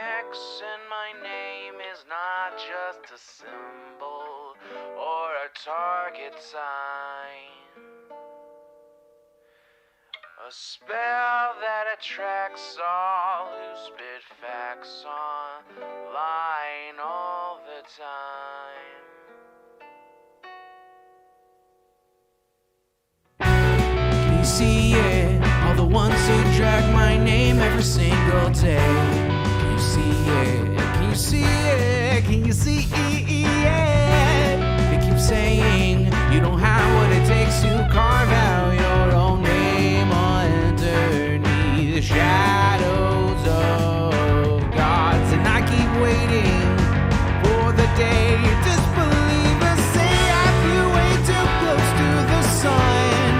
X in my name is not just a symbol or a target sign. A spell that attracts all who spit facts online all the time. Can you see it? All the ones who drag my name every single day. Can you see it? Can you see it? Can you see it? They keep saying you don't have what it takes to carve out your own name underneath the shadows of gods. And I keep waiting for the day disbelievers say I flew way too close to the sun.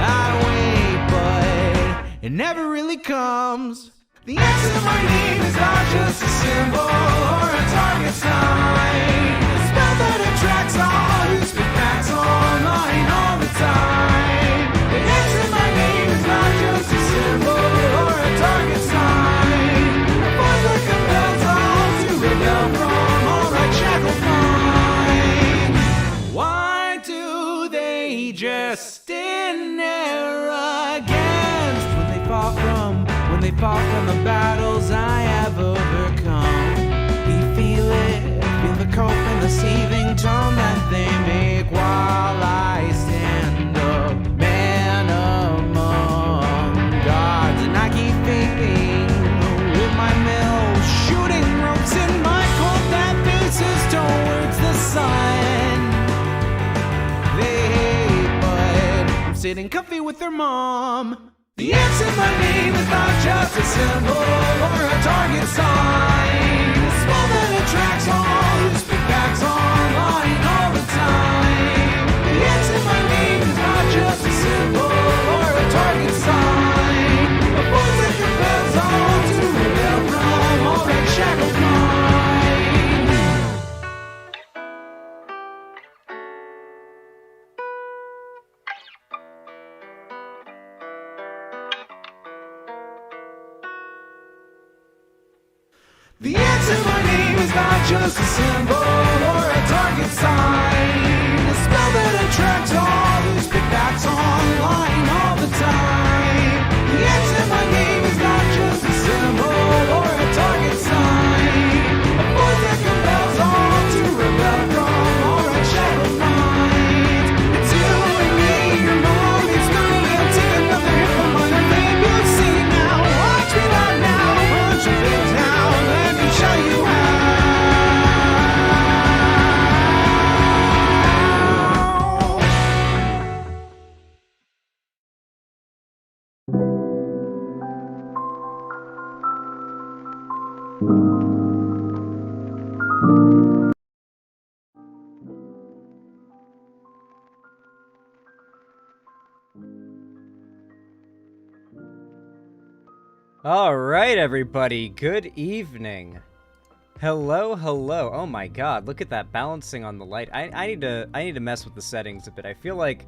I wait, but it never really comes. The X in my name is not just a symbol or a target sign. A spell that attracts all who speak facts online all the time. The X in my name is not just a symbol or a target sign. A voice that compels all to rebel from all right shackled minds. Why do they just stand there against when they fall from the battles I have overcome? You feel it, feel the cope and the seething tone that they make while I stand up, man among gods. And I keep thinking with my mill, shooting ropes in my cold that faces towards the sun. They hate, but I'm sitting comfy with their mom. The X in my name is not just a symbol or a target sign. A spell that attracts all who speak facts online all the time. The X in my name is not just a symbol or a target sign. A voice that compels all to rebel from all that shackled minds. The X in my name is not just a symbol or a target sign. A spell that attracts all who speak facts online all the time. The X in my name is not just a symbol or a target sign. A voice that compels all to rebel from all right shackled minds. It's you and me, your mom, it's me. I'll take another hit from my name. You'll see now, watch me right now, punch your face now. Show you how. All right, everybody. Good evening. Hello. Oh my god, look at that balancing on the light. I need to mess with the settings a bit. I feel like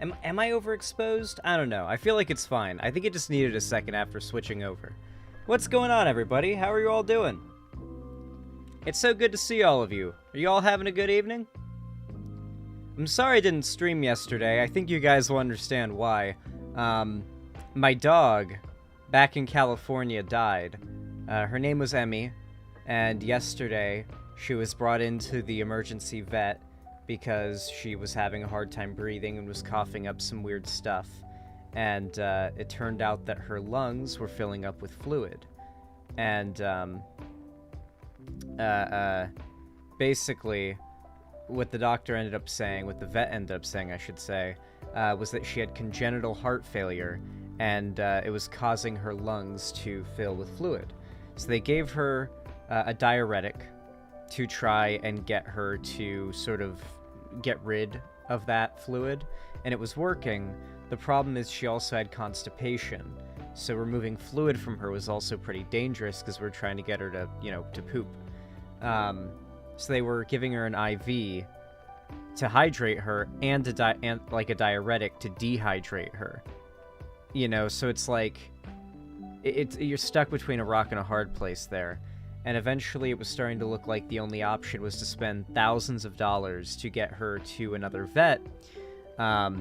am I overexposed? I don't know. I feel like it's fine. I think it just needed a second after switching over. What's going on, everybody? How are you all doing? It's so good to see all of you. Are you all having a good evening? I'm sorry I didn't stream yesterday. I think you guys will understand why. My dog back in California died. Her name was Emmy. And yesterday, she was brought into the emergency vet because she was having a hard time breathing and was coughing up some weird stuff. And it turned out that her lungs were filling up with fluid. And basically, what the doctor ended up saying, what the vet ended up saying, I should say, was that she had congenital heart failure, and it was causing her lungs to fill with fluid. So they gave her a diuretic to try and get her to sort of get rid of that fluid, and it was working. The problem is she also had constipation, so removing fluid from her was also pretty dangerous because we're trying to get her to, to poop. So they were giving her an IV to hydrate her and a diuretic to dehydrate her. So it's like you're stuck between a rock and a hard place there. And eventually it was starting to look like the only option was to spend thousands of dollars to get her to another vet. That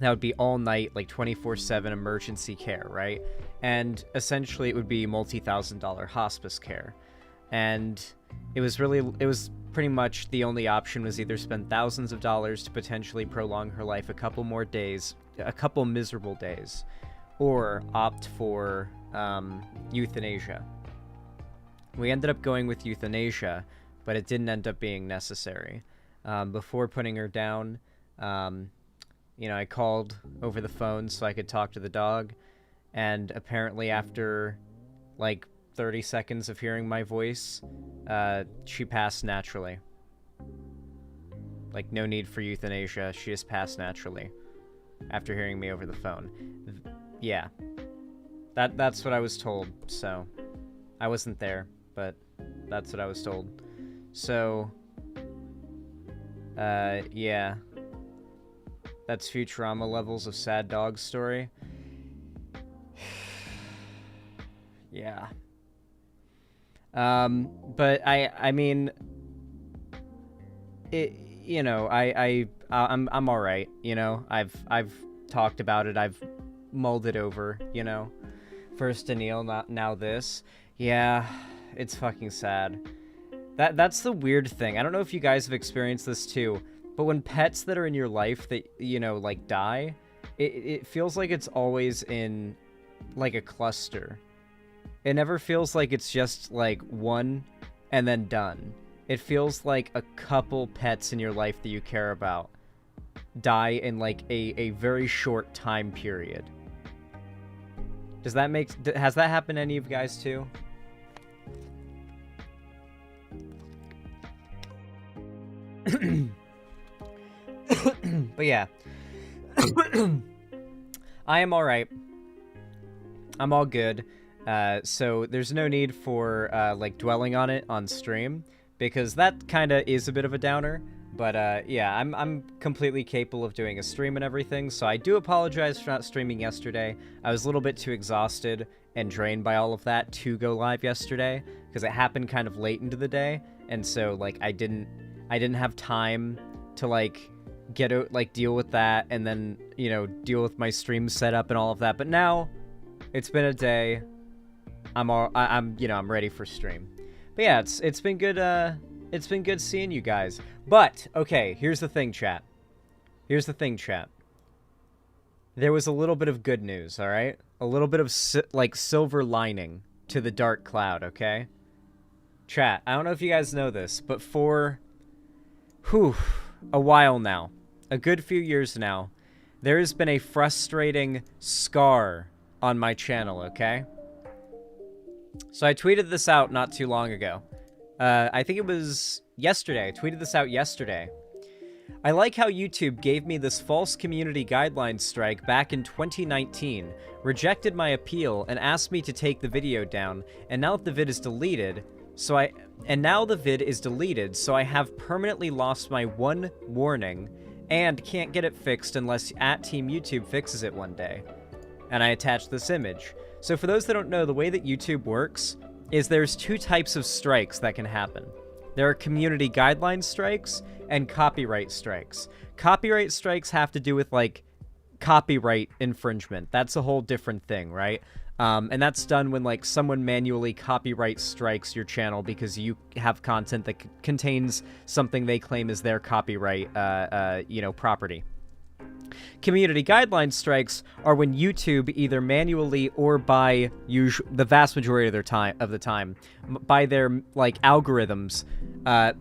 would be all night, like 24/7 emergency care, right? And essentially it would be multi-$1,000 hospice care. And it was pretty much the only option was either spend thousands of dollars to potentially prolong her life a couple more days, a couple miserable days, or opt for euthanasia. We ended up going with euthanasia, but it didn't end up being necessary. Before putting her down, I called over the phone so I could talk to the dog, and apparently after, like, 30 seconds of hearing my voice, she passed naturally. Like, no need for euthanasia, she just passed naturally after hearing me over the phone. Yeah. That's what I was told, so I wasn't there, but that's what I was told. So, yeah. That's Futurama levels of sad dog story. Yeah. But I mean, I'm all right. I've talked about it. I've mulled it over. First Daniil, now this. Yeah, it's fucking sad. That's the weird thing. I don't know if you guys have experienced this too, but when pets that are in your life that like die, it feels like it's always in like a cluster. It never feels like it's just, like, one and then done. It feels like a couple pets in your life that you care about die in, like, a very short time period. Has that happened to any of you guys, too? But, yeah. I am alright. I'm all good. So there's no need for, like, dwelling on it on stream, because that kind of is a bit of a downer, but, yeah, I'm completely capable of doing a stream and everything, so I do apologize for not streaming yesterday. I was a little bit too exhausted and drained by all of that to go live yesterday, because it happened kind of late into the day, and so, like, I didn't have time to, like, deal with that, and then, deal with my stream setup and all of that, but now, it's been a day. I'm ready for stream. But yeah, it's been good. It's been good seeing you guys. But okay, here's the thing, chat. There was a little bit of good news. All right, a little bit of silver lining to the dark cloud. Okay, chat. I don't know if you guys know this, but for a while now, a good few years now, there has been a frustrating scar on my channel. Okay. So I tweeted this out not too long ago. I think it was yesterday. I tweeted this out yesterday. I like how YouTube gave me this false community guidelines strike back in 2019, rejected my appeal, and asked me to take the video down, and now the vid is deleted, so I have permanently lost my one warning, and can't get it fixed unless @Team YouTube fixes it one day. And I attached this image. So for those that don't know, the way that YouTube works is there's two types of strikes that can happen. There are community guidelines strikes and copyright strikes. Copyright strikes have to do with, like, copyright infringement. That's a whole different thing, right? And that's done when, like, someone manually copyright strikes your channel because you have content that contains something they claim is their copyright, property. Community guidelines strikes are when YouTube either manually or by the vast majority of the time by their, like, algorithms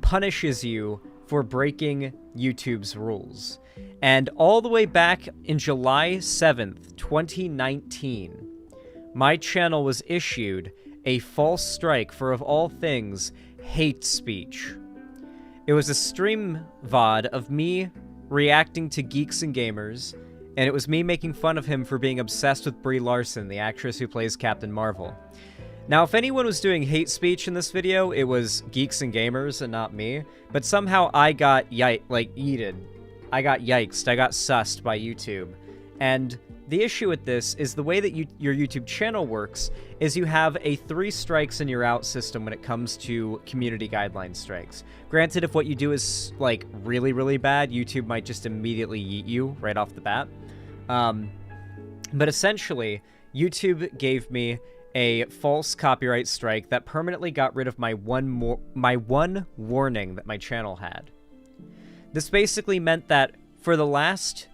punishes you for breaking YouTube's rules. And all the way back in July 7th, 2019, my channel was issued a false strike for, of all things, hate speech. It was a stream VOD of me reacting to Geeks and Gamers, and it was me making fun of him for being obsessed with Brie Larson, the actress who plays Captain Marvel. Now, if anyone was doing hate speech in this video, it was Geeks and Gamers and not me, but somehow I got yeeted. I got yikesed. I got sussed by YouTube. And the issue with this is the way that your YouTube channel works is you have a 3 strikes and you're out system when it comes to community guideline strikes. Granted, if what you do is, like, really, really bad, YouTube might just immediately yeet you right off the bat. But essentially, YouTube gave me a false copyright strike that permanently got rid of my one warning that my channel had. This basically meant that for the last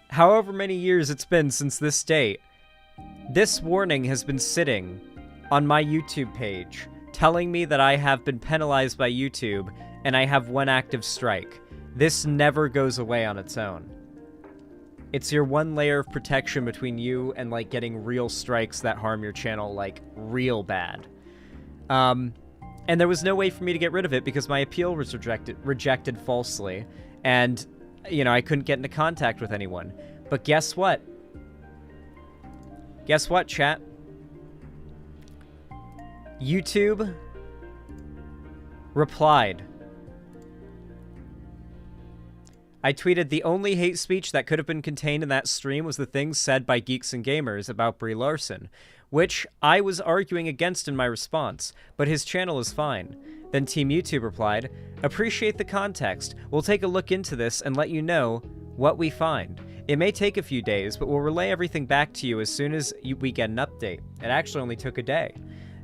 however many years it's been since this date, this warning has been sitting on my YouTube page telling me that I have been penalized by YouTube and I have 1 active strike. This never goes away on its own. It's your 1 layer of protection between you and, like, getting real strikes that harm your channel, like, real bad. And there was no way for me to get rid of it because my appeal was rejected falsely, and, you know, I couldn't get into contact with anyone. But guess what? Guess what, chat? YouTube replied. I tweeted, the only hate speech that could have been contained in that stream was the things said by Geeks and Gamers about Brie Larson, which I was arguing against in my response, but his channel is fine. Then Team YouTube replied, appreciate the context. We'll take a look into this and let you know what we find. It may take a few days, but we'll relay everything back to you as soon as we get an update. It actually only took a day.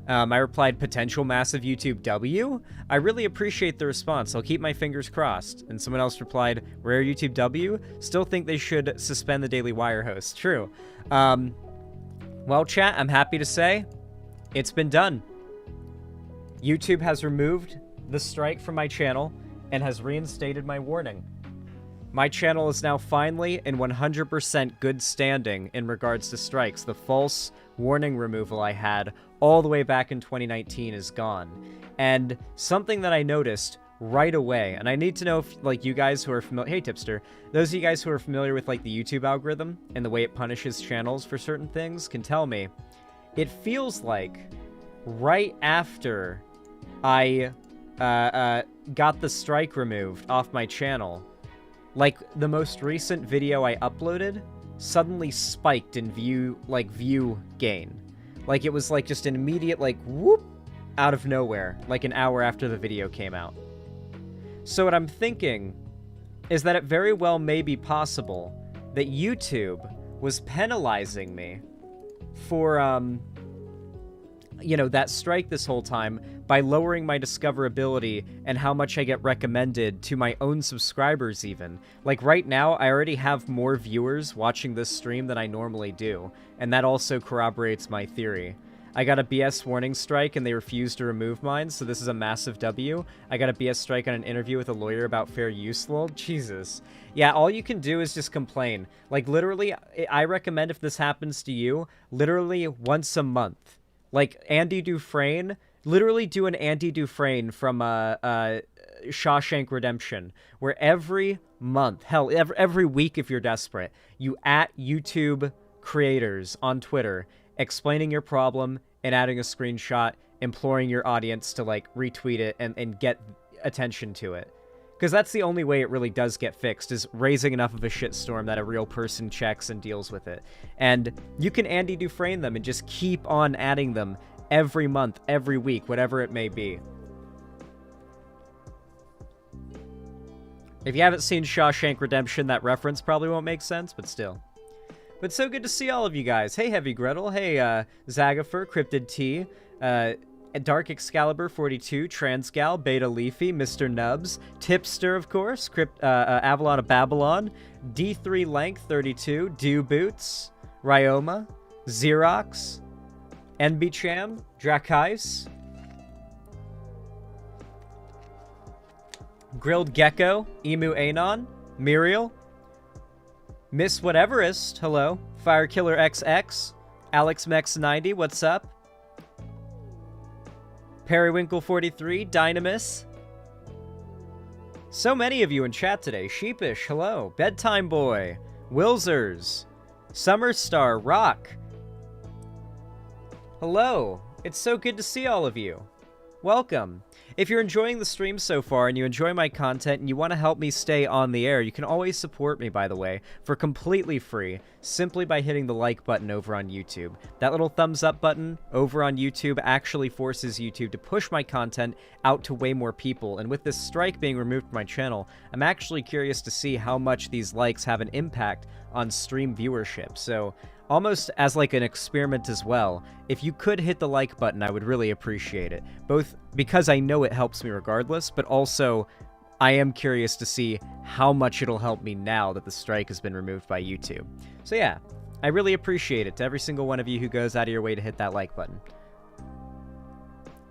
I replied, potential massive YouTube W? I really appreciate the response. I'll keep my fingers crossed. And someone else replied, rare YouTube W? Still think they should suspend the Daily Wire host. True. Well, chat, I'm happy to say it's been done. YouTube has removed the strike from my channel and has reinstated my warning. My channel is now finally in 100% good standing in regards to strikes. The false warning removal I had all the way back in 2019 is gone. And something that I noticed right away, and I need to know if, like, you guys who are familiar, hey Tipster, those of you guys who are familiar with, like, the YouTube algorithm and the way it punishes channels for certain things can tell me, it feels like right after I got the strike removed off my channel, like, the most recent video I uploaded suddenly spiked in view gain. Like, it was, like, just an immediate, like, whoop, out of nowhere, like an hour after the video came out. So what I'm thinking is that it very well may be possible that YouTube was penalizing me for, you know, that strike this whole time by lowering my discoverability and how much I get recommended to my own subscribers even. Like, right now, I already have more viewers watching this stream than I normally do, and that also corroborates my theory. I got a BS warning strike and they refused to remove mine, so this is a massive W. I got a BS strike on an interview with a lawyer about fair use, lol. Jesus. Yeah, all you can do is just complain. Like, literally, I recommend if this happens to you, literally once a month. Like, Andy Dufresne, literally do an Andy Dufresne from Shawshank Redemption, where every month, hell, every week if you're desperate, you at YouTube creators on Twitter explaining your problem and adding a screenshot, imploring your audience to, like, retweet it and get attention to it. Because that's the only way it really does get fixed, is raising enough of a shitstorm that a real person checks and deals with it. And you can Andy Dufresne them and just keep on adding them every month, every week, whatever it may be. If you haven't seen Shawshank Redemption, that reference probably won't make sense, but still. But so good to see all of you guys. Hey, Heavy Gretel. Hey, Zagafer, Cryptid T, Dark Excalibur 42, Transgal, Beta Leafy, Mr. Nubs, Tipster, of course, Avalon of Babylon, D3 Length 32, Dew Boots, Ryoma, Xerox, NBCham, Drakais, Grilled Gecko, Emu Anon, Muriel, Miss Whateverist, hello, Firekiller XX, AlexMex90, what's up? Periwinkle 43, Dynamis. So many of you in chat today. Sheepish, hello. Bedtime Boy, Wilzers, Summerstar, Rock. Hello. It's so good to see all of you. welcome. If you're enjoying the stream so far and you enjoy my content and you want to help me stay on the air, you can always support me, by the way, for completely free, simply by hitting the like button over on YouTube. That little thumbs up button over on YouTube actually forces YouTube to push my content out to way more people, and with this strike being removed from my channel, I'm actually curious to see how much these likes have an impact on stream viewership. So almost as like an experiment as well, if you could hit the like button, I would really appreciate it. Both because I know it helps me regardless, but also I am curious to see how much it'll help me now that the strike has been removed by YouTube. So yeah, I really appreciate it to every single one of you who goes out of your way to hit that like button.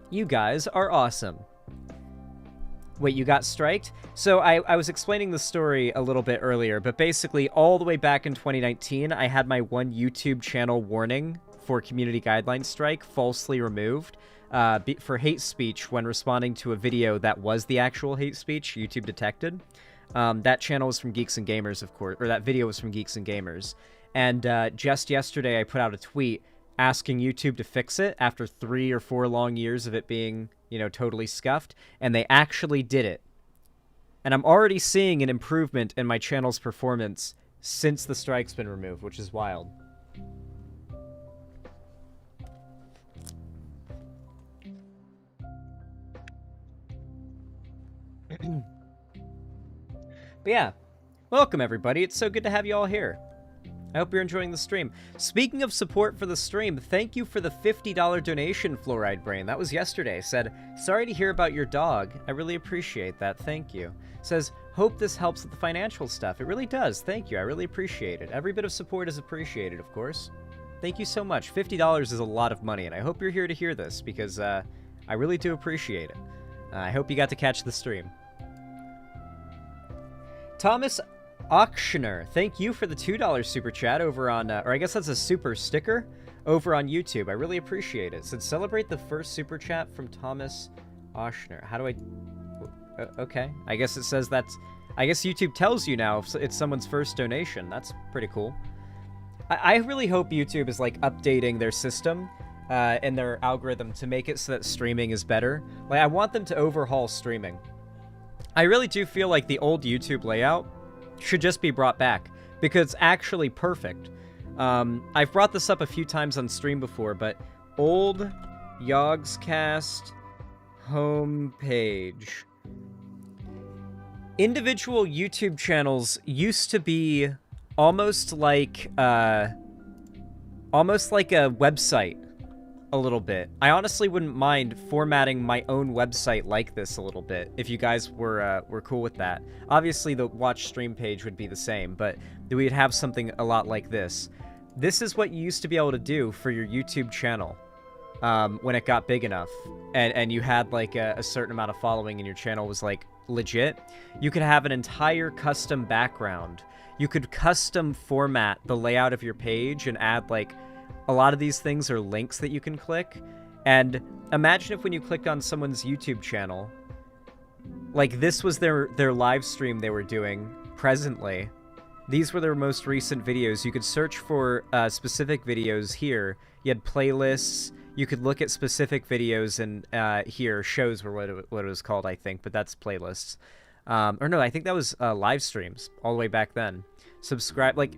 You guys are awesome. Wait, you got striked? So I was explaining the story a little bit earlier, but basically all the way back in 2019, I had my one YouTube channel warning for community guidelines strike falsely removed for hate speech when responding to a video that was the actual hate speech YouTube detected. That channel was from Geeks and Gamers, of course, or that video was from Geeks and Gamers. And just yesterday I put out a tweet asking YouTube to fix it after 3 or 4 long years of it being, you know, totally scuffed, and they actually did it. And I'm already seeing an improvement in my channel's performance since the strike's been removed, which is wild. But yeah, welcome everybody. It's so good to have you all here. I hope you're enjoying the stream. Speaking of support for the stream, thank you for the $50 donation, Fluoride Brain. That was yesterday. Said, sorry to hear about your dog. I really appreciate that. Thank you. Says, hope this helps with the financial stuff. It really does. Thank you. I really appreciate it. Every bit of support is appreciated, of course. Thank you so much. $50 is a lot of money, and I hope you're here to hear this because I really do appreciate it. I hope you got to catch the stream. Thomas Auctioner, thank you for the $2 super chat over on, or I guess that's a super sticker over on YouTube. I really appreciate it. Said celebrate the first super chat from Thomas Auctioner. How do I? Okay, I guess it says that's. I guess YouTube tells you now if it's someone's first donation. That's pretty cool. I really hope YouTube is like updating their system and their algorithm to make it so that streaming is better. Like I want them to overhaul streaming. I really do feel like the old YouTube layout should just be brought back because it's actually perfect. I've brought this up a few times on stream before, but old Yogscast homepage. Individual YouTube channels used to be almost like a website a little bit. I honestly wouldn't mind formatting my own website like this a little bit if you guys were cool with that. Obviously the watch stream page would be the same, but we'd have something a lot like this. This is what you used to be able to do for your YouTube channel when it got big enough and you had like a certain amount of following and your channel was like legit. You could have an entire custom background. You could custom format the layout of your page and add like a lot of these things are links that you can click. And imagine if when you clicked on someone's YouTube channel, like this was their live stream they were doing presently. These were their most recent videos. You could search for specific videos here. You had playlists. You could look at specific videos and here, shows were what it was called, I think, but that's playlists. Or no, I think that was live streams all the way back then. Subscribe, like,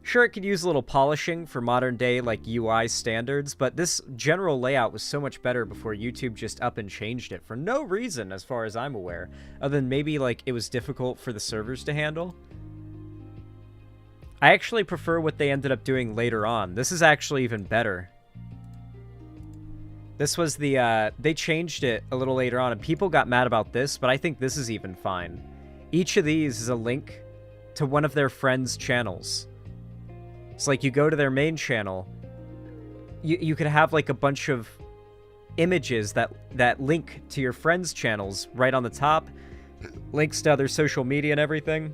sure, it could use a little polishing for modern day, like, UI standards, but this general layout was so much better before YouTube just up and changed it for no reason, as far as I'm aware, other than maybe, like, it was difficult for the servers to handle. I actually prefer what they ended up doing later on. This is actually even better. This was the, they changed it a little later on, and people got mad about this, but I think this is even fine. Each of these is a link to one of their friends' channels. It's like you go to their main channel, you could have like a bunch of images that link to your friends' channels right on the top, links to other social media and everything,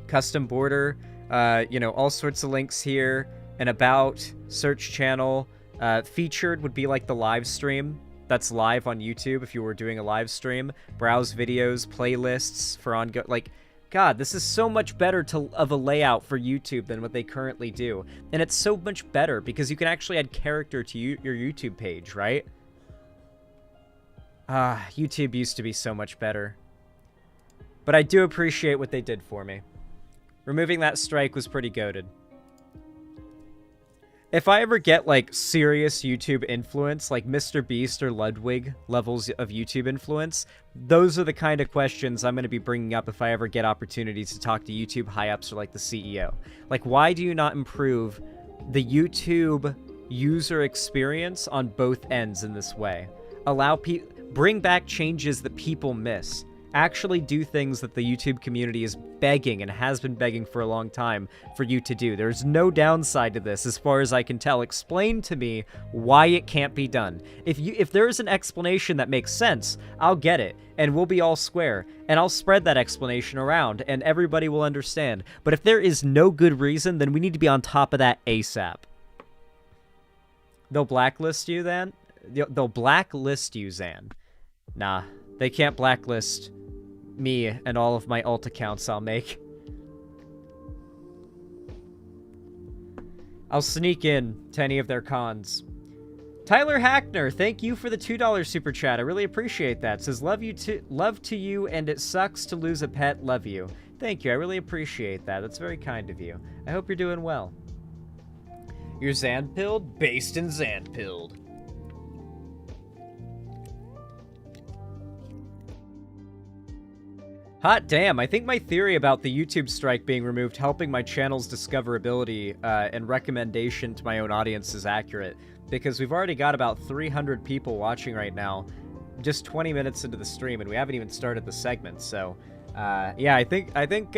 custom border, you know, all sorts of links here, an about, search channel, featured would be like the live stream that's live on YouTube if you were doing a live stream, browse videos, playlists for ongoing, like, God, this is so much better of a layout for YouTube than what they currently do. And it's so much better because you can actually add character to your YouTube page, right? YouTube used to be so much better. But I do appreciate what they did for me. Removing that strike was pretty goated. If I ever get, like, serious YouTube influence, like Mr. Beast or Ludwig levels of YouTube influence, those are the kind of questions I'm going to be bringing up if I ever get opportunities to talk to YouTube high-ups or, like, the CEO. Like, why do you not improve the YouTube user experience on both ends in this way? Bring back changes that people miss. Actually do things that the YouTube community is begging and has been begging for a long time for you to do. There's no downside to this as far as I can tell. Explain to me why it can't be done. If there is an explanation that makes sense, I'll get it and we'll be all square and I'll spread that explanation around and everybody will understand. But if there is no good reason, then we need to be on top of that ASAP. They'll blacklist you then? They'll blacklist you, Zan. Nah, they can't blacklist me and all of my alt accounts I'll make. I'll sneak in to any of their cons. Tyler Hackner, thank you for the $2 super chat. I really appreciate that. Says love to you and it sucks to lose a pet. Love you. Thank you. I really appreciate that. That's very kind of you. I hope you're doing well. You're Xanpilled? Based in Xanpilled. Hot damn, I think my theory about the YouTube strike being removed helping my channel's discoverability and recommendation to my own audience is accurate, because we've already got about 300 people watching right now, just 20 minutes into the stream, and we haven't even started the segment, so, yeah, I think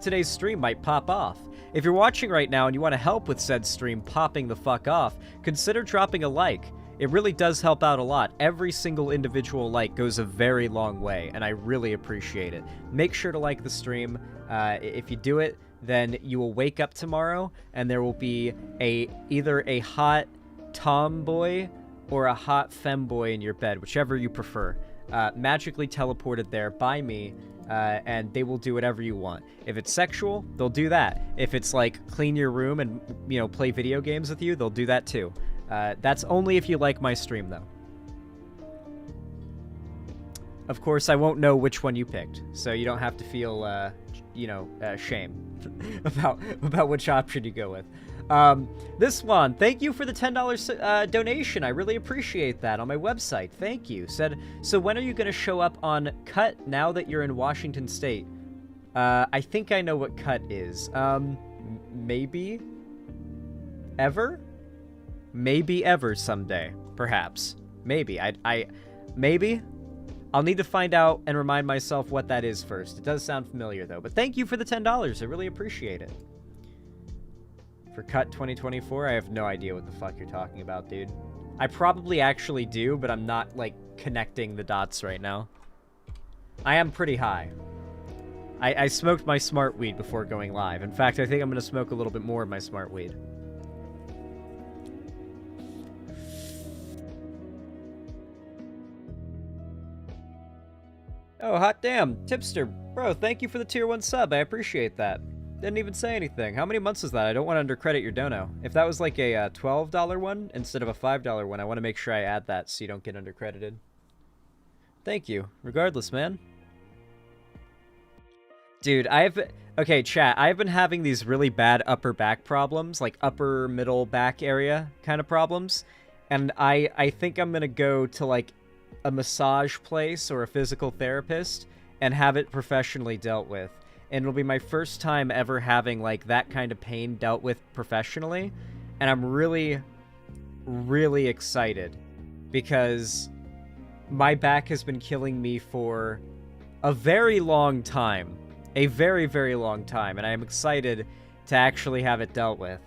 today's stream might pop off. If you're watching right now and you want to help with said stream popping the fuck off, consider dropping a like. It really does help out a lot. Every single individual like goes a very long way, and I really appreciate it. Make sure to like the stream. If you do it, then you will wake up tomorrow, and there will be either a hot tomboy or a hot femboy in your bed, whichever you prefer, magically teleported there by me, and they will do whatever you want. If it's sexual, they'll do that. If it's like clean your room and, you know, play video games with you, they'll do that too. That's only if you like my stream, though. Of course, I won't know which one you picked, so you don't have to feel, you know, shame about which option you go with. This one, thank you for the $10 donation. I really appreciate that on my website. Thank you. Said, so when are you going to show up on Cut now that you're in Washington State? I think I know what Cut is. Maybe? Ever? Maybe ever someday, perhaps. Maybe. Maybe? I'll need to find out and remind myself what that is first. It does sound familiar, though. But thank you for the $10. I really appreciate it. For Cut 2024, I have no idea what the fuck you're talking about, dude. I probably actually do, but I'm not, like, connecting the dots right now. I am pretty high. I smoked my smart weed before going live. In fact, I think I'm going to smoke a little bit more of my smart weed. Oh, hot damn. Tipster. Bro, thank you for the tier 1 sub. I appreciate that. Didn't even say anything. How many months is that? I don't want to undercredit your dono. If that was like a $12 one instead of a $5 one, I want to make sure I add that so you don't get undercredited. Thank you. Regardless, man. Dude, okay, chat, I've been having these really bad upper back problems, like upper middle back area kind of problems, and I think I'm gonna go to, like, a massage place or a physical therapist and have it professionally dealt with. And it'll be my first time ever having, like, that kind of pain dealt with professionally, and I'm really, really excited because my back has been killing me for a very long time. A very, very long time, and I am excited to actually have it dealt with.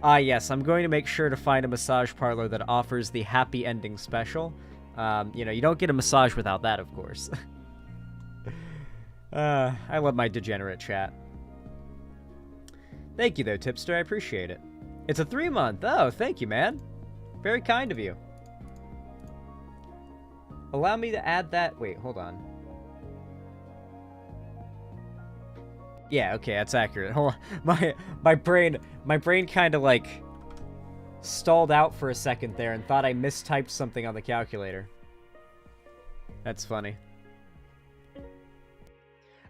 Yes, I'm going to make sure to find a massage parlor that offers the happy ending special. You know, you don't get a massage without that, of course. I love my degenerate chat. Thank you, though, Tipster. I appreciate it. It's a 3-month. Oh, thank you, man. Very kind of you. Allow me to add that. Wait, hold on. Yeah, okay, that's accurate. Hold on. My brain kind of, like, stalled out for a second there and thought I mistyped something on the calculator. That's funny.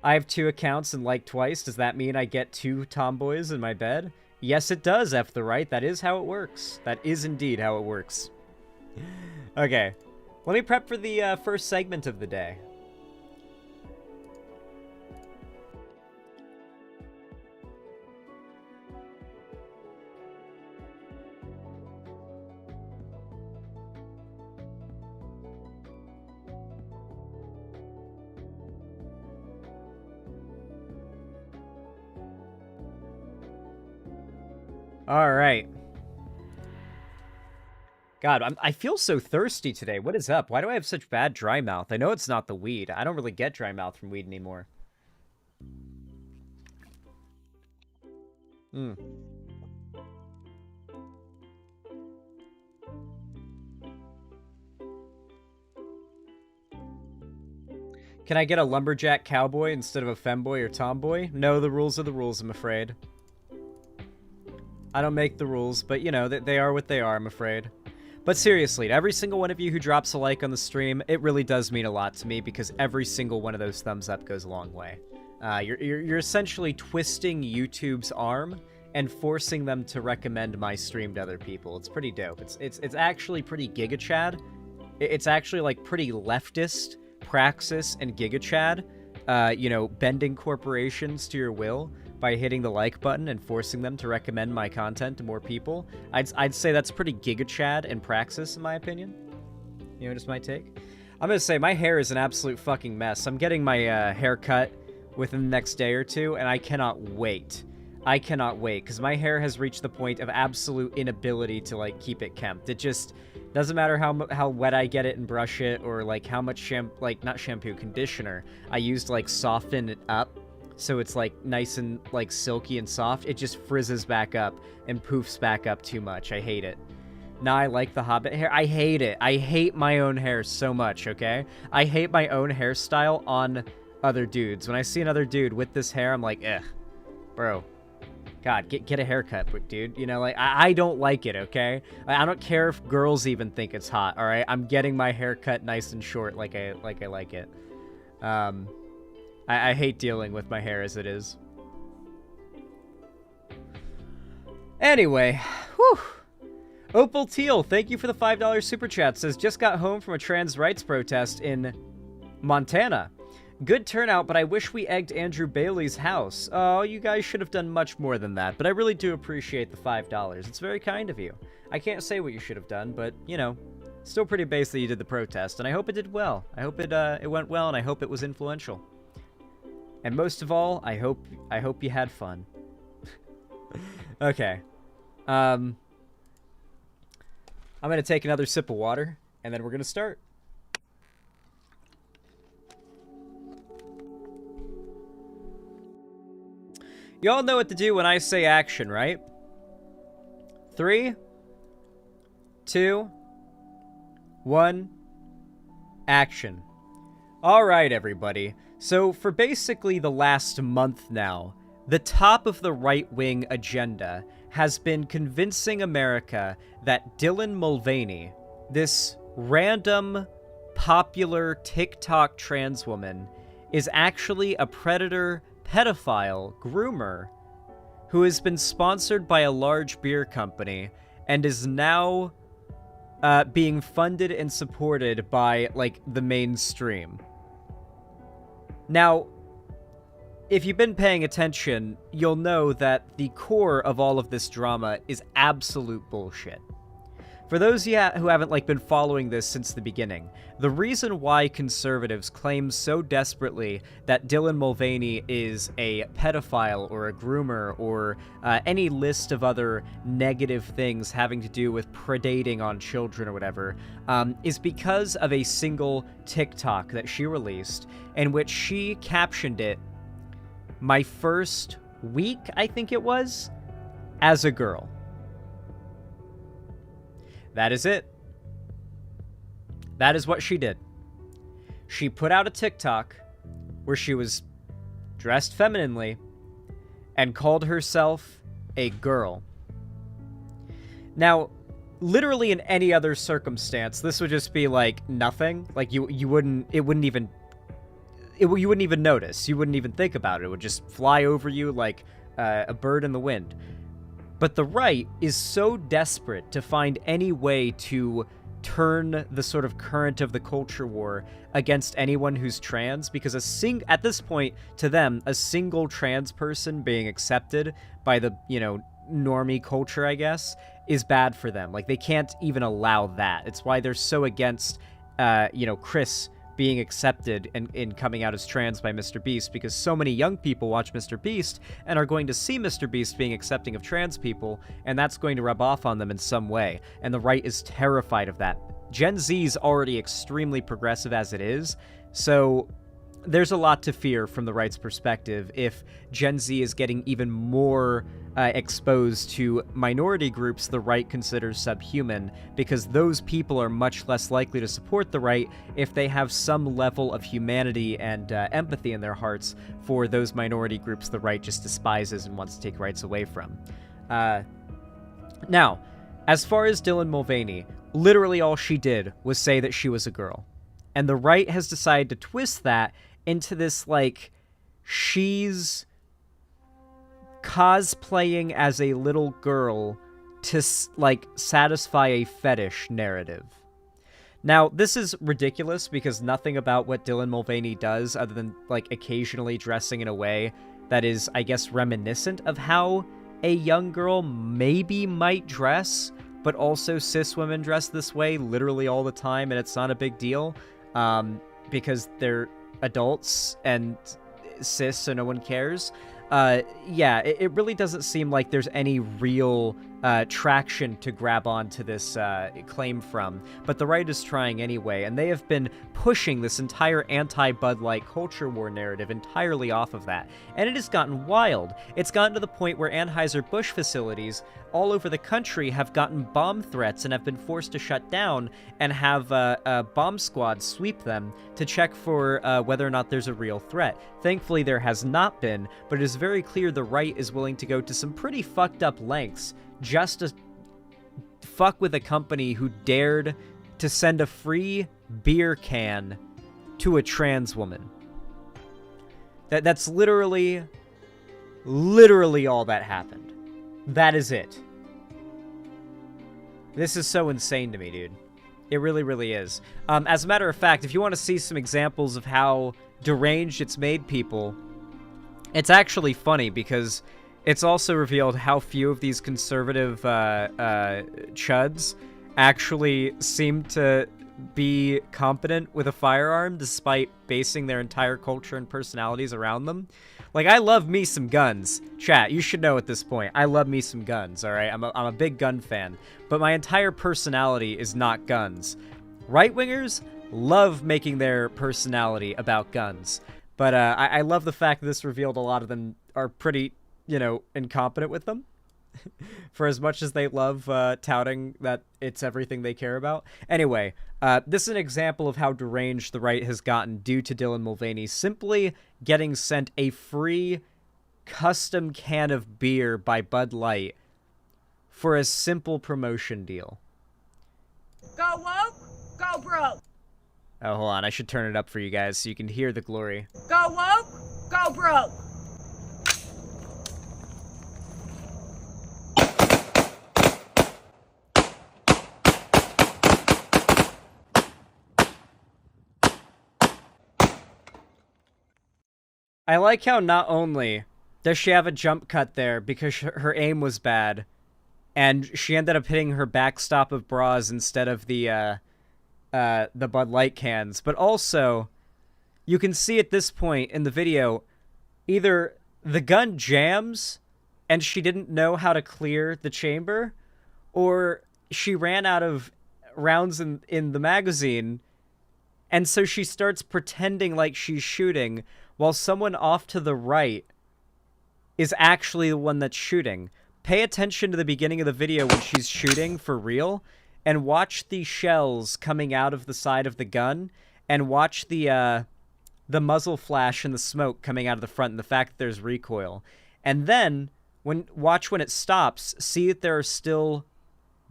I have 2 accounts and like twice. Does that mean I get 2 tomboys in my bed? Yes, it does, F the right. That is how it works. That is indeed how it works. Okay. Let me prep for the first segment of the day. All right. God, I feel so thirsty today. What is up? Why do I have such bad dry mouth? I know it's not the weed. I don't really get dry mouth from weed anymore. Hmm. Can I get a lumberjack cowboy instead of a femboy or tomboy? No, the rules are the rules, I'm afraid. I don't make the rules, but you know, they are what they are, I'm afraid. But seriously, to every single one of you who drops a like on the stream, it really does mean a lot to me because every single one of those thumbs up goes a long way. You're essentially twisting YouTube's arm and forcing them to recommend my stream to other people. It's pretty dope. It's actually pretty Giga Chad. It's actually like pretty leftist, Praxis, and Giga Chad. You know, bending corporations to your will by hitting the like button and forcing them to recommend my content to more people. I'd say that's pretty Giga Chad and Praxis in my opinion. You know, just my take. I'm gonna say my hair is an absolute fucking mess. I'm getting my hair cut within the next day or two, and I cannot wait. I cannot wait, because my hair has reached the point of absolute inability to, like, keep it kempt. It just doesn't matter how wet I get it and brush it, or, like, how much conditioner I use to, like, soften it up, so it's, like, nice and, like, silky and soft. It just frizzes back up and poofs back up too much. I hate it. Now I like the Hobbit hair. I hate it. I hate my own hair so much, okay? I hate my own hairstyle on other dudes. When I see another dude with this hair, I'm like, ugh, bro. God, get a haircut, dude. You know, like, I don't like it, okay? I don't care if girls even think it's hot, all right? I'm getting my hair cut nice and short like I like it. I hate dealing with my hair as it is. Anyway, whew. Opal Teal, thank you for the $5 super chat. Says, just got home from a trans rights protest in Montana. Good turnout, but I wish we egged Andrew Bailey's house. Oh, you guys should have done much more than that, but I really do appreciate the $5. It's very kind of you. I can't say what you should have done, but, you know, still pretty base that you did the protest, and I hope it did well. I hope it went well, and I hope it was influential. And most of all, I hope you had fun. Okay. I'm gonna take another sip of water, and then we're gonna start. You all know what to do when I say action, right? 3, 2, 1, action. All right, everybody. So for basically the last month now, the top of the right-wing agenda has been convincing America that Dylan Mulvaney, this random, popular TikTok trans woman, is actually a predator, pedophile, groomer, who has been sponsored by a large beer company and is now being funded and supported by, like, the mainstream. Now, if you've been paying attention, you'll know that the core of all of this drama is absolute bullshit. For those who haven't, like, been following this since the beginning, the reason why conservatives claim so desperately that Dylan Mulvaney is a pedophile or a groomer or any list of other negative things having to do with predating on children or whatever, is because of a single TikTok that she released in which she captioned it, "My first week," I think it was, "as a girl." That is it. That is what she did. She put out a TikTok where she was dressed femininely and called herself a girl. Now, literally in any other circumstance, this would just be like nothing. Like you wouldn't even notice. You wouldn't even think about it. It would just fly over you like a bird in the wind. But the right is so desperate to find any way to turn the sort of current of the culture war against anyone who's trans, because at this point, to them, a single trans person being accepted by the, normie culture, I guess, is bad for them. Like, they can't even allow that. It's why they're so against, Chris being accepted and in coming out as trans by Mr. Beast, because so many young people watch Mr. Beast and are going to see Mr. Beast being accepting of trans people, and that's going to rub off on them in some way, and the right is terrified of that. Gen Z's already extremely progressive as it is, so there's a lot to fear from the right's perspective if Gen Z is getting even more exposed to minority groups the right considers subhuman, because those people are much less likely to support the right if they have some level of humanity and empathy in their hearts for those minority groups the right just despises and wants to take rights away from. Now, as far as Dylan Mulvaney, literally all she did was say that she was a girl. And the right has decided to twist that into this, like, she's cosplaying as a little girl to, like, satisfy a fetish narrative. Now, this is ridiculous because nothing about what Dylan Mulvaney does, other than, like, occasionally dressing in a way that is, I guess, reminiscent of how a young girl maybe might dress, but also cis women dress this way literally all the time, and it's not a big deal, because they're adults and cis, so no one cares. It really doesn't seem like there's any real traction to grab onto this claim from, but the right is trying anyway, and they have been pushing this entire anti-Bud Light culture war narrative entirely off of that, and it has gotten wild. It's gotten to the point where Anheuser-Busch facilities all over the country have gotten bomb threats and have been forced to shut down and have bomb squads sweep them to check for whether or not there's a real threat. Thankfully, there has not been, but it is very clear the right is willing to go to some pretty fucked up lengths just to fuck with a company who dared to send a free beer can to a trans woman. That's literally all that happened. That is it. This is so insane to me, dude. It really, really is. As a matter of fact, if you want to see some examples of how deranged it's made people, it's actually funny because it's also revealed how few of these conservative chuds actually seem to be competent with a firearm despite basing their entire culture and personalities around them. Like, I love me some guns. Chat, you should know at this point, I love me some guns, alright? I'm a big gun fan. But my entire personality is not guns. Right-wingers love making their personality about guns. But I love the fact that this revealed a lot of them are pretty, incompetent with them. For as much as they love touting that it's everything they care about. Anyway, this is an example of how deranged the right has gotten due to Dylan Mulvaney simply getting sent a free custom can of beer by Bud Light for a simple promotion deal. Go woke, go broke. Oh, hold on. I should turn it up for you guys so you can hear the glory. Go woke, go broke. I like how not only does she have a jump cut there because her aim was bad, and she ended up hitting her backstop of bras instead of the Bud Light cans, but also you can see at this point in the video either the gun jams and she didn't know how to clear the chamber, or she ran out of rounds in the magazine, and so she starts pretending like she's shooting while someone off to the right is actually the one that's shooting. Pay attention to the beginning of the video when she's shooting for real, and watch the shells coming out of the side of the gun, and watch the muzzle flash and the smoke coming out of the front, and the fact that there's recoil. And then, watch when it stops, see that there are still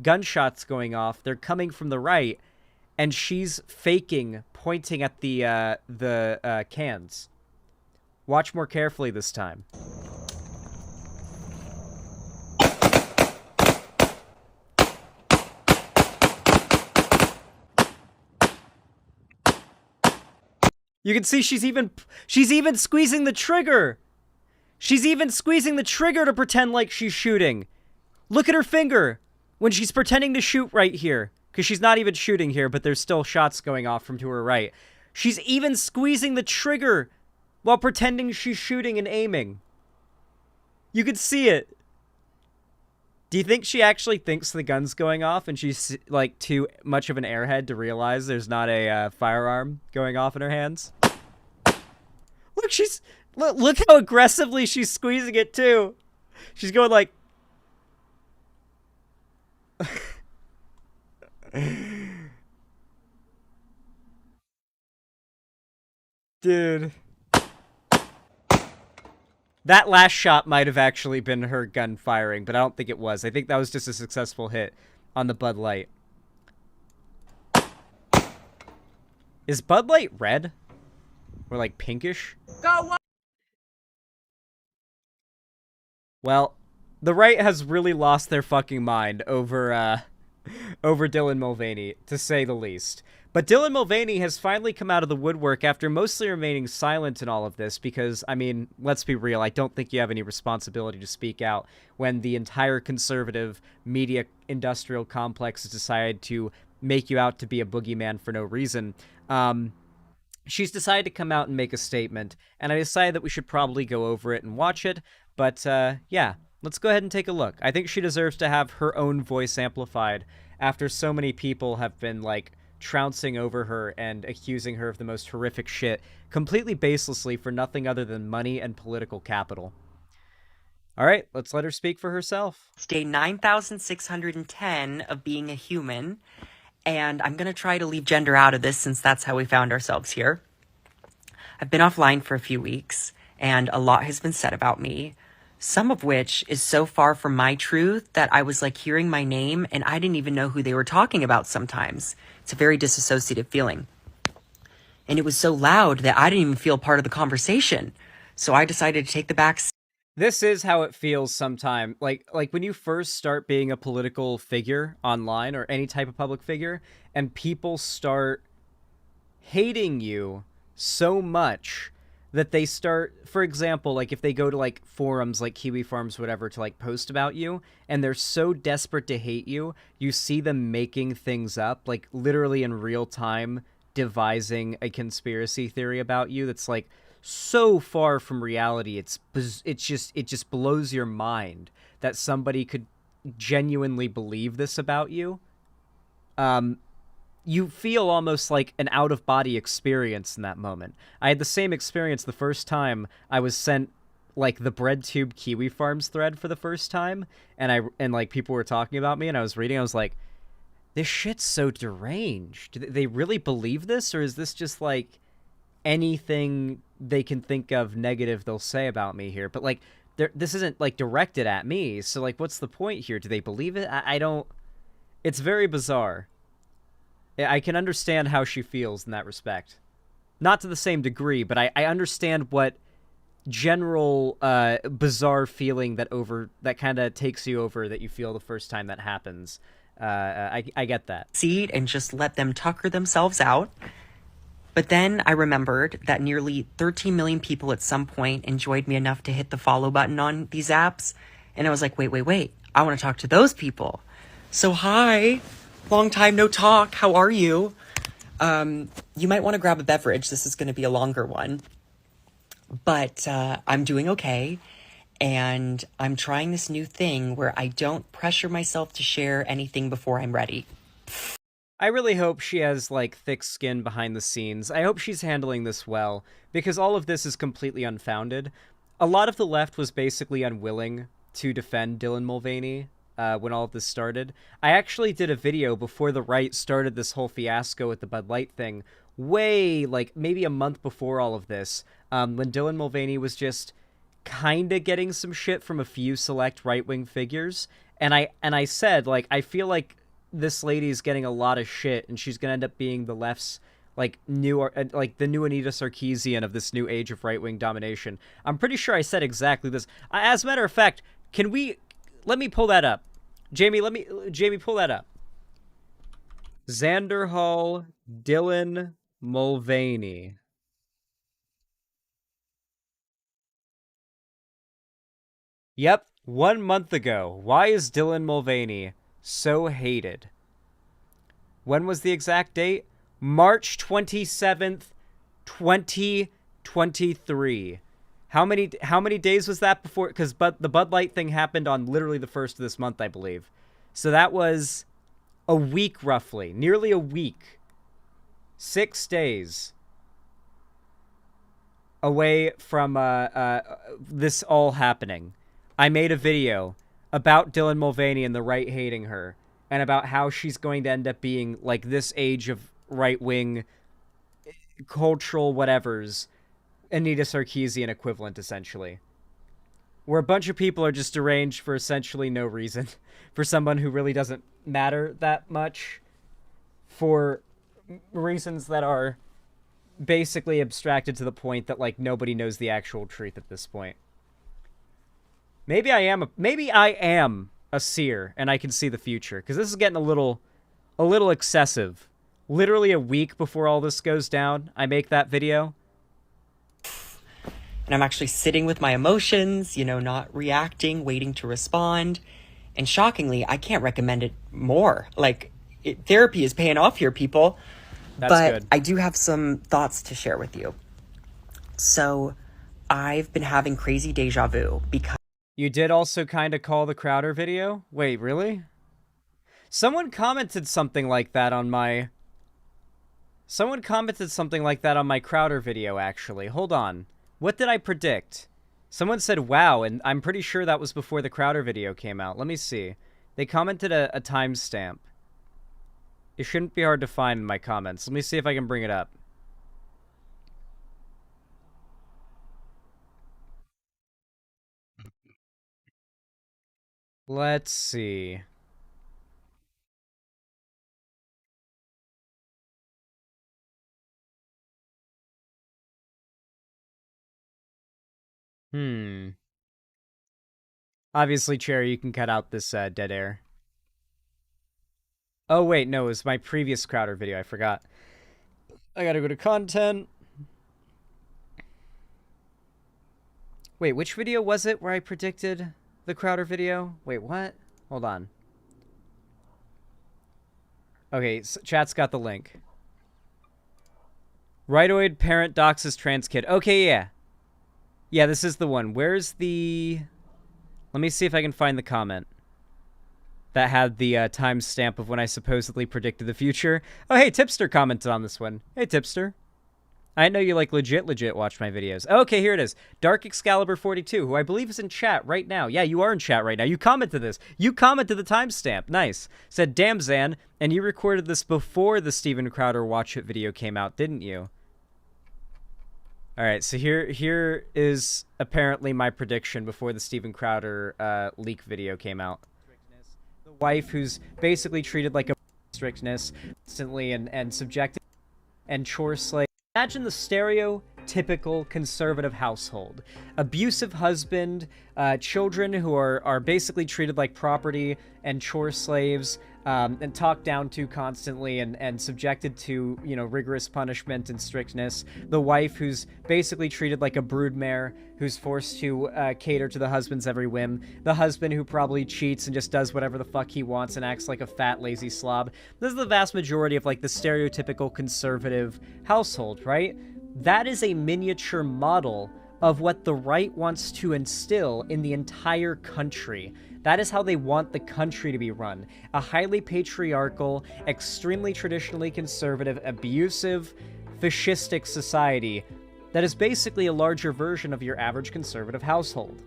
gunshots going off. They're coming from the right, and she's faking, pointing at the cans. Watch more carefully this time. You can see she's even squeezing the trigger. She's even squeezing the trigger to pretend like she's shooting. Look at her finger when she's pretending to shoot right here. Because she's not even shooting here, but there's still shots going off from to her right. She's even squeezing the trigger while pretending she's shooting and aiming. You can see it. Do you think she actually thinks the gun's going off and she's like too much of an airhead to realize there's not a firearm going off in her hands? Look, look how aggressively she's squeezing it too. She's going like... Dude. That last shot might have actually been her gun firing, but I don't think it was. I think that was just a successful hit on the Bud Light. Is Bud Light red? Or like pinkish? Go Well, the right has really lost their fucking mind over Dylan Mulvaney, to say the least. But Dylan Mulvaney has finally come out of the woodwork after mostly remaining silent in all of this because, I mean, let's be real, I don't think you have any responsibility to speak out when the entire conservative media industrial complex has decided to make you out to be a boogeyman for no reason. She's decided to come out and make a statement, and I decided that we should probably go over it and watch it, but yeah, let's go ahead and take a look. I think she deserves to have her own voice amplified after so many people have been, like, trouncing over her and accusing her of the most horrific shit, completely baselessly for nothing other than money and political capital. All right, let's let her speak for herself. It's day 9,610 of being a human, and I'm going to try to leave gender out of this since that's how we found ourselves here. I've been offline for a few weeks, and a lot has been said about me, some of which is so far from my truth that I was like hearing my name and I didn't even know who they were talking about sometimes. It's a very disassociative feeling. And it was so loud that I didn't even feel part of the conversation. So I decided to take the back seat. This is how it feels sometimes. Like when you first start being a political figure online or any type of public figure, and people start hating you so much that they start, for example, like if they go to like forums like Kiwi Farms, whatever, to like post about you, and they're so desperate to hate you, you see them making things up, like literally in real time, devising a conspiracy theory about you that's like so far from reality. It just blows your mind that somebody could genuinely believe this about you. You feel almost like an out-of-body experience in that moment. I had the same experience the first time I was sent, like, the BreadTube Kiwi Farms thread for the first time, and like, people were talking about me, and I was reading, I was like, this shit's so deranged. Do they really believe this, or is this just, like, anything they can think of negative they'll say about me here? But, like, this isn't, like, directed at me, so, like, what's the point here? Do they believe it? I don't... It's very bizarre. I can understand how she feels in that respect. Not to the same degree, but I understand what general bizarre feeling that kind of takes you over that you feel the first time that happens. I get that. Seat and just let them tucker themselves out. But then I remembered that nearly 13 million people at some point enjoyed me enough to hit the follow button on these apps. And I was like, wait. I want to talk to those people. So hi. Long time no talk. How are you? You might want to grab a beverage. This is going to be a longer one. But I'm doing okay. And I'm trying this new thing where I don't pressure myself to share anything before I'm ready. I really hope she has, like, thick skin behind the scenes. I hope she's handling this well, because all of this is completely unfounded. A lot of the left was basically unwilling to defend Dylan Mulvaney when all of this started. I actually did a video before the right started this whole fiasco with the Bud Light thing, way, like, maybe a month before all of this, when Dylan Mulvaney was just kinda getting some shit from a few select right-wing figures, And I said, like, I feel like this lady's getting a lot of shit, and she's gonna end up being the left's like like the new Anita Sarkeesian of this new age of right-wing domination. I'm pretty sure I said exactly this. As a matter of fact, let me pull that up. Jamie, pull that up. Xander Hall, Dylan Mulvaney. Yep, 1 month ago. Why is Dylan Mulvaney so hated? When was the exact date? March 27th, 2023. How many days was that before? Because the Bud Light thing happened on literally the 1st of this month, I believe. So that was a week, roughly. Nearly a week. 6 days away from this all happening. I made a video about Dylan Mulvaney and the right hating her, and about how she's going to end up being like this age of right-wing cultural whatevers, Anita Sarkeesian equivalent, essentially. Where a bunch of people are just deranged for essentially no reason. For someone who really doesn't matter that much. For reasons that are basically abstracted to the point that, like, nobody knows the actual truth at this point. Maybe I am a seer and I can see the future, because this is getting a little excessive. Literally a week before all this goes down, I make that video. And I'm actually sitting with my emotions, not reacting, waiting to respond. And shockingly, I can't recommend it more. Like, therapy is paying off here, people. That's but good. I do have some thoughts to share with you. So I've been having crazy deja vu because... You did also kind of call the Crowder video? Wait, really? Someone commented something like that on my... Crowder video, actually. Hold on. What did I predict? Someone said, wow, and I'm pretty sure that was before the Crowder video came out. Let me see. They commented a timestamp. It shouldn't be hard to find in my comments. Let me see if I can bring it up. Let's see. Obviously, Cherry, you can cut out this dead air. Oh, wait, no, it was my previous Crowder video. I forgot. I gotta go to content. Wait, which video was it where I predicted the Crowder video? Wait, what? Hold on. Okay, so chat's got the link. Rightoid parent doxes trans kid. Okay, yeah. Yeah, this is the one. Where's the... Let me see if I can find the comment that had the timestamp of when I supposedly predicted the future. Oh, hey, Tipster commented on this one. Hey, Tipster. I know you, like, legit watch my videos. Okay, here it is. Dark Excalibur 42, who I believe is in chat right now. Yeah, you are in chat right now. You commented this. You commented the timestamp. Nice. Said, damn, Zan, and you recorded this before the Steven Crowder Watch It video came out, didn't you? All right, so here is apparently my prediction before the Steven Crowder leak video came out. The wife who's basically treated like a strictness constantly and subjected and chore slave. Imagine the stereotypical conservative household. Abusive husband, children who are basically treated like property and chore slaves, and talked down to constantly and subjected to, rigorous punishment and strictness. The wife who's basically treated like a broodmare, who's forced to cater to the husband's every whim. The husband who probably cheats and just does whatever the fuck he wants and acts like a fat, lazy slob. This is the vast majority of, like, the stereotypical conservative household, right? That is a miniature model of what the right wants to instill in the entire country. That is how they want the country to be run. A highly patriarchal, extremely traditionally conservative, abusive, fascistic society that is basically a larger version of your average conservative household,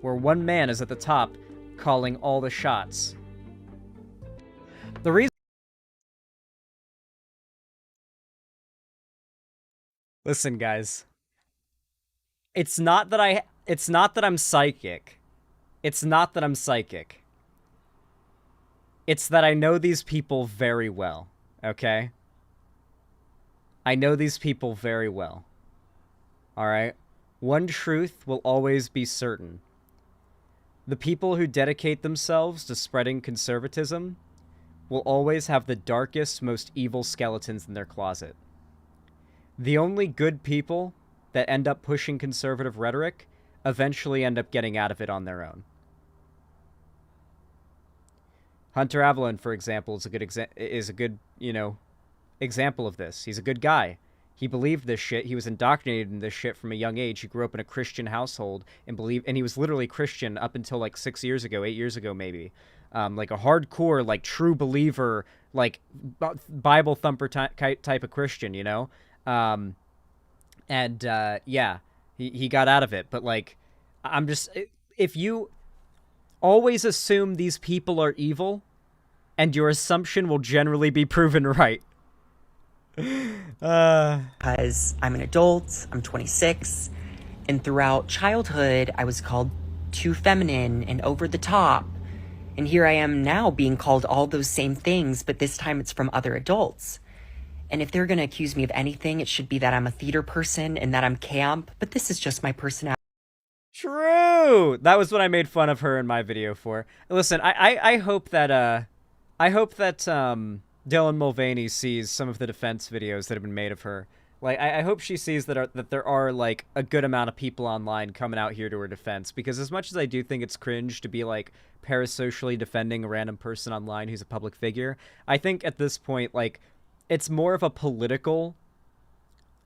where one man is at the top calling all the shots. The reason... Listen, guys. It's not that I'm psychic. It's not that I'm psychic. It's that I know these people very well, okay? I know these people very well. Alright? One truth will always be certain. The people who dedicate themselves to spreading conservatism will always have the darkest, most evil skeletons in their closet. The only good people that end up pushing conservative rhetoric eventually end up getting out of it on their own. Hunter Avalon, for example, is a good, example of this. He's a good guy. He believed this shit. He was indoctrinated in this shit from a young age. He grew up in a Christian household and he was literally Christian up until like 8 years ago, maybe. Like a hardcore, like true believer, like Bible thumper type of Christian, you know? Yeah, he got out of it. But like, if you always assume these people are evil, and your assumption will generally be proven right. Because I'm an adult, I'm 26, and throughout childhood, I was called too feminine and over the top. And here I am now being called all those same things, but this time it's from other adults. And if they're going to accuse me of anything, it should be that I'm a theater person and that I'm camp, but this is just my personality. True! That was what I made fun of her in my video for. Listen, I hope that, Dylan Mulvaney sees some of the defense videos that have been made of her. Like, I hope she sees that there are, like, a good amount of people online coming out here to her defense, because as much as I do think it's cringe to be, like, parasocially defending a random person online who's a public figure, I think at this point, like, it's more of a political,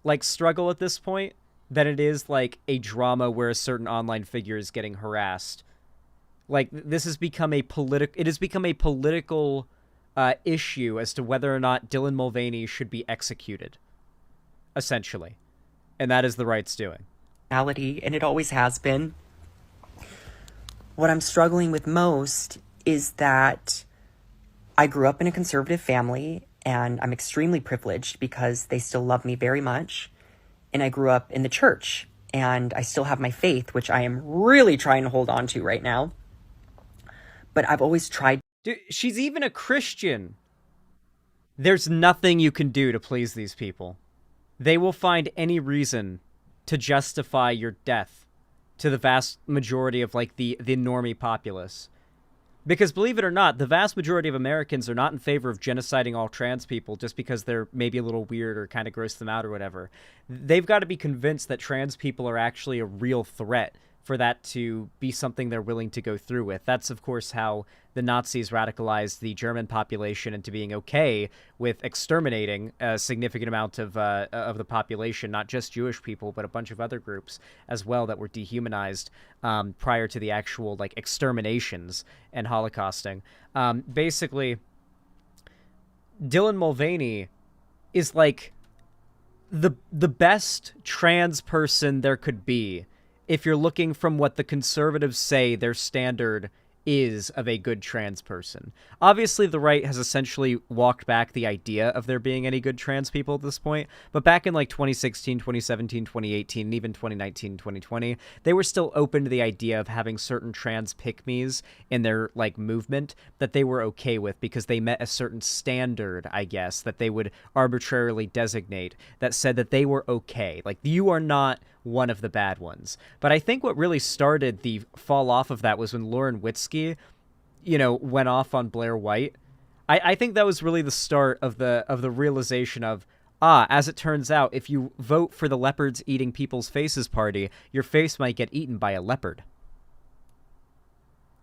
like, struggle at this point than it is, like, a drama where a certain online figure is getting harassed. Like, this has become a political issue as to whether or not Dylan Mulvaney should be executed, essentially. And that is the right's doing. And it always has been. What I'm struggling with most is that I grew up in a conservative family, and I'm extremely privileged because they still love me very much. And I grew up in the church, and I still have my faith, which I am really trying to hold on to right now. But I've always tried. Dude, she's even a Christian. There's nothing you can do to please these people. They will find any reason to justify your death to the vast majority of, like, the normie populace. Because, believe it or not, the vast majority of Americans are not in favor of genociding all trans people just because they're maybe a little weird or kind of gross them out or whatever. They've got to be convinced that trans people are actually a real threat for that to be something they're willing to go through with. That's, of course, how the Nazis radicalized the German population into being okay with exterminating a significant amount of the population, not just Jewish people, but a bunch of other groups as well that were dehumanized prior to the actual, like, exterminations and holocausting. Basically, Dylan Mulvaney is, like, the best trans person there could be if you're looking from what the conservatives say their standard is of a good trans person. Obviously, the right has essentially walked back the idea of there being any good trans people at this point, but back in, like, 2016, 2017, 2018, and even 2019, 2020, they were still open to the idea of having certain trans pick-me's in their, like, movement that they were okay with because they met a certain standard, I guess, that they would arbitrarily designate that said that they were okay. Like, you are not one of the bad ones. But I think what really started the fall off of that was when Lauren Witzke, went off on Blair White. I think that was really the start of the realization of, as it turns out, if you vote for the leopards eating people's faces party, your face might get eaten by a leopard.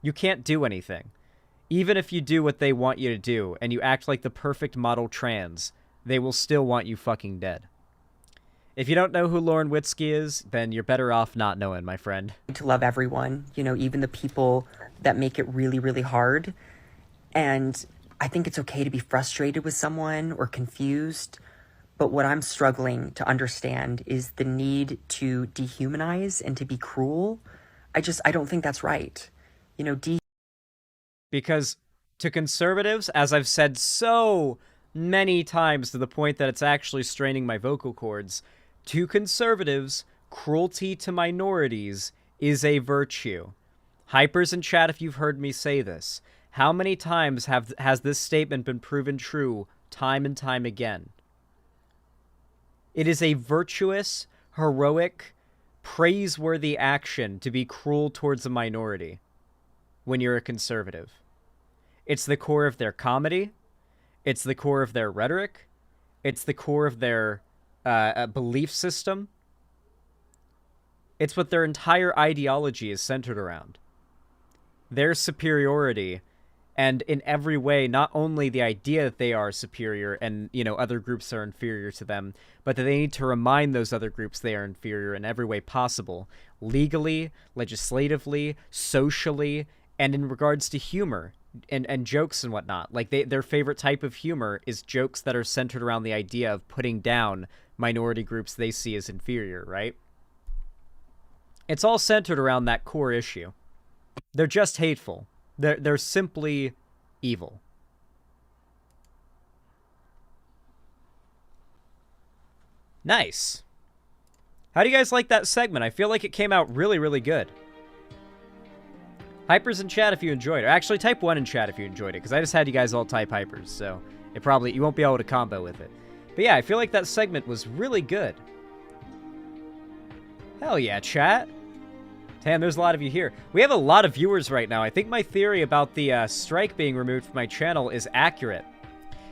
You can't do anything. Even if you do what they want you to do, and you act like the perfect model trans, they will still want you fucking dead. If you don't know who Lauren Witzke is, then you're better off not knowing, my friend. To love everyone, even the people that make it really, really hard. And I think it's okay to be frustrated with someone or confused. But what I'm struggling to understand is the need to dehumanize and to be cruel. I don't think that's right. Because to conservatives, as I've said so many times to the point that it's actually straining my vocal cords, to conservatives, cruelty to minorities is a virtue. Hypers in chat, if you've heard me say this, How many times has this statement been proven true time and time again? It is a virtuous, heroic, praiseworthy action to be cruel towards a minority when you're a conservative. It's the core of their comedy. It's the core of their rhetoric. It's the core of their belief system. It's what their entire ideology is centered around. Their superiority, and in every way, not only the idea that they are superior and, other groups are inferior to them, but that they need to remind those other groups they are inferior in every way possible. Legally, legislatively, socially, and in regards to humor and jokes and whatnot. Like, their favorite type of humor is jokes that are centered around the idea of putting down minority groups they see as inferior, right? It's all centered around that core issue. They're just hateful. They're simply evil. Nice. How do you guys like that segment? I feel like it came out really, really good. Hypers in chat if you enjoyed it. Or actually, type 1 in chat if you enjoyed it, because I just had you guys all type hypers, so you won't be able to combo with it. But yeah, I feel like that segment was really good. Hell yeah, chat. Damn, there's a lot of you here. We have a lot of viewers right now. I think my theory about the strike being removed from my channel is accurate.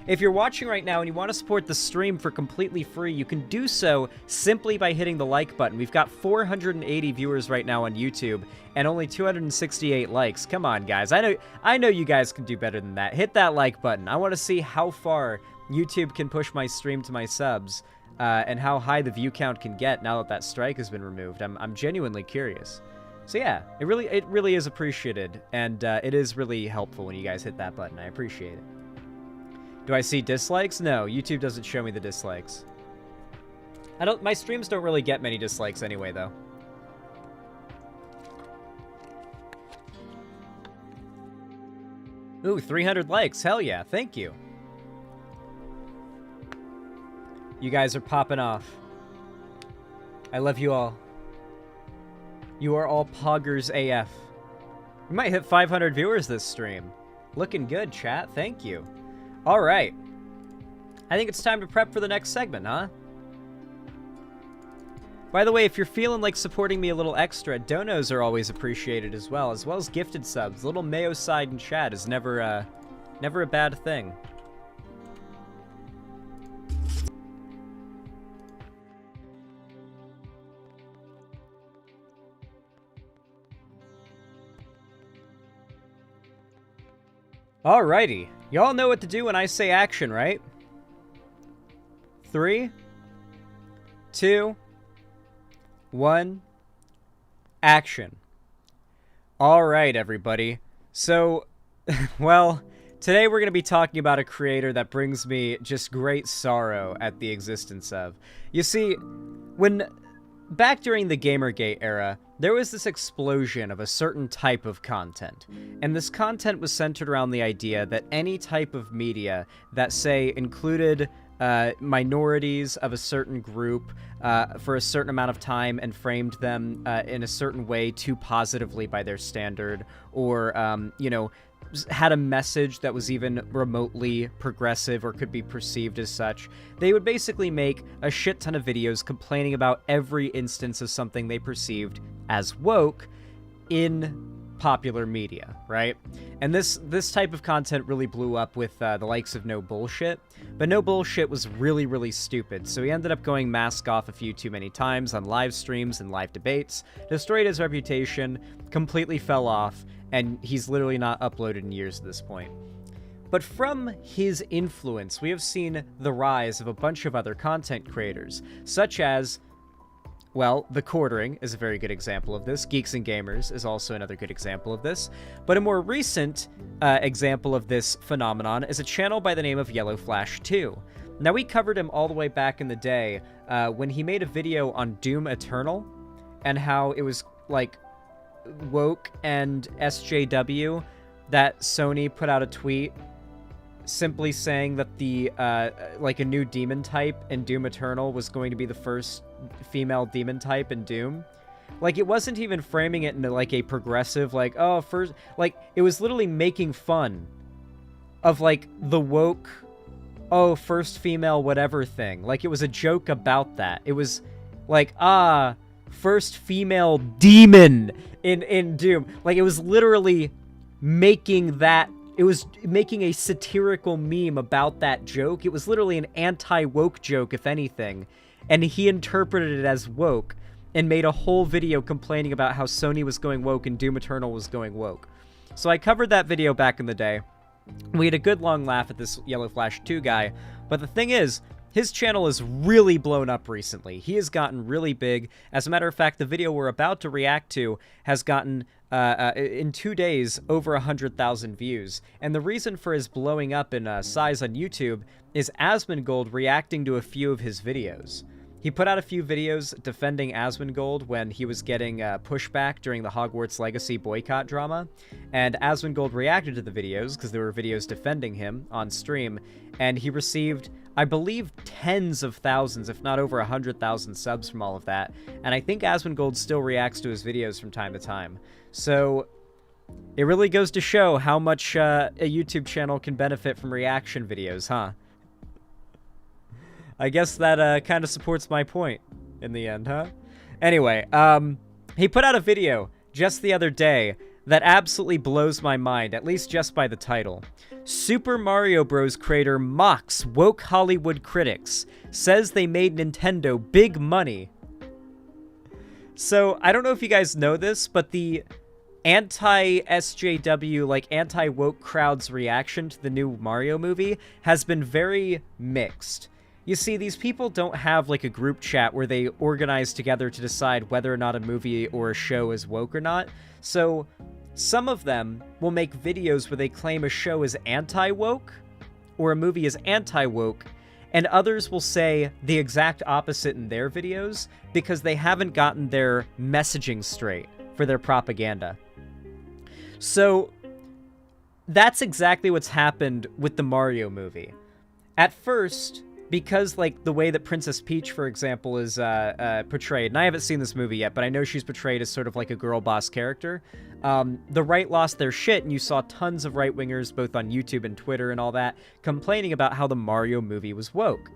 If you're watching right now and you want to support the stream for completely free, you can do so simply by hitting the like button. We've got 480 viewers right now on YouTube and only 268 likes. Come on, guys. I know you guys can do better than that. Hit that like button. I want to see how far YouTube can push my stream to my subs and how high the view count can get now that that strike has been removed. I'm genuinely curious. So yeah, it really is appreciated, and it is really helpful when you guys hit that button. I appreciate it. Do I see dislikes? No, YouTube doesn't show me the dislikes. My streams don't really get many dislikes anyway, though. Ooh, 300 likes. Hell yeah, thank you. You guys are popping off. I love you all. You are all poggers AF. We might hit 500 viewers this stream. Looking good, chat. Thank you. All right. I think it's time to prep for the next segment, huh? By the way, if you're feeling like supporting me a little extra, donos are always appreciated as well as gifted subs. A little mayo side in chat is never a bad thing. Alrighty. Y'all know what to do when I say action, right? 3, 2, 1, action. Alright, everybody. So, well, today we're going to be talking about a creator that brings me just great sorrow at the existence of. You see, back during the Gamergate era, there was this explosion of a certain type of content. And this content was centered around the idea that any type of media that, say, included minorities of a certain group for a certain amount of time and framed them in a certain way too positively by their standard, or, had a message that was even remotely progressive or could be perceived as such, they would basically make a shit ton of videos complaining about every instance of something they perceived as woke in popular media, right? And this type of content really blew up with the likes of No Bullshit, but No Bullshit was really, really stupid, so he ended up going mask off a few too many times on live streams and live debates, destroyed his reputation, completely fell off, and he's literally not uploaded in years at this point. But from his influence, we have seen the rise of a bunch of other content creators, such as, well, The Quartering is a very good example of this. Geeks and Gamers is also another good example of this. But a more recent example of this phenomenon is a channel by the name of Yellow Flash 2. Now, we covered him all the way back in the day when he made a video on Doom Eternal and how it was, like, woke and SJW that Sony put out a tweet simply saying that the like a new demon type in Doom Eternal was going to be the first female demon type in Doom, Like, it wasn't even framing it into, like, a progressive, like, oh, first... Like, it was literally making fun of, like, the woke, oh, first female whatever thing. Like, it was a joke about that. It was, like, first female demon in Doom. Like, it was literally making that... It was making a satirical meme about that joke. It was literally an anti-woke joke, if anything. And he interpreted it as woke and made a whole video complaining about how Sony was going woke and Doom Eternal was going woke. So I covered that video back in the day. We had a good long laugh at this Yellow Flash 2 guy. But the thing is, his channel is really blown up recently. He has gotten really big. As a matter of fact, the video we're about to react to has gotten, in 2 days, over 100,000 views. And the reason for his blowing up in size on YouTube is Asmongold reacting to a few of his videos. He put out a few videos defending Asmongold when he was getting pushback during the Hogwarts Legacy boycott drama, and Asmongold reacted to the videos, because there were videos defending him on stream, and he received, I believe, tens of thousands, if not over 100,000 subs from all of that, and I think Asmongold still reacts to his videos from time to time. So it really goes to show how much a YouTube channel can benefit from reaction videos, huh? I guess that kind of supports my point in the end, huh? Anyway, he put out a video just the other day that absolutely blows my mind, at least just by the title. Super Mario Bros. Creator mocks woke Hollywood critics, says they made Nintendo big money. So, I don't know if you guys know this, but the anti-SJW, like anti-woke crowd's reaction to the new Mario movie has been very mixed. You see, these people don't have, like, a group chat where they organize together to decide whether or not a movie or a show is woke or not. So, some of them will make videos where they claim a show is anti-woke, or a movie is anti-woke, and others will say the exact opposite in their videos because they haven't gotten their messaging straight for their propaganda. So, that's exactly what's happened with the Mario movie. At first, because, like, the way that Princess Peach, for example, is portrayed, and I haven't seen this movie yet, but I know she's portrayed as sort of like a girl boss character, the right lost their shit, and you saw tons of right-wingers, both on YouTube and Twitter and all that, complaining about how the Mario movie was woke.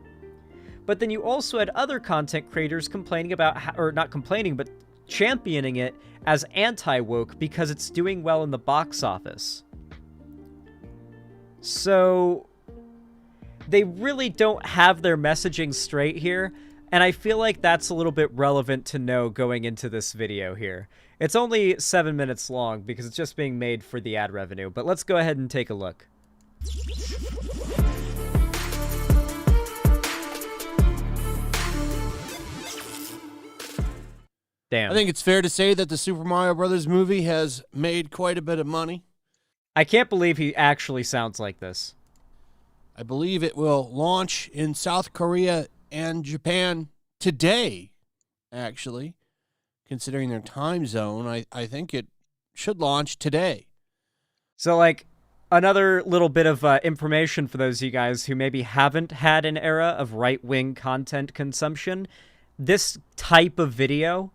But then you also had other content creators complaining about, or not complaining, but championing it as anti-woke because it's doing well in the box office. So they really don't have their messaging straight here, and I feel like that's a little bit relevant to know going into this video here. It's only 7 minutes long because it's just being made for the ad revenue, but let's go ahead and take a look. Damn. I think it's fair to say that the Super Mario Brothers movie has made quite a bit of money. I can't believe he actually sounds like this. I believe it will launch in South Korea and Japan today, actually. Considering their time zone, I think it should launch today. So, like, another little bit of information for those of you guys who maybe haven't had an era of right-wing content consumption. This type of video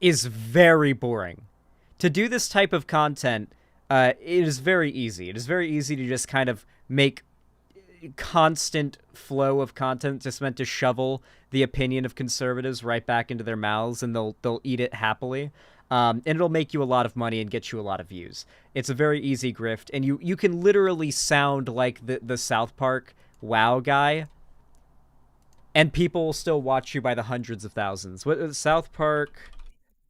is very boring. To do this type of content, it is very easy. It is very easy to just kind of make constant flow of content just meant to shovel the opinion of conservatives right back into their mouths, and they'll eat it happily. And it'll make you a lot of money and get you a lot of views. It's a very easy grift, and you can literally sound like the South Park WoW guy, and people will still watch you by the hundreds of thousands. What South Park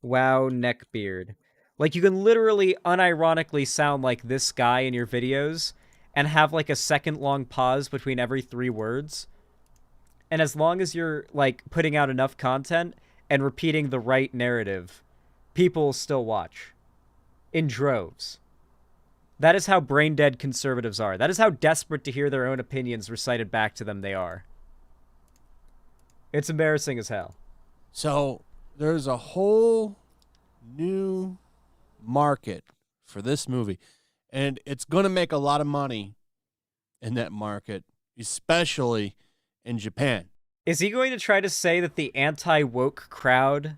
WoW neckbeard? Like, you can literally unironically sound like this guy in your videos and have like a second-long pause between every 3 words. And as long as you're like putting out enough content and repeating the right narrative, people will still watch in droves. That is how brain-dead conservatives are. That is how desperate to hear their own opinions recited back to them they are. It's embarrassing as hell. So there's a whole new market for this movie. And it's going to make a lot of money in that market, especially in Japan. Is he going to try to say that the anti-woke crowd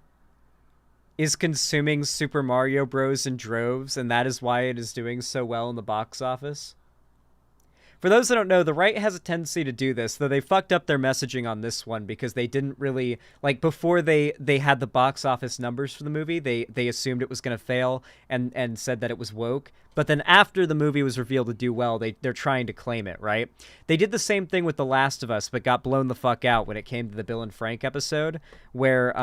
is consuming Super Mario Bros. In droves, and that is why it is doing so well in the box office? For those that don't know, the right has a tendency to do this, though they fucked up their messaging on this one because they didn't really, like, before they had the box office numbers for the movie, they assumed it was going to fail and said that it was woke. But then after the movie was revealed to do well, they're trying to claim it, right? They did the same thing with The Last of Us, but got blown the fuck out when it came to the Bill and Frank episode, where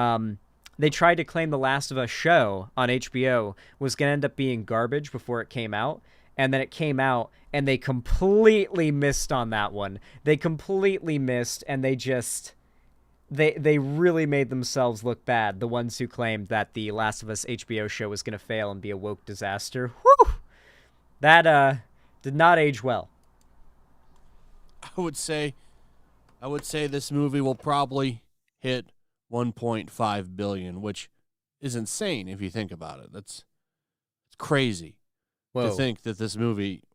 they tried to claim The Last of Us show on HBO was going to end up being garbage before it came out. And then it came out, and they completely missed on that one. They completely missed, and they just... They really made themselves look bad, the ones who claimed that the Last of Us HBO show was going to fail and be a woke disaster. Whew! That did not age well. I would say this movie will probably hit 1.5 billion, which is insane if you think about it. It's crazy. Whoa. To think that this movie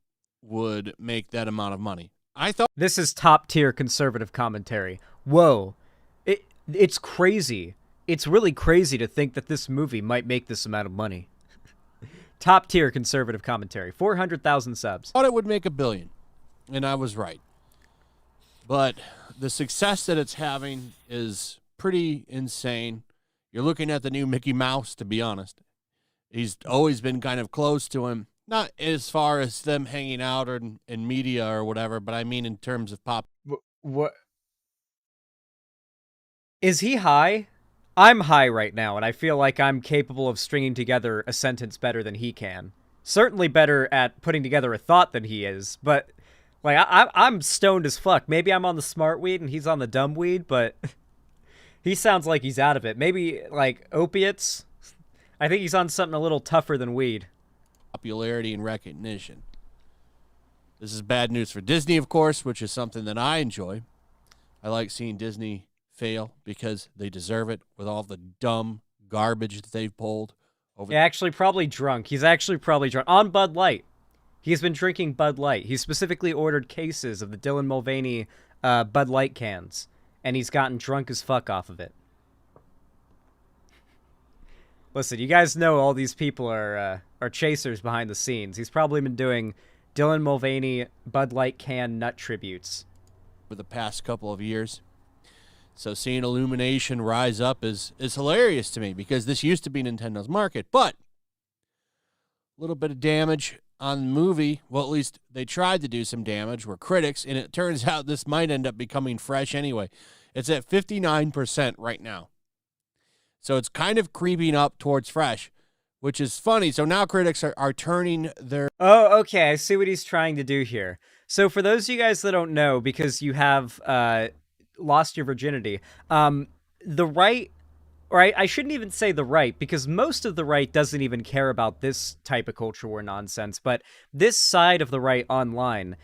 would make that amount of money. I thought This is top-tier conservative commentary. Whoa. It's crazy. It's really crazy to think that this movie might make this amount of money. Top-tier conservative commentary. 400,000 subs. it would make $1 billion, and I was right. But the success that it's having is pretty insane. You're looking at the new Mickey Mouse, to be honest. He's always been kind of close to him. Not as far as them hanging out or in media or whatever, but I mean in terms of pop. What? Is he high? I'm high right now, and I feel like I'm capable of stringing together a sentence better than he can. Certainly better at putting together a thought than he is, but like I'm stoned as fuck. Maybe I'm on the smart weed and he's on the dumb weed, but he sounds like he's out of it. Maybe like opiates. I think he's on something a little tougher than weed. Popularity and recognition. This is bad news for Disney, of course, which is something that I enjoy. I like seeing Disney fail because they deserve it with all the dumb garbage that they've pulled over. Yeah, actually probably drunk. He's actually probably drunk. On Bud Light. He's been drinking Bud Light. He specifically ordered cases of the Dylan Mulvaney Bud Light cans, and he's gotten drunk as fuck off of it. Listen, you guys know all these people are chasers behind the scenes. He's probably been doing Dylan Mulvaney Bud Light can nut tributes for the past couple of years. So seeing Illumination rise up is hilarious to me because this used to be Nintendo's market, but a little bit of damage on the movie. Well, at least they tried to do some damage, were critics, and it turns out this might end up becoming fresh anyway. It's at 59% right now. So it's kind of creeping up towards fresh, which is funny. So now critics are turning their... Oh, okay. I see what he's trying to do here. So for those of you guys that don't know, because you have lost your virginity, the right, or I shouldn't even say the right, because most of the right doesn't even care about this type of culture war nonsense, but this side of the right online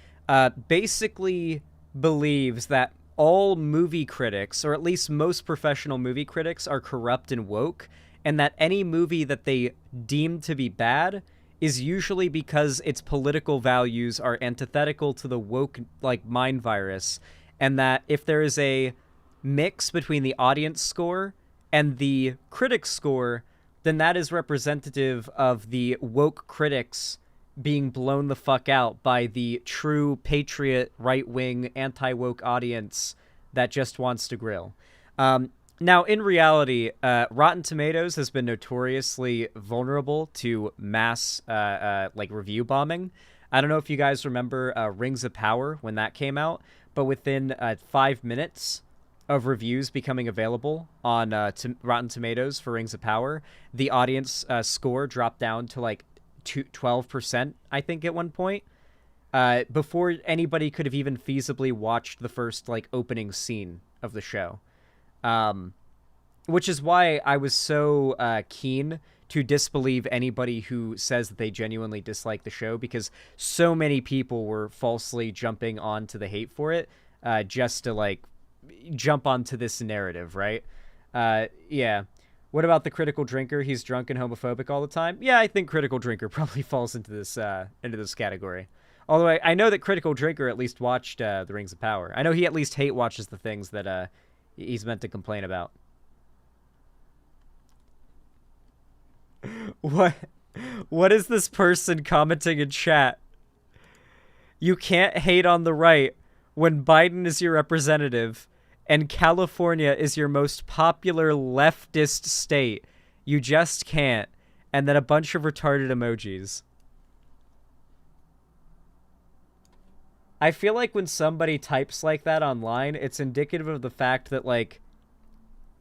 basically believes that all movie critics, or at least most professional movie critics, are corrupt and woke, and that any movie that they deem to be bad is usually because its political values are antithetical to the woke, like, mind virus, and that if there is a mix between the audience score and the critic score, then that is representative of the woke critics being blown the fuck out by the true patriot, right-wing, anti-woke audience that just wants to grill. Now, in reality, Rotten Tomatoes has been notoriously vulnerable to mass, review bombing. I don't know if you guys remember Rings of Power when that came out, but within 5 minutes of reviews becoming available on Rotten Tomatoes for Rings of Power, the audience score dropped down to, like, 12%, I think, at one point, before anybody could have even feasibly watched the first, like, opening scene of the show. Which is why I was so keen to disbelieve anybody who says that they genuinely dislike the show, because so many people were falsely jumping onto the hate for it, just to, like, jump onto this narrative, right? Yeah. What about the critical drinker? He's drunk and homophobic all the time. Yeah, I think critical drinker probably falls into this category. Although I know that critical drinker at least watched The Rings of Power. I know he at least hate watches the things that he's meant to complain about. What? What is this person commenting in chat? You can't hate on the right when Biden is your representative and California is your most popular leftist state. You just can't. And then a bunch of retarded emojis. I feel like when somebody types like that online, it's indicative of the fact that, like,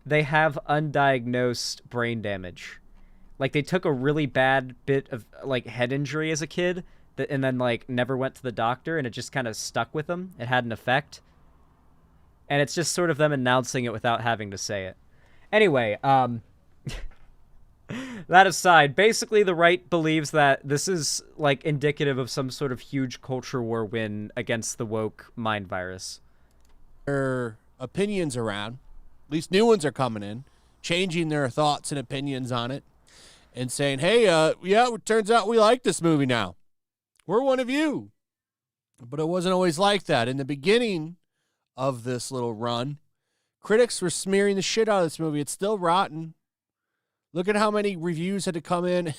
they have undiagnosed brain damage. Like, they took a really bad bit of, like, head injury as a kid, and then, like, never went to the doctor, and it just kind of stuck with them. It had an effect. And it's just sort of them announcing it without having to say it. Anyway, that aside, basically the right believes that this is, like, indicative of some sort of huge culture war win against the woke mind virus. Their opinions around, at least new ones are coming in, changing their thoughts and opinions on it, and saying, hey, yeah, it turns out we like this movie now. We're one of you. But it wasn't always like that. In the beginning of this little run, critics were smearing the shit out of this movie. It's still rotten. Look at how many reviews had to come in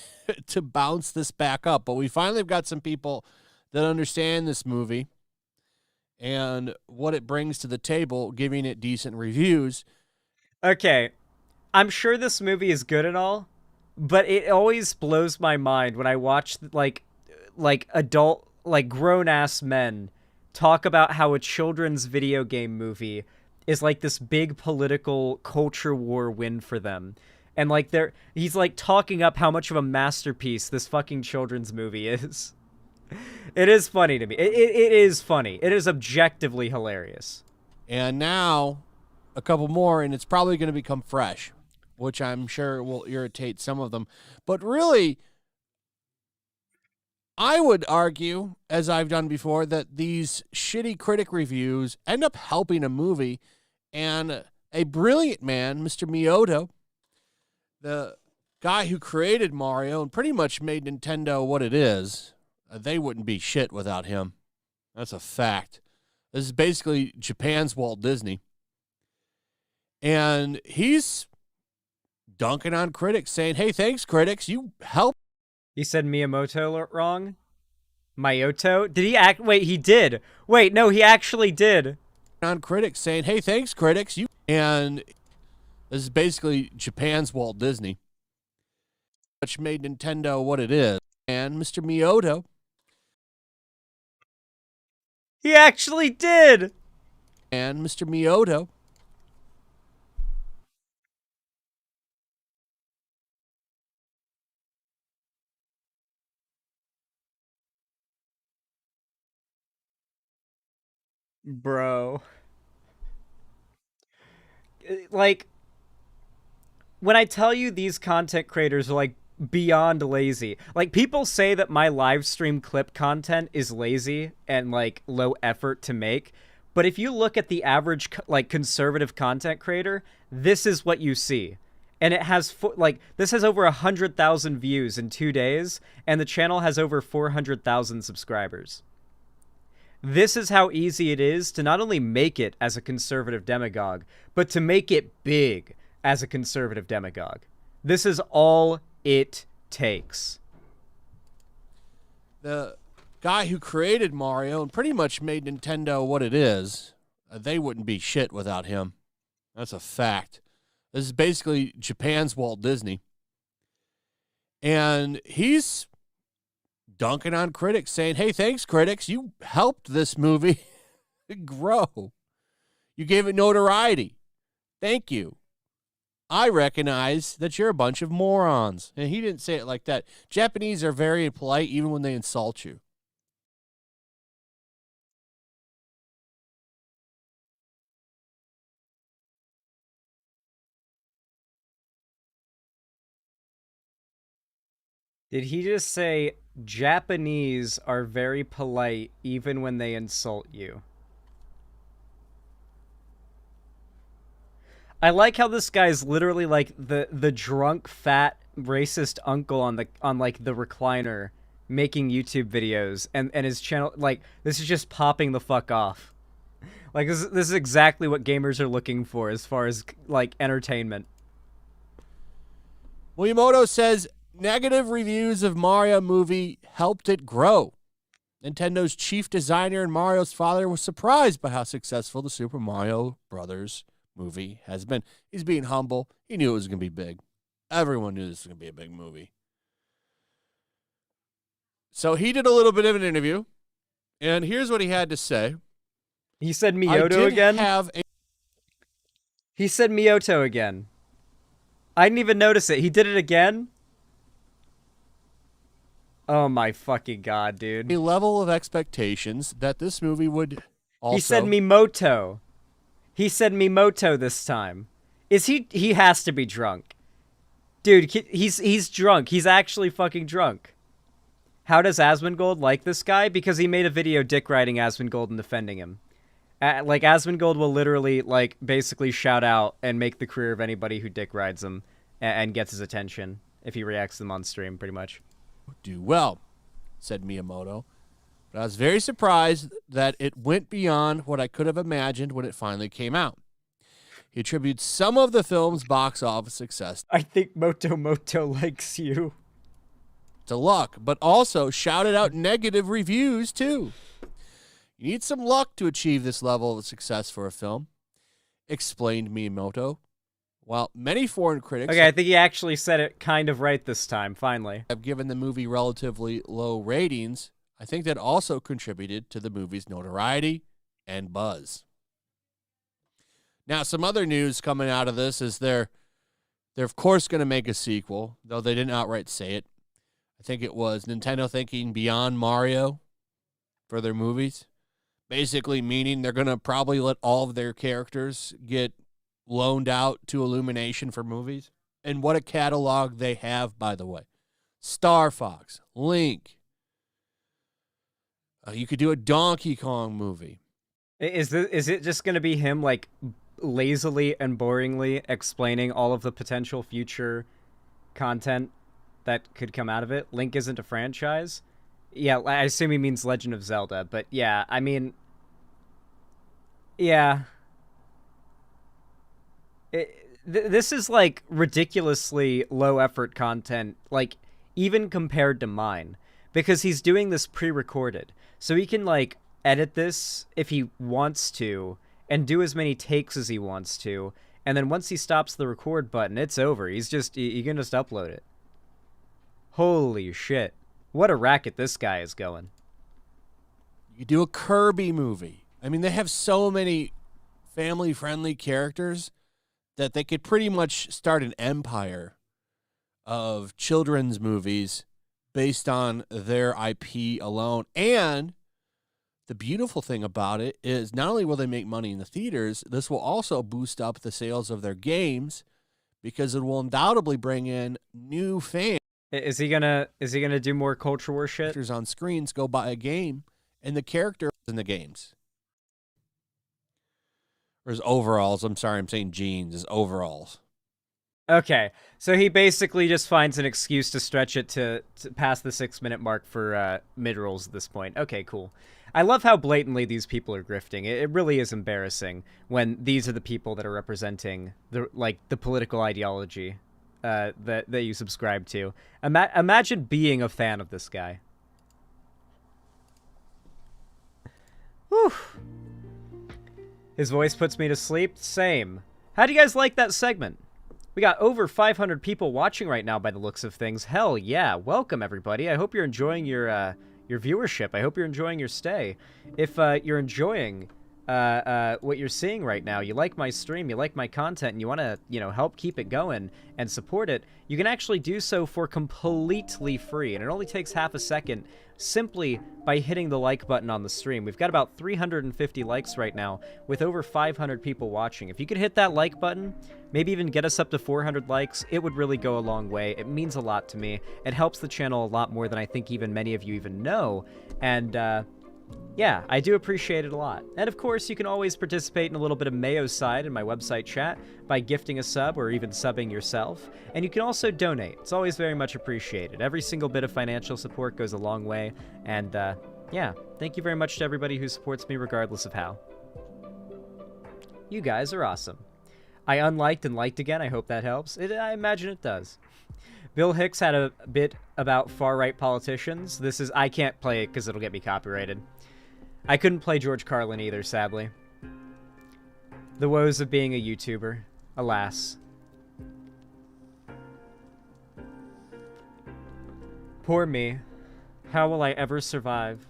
to bounce this back up. But we finally have got some people that understand this movie and what it brings to the table, giving it decent reviews. Okay, I'm sure this movie is good and all, but it always blows my mind when I watch, like adult, like, grown-ass men talk about how a children's video game movie is, like, this big political culture war win for them. And, like, he's, like, talking up how much of a masterpiece this fucking children's movie is. It is funny to me. It is funny. It is objectively hilarious. And now, a couple more, and it's probably going to become fresh, which I'm sure will irritate some of them. But really, I would argue, as I've done before, that these shitty critic reviews end up helping a movie. And a brilliant man, Mr. Miyamoto, the guy who created Mario and pretty much made Nintendo what it is, they wouldn't be shit without him. That's a fact. This is basically Japan's Walt Disney. And he's dunking on critics, saying, hey, thanks, critics. You helped. He said Miyamoto wrong? Mayoto? Did he act? Wait, he did. Wait, no, he actually did. On critics, saying, hey, thanks, critics. You. And this is basically Japan's Walt Disney, which made Nintendo what it is. And Mr. Miyamoto. He actually did! And Mr. Miyamoto. Bro. Like, when I tell you these content creators are, like, beyond lazy. Like, people say that my live stream clip content is lazy and, like, low effort to make. But if you look at the average, like, conservative content creator, this is what you see. And it has, this has over 100,000 views in 2 days, and the channel has over 400,000 subscribers. This is how easy it is to not only make it as a conservative demagogue, but to make it big as a conservative demagogue. This is all it takes. The guy who created Mario and pretty much made Nintendo what it is, they wouldn't be shit without him. That's a fact. This is basically Japan's Walt Disney. And he's dunking on critics, saying, hey, thanks, critics. You helped this movie grow. You gave it notoriety. Thank you. I recognize that you're a bunch of morons. And he didn't say it like that. Japanese are very polite even when they insult you. Did he just say Japanese are very polite even when they insult you? I like how this guy's literally like the drunk fat racist uncle on the recliner making YouTube videos, and his channel, like, this is just popping the fuck off. Like, this is exactly what gamers are looking for as far as, like, entertainment. Miyamoto says, negative reviews of Mario movie helped it grow. Nintendo's chief designer and Mario's father was surprised by how successful the Super Mario Brothers movie has been. He's being humble. He knew it was going to be big. Everyone knew this was going to be a big movie. So he did a little bit of an interview, and here's what he had to say. He said Miyoto again? He said Miyoto again. I didn't even notice it. He did it again? Oh my fucking god, dude. A level of expectations that this movie would also... He said Mimoto. He said Mimoto this time. He has to be drunk. Dude, he's drunk. He's actually fucking drunk. How does Asmongold like this guy? Because he made a video dick riding Asmongold and defending him. Like, Asmongold will literally, like, basically shout out and make the career of anybody who dick rides him and gets his attention if he reacts to them on stream, pretty much. Do well, said Miyamoto. But I was very surprised that it went beyond what I could have imagined when it finally came out. He attributes some of the film's box office success I think Moto likes you. to luck, but also shouted out negative reviews, too. You need some luck to achieve this level of success for a film, explained Miyamoto. While many foreign critics Okay, I think he actually said it kind of right this time, finally. have given the movie relatively low ratings, I think that also contributed to the movie's notoriety and buzz. Now, some other news coming out of this is they're of course going to make a sequel, though they didn't outright say it. I think it was Nintendo thinking beyond Mario for their movies, basically meaning they're going to probably let all of their characters get loaned out to Illumination for movies. And what a catalog they have, by the way. Star Fox, Link. You could do a Donkey Kong movie. Is it just going to be him, like, lazily and boringly explaining all of the potential future content that could come out of it? Link isn't a franchise? Yeah, I assume he means Legend of Zelda, but yeah, I mean... Yeah... This is, like, ridiculously low-effort content, like, even compared to mine. Because he's doing this pre-recorded. So he can, like, edit this if he wants to, and do as many takes as he wants to, and then once he stops the record button, it's over. He can just upload it. Holy shit. What a racket this guy is going. You do a Kirby movie. I mean, they have so many family-friendly characters that they could pretty much start an empire of children's movies based on their IP alone. And the beautiful thing about it is not only will they make money in the theaters, this will also boost up the sales of their games because it will undoubtedly bring in new fans. Is he gonna do more culture war shit? Characters on screens go buy a game, and the character in the games. Or his overalls. I'm sorry, I'm saying jeans. His overalls. Okay, so he basically just finds an excuse to stretch it to past the 6-minute mark for mid-rolls at this point. Okay, cool. I love how blatantly these people are grifting. It really is embarrassing when these are the people that are representing the political ideology that you subscribe to. Imagine being a fan of this guy. Whew. His voice puts me to sleep. Same. How do you guys like that segment? We got over 500 people watching right now by the looks of things. Hell yeah. Welcome, everybody. I hope you're enjoying your viewership. I hope you're enjoying your stay. If you're enjoying what you're seeing right now, you like my stream, you like my content, and you want to, help keep it going and support it, you can actually do so for completely free. And it only takes half a second simply by hitting the like button on the stream. We've got about 350 likes right now with over 500 people watching. If you could hit that like button, maybe even get us up to 400 likes, it would really go a long way. It means a lot to me. It helps the channel a lot more than I think even many of you even know. And, yeah, I do appreciate it a lot. And of course, you can always participate in a little bit of Mayo's side in my website chat by gifting a sub or even subbing yourself. And you can also donate. It's always very much appreciated. Every single bit of financial support goes a long way. And, yeah, thank you very much to everybody who supports me regardless of how. You guys are awesome. I unliked and liked again. I hope that helps. I imagine it does. Bill Hicks had a bit about far-right politicians. I can't play it because it'll get me copyrighted. I couldn't play George Carlin either, sadly. The woes of being a YouTuber. Alas. Poor me. How will I ever survive?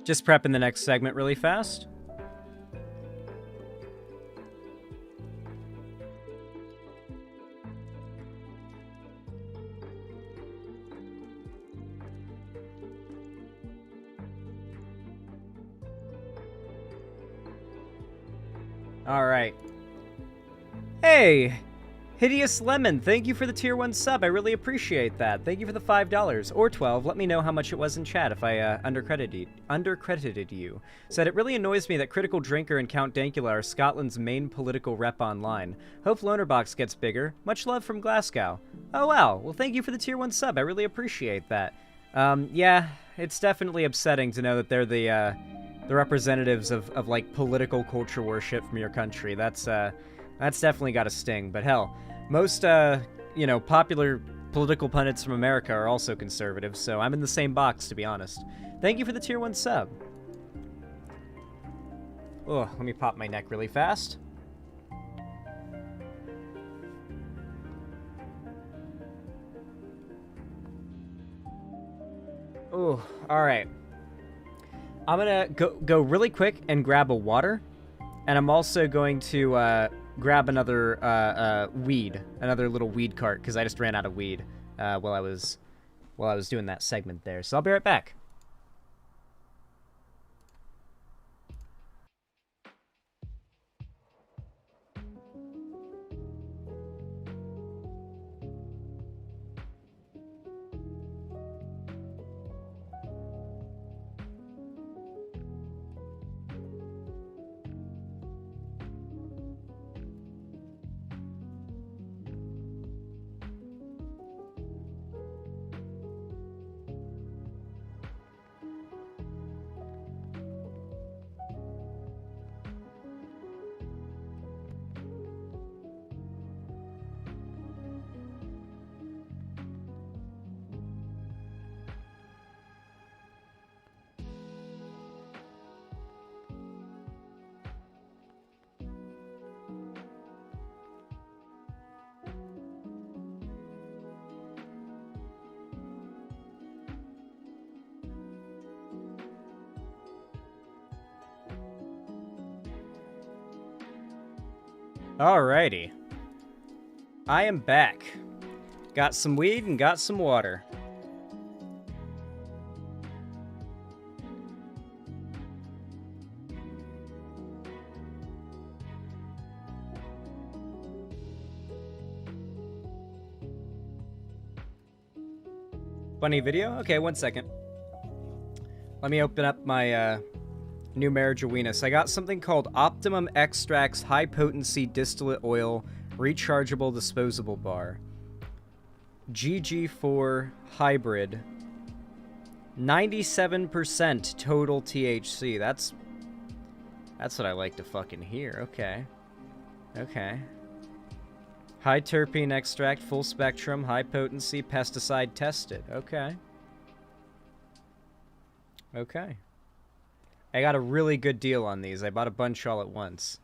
Just prepping the next segment really fast. All right. Hey, Hideous Lemon, thank you for the tier 1 sub. I really appreciate that. Thank you for the $5 or 12. Let me know how much it was in chat if I undercredited you. Said it really annoys me that Critical Drinker and Count Dankula are Scotland's main political rep online. Hope Lonerbox gets bigger. Much love from Glasgow. Oh wow. Well, thank you for the tier 1 sub. I really appreciate that. Yeah, it's definitely upsetting to know that they're the representatives of like political culture worship from your country. That's definitely got a sting. But hell, most popular political pundits from America are also conservative, so I'm in the same box, to be honest. Thank you for the tier 1 sub. Oh, let me pop my neck really fast. Oh, all right. I'm gonna go really quick and grab a water, and I'm also going to grab another weed, another little weed cart, because I just ran out of weed while I was doing that segment there. So I'll be right back. Alrighty. I am back. Got some weed and got some water. Funny video? Okay, 1 second. Let me open up my new marijuana. So I got something called Optimum Extracts High Potency Distillate Oil Rechargeable Disposable Bar. GG4 Hybrid. 97% total THC. That's what I like to fucking hear. Okay. Okay. High terpene extract, full spectrum, high potency, pesticide tested. Okay. Okay. I got a really good deal on these. I bought a bunch all at once.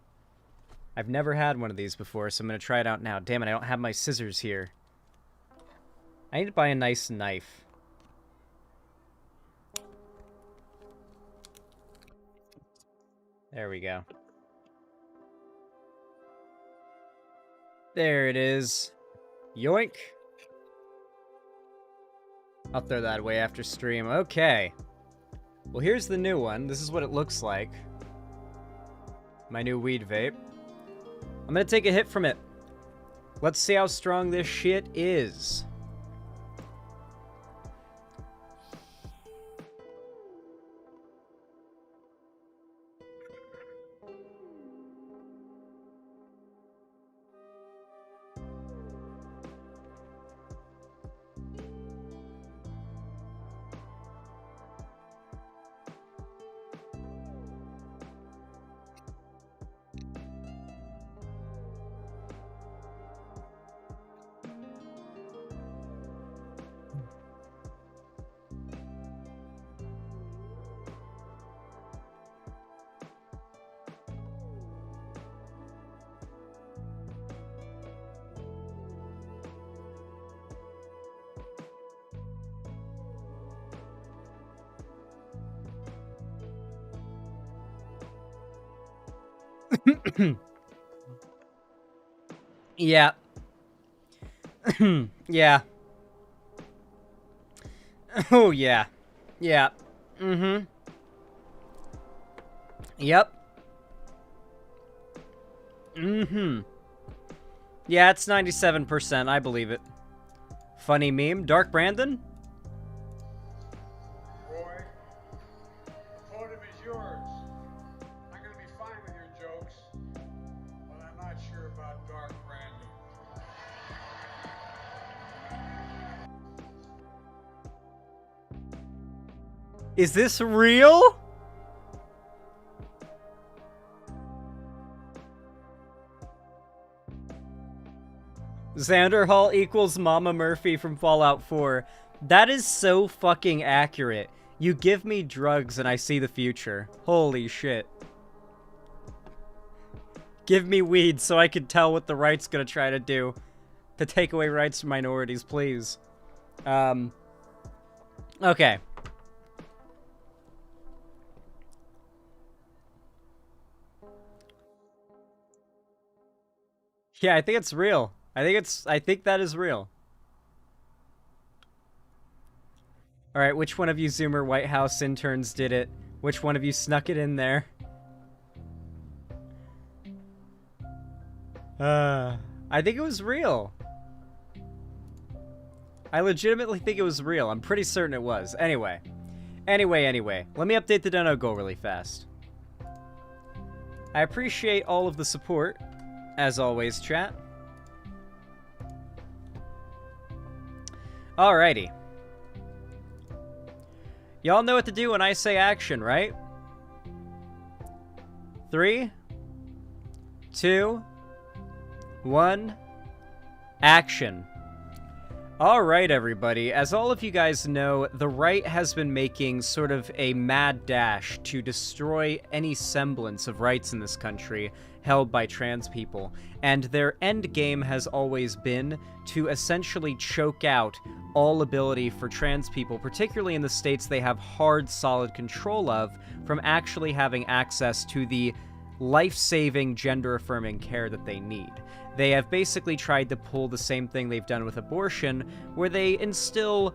I've never had one of these before, so I'm going to try it out now. Damn it, I don't have my scissors here. I need to buy a nice knife. There we go. There it is. Yoink. I'll throw that away after stream. Okay. Well, here's the new one. This is what it looks like. My new weed vape. I'm gonna take a hit from it. Let's see how strong this shit is. Yeah. Yeah. Oh, yeah. Yeah. Mm-hmm. Yep. Mm-hmm. Yeah, it's 97%. I believe it. Funny meme. Dark Brandon? Roy, the podium is yours. I'm going to be fine with your jokes, but I'm not sure about Dark Brandon. Is this real? Xander Hall equals Mama Murphy from Fallout 4. That is so fucking accurate. You give me drugs and I see the future. Holy shit. Give me weed so I can tell what the right's gonna try to do. To take away rights from minorities, please. Okay. Yeah, I think it's real. I think that is real. Alright, which one of you Zoomer White House interns did it? Which one of you snuck it in there? I think it was real. I legitimately think it was real. I'm pretty certain it was. Anyway. Anyway. Let me update the dono goal really fast. I appreciate all of the support. As always, chat. Alrighty. Y'all know what to do when I say action, right? 3, 2, 1, action. Alright, everybody. As all of you guys know, the right has been making sort of a mad dash to destroy any semblance of rights in this country held by trans people, and their end game has always been to essentially choke out all ability for trans people, particularly in the states they have hard, solid control of, from actually having access to the life-saving, gender-affirming care that they need. They have basically tried to pull the same thing they've done with abortion, where they instill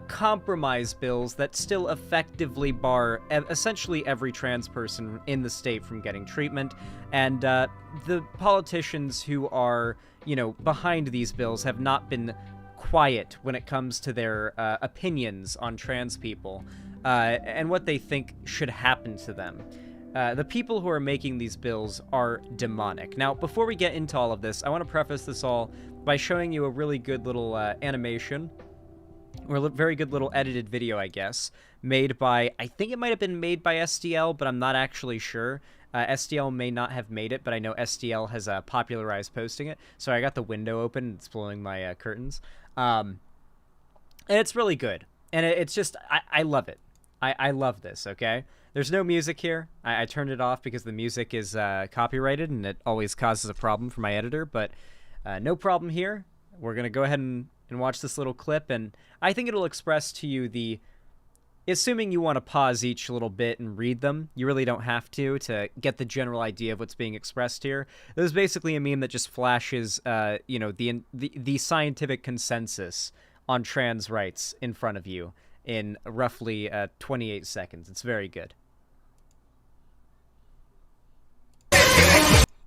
compromise bills that still effectively bar essentially every trans person in the state from getting treatment, and the politicians who are, you know, behind these bills have not been quiet when it comes to their opinions on trans people and what they think should happen to them. The people who are making these bills are demonic. Now, before we get into all of this, I want to preface this all by showing you a really good little animation, or a very good little edited video, I guess, made by, I think it might have been made by SDL, but I'm not actually sure. SDL may not have made it, but I know SDL has popularized posting it. So I got the window open, and it's blowing my curtains. And it's really good. And it's just, I love it. I love this, okay? There's no music here. I turned it off because the music is copyrighted, and it always causes a problem for my editor, but no problem here. We're going to go ahead and watch this little clip, and I think it'll express to you the... Assuming you want to pause each little bit and read them, you really don't have to get the general idea of what's being expressed here. There's basically a meme that just flashes, you know, the scientific consensus on trans rights in front of you in roughly 28 seconds. It's very good.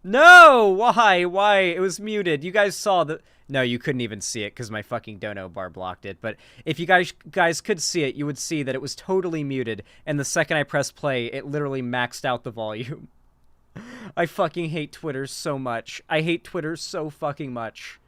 No! Why? It was muted. You guys saw the... No, you couldn't even see it because my fucking dono bar blocked it. But if you guys could see it, you would see that it was totally muted. And the second I pressed play, it literally maxed out the volume. I fucking hate Twitter so much. I hate Twitter so fucking much.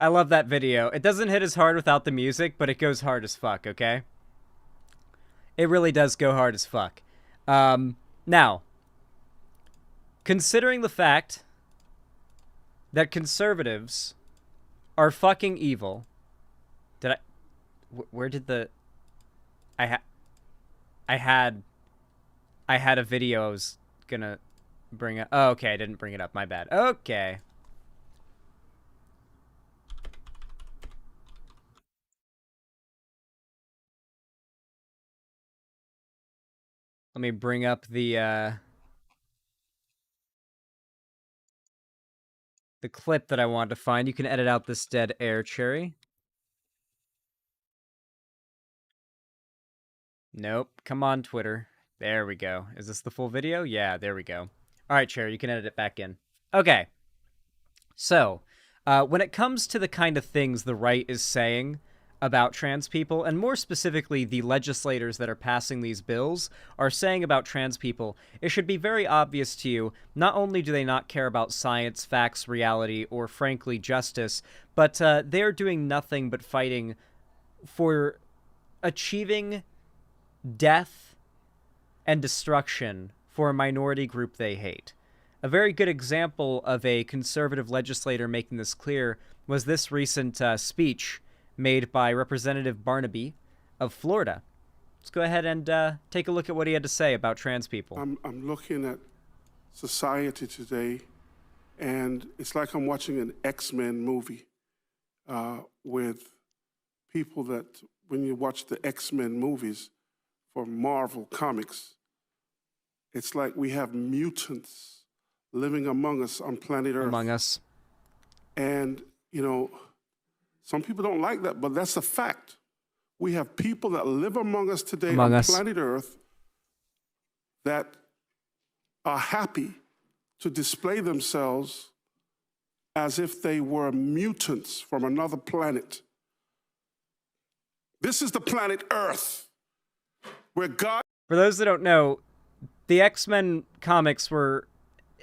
I love that video. It doesn't hit as hard without the music, but it goes hard as fuck, okay? It really does go hard as fuck. Now, Considering the fact that conservatives are fucking evil. Did I... Where did the... I had a video I was gonna bring up. Oh, okay, I didn't bring it up. My bad. Okay. Let me bring up the clip that I wanted to find. You can edit out this dead air, Cherry. Nope. Come on, Twitter. There we go. Is this the full video? Yeah, there we go. All right, Cherry, you can edit it back in. Okay. So, when it comes to the kind of things the right is saying about trans people, and more specifically the legislators that are passing these bills are saying about trans people, it should be very obvious to you, not only do they not care about science, facts, reality, or frankly justice, but they're doing nothing but fighting for achieving death and destruction for a minority group they hate. A very good example of a conservative legislator making this clear was this recent speech made by Representative Barnaby of Florida. Let's go ahead and take a look at what he had to say about trans people. I'm looking at society today, and it's like I'm watching an X-Men movie with people that, when you watch the X-Men movies for Marvel Comics, it's like we have mutants living among us on planet Earth. Among us. And, you know, some people don't like that, but that's a fact. We have people that live among us today on planet Earth that are happy to display themselves as if they were mutants from another planet. This is the planet Earth, where God... For those that don't know, the X-Men comics were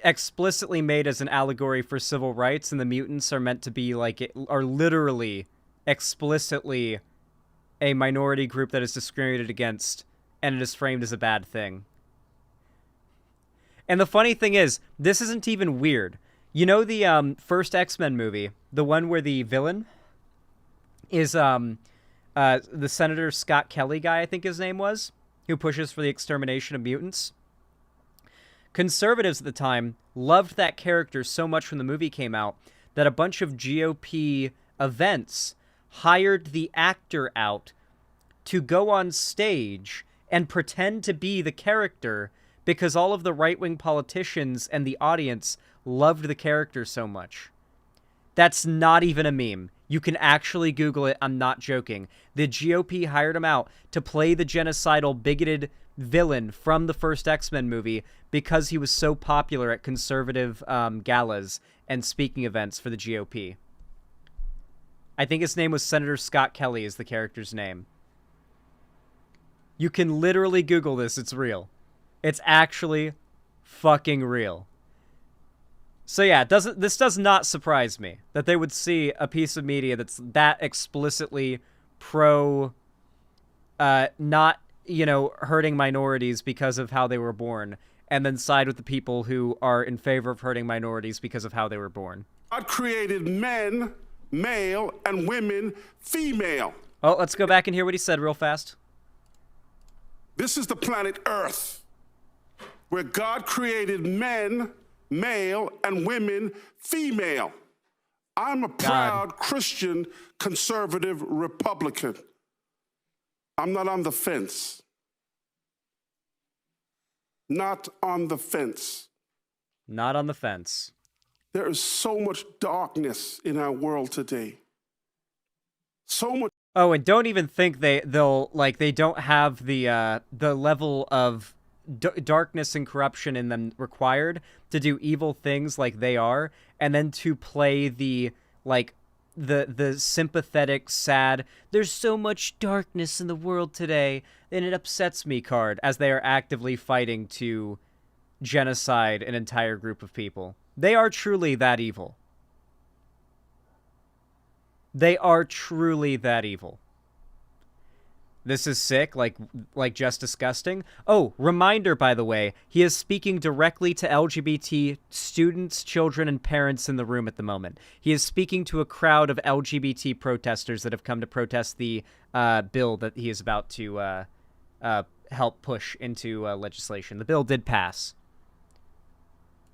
explicitly made as an allegory for civil rights, and the mutants are meant to be are literally explicitly a minority group that is discriminated against, and it is framed as a bad thing. And the funny thing is, this isn't even weird. You know the first X-Men movie, the one where the villain is the Senator Scott Kelly guy, I think his name was, who pushes for the extermination of mutants? Conservatives at the time loved that character so much when the movie came out that a bunch of GOP events hired the actor out to go on stage and pretend to be the character because all of the right-wing politicians and the audience loved the character so much. That's not even a meme. You can actually Google it. I'm not joking. The GOP hired him out to play the genocidal, bigoted villain from the first X-Men movie because he was so popular at conservative galas and speaking events for the GOP. I think his name was Senator Scott Kelly is the character's name. You can literally Google this. It's real. It's actually fucking real. So yeah, this does not surprise me that they would see a piece of media that's that explicitly pro not, you know, hurting minorities because of how they were born, and then side with the people who are in favor of hurting minorities because of how they were born. God created men, male, and women, female. Oh, let's go back and hear what he said real fast. This is the planet Earth, where God created men, male, and women, female. I'm a proud Christian, conservative Republican. I'm not on the fence. Not on the fence. Not on the fence. There is so much darkness in our world today. So much. Oh, and don't even think they don't have the level of darkness and corruption in them required to do evil things like they are, and then to play the sympathetic, sad, there's so much darkness in the world today, and it upsets me card, as they are actively fighting to genocide an entire group of people. They are truly that evil. They are truly that evil. This is sick, like just disgusting. Oh, reminder, by the way, he is speaking directly to LGBT students, children, and parents in the room at the moment. He is speaking to a crowd of LGBT protesters that have come to protest the bill that he is about to help push into legislation. The bill did pass.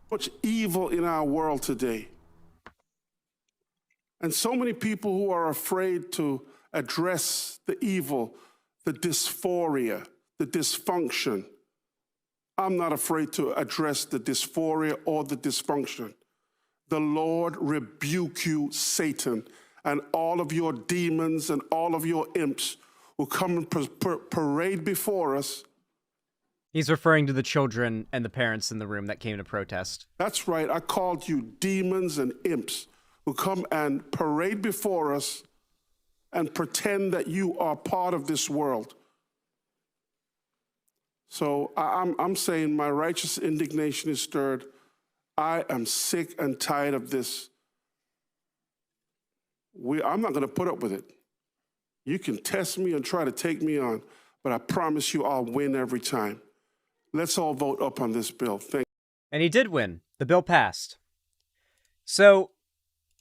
Much evil in our world today. And so many people who are afraid to address the evil, the dysphoria, the dysfunction. I'm not afraid to address the dysphoria or the dysfunction. The Lord rebuke you, Satan, and all of your demons and all of your imps who come and parade before us. He's referring to the children and the parents in the room that came to protest. That's right. I called you demons and imps who come and parade before us and pretend that you are part of this world. So I'm saying my righteous indignation is stirred. I am sick and tired of this. I'm not going to put up with it. You can test me and try to take me on, but I promise you I'll win every time. Let's all vote up on this bill. Thank you. And he did win. The bill passed. So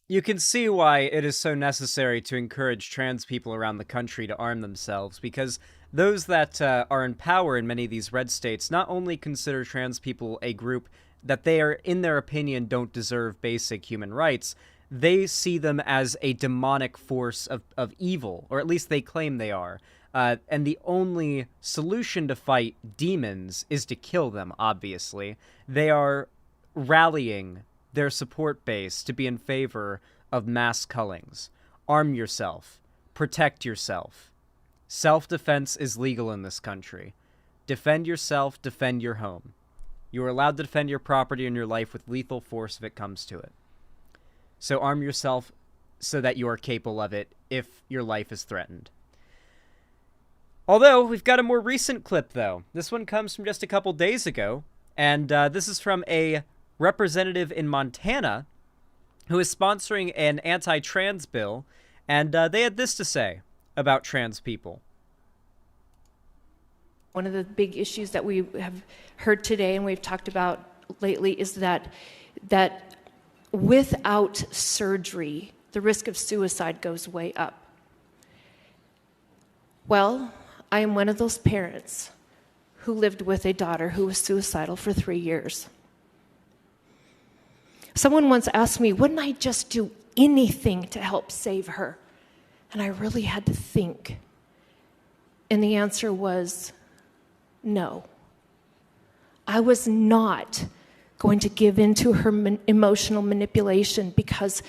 you can see why it is so necessary to encourage trans people around the country to arm themselves, because those that are in power in many of these red states not only consider trans people a group that they are, in their opinion, don't deserve basic human rights, they see them as a demonic force of evil, or at least they claim they are. And the only solution to fight demons is to kill them, obviously. They are rallying their support base to be in favor of mass cullings. Arm yourself. Protect yourself. Self-defense is legal in this country. Defend yourself, defend your home. You are allowed to defend your property and your life with lethal force if it comes to it. So arm yourself so that you are capable of it if your life is threatened. Although, we've got a more recent clip, though. This one comes from just a couple days ago, and this is from a representative in Montana who is sponsoring an anti-trans bill, and they had this to say about trans people. One of the big issues that we have heard today and we've talked about lately is that without surgery, the risk of suicide goes way up. Well, I am one of those parents who lived with a daughter who was suicidal for 3 years. Someone once asked me, wouldn't I just do anything to help save her? And I really had to think. And the answer was no. I was not going to give in to her emotional manipulation because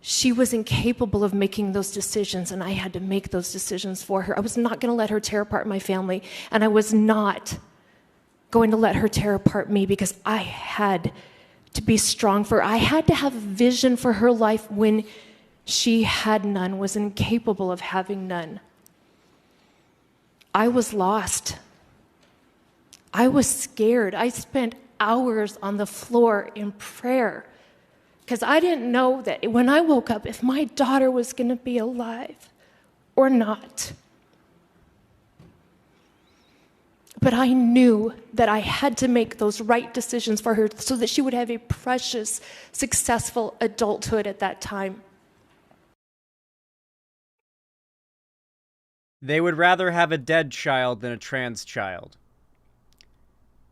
she was incapable of making those decisions, and I had to make those decisions for her. I was not going to let her tear apart my family, and I was not going to let her tear apart me because I had to be strong for her. I had to have a vision for her life when she had none, was incapable of having none. I was lost. I was scared. I spent hours on the floor in prayer because I didn't know that when I woke up, if my daughter was going to be alive or not. But I knew that I had to make those right decisions for her so that she would have a precious, successful adulthood at that time. They would rather have a dead child than a trans child.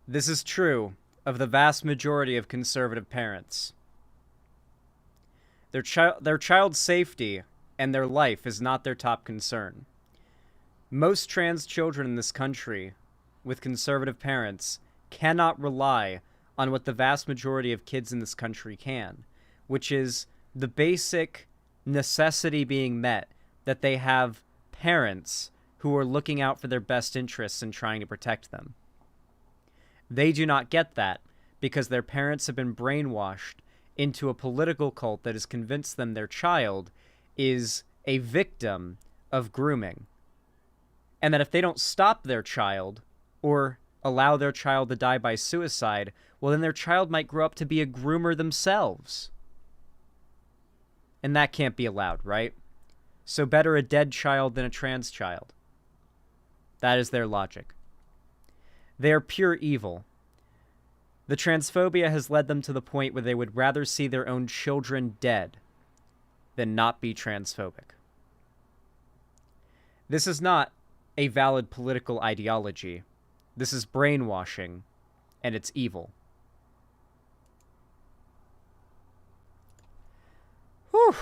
This is true of the vast majority of conservative parents. Their child's safety and their life is not their top concern. Most trans children in this country with conservative parents cannot rely on what the vast majority of kids in this country can, which is the basic necessity being met that they have parents who are looking out for their best interests and trying to protect them. They do not get that because their parents have been brainwashed into a political cult that has convinced them their child is a victim of grooming. And that if they don't stop their child or allow their child to die by suicide, well, then their child might grow up to be a groomer themselves. And that can't be allowed, right? So better a dead child than a trans child. That is their logic. They are pure evil. The transphobia has led them to the point where they would rather see their own children dead than not be transphobic. This is not a valid political ideology. This is brainwashing, and it's evil. Whew.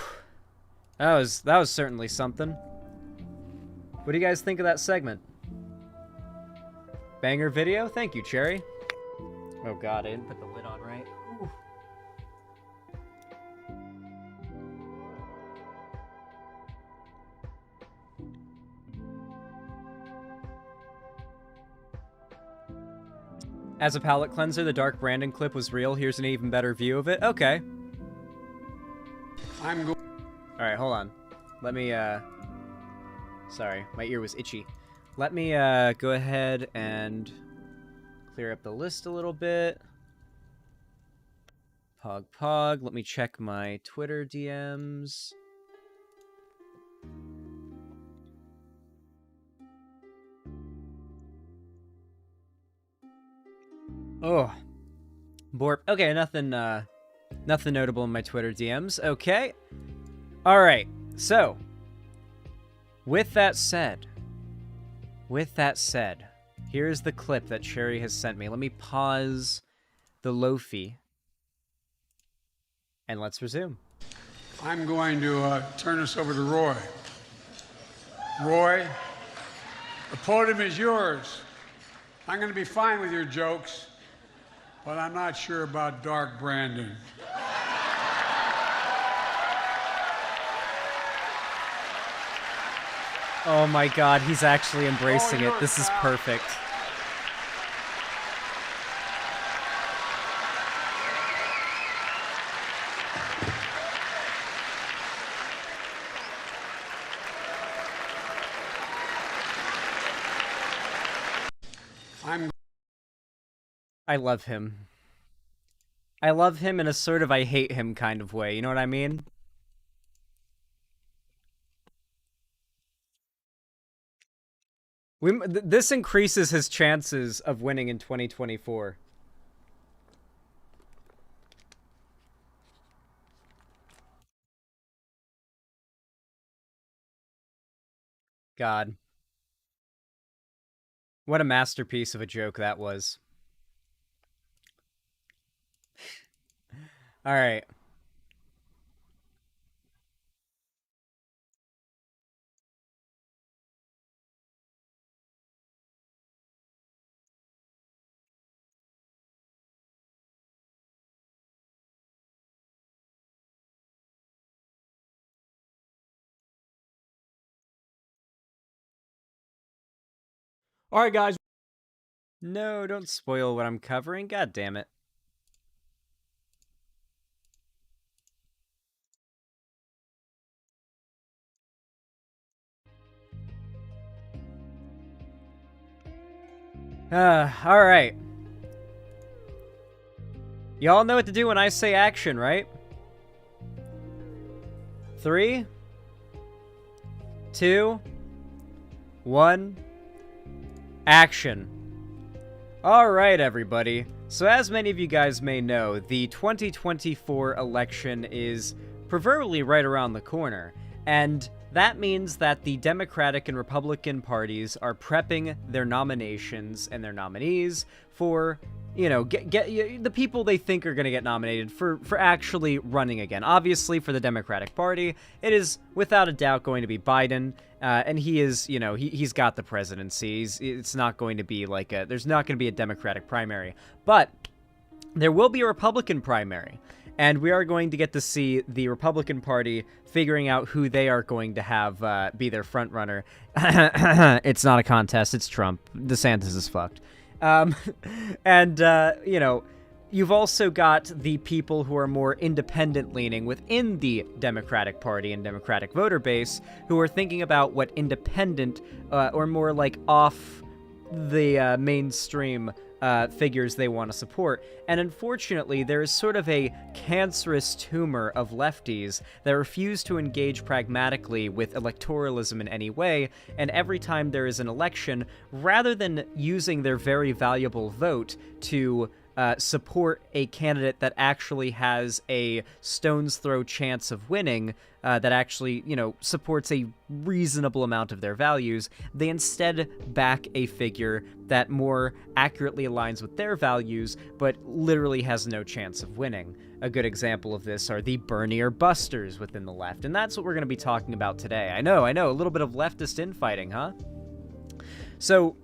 That was certainly something. What do you guys think of that segment? Banger video? Thank you, Cherry. Oh god, I didn't put the lid on right. Ooh. As a palate cleanser, the Dark Brandon clip was real. Here's an even better view of it. Okay. Alright, hold on. Let me, sorry, my ear was itchy. Let me, go ahead and clear up the list a little bit. Pog. Let me check my Twitter DMs. Oh. Borp. Okay, nothing notable in my Twitter DMs. Okay. Alright, so. With that said, here's the clip that Cherry has sent me. Let me pause the Lofi. And let's resume. I'm going to turn this over to Roy. Roy, the podium is yours. I'm going to be fine with your jokes, but I'm not sure about Dark Brandon. Oh my god, he's actually embracing it. This is perfect. I love him. I love him in a sort of I hate him kind of way, you know what I mean? This increases his chances of winning in 2024. God. What a masterpiece of a joke that was. All right. All right, guys. No, don't spoil what I'm covering. God damn it. All right. Y'all know what to do when I say action, right? 3, 2, 1, action. All right, everybody. So as many of you guys may know, the 2024 election is proverbially right around the corner, and that means that the Democratic and Republican parties are prepping their nominations and their nominees for, you know, get the people they think are going to get nominated for actually running again. Obviously, for the Democratic Party, it is without a doubt going to be Biden, and he is, you know, he's got the presidency. It's not going to be like there's not going to be a Democratic primary, but there will be a Republican primary. And we are going to get to see the Republican Party figuring out who they are going to have be their front runner. It's not a contest. It's Trump. DeSantis is fucked. You know, you've also got the people who are more independent-leaning within the Democratic Party and Democratic voter base who are thinking about what independent or more like off the mainstream figures they want to support. And unfortunately, there is sort of a cancerous tumor of lefties that refuse to engage pragmatically with electoralism in any way, and every time there is an election, rather than using their very valuable vote to support a candidate that actually has a stone's throw chance of winning, that actually, supports a reasonable amount of their values, they instead back a figure that more accurately aligns with their values, but literally has no chance of winning. A good example of this are the Bernie or busters within the left, and that's what we're going to be talking about today. I know, a little bit of leftist infighting, huh? So,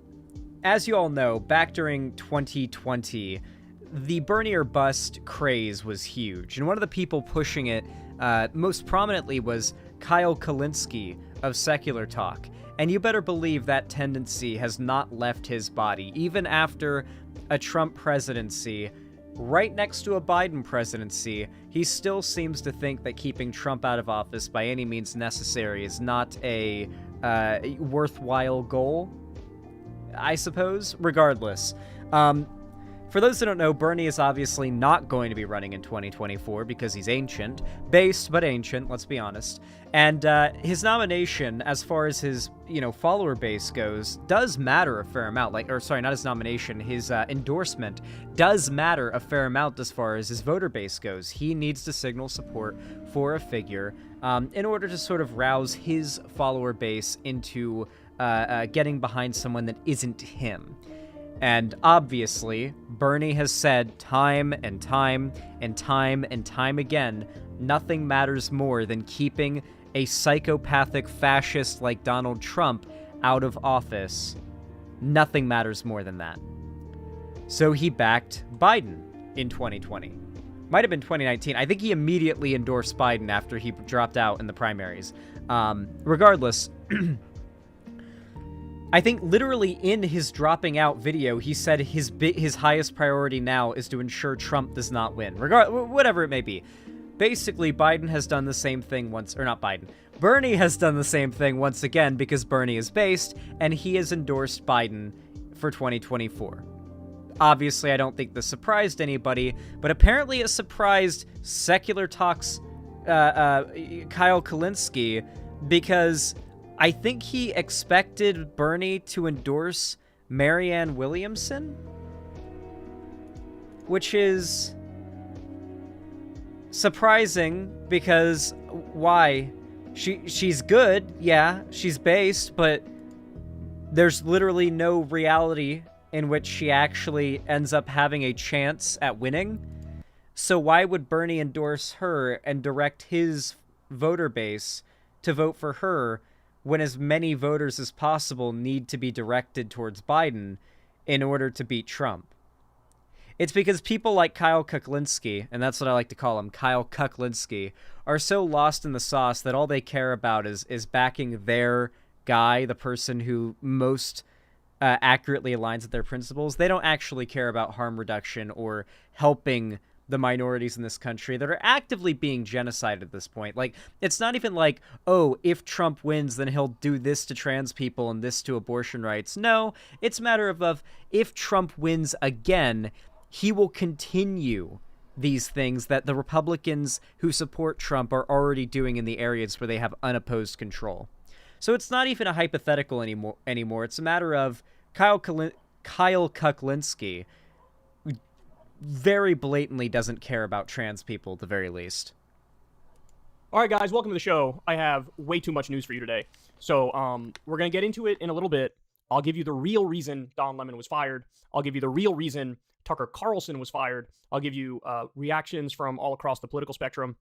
as you all know, back during 2020, the Bernie or bust craze was huge, and one of the people pushing it most prominently was Kyle Kulinski of Secular Talk. And you better believe that tendency has not left his body, even after a Trump presidency. Right next to a Biden presidency, he still seems to think that keeping Trump out of office by any means necessary is not a worthwhile goal, I suppose. Regardless, for those who don't know, Bernie is obviously not going to be running in 2024 because he's ancient. Based, but ancient, let's be honest. And his nomination, as far as his, follower base goes, does matter a fair amount. Not his nomination, his endorsement does matter a fair amount as far as his voter base goes. He needs to signal support for a figure in order to sort of rouse his follower base into getting behind someone that isn't him. And obviously, Bernie has said time and time and time and time again, nothing matters more than keeping a psychopathic fascist like Donald Trump out of office. Nothing matters more than that. So he backed Biden in 2020. Might have been 2019. I think he immediately endorsed Biden after he dropped out in the primaries. Regardless, I think literally in his dropping out video, he said his highest priority now is to ensure Trump does not win, whatever it may be. Basically, Bernie has done the same thing once again because Bernie is based, and he has endorsed Biden for 2024. Obviously, I don't think this surprised anybody, but apparently it surprised Secular Talk's Kyle Kulinski, because I think he expected Bernie to endorse Marianne Williamson, which is surprising because why? She's good, yeah, she's based, but there's literally no reality in which she actually ends up having a chance at winning. So why would Bernie endorse her and direct his voter base to vote for her when as many voters as possible need to be directed towards Biden in order to beat Trump? It's because people like Kyle Kuklinski, and that's what I like to call him, Kyle Kuklinski, are so lost in the sauce that all they care about is backing their guy, the person who most accurately aligns with their principles. They don't actually care about harm reduction or helping the minorities in this country that are actively being genocided at this point. Like, it's not even like, oh, if Trump wins, then he'll do this to trans people and this to abortion rights. No, it's a matter of if Trump wins again, he will continue these things that the Republicans who support Trump are already doing in the areas where they have unopposed control. So it's not even a hypothetical anymore. It's a matter of Kyle Kuklinski very blatantly doesn't care about trans people at the very least. All right, guys, welcome to the show. I have way too much news for you today. So we're going to get into it in a little bit. I'll give you the real reason Don Lemon was fired. I'll give you the real reason Tucker Carlson was fired. I'll give you reactions from all across the political spectrum.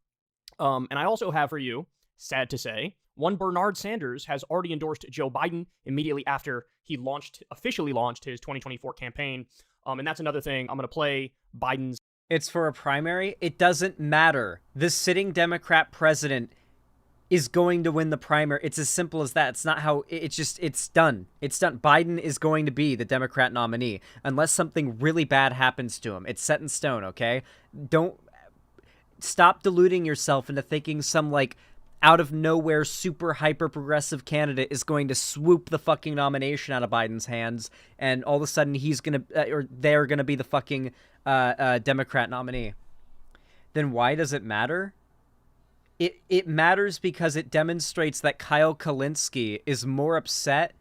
And I also have for you, sad to say, one Bernard Sanders has already endorsed Joe Biden immediately after he officially launched his 2024 campaign. And that's another thing. I'm going to play Biden's. It's for a primary. It doesn't matter. The sitting Democrat president is going to win the primary. It's as simple as that. It's not how it's done. It's done. Biden is going to be the Democrat nominee unless something really bad happens to him. It's set in stone, okay? Don't stop deluding yourself into thinking some out of nowhere super hyper progressive candidate is going to swoop the fucking nomination out of Biden's hands, and all of a sudden he's gonna or they're gonna be the fucking Democrat nominee. Then why does it matter? It matters because it demonstrates that Kyle Kalinske is more upset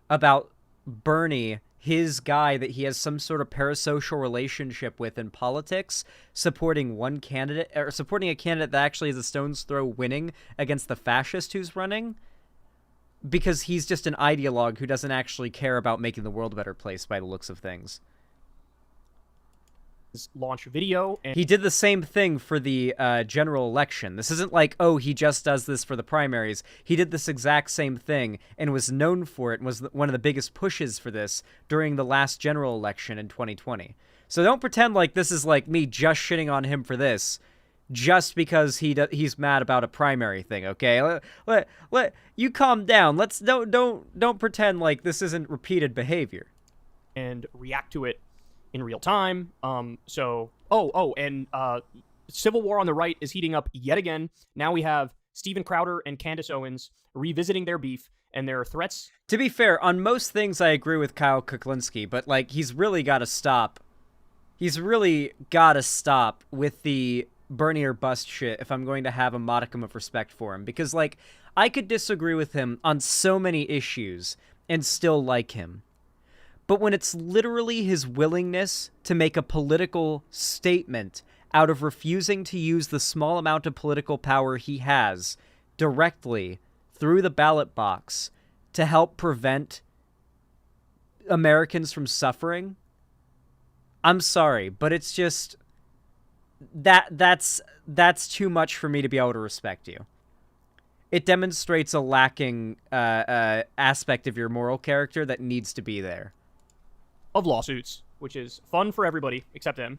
about Bernie, his guy that he has some sort of parasocial relationship with in politics, supporting one candidate, or supporting a candidate that actually is a stone's throw winning against the fascist who's running, because he's just an ideologue who doesn't actually care about making the world a better place by the looks of things. Launch video. And he did the same thing for the general election. This isn't like, oh, he just does this for the primaries. He did this exact same thing and was known for it and was one of the biggest pushes for this during the last general election in 2020. So don't pretend like this is like me just shitting on him for this just because he's mad about a primary thing, okay? Let you calm down. Let's don't pretend like this isn't repeated behavior. And react to it in real time. And civil war on the right is heating up yet again. Now we have Steven Crowder and Candace Owens revisiting their beef and their threats. To be fair, on most things I agree with Kyle Kuklinski, but like he's really got to stop. He's really got to stop with the Bernie or bust shit if I'm going to have a modicum of respect for him, because like I could disagree with him on so many issues and still like him. But when it's literally his willingness to make a political statement out of refusing to use the small amount of political power he has directly through the ballot box to help prevent Americans from suffering, I'm sorry, but it's just that's too much for me to be able to respect you. It demonstrates a lacking aspect of your moral character that needs to be there. Of lawsuits, which is fun for everybody except him,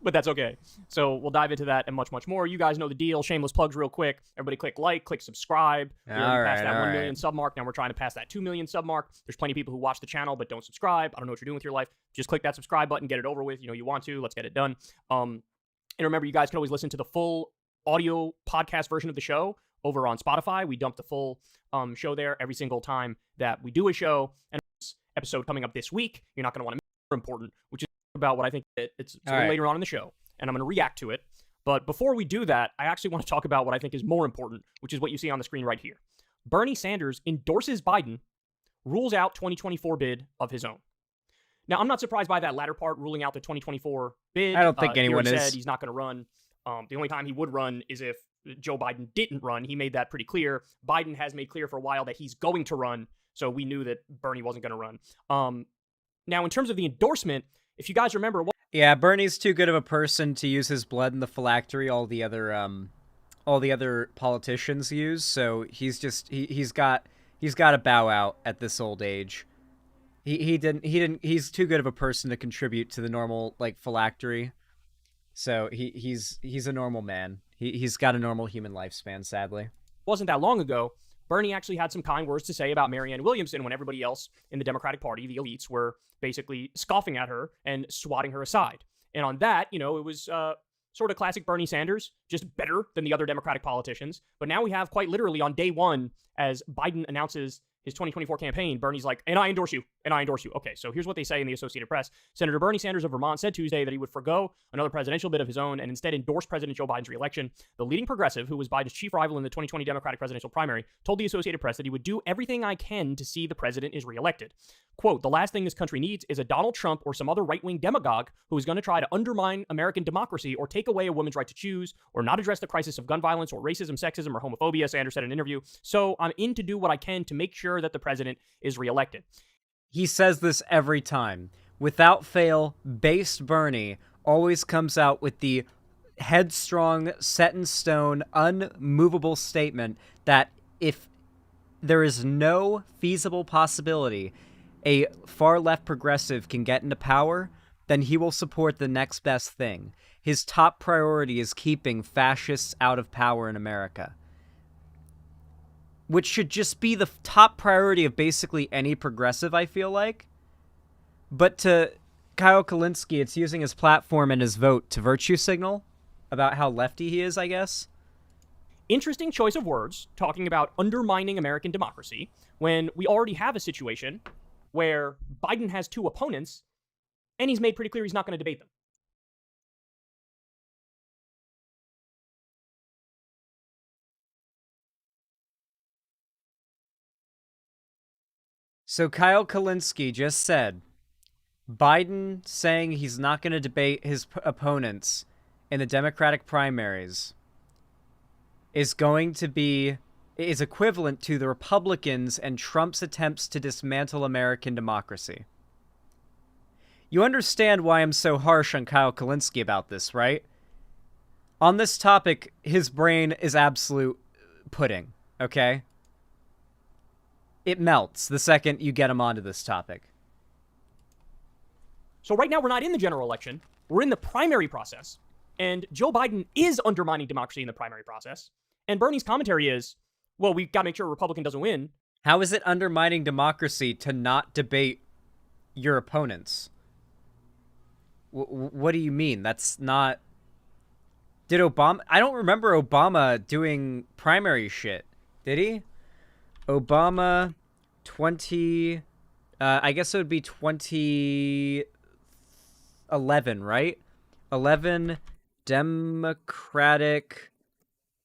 but that's okay. So we'll dive into that and much, much more. You guys know the deal. Shameless plugs real quick. Everybody click like, click subscribe. We already passed that 1 million sub mark. Now we're trying to pass that 2 million sub mark. There's plenty of people who watch the channel but don't subscribe. I don't know what you're doing with your life. Just click that subscribe button, get it over with. You know you want to. Let's get it done. And remember, you guys can always listen to the full audio podcast version of the show over on Spotify. We dump the full show there every single time that we do a show. And episode coming up this week, you're not going to want to miss more important, which is about what I think it's a little later on in the show, and I'm going to react to it. But before we do that, I actually want to talk about what I think is more important, which is what you see on the screen right here. Bernie Sanders endorses Biden, rules out 2024 bid of his own. Now, I'm not surprised by that latter part, ruling out the 2024 bid. I don't think anyone is. Said he's not going to run. The only time he would run is if Joe Biden didn't run. He made that pretty clear. Biden has made clear for a while that he's going to run. So we knew that Bernie wasn't going to run. Now, in terms of the endorsement, if you guys remember... Yeah, Bernie's too good of a person to use his blood in the phylactery all the other politicians use. So he's got to bow out at this old age. He's too good of a person to contribute to the normal like phylactery. So he's a normal man. He's got a normal human lifespan, sadly. Wasn't that long ago, Bernie actually had some kind words to say about Marianne Williamson when everybody else in the Democratic Party, the elites, were basically scoffing at her and swatting her aside. And on that, it was sort of classic Bernie Sanders, just better than the other Democratic politicians. But now we have quite literally on day one, as Biden announces his 2024 campaign, Bernie's like, and I endorse you, and I endorse you. Okay, so here's what they say in the Associated Press. Senator Bernie Sanders of Vermont said Tuesday that he would forgo another presidential bid of his own and instead endorse President Joe Biden's reelection. The leading progressive, who was Biden's chief rival in the 2020 Democratic presidential primary, told the Associated Press that he would do everything I can to see the president is reelected. Quote, the last thing this country needs is a Donald Trump or some other right-wing demagogue who is going to try to undermine American democracy or take away a woman's right to choose or not address the crisis of gun violence or racism, sexism, or homophobia, Sanders said in an interview. So I'm in to do what I can to make sure that the president is reelected. He says this every time. Without fail, based Bernie always comes out with the headstrong, set in stone, unmovable statement that if there is no feasible possibility a far left progressive can get into power, then he will support the next best thing. His top priority is keeping fascists out of power in America, which should just be the top priority of basically any progressive, I feel like. But to Kyle Kalinske, it's using his platform and his vote to virtue signal about how lefty he is, I guess. Interesting choice of words, talking about undermining American democracy, when we already have a situation where Biden has two opponents, and he's made pretty clear he's not going to debate them. So Kyle Kalinske just said, Biden saying he's not going to debate his opponents in the Democratic primaries is equivalent to the Republicans and Trump's attempts to dismantle American democracy. You understand why I'm so harsh on Kyle Kalinske about this, right? On this topic, his brain is absolute pudding, okay? It melts the second you get him onto this topic. So right now we're not in the general election. We're in the primary process. And Joe Biden is undermining democracy in the primary process. And Bernie's commentary is, well, we've got to make sure a Republican doesn't win. How is it undermining democracy to not debate your opponents? What do you mean? That's not... Did Obama... I don't remember Obama doing primary shit. Did he? Obama 20... I guess it would be 2011, right? 11 Democratic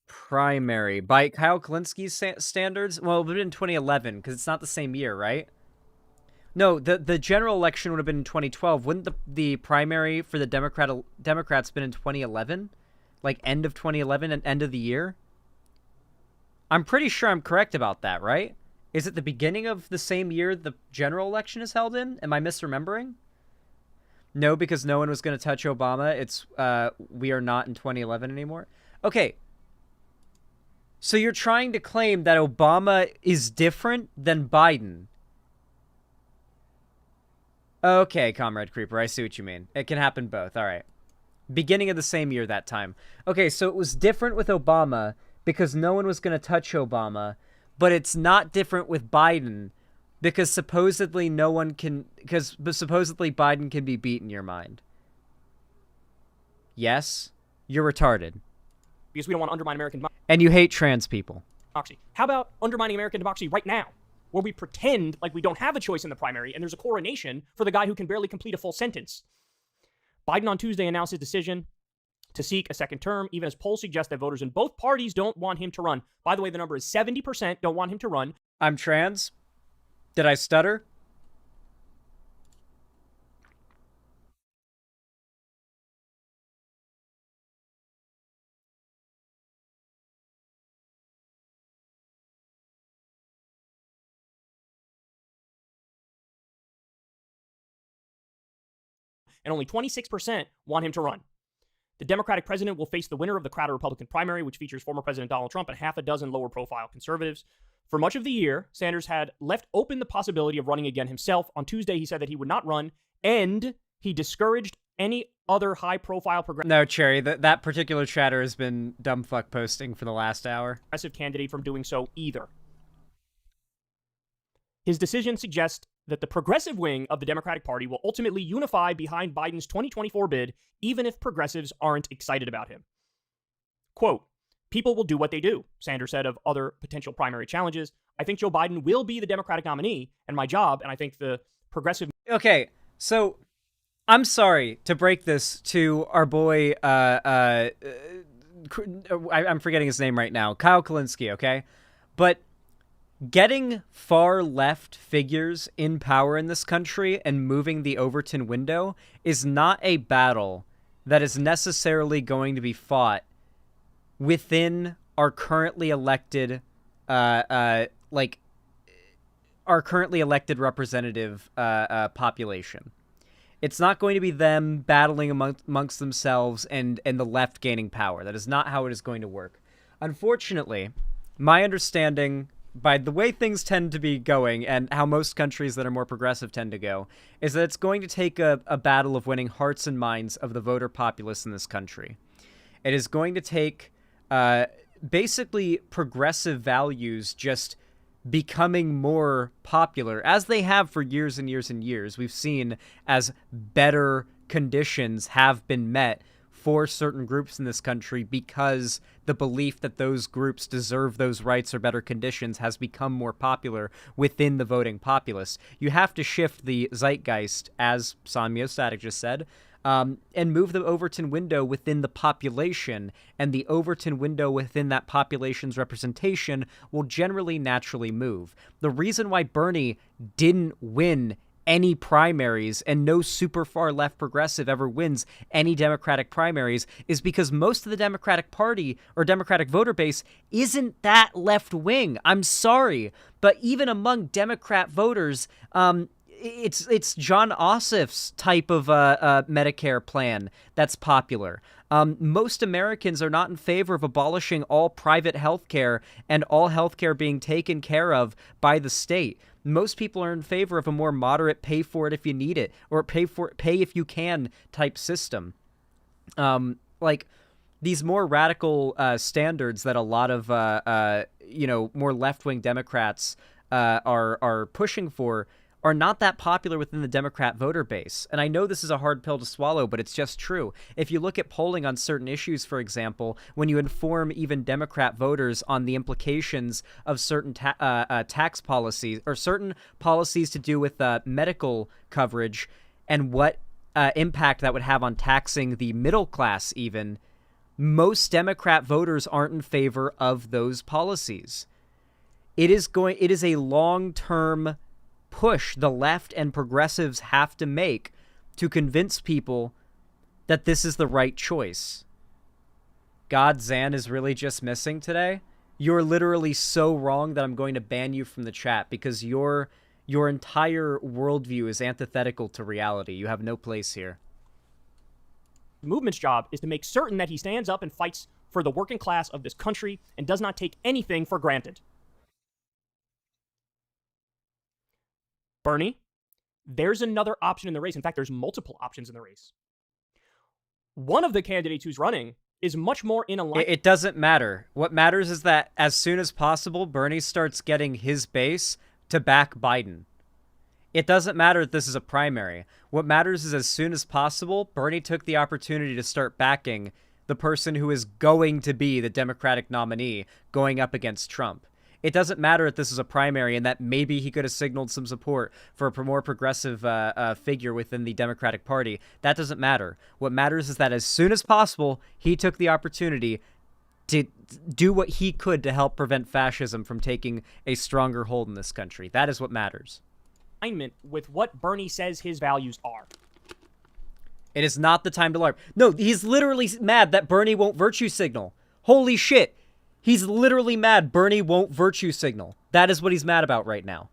primary. By Kyle Kalinski's standards? Well, it would have been 2011, because it's not the same year, right? No, the general election would have been in 2012. Wouldn't the primary for the Democrats been in 2011? Like, end of 2011 and end of the year? I'm pretty sure I'm correct about that, right? Is it the beginning of the same year the general election is held in? Am I misremembering? No, because no one was going to touch Obama. It's, we are not in 2011 anymore. Okay. So you're trying to claim that Obama is different than Biden. Okay, Comrade Creeper, I see what you mean. It can happen both, all right. Beginning of the same year that time. Okay, so it was different with Obama because no one was going to touch Obama, but it's not different with Biden because supposedly supposedly Biden can be beat in your mind. Yes, you're retarded. Because we don't want to undermine American democracy. And you hate trans people. How about undermining American democracy right now, where we pretend like we don't have a choice in the primary and there's a coronation for the guy who can barely complete a full sentence? Biden on Tuesday announced his decision to seek a second term, even as polls suggest that voters in both parties don't want him to run. By the way, the number is 70% don't want him to run. I'm trans. Did I stutter? And only 26% want him to run. The Democratic president will face the winner of the crowded Republican primary, which features former President Donald Trump and half a dozen lower-profile conservatives. For much of the year, Sanders had left open the possibility of running again himself. On Tuesday, he said that he would not run, and he discouraged any other high-profile No, Cherry, that particular chatter has been dumb fuck posting for the last hour. Progressive candidate from doing so either. His decision suggests that the progressive wing of the Democratic Party will ultimately unify behind Biden's 2024 bid, even if progressives aren't excited about him. Quote, people will do what they do, Sanders said of other potential primary challenges. I think Joe Biden will be the Democratic nominee, and my job, and I think the progressive... Okay, so I'm sorry to break this to our boy, I'm forgetting his name right now, Kyle Kalinske, okay? But getting far left figures in power in this country and moving the Overton window is not a battle that is necessarily going to be fought within our currently elected, our currently elected representative population. It's not going to be them battling amongst themselves and the left gaining power. That is not how it is going to work. Unfortunately, my understanding, by the way things tend to be going and how most countries that are more progressive tend to go, is that it's going to take a battle of winning hearts and minds of the voter populace in this country. It is going to take basically progressive values just becoming more popular, as they have for years and years and years. We've seen as better conditions have been met for certain groups in this country because the belief that those groups deserve those rights or better conditions has become more popular within the voting populace. You have to shift the zeitgeist, as Samya Static just said, and move the Overton window within the population, and the Overton window within that population's representation will generally naturally move. The reason why Bernie didn't win any primaries and no super far left progressive ever wins any Democratic primaries is because most of the Democratic Party or Democratic voter base isn't that left wing. I'm sorry, but even among Democrat voters, it's John Ossoff's type of Medicare plan that's popular. Most Americans are not in favor of abolishing all private health care and all health care being taken care of by the state. Most people are in favor of a more moderate pay for it if you need it, or pay if you can type system. Like these more radical standards that a lot of more left-wing Democrats are pushing for are not that popular within the Democrat voter base. And I know this is a hard pill to swallow, but it's just true. If you look at polling on certain issues, for example, when you inform even Democrat voters on the implications of certain tax policies or certain policies to do with medical coverage and what impact that would have on taxing the middle class even, most Democrat voters aren't in favor of those policies. It is a long-term push the left and progressives have to make to convince people that this is the right choice. God, Zan is really just missing today. You're literally so wrong that I'm going to ban you from the chat because your entire worldview is antithetical to reality. You have no place here. The movement's job is to make certain that he stands up and fights for the working class of this country and does not take anything for granted. Bernie, there's another option in the race. In fact, there's multiple options in the race. One of the candidates who's running is much more in alignment. It doesn't matter. What matters is that as soon as possible, Bernie starts getting his base to back Biden. It doesn't matter that this is a primary. What matters is as soon as possible, Bernie took the opportunity to start backing the person who is going to be the Democratic nominee going up against Trump. It doesn't matter if this is a primary and that maybe he could have signaled some support for a more progressive figure within the Democratic Party. That doesn't matter. What matters is that as soon as possible, he took the opportunity to do what he could to help prevent fascism from taking a stronger hold in this country. That is what matters. Alignment with what Bernie says his values are. It is not the time to LARP. No, he's literally mad that Bernie won't virtue signal. Holy shit. He's literally mad Bernie won't virtue signal. That is what he's mad about right now.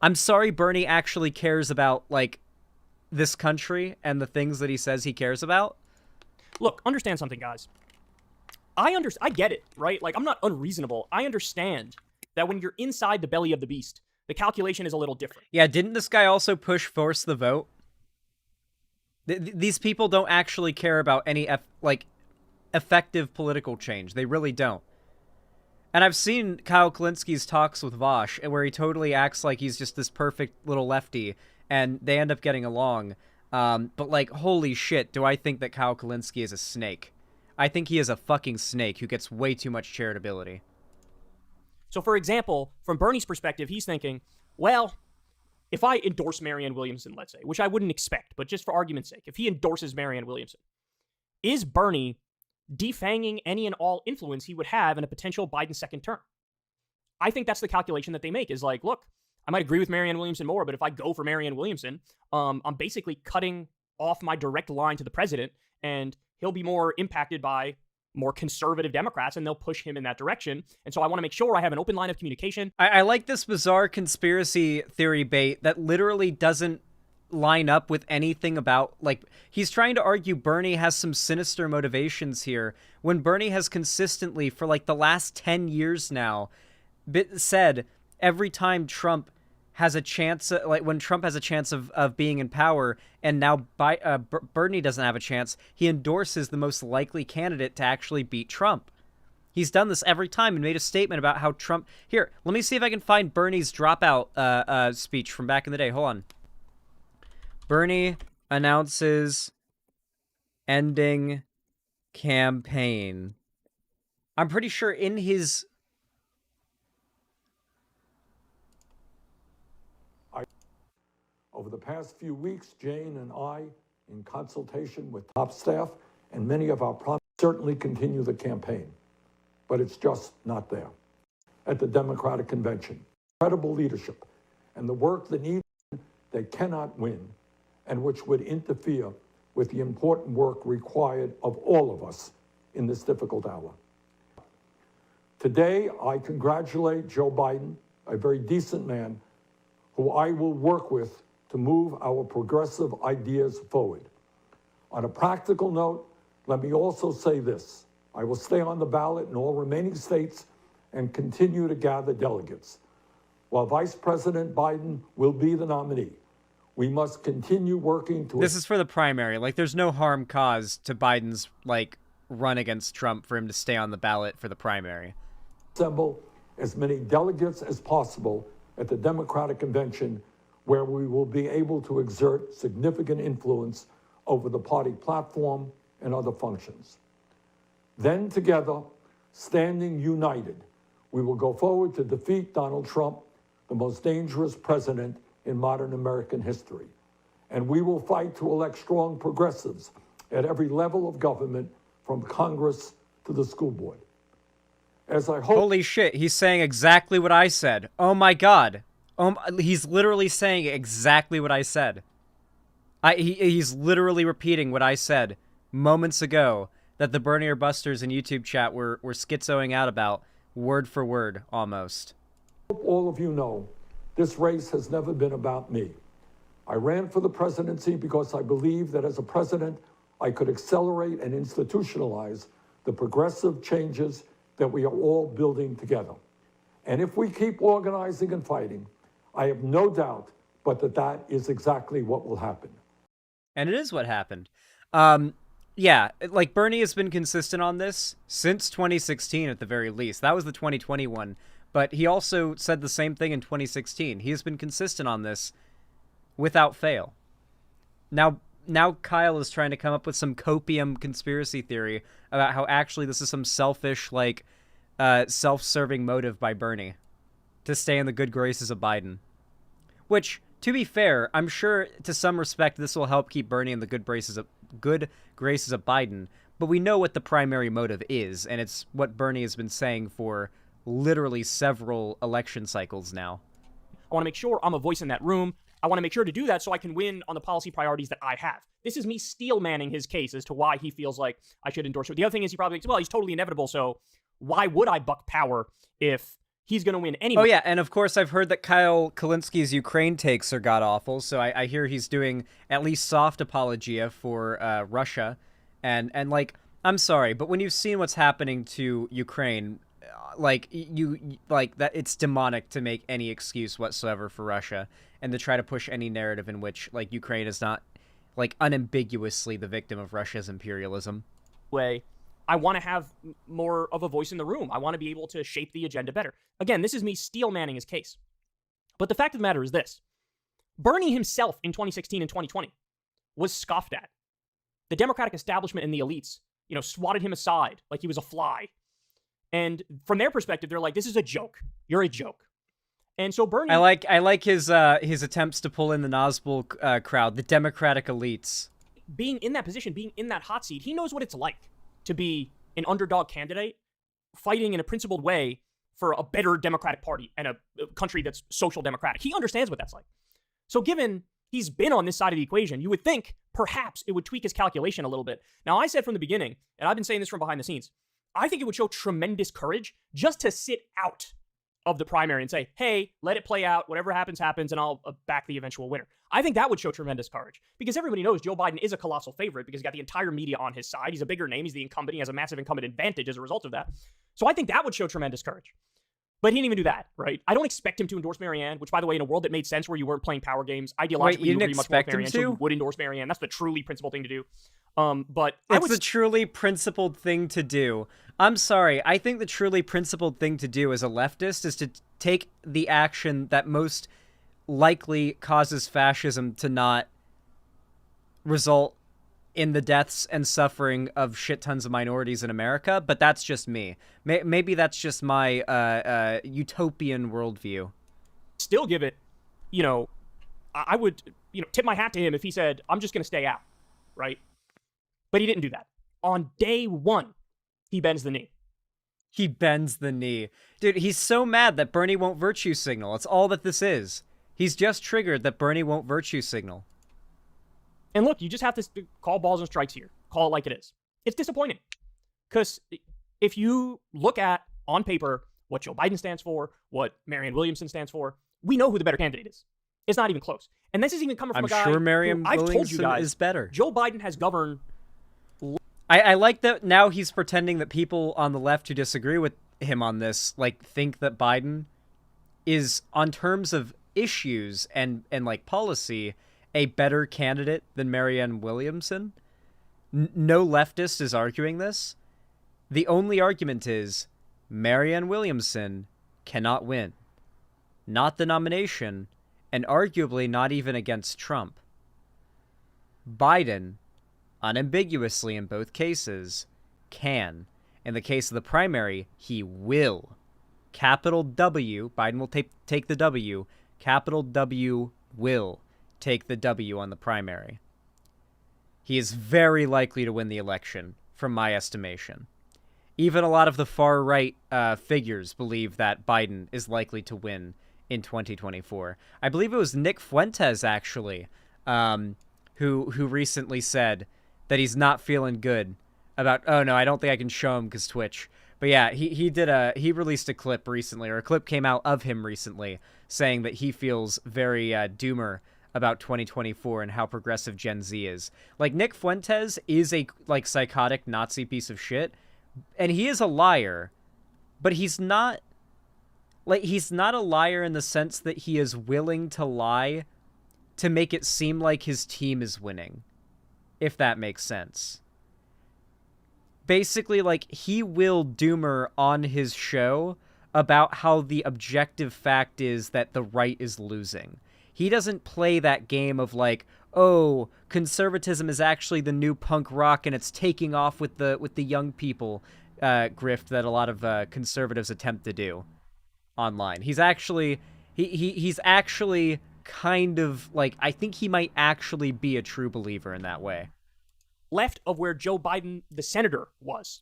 I'm sorry Bernie actually cares about, like, this country and the things that he says he cares about. Look, understand something, guys. I get it, right? Like, I'm not unreasonable. I understand that when you're inside the belly of the beast, the calculation is a little different. Yeah, didn't this guy also push force the vote? These people don't actually care about any, effective political change. They really don't. And I've seen Kyle Kalinski's talks with Vosh, where he totally acts like he's just this perfect little lefty, and they end up getting along. But, like, holy shit, do I think that Kyle Kalinski is a snake. I think he is a fucking snake who gets way too much charitability. So, for example, from Bernie's perspective, he's thinking, well, if I endorse Marianne Williamson, let's say, which I wouldn't expect, but just for argument's sake, if he endorses Marianne Williamson, is Bernie defanging any and all influence he would have in a potential Biden second term? I think that's the calculation that they make, is like, look, I might agree with Marianne Williamson more, but if I go for Marianne Williamson, I'm basically cutting off my direct line to the president, and he'll be more impacted by more conservative Democrats, and they'll push him in that direction. And so I want to make sure I have an open line of communication. I like this bizarre conspiracy theory bait that literally doesn't line up with anything about, like, he's trying to argue Bernie has some sinister motivations here, when Bernie has consistently, for like the last 10 years now, said every time Trump has a chance, like when Trump has a chance of being in power, and now Bernie doesn't have a chance, he endorses the most likely candidate to actually beat Trump. He's done this every time and made a statement about how Trump... Here, let me see if I can find Bernie's dropout speech from back in the day. Hold on. Bernie announces ending campaign. I'm pretty sure in his... Over the past few weeks, Jane and I, in consultation with top staff and many of our prominent, certainly continue the campaign, but it's just not there. At the Democratic Convention, credible leadership and the work that needs, they cannot win, and which would interfere with the important work required of all of us in this difficult hour. Today, I congratulate Joe Biden, a very decent man, who I will work with to move our progressive ideas forward. On a practical note, let me also say this. I will stay on the ballot in all remaining states and continue to gather delegates. While Vice President Biden will be the nominee, we must continue working to... This is for the primary. Like, there's no harm caused to Biden's, like, run against Trump for him to stay on the ballot for the primary. Assemble as many delegates as possible at the Democratic Convention, where we will be able to exert significant influence over the party platform and other functions. Then together, standing united, we will go forward to defeat Donald Trump, the most dangerous president in modern American history. And we will fight to elect strong progressives at every level of government, from Congress to the school board. As I hope... Holy shit, he's saying exactly what I said. Oh my god. He's literally saying exactly what I said. He's literally repeating what I said moments ago that the Bernier Busters in YouTube chat were schizoing out about, word for word, almost. I hope all of you know this race has never been about me. I ran for the presidency because I believe that as a president, I could accelerate and institutionalize the progressive changes that we are all building together. And if we keep organizing and fighting, I have no doubt but that is exactly what will happen. And it is what happened. Yeah, like, Bernie has been consistent on this since 2016 at the very least. That was the 2021, but he also said the same thing in 2016. He has been consistent on this without fail. Now Kyle is trying to come up with some copium conspiracy theory about how actually this is some selfish, like, self-serving motive by Bernie to stay in the good graces of Biden. Which, to be fair, I'm sure to some respect this will help keep Bernie in the good graces of Biden, but we know what the primary motive is, and it's what Bernie has been saying for literally several election cycles now. I want to make sure I'm a voice in that room. I want to make sure to do that so I can win on the policy priorities that I have. This is me steel-manning his case as to why he feels like I should endorse it. The other thing is he probably thinks, well, he's totally inevitable, so why would I buck power if he's going to win anyway? Oh, yeah, and of course I've heard that Kyle Kalinski's Ukraine takes are god-awful, so I hear he's doing at least soft apologia for Russia. And like, I'm sorry, but when you've seen what's happening to Ukraine, like, that it's demonic to make any excuse whatsoever for Russia and to try to push any narrative in which, like, Ukraine is not, like, unambiguously the victim of Russia's imperialism. Way, I want to have more of a voice in the room. I want to be able to shape the agenda better. Again, this is me steel-manning his case. But the fact of the matter is this. Bernie himself in 2016 and 2020 was scoffed at. The Democratic establishment and the elites, swatted him aside like he was a fly. And from their perspective, they're like, this is a joke. You're a joke. And so Bernie... I like his attempts to pull in the Nazgul crowd, the Democratic elites. Being in that position, being in that hot seat, he knows what it's like to be an underdog candidate fighting in a principled way for a better Democratic Party and a country that's social democratic. He understands what that's like. So given he's been on this side of the equation, you would think perhaps it would tweak his calculation a little bit. Now, I said from the beginning, and I've been saying this from behind the scenes, I think it would show tremendous courage just to sit out of the primary and say, hey, let it play out. Whatever happens, happens, and I'll back the eventual winner. I think that would show tremendous courage because everybody knows Joe Biden is a colossal favorite because he's got the entire media on his side. He's a bigger name. He's the incumbent. He has a massive incumbent advantage as a result of that. So I think that would show tremendous courage. But he didn't even do that, right? I don't expect him to endorse Marianne, which, by the way, in a world that made sense where you weren't playing power games, ideologically, you agree much more with Marianne, so you would endorse Marianne. That's the truly principled thing to do. But it's the truly principled thing to do. I'm sorry. I think the truly principled thing to do as a leftist is to take the action that most likely causes fascism to not result in the deaths and suffering of shit tons of minorities in America, but that's just me. Maybe that's just my utopian worldview. Still give it, you know, I would, you know, tip my hat to him if he said, I'm just going to stay out, right? But he didn't do that. On day one, he bends the knee. He bends the knee. Dude, he's so mad that Bernie won't virtue signal. It's all that this is. He's just triggered that Bernie won't virtue signal. And look, you just have to call balls and strikes here. Call it like it is. It's disappointing. Because if you look at, on paper, what Joe Biden stands for, what Marianne Williamson stands for, we know who the better candidate is. It's not even close. And this is even coming from a guy I'm sure Marianne I've Williamson told you guys, is better. Joe Biden has governed... I like that now he's pretending that people on the left who disagree with him on this, like, think that Biden is, on terms of issues and like policy, a better candidate than Marianne Williamson. No leftist is arguing this. The only argument is Marianne Williamson cannot win. Not the nomination, and arguably not even against Trump. Biden, unambiguously in both cases, can. In the case of the primary, he will. Capital W, Biden will take the W. Capital W will take the W on the primary. He is very likely to win the election, from my estimation. Even a lot of the far-right figures believe that Biden is likely to win in 2024. I believe it was Nick Fuentes, actually, who recently said that he's not feeling good about... Oh, no, I don't think I can show him because Twitch. But yeah, he released a clip recently, or a clip came out of him recently, saying that he feels very doomer about 2024 and how progressive Gen Z is. Like, Nick Fuentes is a, like, psychotic Nazi piece of shit, and he is a liar, but he's not... Like, he's not a liar in the sense that he is willing to lie to make it seem like his team is winning, if that makes sense. Basically, like, he will doomer on his show about how the objective fact is that the right is losing. He doesn't play that game of, like, oh, conservatism is actually the new punk rock and it's taking off with the young people grift that a lot of conservatives attempt to do online. He's actually he's actually kind of like, I think he might actually be a true believer in that way. Left of where Joe Biden, the senator, was.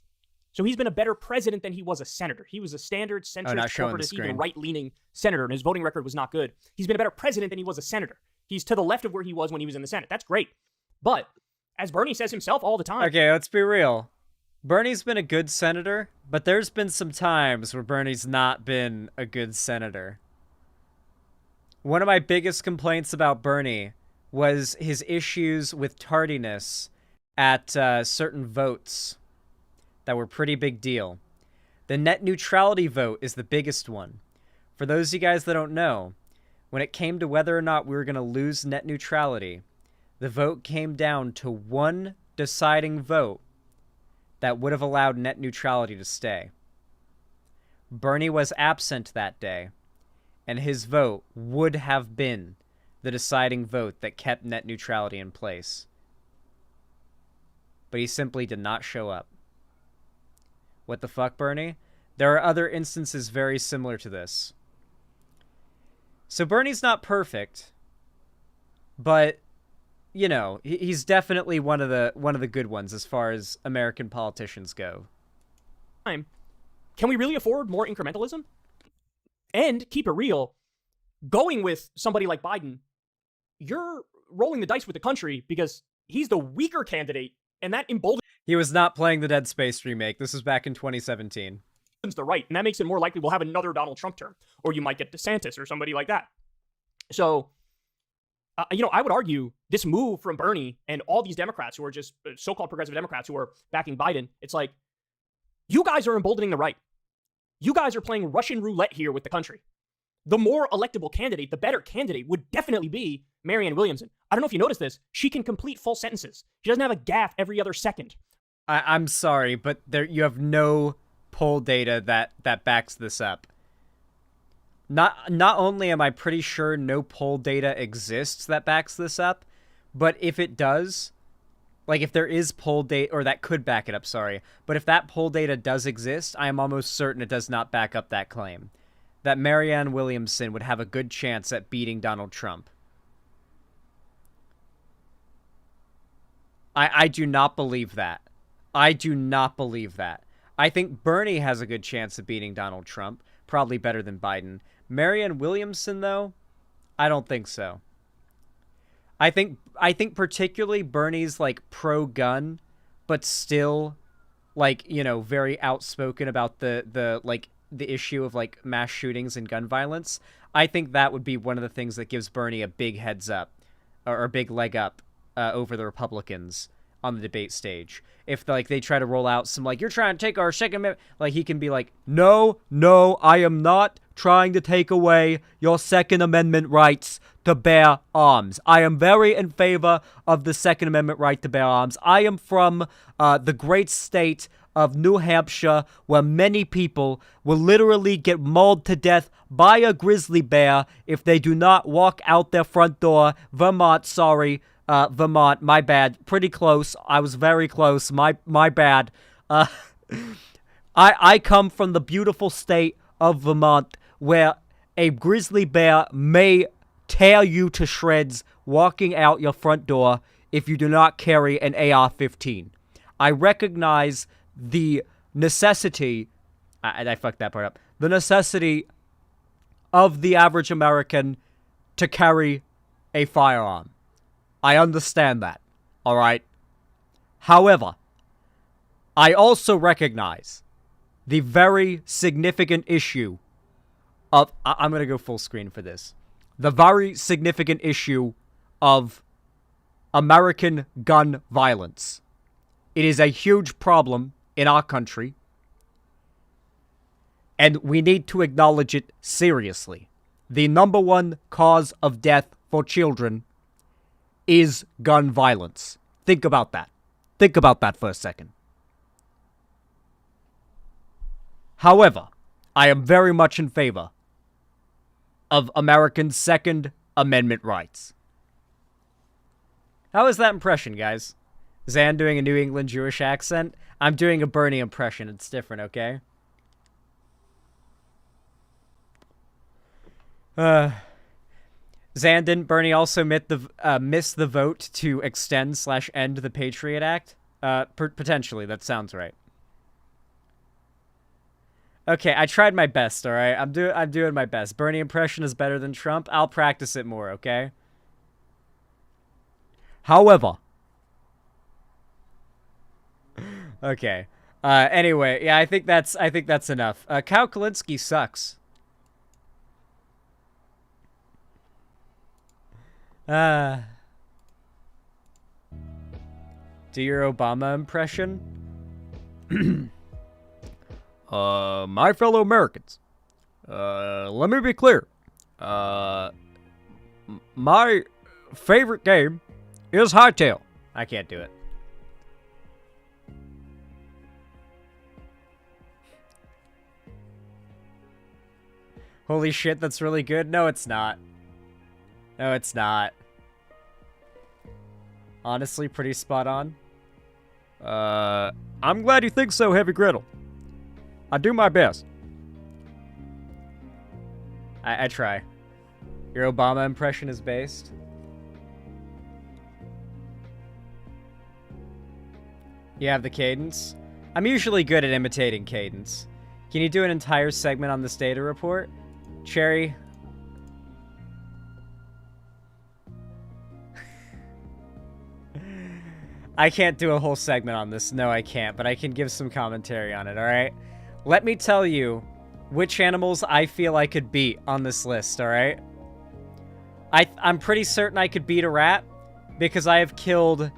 So he's been a better president than he was a senator. He was a standard, centrist, corporatist, even right-leaning senator, and his voting record was not good. He's been a better president than he was a senator. He's to the left of where he was when he was in the Senate. That's great. But, as Bernie says himself all the time... Okay, let's be real. Bernie's been a good senator, but there's been some times where Bernie's not been a good senator. One of my biggest complaints about Bernie was his issues with tardiness at certain votes that were pretty big deal. The net neutrality vote is the biggest one. For those of you guys that don't know, when it came to whether or not we were going to lose net neutrality, the vote came down to one deciding vote that would have allowed net neutrality to stay. Bernie was absent that day, and his vote would have been the deciding vote that kept net neutrality in place. But he simply did not show up. What the fuck, Bernie? There are other instances very similar to this. So Bernie's not perfect, but, you know, he's definitely one of the good ones as far as American politicians go. Can we really afford more incrementalism? And keep it real, going with somebody like Biden, you're rolling the dice with the country because he's the weaker candidate, and that emboldens... He was not playing the Dead Space remake. This was back in 2017. The right, and that makes it more likely we'll have another Donald Trump term, or you might get DeSantis or somebody like that. So, you know, I would argue this move from Bernie and all these Democrats who are just so-called progressive Democrats who are backing Biden, it's like, you guys are emboldening the right. You guys are playing Russian roulette here with the country. The more electable candidate, the better candidate would definitely be Marianne Williamson. I don't know if you noticed this. She can complete full sentences. She doesn't have a gaffe every other second. I'm sorry, but you have no poll data that backs this up. Not only am I pretty sure no poll data exists that backs this up, but if it does, like if there is poll data, or that could back it up, sorry. But if that poll data does exist, I am almost certain it does not back up that claim. That Marianne Williamson would have a good chance at beating Donald Trump. I do not believe that. I do not believe that. I think Bernie has a good chance of beating Donald Trump. Probably better than Biden. Marianne Williamson, though? I don't think so. I think particularly Bernie's, like, pro-gun, but still, like, you know, very outspoken about the issue of, like, mass shootings and gun violence. I think that would be one of the things that gives Bernie a big heads up, or a big leg up, over the Republicans on the debate stage. If, like, they try to roll out some, like, you're trying to take our Second Amendment, like, he can be like, no, I am not trying to take away your Second Amendment rights to bear arms. I am very in favor of the Second Amendment right to bear arms. I am from the great state of New Hampshire, where many people will literally get mauled to death by a grizzly bear if they do not walk out their front door. Vermont, sorry. Vermont, my bad. Pretty close. I was very close. My bad. I come from the beautiful state of Vermont, where a grizzly bear may tear you to shreds walking out your front door if you do not carry an AR-15. I recognize the necessity, I fucked that part up, the necessity of the average American to carry a firearm. I understand that, all right? However, I also recognize the very significant issue of, I'm going to go full screen for this, the very significant issue of American gun violence. It is a huge problem in our country, and we need to acknowledge it seriously. The number one cause of death for children is gun violence. Think about that. Think about that for a second. However, I am very much in favor of American Second Amendment rights. How was that impression, guys? Zan doing a New England Jewish accent? I'm doing a Bernie impression. It's different, okay? Zan, didn't Bernie also miss the vote to extend/end the Patriot Act? Potentially, that sounds right. Okay, I tried my best, all right? I'm doing my best. Bernie impression is better than Trump. I'll practice it more, okay? However. Okay. Anyway, yeah, I think that's enough. Kyle Kalinske sucks. Do your Obama impression? My fellow Americans, let me be clear. My favorite game is Hightail. I can't do it. Holy shit, that's really good. No, it's not. No, it's not. Honestly, pretty spot on. I'm glad you think so, Heavy Griddle. I do my best. I try. Your Obama impression is based. You have the cadence? I'm usually good at imitating cadence. Can you do an entire segment on this data report? Cherry? I can't do a whole segment on this. No, I can't, but I can give some commentary on it, alright? Let me tell you which animals I feel I could beat on this list, alright? I'm pretty certain I could beat a rat because I have killed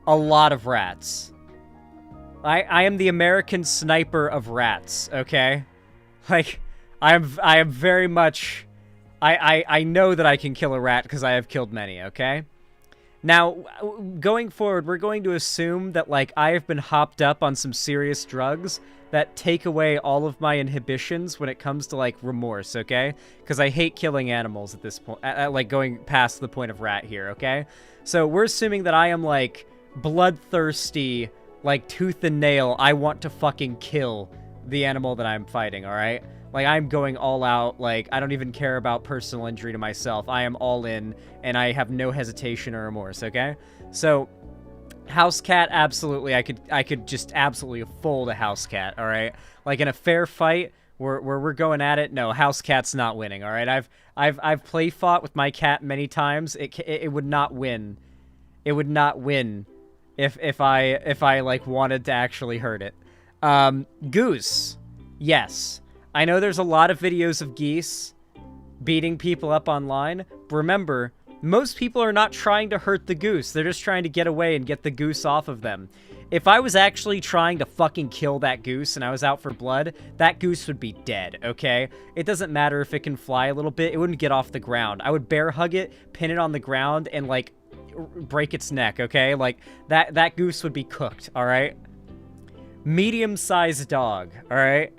a lot of rats. I am the American sniper of rats, okay? Like, I am very much... I know that I can kill a rat because I have killed many, okay? Now, going forward, we're going to assume that, like, I have been hopped up on some serious drugs that take away all of my inhibitions when it comes to, like, remorse, okay? Because I hate killing animals at this point, like, going past the point of rat here, okay? So we're assuming that I am, like, bloodthirsty, like tooth and nail, I want to fucking kill the animal that I'm fighting, alright? Like, I'm going all out, like, I don't even care about personal injury to myself. I am all in, and I have no hesitation or remorse, okay? So, house cat, absolutely, I could just absolutely fold a house cat, alright? Like, in a fair fight, where we're going at it, no, house cat's not winning, alright? I've play fought with my cat many times. It would not win. It would not win if I like wanted to actually hurt it. Goose. Yes. I know there's a lot of videos of geese beating people up online, but remember, most people are not trying to hurt the goose. They're just trying to get away and get the goose off of them. If I was actually trying to fucking kill that goose and I was out for blood, that goose would be dead, okay? It doesn't matter if it can fly a little bit. It wouldn't get off the ground. I would bear hug it, pin it on the ground, and, like, break its neck, okay? Like, that goose would be cooked, alright? Medium-sized dog, alright?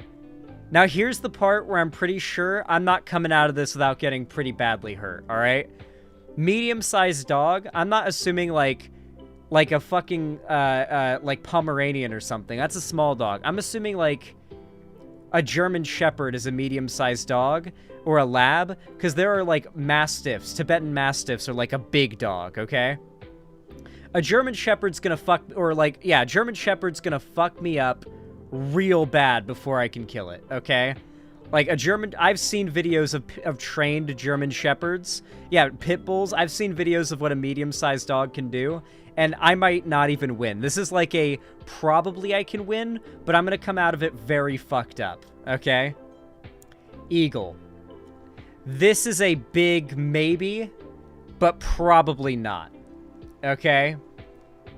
Now, here's the part where I'm pretty sure I'm not coming out of this without getting pretty badly hurt, alright? Medium-sized dog, I'm not assuming, like a fucking, like, Pomeranian or something. That's a small dog. I'm assuming, like, a German Shepherd is a medium-sized dog, or a Lab, because there are, like, Mastiffs. Tibetan Mastiffs are, like, a big dog, okay? A German Shepherd's gonna German Shepherd's gonna fuck me up real bad before I can kill it, okay? Like, I've seen videos of trained German Shepherds. Yeah, pit bulls. I've seen videos of what a medium-sized dog can do, and I might not even win. This is like a probably I can win, but I'm gonna come out of it very fucked up, okay? Eagle. This is a big maybe, but probably not, okay?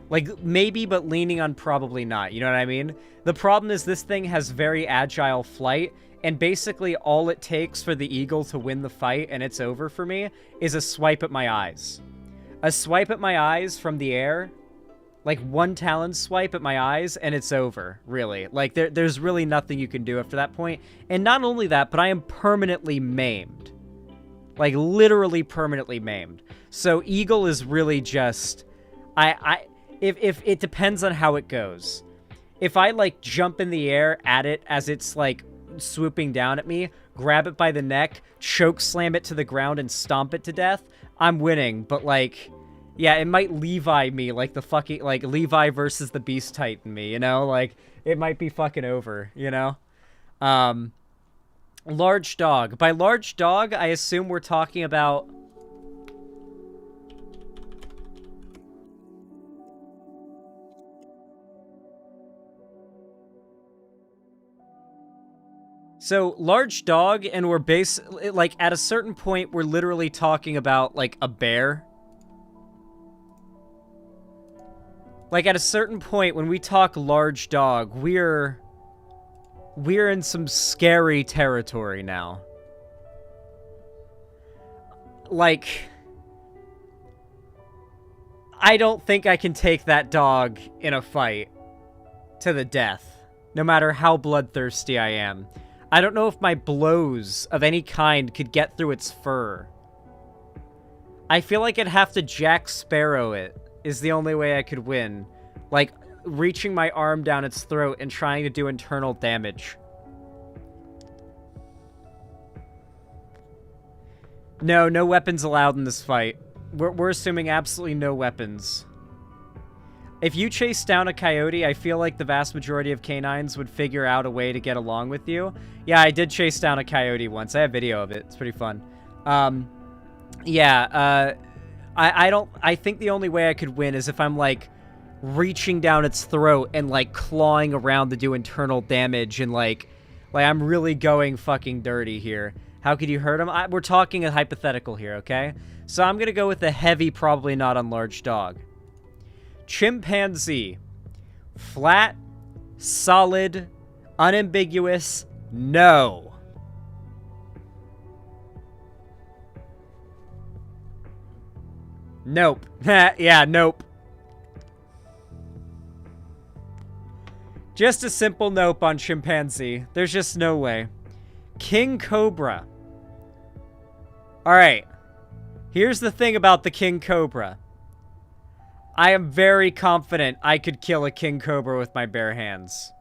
Like, maybe, but leaning on probably not, you know what I mean? The problem is this thing has very agile flight, and basically all it takes for the eagle to win the fight, and it's over for me, is a swipe at my eyes. A swipe at my eyes from the air, like one talon swipe at my eyes, and it's over, really. Like, there's really nothing you can do after that point. And not only that, but I am permanently maimed. Like, literally permanently maimed. So eagle is really just... If it depends on how it goes. If I, like, jump in the air at it as it's, like, swooping down at me, grab it by the neck, choke slam it to the ground, and stomp it to death, I'm winning. But, like, yeah, it might Levi me, like the fucking, like, Levi versus the Beast Titan me, you know? Like, it might be fucking over, you know? Large dog. By large dog, I assume we're talking about... So, large dog, and we're like, at a certain point, we're literally talking about, like, a bear. Like, at a certain point, when we talk large dog, we're in some scary territory now. Like, I don't think I can take that dog in a fight to the death, no matter how bloodthirsty I am. I don't know if my blows of any kind could get through its fur. I feel like I'd have to Jack Sparrow it, is the only way I could win. Like, reaching my arm down its throat and trying to do internal damage. No weapons allowed in this fight. We're assuming absolutely no weapons. If you chase down a coyote, I feel like the vast majority of canines would figure out a way to get along with you. Yeah, I did chase down a coyote once. I have video of it. It's pretty fun. I think the only way I could win is if I'm, like, reaching down its throat and, like, clawing around to do internal damage and, like I'm really going fucking dirty here. How could you hurt him? We're talking a hypothetical here, okay? So I'm gonna go with a heavy, probably not on large dog. Chimpanzee. Flat, solid, unambiguous, no. Nope. Yeah, nope. Just a simple nope on chimpanzee. There's just no way. King Cobra. Alright. Here's the thing about the King Cobra. I am very confident I could kill a king cobra with my bare hands.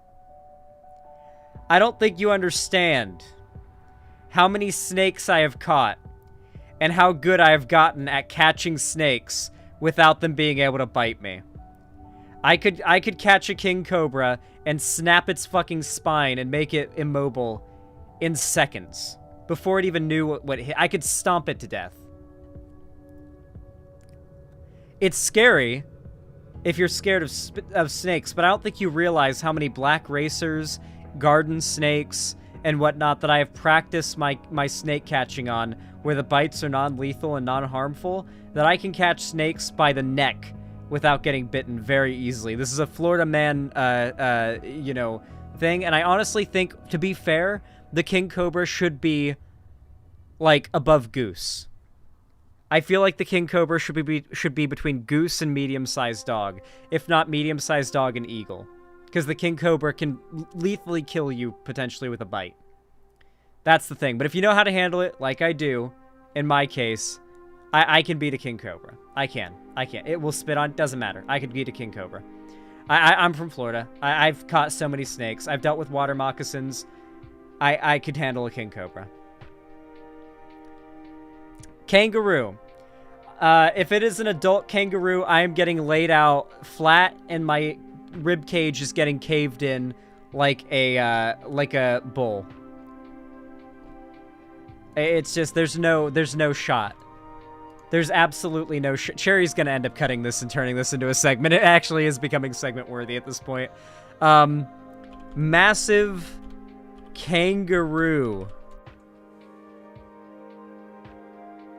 I don't think you understand how many snakes I have caught and how good I have gotten at catching snakes without them being able to bite me. I could catch a king cobra and snap its fucking spine and make it immobile in seconds before it even knew what hit. I could stomp it to death. It's scary if you're scared of snakes, but I don't think you realize how many black racers, garden snakes, and whatnot that I have practiced my snake catching on, where the bites are non-lethal and non-harmful, that I can catch snakes by the neck without getting bitten very easily. This is a Florida man, you know, thing, and I honestly think, to be fair, the king cobra should be, like, above goose. I feel like the king cobra should be between goose and medium-sized dog, if not medium-sized dog and eagle, because the king cobra can lethally kill you potentially with a bite. That's the thing. But if you know how to handle it, like I do, in my case, I can beat a king cobra. I can. It will spit on. Doesn't matter. I could beat a king cobra. I'm from Florida. I've caught so many snakes. I've dealt with water moccasins. I could handle a king cobra. Kangaroo. If it is an adult kangaroo, I am getting laid out flat, and my rib cage is getting caved in like a bull. It's just there's no shot. There's absolutely no shot. Cherry's gonna end up cutting this and turning this into a segment. It actually is becoming segment worthy at this point. Massive kangaroo.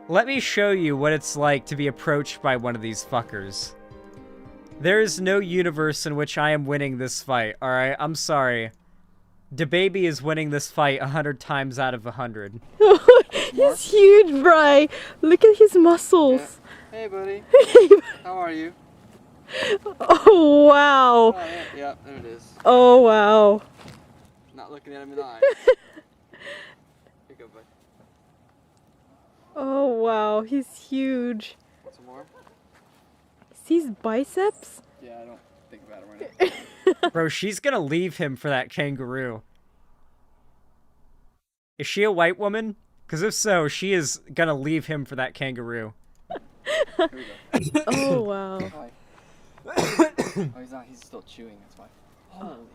Let me show you what it's like to be approached by one of these fuckers. There is no universe in which I am winning this fight, alright? I'm sorry. DaBaby is winning this fight 100 times out of 100. He's huge, Bri. Look at his muscles. Yeah. Hey, buddy. How are you? Oh, wow. Oh, yeah, there it is. Oh, wow. Not looking at him in the eye. Here you go, bud. Oh, wow. He's huge. Want some more? See his biceps? Yeah, I don't think about it right now. Bro, she's gonna leave him for that kangaroo. Is she a white woman? Because if so, she is gonna leave him for that kangaroo. Here we go. Oh, wow. Hi. Oh, he's not. He's still chewing. That's why. Holy.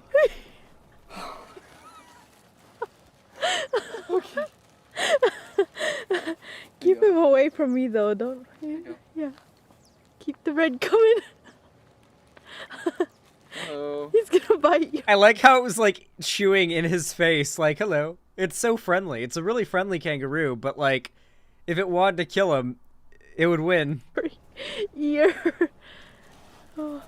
Okay. Keep him away from me, though. Don't. Yeah. Keep the red coming. Hello. He's gonna bite you. I like how it was like chewing in his face, like, hello. It's so friendly. It's a really friendly kangaroo, but like, if it wanted to kill him, it would win. Ear. Oh.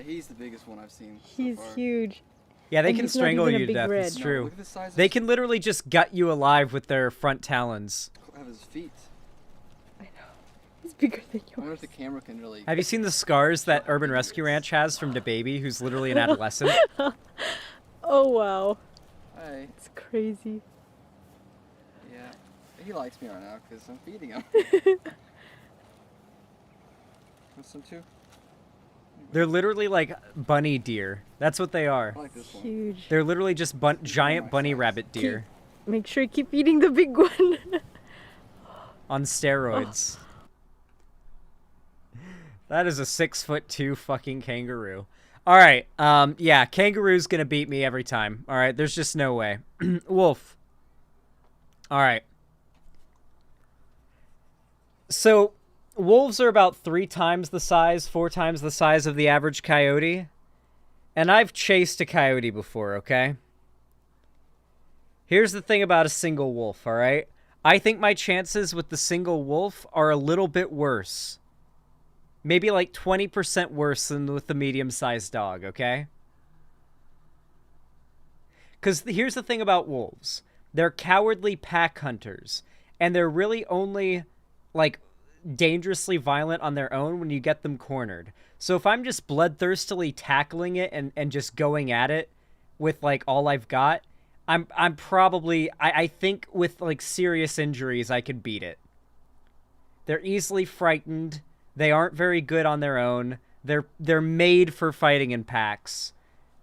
He's the biggest one I've seen. He's so far. huge. Yeah, they And can he's not strangle even a you to big death. red. It's No, true. look at the size of They his- can literally just gut you alive with their front talons. Have his feet. I know. He's bigger than I wonder yours. if the camera can really. Have you seen the scars that Urban Rescue Ranch has from DaBaby, who's literally an adolescent? Oh, wow. Hi. It's crazy. Yeah. He likes me right now because I'm feeding him. Want some too? They're literally like bunny deer. That's what they are. I like this one. Huge. They're literally just giant bunny rabbit deer Make sure you keep eating the big one. on steroids. That is a 6'2" fucking kangaroo. All right, yeah, kangaroo's gonna beat me every time. All right, there's just no way. Wolf. All right. So, wolves are about 4 times the size of the average coyote. And I've chased a coyote before, okay? Here's the thing about a single wolf, all right? I think my chances with the single wolf are a little bit worse. Maybe like 20% worse than with the medium-sized dog, okay? Because here's the thing about wolves. They're cowardly pack hunters. And they're really only, like, dangerously violent on their own when you get them cornered. So if I'm just bloodthirstily tackling it and just going at it with, like, all I've got, I'm probably... I think with, like, serious injuries, I could beat it. They're easily frightened. They aren't very good on their own. They're made for fighting in packs.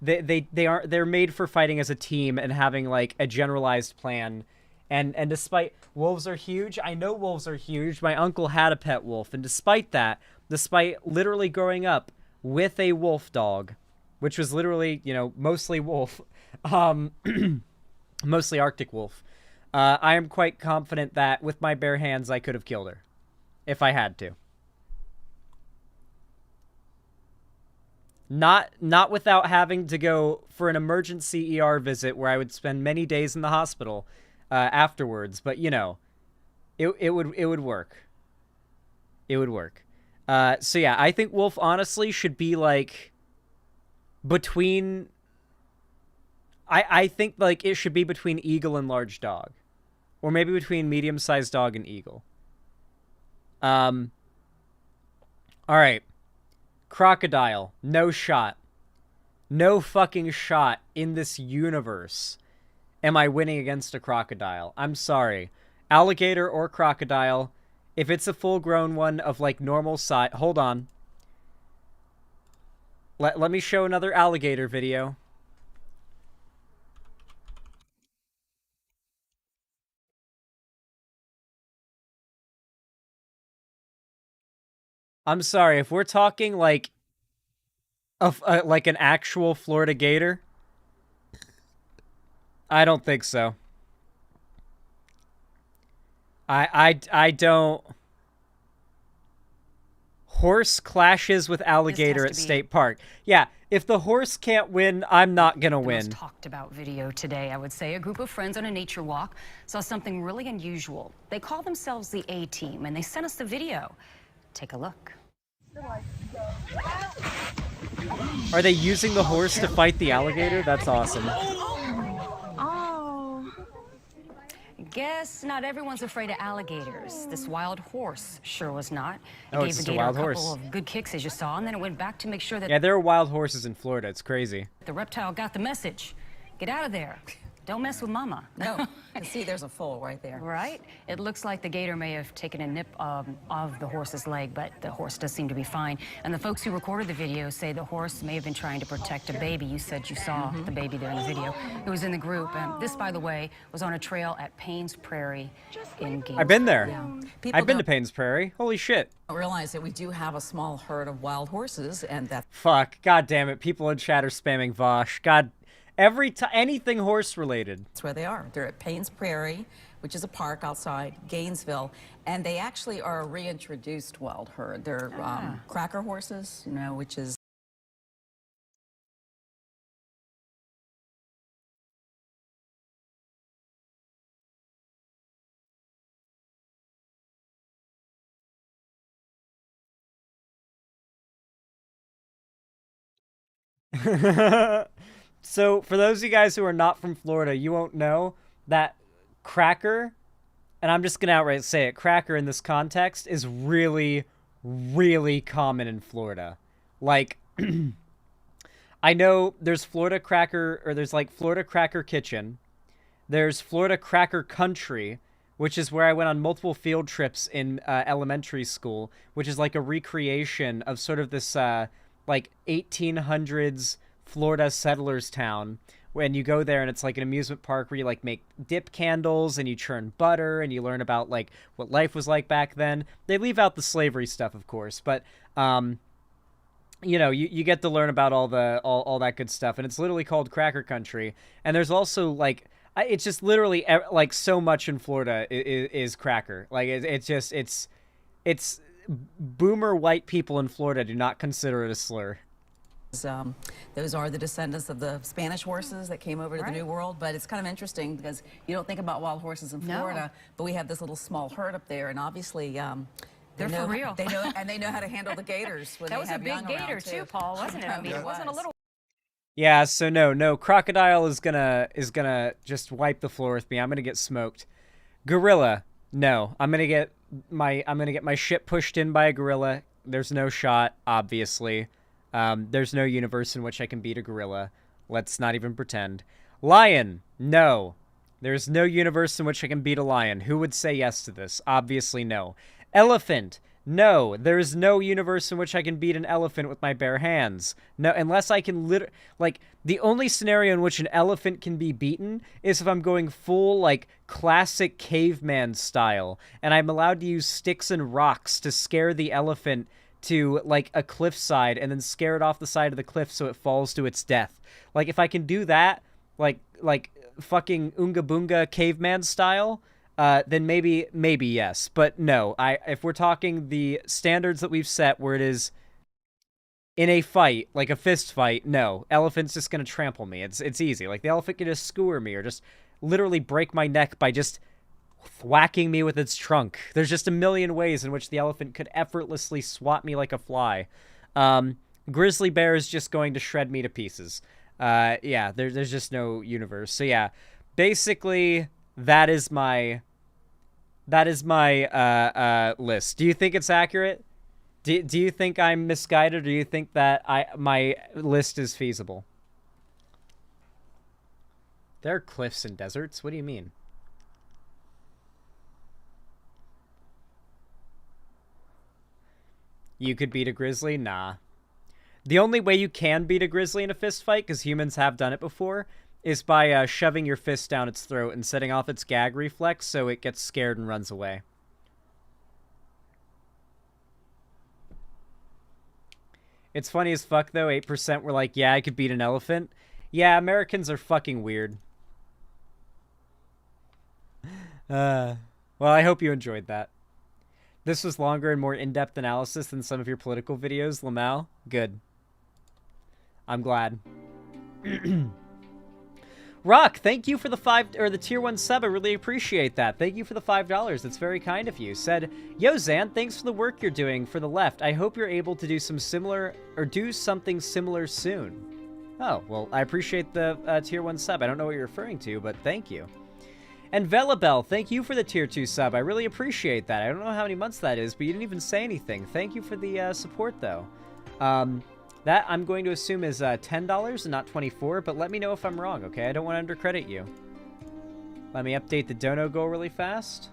They're made for fighting as a team and having like a generalized plan. And despite wolves are huge, I know wolves are huge. My uncle had a pet wolf, and despite that, despite literally growing up with a wolf dog, which was literally, you know, mostly wolf, mostly Arctic wolf, I am quite confident that with my bare hands I could have killed her if I had to. Not without having to go for an emergency ER visit where I would spend many days in the hospital afterwards, but you know, it would work. It would work. So yeah, I think wolf honestly should be like between. I think like it should be between eagle and large dog, or maybe between medium-sized dog and eagle. All right. Crocodile, no shot. No fucking shot in this universe am I winning against a crocodile. I'm sorry. Alligator or crocodile, if it's a full-grown one of, like, normal size... Hold on. Let me show another alligator video. I'm sorry, if we're talking, like, like an actual Florida gator, I don't think so. I don't... Horse clashes with alligator at State Park. Yeah, if the horse can't win, I'm not gonna win. Most talked about video today, I would say. A group of friends on a nature walk saw something really unusual. They call themselves the A-Team, and they sent us the video. Take a look. Are they using the horse to fight the alligator? That's awesome. Oh. Guess not everyone's afraid of alligators. This wild horse sure was not. It gave it's the just a gator wild couple horse. of good kicks, as you saw, and then it went back to make sure that Yeah, there are wild horses in Florida. It's crazy. the reptile got the message. Get out of there. Don't mess with mama. No, see, there's a foal right there. Right? It looks like the gator may have taken a nip of the horse's leg, but the horse does seem to be fine. And the folks who recorded the video say the horse may have been trying to protect a baby. You said you saw the baby there in the video. It was in the group. This, by the way, was on a trail at Paynes Prairie in Gainesville. I've been there. Yeah. I've been to Paynes Prairie. Holy shit. Don't realize that we do have a small herd of wild horses, and that... Fuck. God damn it. People in chat are spamming Vosh. God. Every time, anything horse related. That's where they are. They're at Paynes Prairie, which is a park outside Gainesville, and they actually are a reintroduced wild herd. They're cracker horses, you know, which is... So, for those of you guys who are not from Florida, you won't know that cracker, and I'm just going to outright say it, cracker in this context is really, really common in Florida. Like, I know there's Florida Cracker, or there's like Florida Cracker Kitchen. There's Florida Cracker Country, which is where I went on multiple field trips in elementary school, which is like a recreation of sort of this like 1800s Florida settlers town. When you go there and it's like an amusement park where you like make dip candles and you churn butter and you learn about like what life was like back then. They leave out the slavery stuff, of course, but you know, you get to learn about all that good stuff, and it's literally called Cracker Country. And there's also like it's just literally like so much in Florida is cracker. Like it's boomer white people in Florida do not consider it a slur. Those are the descendants of the Spanish horses that came over to the New World, but it's kind of interesting because you don't think about wild horses in Florida, but we have this little small herd up there, and obviously they're for real. They know how to handle the gators when That they was a have big young gator around, too, Paul, wasn't it? I mean, it wasn't a little. Yeah, so no, crocodile is gonna just wipe the floor with me. I'm gonna get smoked. Gorilla, no. I'm gonna get my shit pushed in by a gorilla. There's no shot, obviously. There's no universe in which I can beat a gorilla. Let's not even pretend. Lion, no. There's no universe in which I can beat a lion. Who would say yes to this? Obviously no. Elephant, No, there is no universe in which I can beat an elephant with my bare hands. No, unless I can like, the only scenario in which an elephant can be beaten is if I'm going full, like, classic caveman style, and I'm allowed to use sticks and rocks to scare the elephant to, like, a cliffside and then scare it off the side of the cliff so it falls to its death. Like, if I can do that, like fucking Oonga Boonga caveman style, then maybe yes. But no, if we're talking the standards that we've set where it is in a fight, like a fist fight, no. Elephant's just gonna trample me. It's easy. Like, the elephant can just skewer me or just literally break my neck by just whacking me with its trunk. There's just a million ways in which the elephant could effortlessly swat me like a fly. Grizzly bear is just going to shred me to pieces. Yeah, there's just no universe. So yeah, basically that is my list. Do you think it's accurate? Do you think I'm misguided, or do you think that my list is feasible? There are cliffs and deserts? What do you mean? You could beat a grizzly? Nah. The only way you can beat a grizzly in a fist fight, because humans have done it before, is by shoving your fist down its throat and setting off its gag reflex so it gets scared and runs away. It's funny as fuck, though. 8% were like, yeah, I could beat an elephant. Yeah, Americans are fucking weird. Well, I hope you enjoyed that. This was longer and more in-depth analysis than some of your political videos, Lamau. Good. I'm glad. Rock, thank you for the tier 1 sub. I really appreciate that. Thank you for the $5. That's very kind of you. Said, yo, Zan, thanks for the work you're doing for the left. I hope you're able to do something similar soon. Oh, well, I appreciate the tier 1 sub. I don't know what you're referring to, but thank you. And Velabel, thank you for the tier 2 sub. I really appreciate that. I don't know how many months that is, but you didn't even say anything. Thank you for the support, though. That I'm going to assume is $10 and not $24, but let me know if I'm wrong, okay? I don't want to undercredit you. Let me update the dono goal really fast.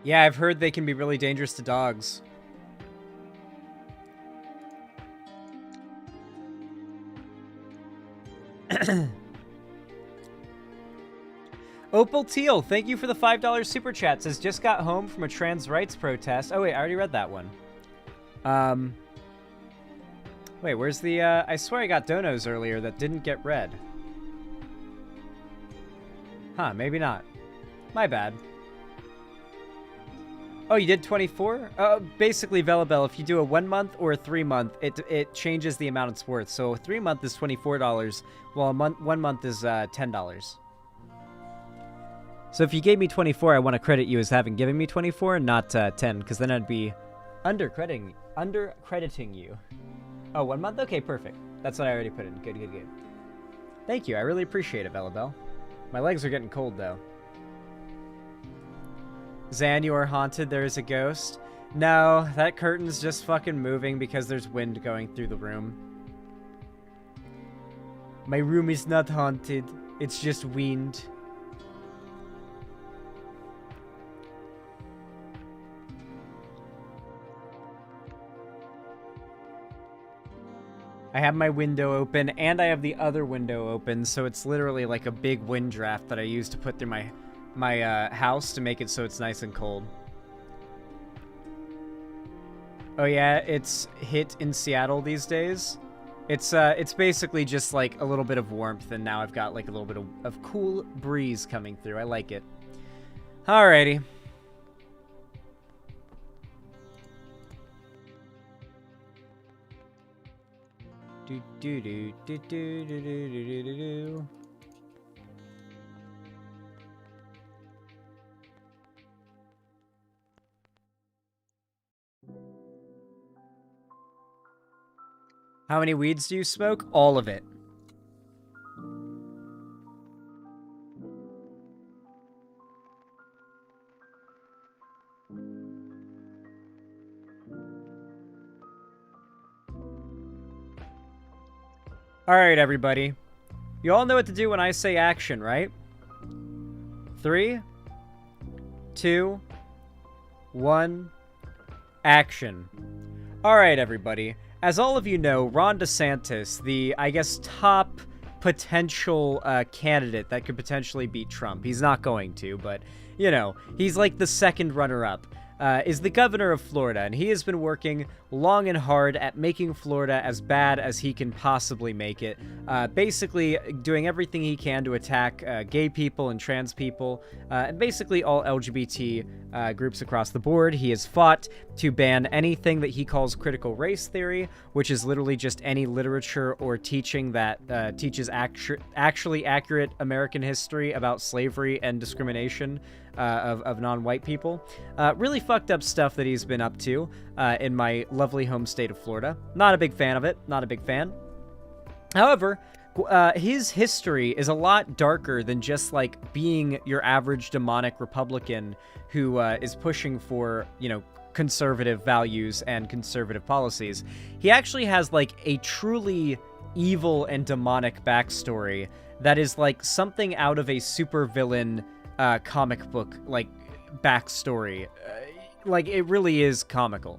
Yeah, I've heard they can be really dangerous to dogs. Opal Teal, thank you for the $5 super chat. Says, just got home from a trans rights protest. Oh, wait, I already read that one. Wait, where's the, I swear I got donos earlier that didn't get read. Huh, maybe not. My bad. Oh, you did 24? Basically, Velabel, if you do a 1 month or a 3 month, it changes the amount it's worth. So a 3 month is $24, while 1 month is $10. So if you gave me 24, I want to credit you as having given me 24 and not 10, because then I'd be undercrediting you. Oh, 1 month? Okay, perfect. That's what I already put in. Good, good, good. Thank you. I really appreciate it, Velabel. My legs are getting cold, though. Zan, you are haunted. There is a ghost. No, that curtain's just fucking moving because there's wind going through the room. My room is not haunted. It's just wind. I have my window open, and I have the other window open, so it's literally like a big wind draft that I use to put through my house to make it so it's nice and cold. Oh yeah, it's hit in Seattle these days. It's basically just like a little bit of warmth, and now I've got like a little bit of cool breeze coming through. I like it. Alrighty. Do do do do do do do do do do. How many weeds do you smoke? All of it. Alright, everybody. You all know what to do when I say action, right? 3, 2, 1, action. Alright, everybody. As all of you know, Ron DeSantis, the, I guess, top potential candidate that could potentially beat Trump. He's not going to, but, you know, he's like the second runner-up. Is the governor of Florida, and he has been working long and hard at making Florida as bad as he can possibly make it, basically doing everything he can to attack gay people and trans people, and basically all LGBT groups across the board. He has fought to ban anything that he calls critical race theory, which is literally just any literature or teaching that teaches actually accurate American history about slavery and discrimination of non-white people. Really fucked up stuff that he's been up to in my lovely home state of Florida. Not a big fan of it. Not a big fan. However, his history is a lot darker than just, like, being your average demonic Republican who is pushing for, you know, conservative values and conservative policies. He actually has, like, a truly evil and demonic backstory that is, like, something out of a supervillain comic book, like, backstory. Like, it really is comical.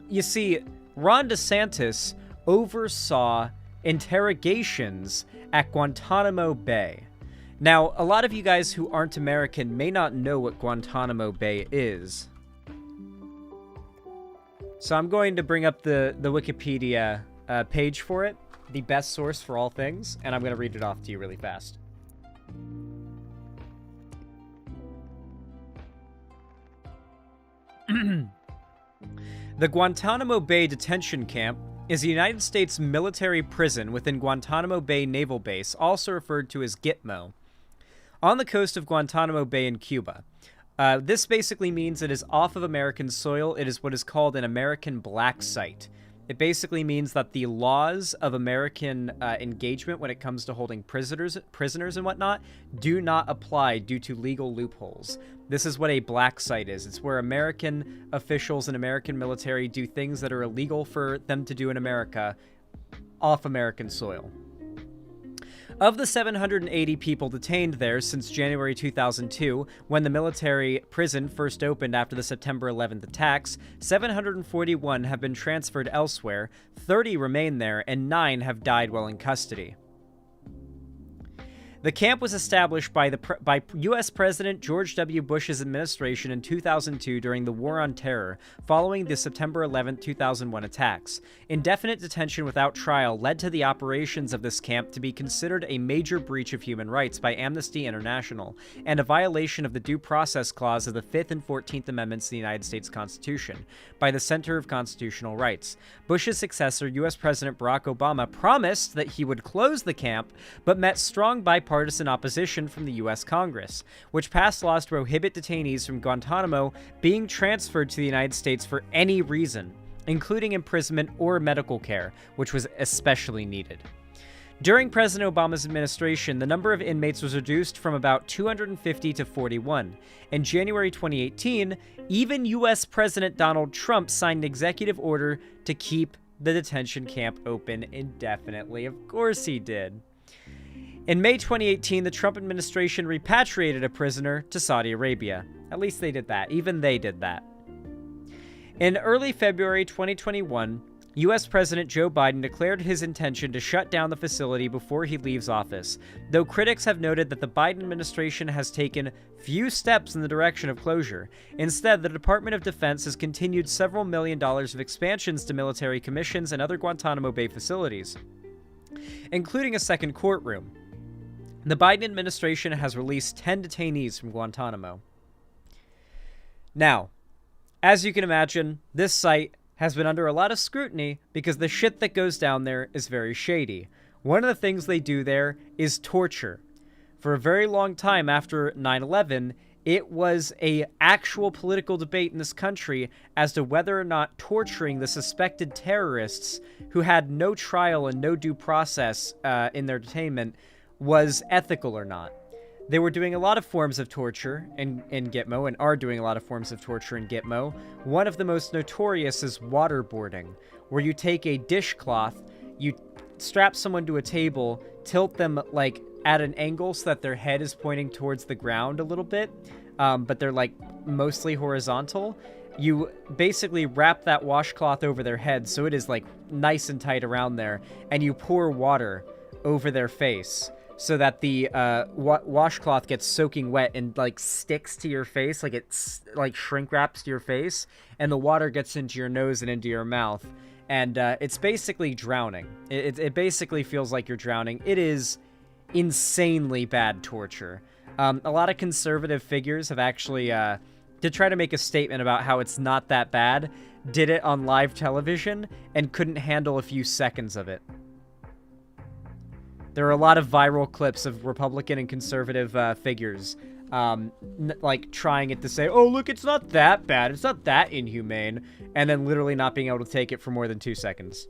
You see, Ron DeSantis oversaw interrogations at Guantanamo Bay. Now, a lot of you guys who aren't American may not know what Guantanamo Bay is. So I'm going to bring up the Wikipedia page for it, the best source for all things, and I'm going to read it off to you really fast. The Guantanamo Bay Detention Camp is a United States military prison within Guantanamo Bay Naval Base, also referred to as Gitmo, on the coast of Guantanamo Bay in Cuba. This basically means it is off of American soil. It is what is called an American black site. It basically means that the laws of American engagement when it comes to holding prisoners and whatnot do not apply due to legal loopholes. This is what a black site is. It's where American officials and American military do things that are illegal for them to do in America off American soil. Of the 780 people detained there since January 2002, when the military prison first opened after the September 11th attacks, 741 have been transferred elsewhere, 30 remain there, and 9 have died while in custody. The camp was established by U.S. President George W. Bush's administration in 2002 during the War on Terror, following the September 11, 2001 attacks. Indefinite detention without trial led to the operations of this camp to be considered a major breach of human rights by Amnesty International, and a violation of the Due Process Clause of the 5th and 14th Amendments to the United States Constitution, by the Center of Constitutional Rights. Bush's successor, U.S. President Barack Obama, promised that he would close the camp, but met strong bipartisan opposition from the U.S. Congress, which passed laws to prohibit detainees from Guantanamo being transferred to the United States for any reason, including imprisonment or medical care, which was especially needed. During President Obama's administration, the number of inmates was reduced from about 250 to 41. In January 2018, even U.S. President Donald Trump signed an executive order to keep the detention camp open indefinitely. Of course he did. In May 2018, the Trump administration repatriated a prisoner to Saudi Arabia. At least they did that. Even they did that. In early February 2021, U.S. President Joe Biden declared his intention to shut down the facility before he leaves office, though critics have noted that the Biden administration has taken few steps in the direction of closure. Instead, the Department of Defense has continued several $1 million of expansions to military commissions and other Guantanamo Bay facilities, including a second courtroom. The Biden administration has released 10 detainees from Guantanamo. Now, as you can imagine, this site has been under a lot of scrutiny because the shit that goes down there is very shady. One of the things they do there is torture. For a very long time after 9/11, it was an actual political debate in this country as to whether or not torturing the suspected terrorists who had no trial and no due process in their detainment was ethical or not. They were doing a lot of forms of torture in Gitmo, and are doing a lot of forms of torture in Gitmo. One of the most notorious is waterboarding, where you take a dishcloth, you strap someone to a table, tilt them like at an angle so that their head is pointing towards the ground a little bit, but they're like mostly horizontal. You basically wrap that washcloth over their head so it is like nice and tight around there, and you pour water over their face so that the washcloth gets soaking wet and like sticks to your face, like it's like shrink wraps to your face, and the water gets into your nose and into your mouth, and it's basically drowning. It basically feels like you're drowning. It is insanely bad torture. A lot of conservative figures have actually, to try to make a statement about how it's not that bad, did it on live television and couldn't handle a few seconds of it. There are a lot of viral clips of Republican and conservative figures like trying it to say, oh, look, it's not that bad, it's not that inhumane, and then literally not being able to take it for more than 2 seconds.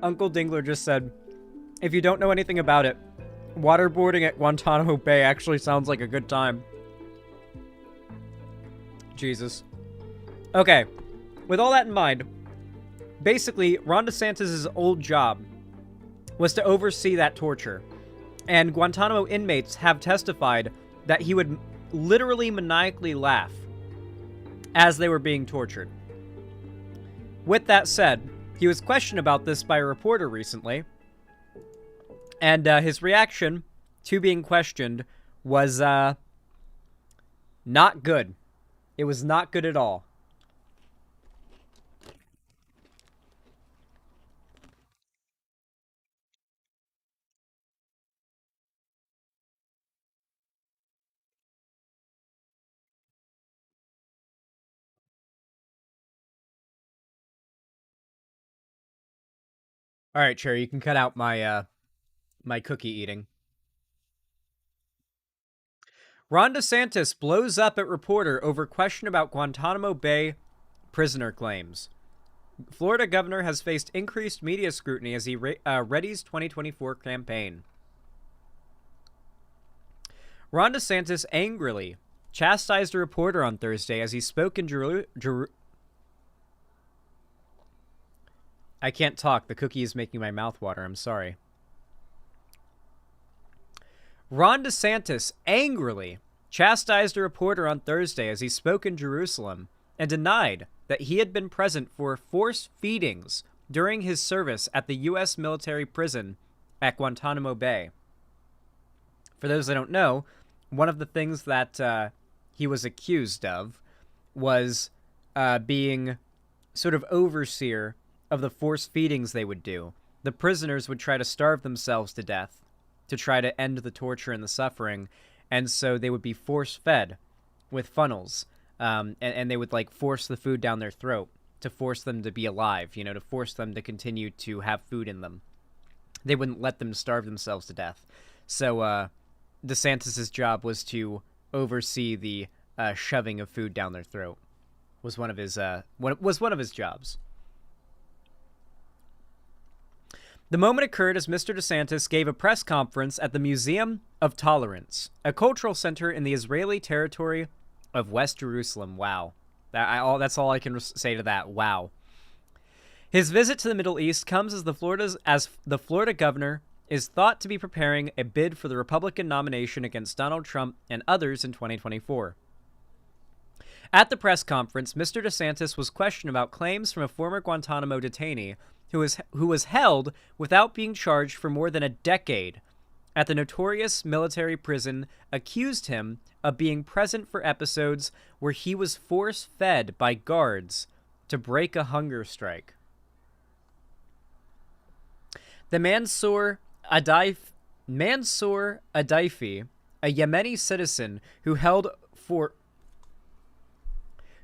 Uncle Dingler just said, if you don't know anything about it, waterboarding at Guantanamo Bay actually sounds like a good time. Jesus. Okay, with all that in mind, basically, Ron DeSantis' old job was to oversee that torture, and Guantanamo inmates have testified that he would literally maniacally laugh as they were being tortured. With that said, he was questioned about this by a reporter recently, and his reaction to being questioned was not good. It was not good at all. All right, Cherry, you can cut out my my cookie eating. Ron DeSantis blows up at reporter over question about Guantanamo Bay prisoner claims. Florida governor has faced increased media scrutiny as he readies 2024 campaign. Ron DeSantis angrily chastised a reporter on Thursday as he spoke in I can't talk. The cookie is making my mouth water. I'm sorry. Ron DeSantis angrily chastised a reporter on Thursday as he spoke in Jerusalem and denied that he had been present for forced feedings during his service at the U.S. military prison at Guantanamo Bay. For those that don't know, one of the things that he was accused of was being sort of overseer of the forced feedings they would do. The prisoners would try to starve themselves to death to try to end the torture and the suffering, and so they would be force-fed with funnels, and they would, like, force the food down their throat to force them to be alive, you know, to force them to continue to have food in them. They wouldn't let them starve themselves to death. So, DeSantis' job was to oversee the shoving of food down their throat. Was one of his jobs. The moment occurred as Mr. DeSantis gave a press conference at the Museum of Tolerance, a cultural center in the Israeli territory of West Jerusalem. Wow. That's all I can say to that. Wow. His visit to the Middle East comes as the Florida governor is thought to be preparing a bid for the Republican nomination against Donald Trump and others in 2024. At the press conference, Mr. DeSantis was questioned about claims from a former Guantanamo detainee who was held without being charged for more than a decade at the notorious military prison, accused him of being present for episodes where he was force-fed by guards to break a hunger strike. The Mansour Adaifi, a Yemeni citizen who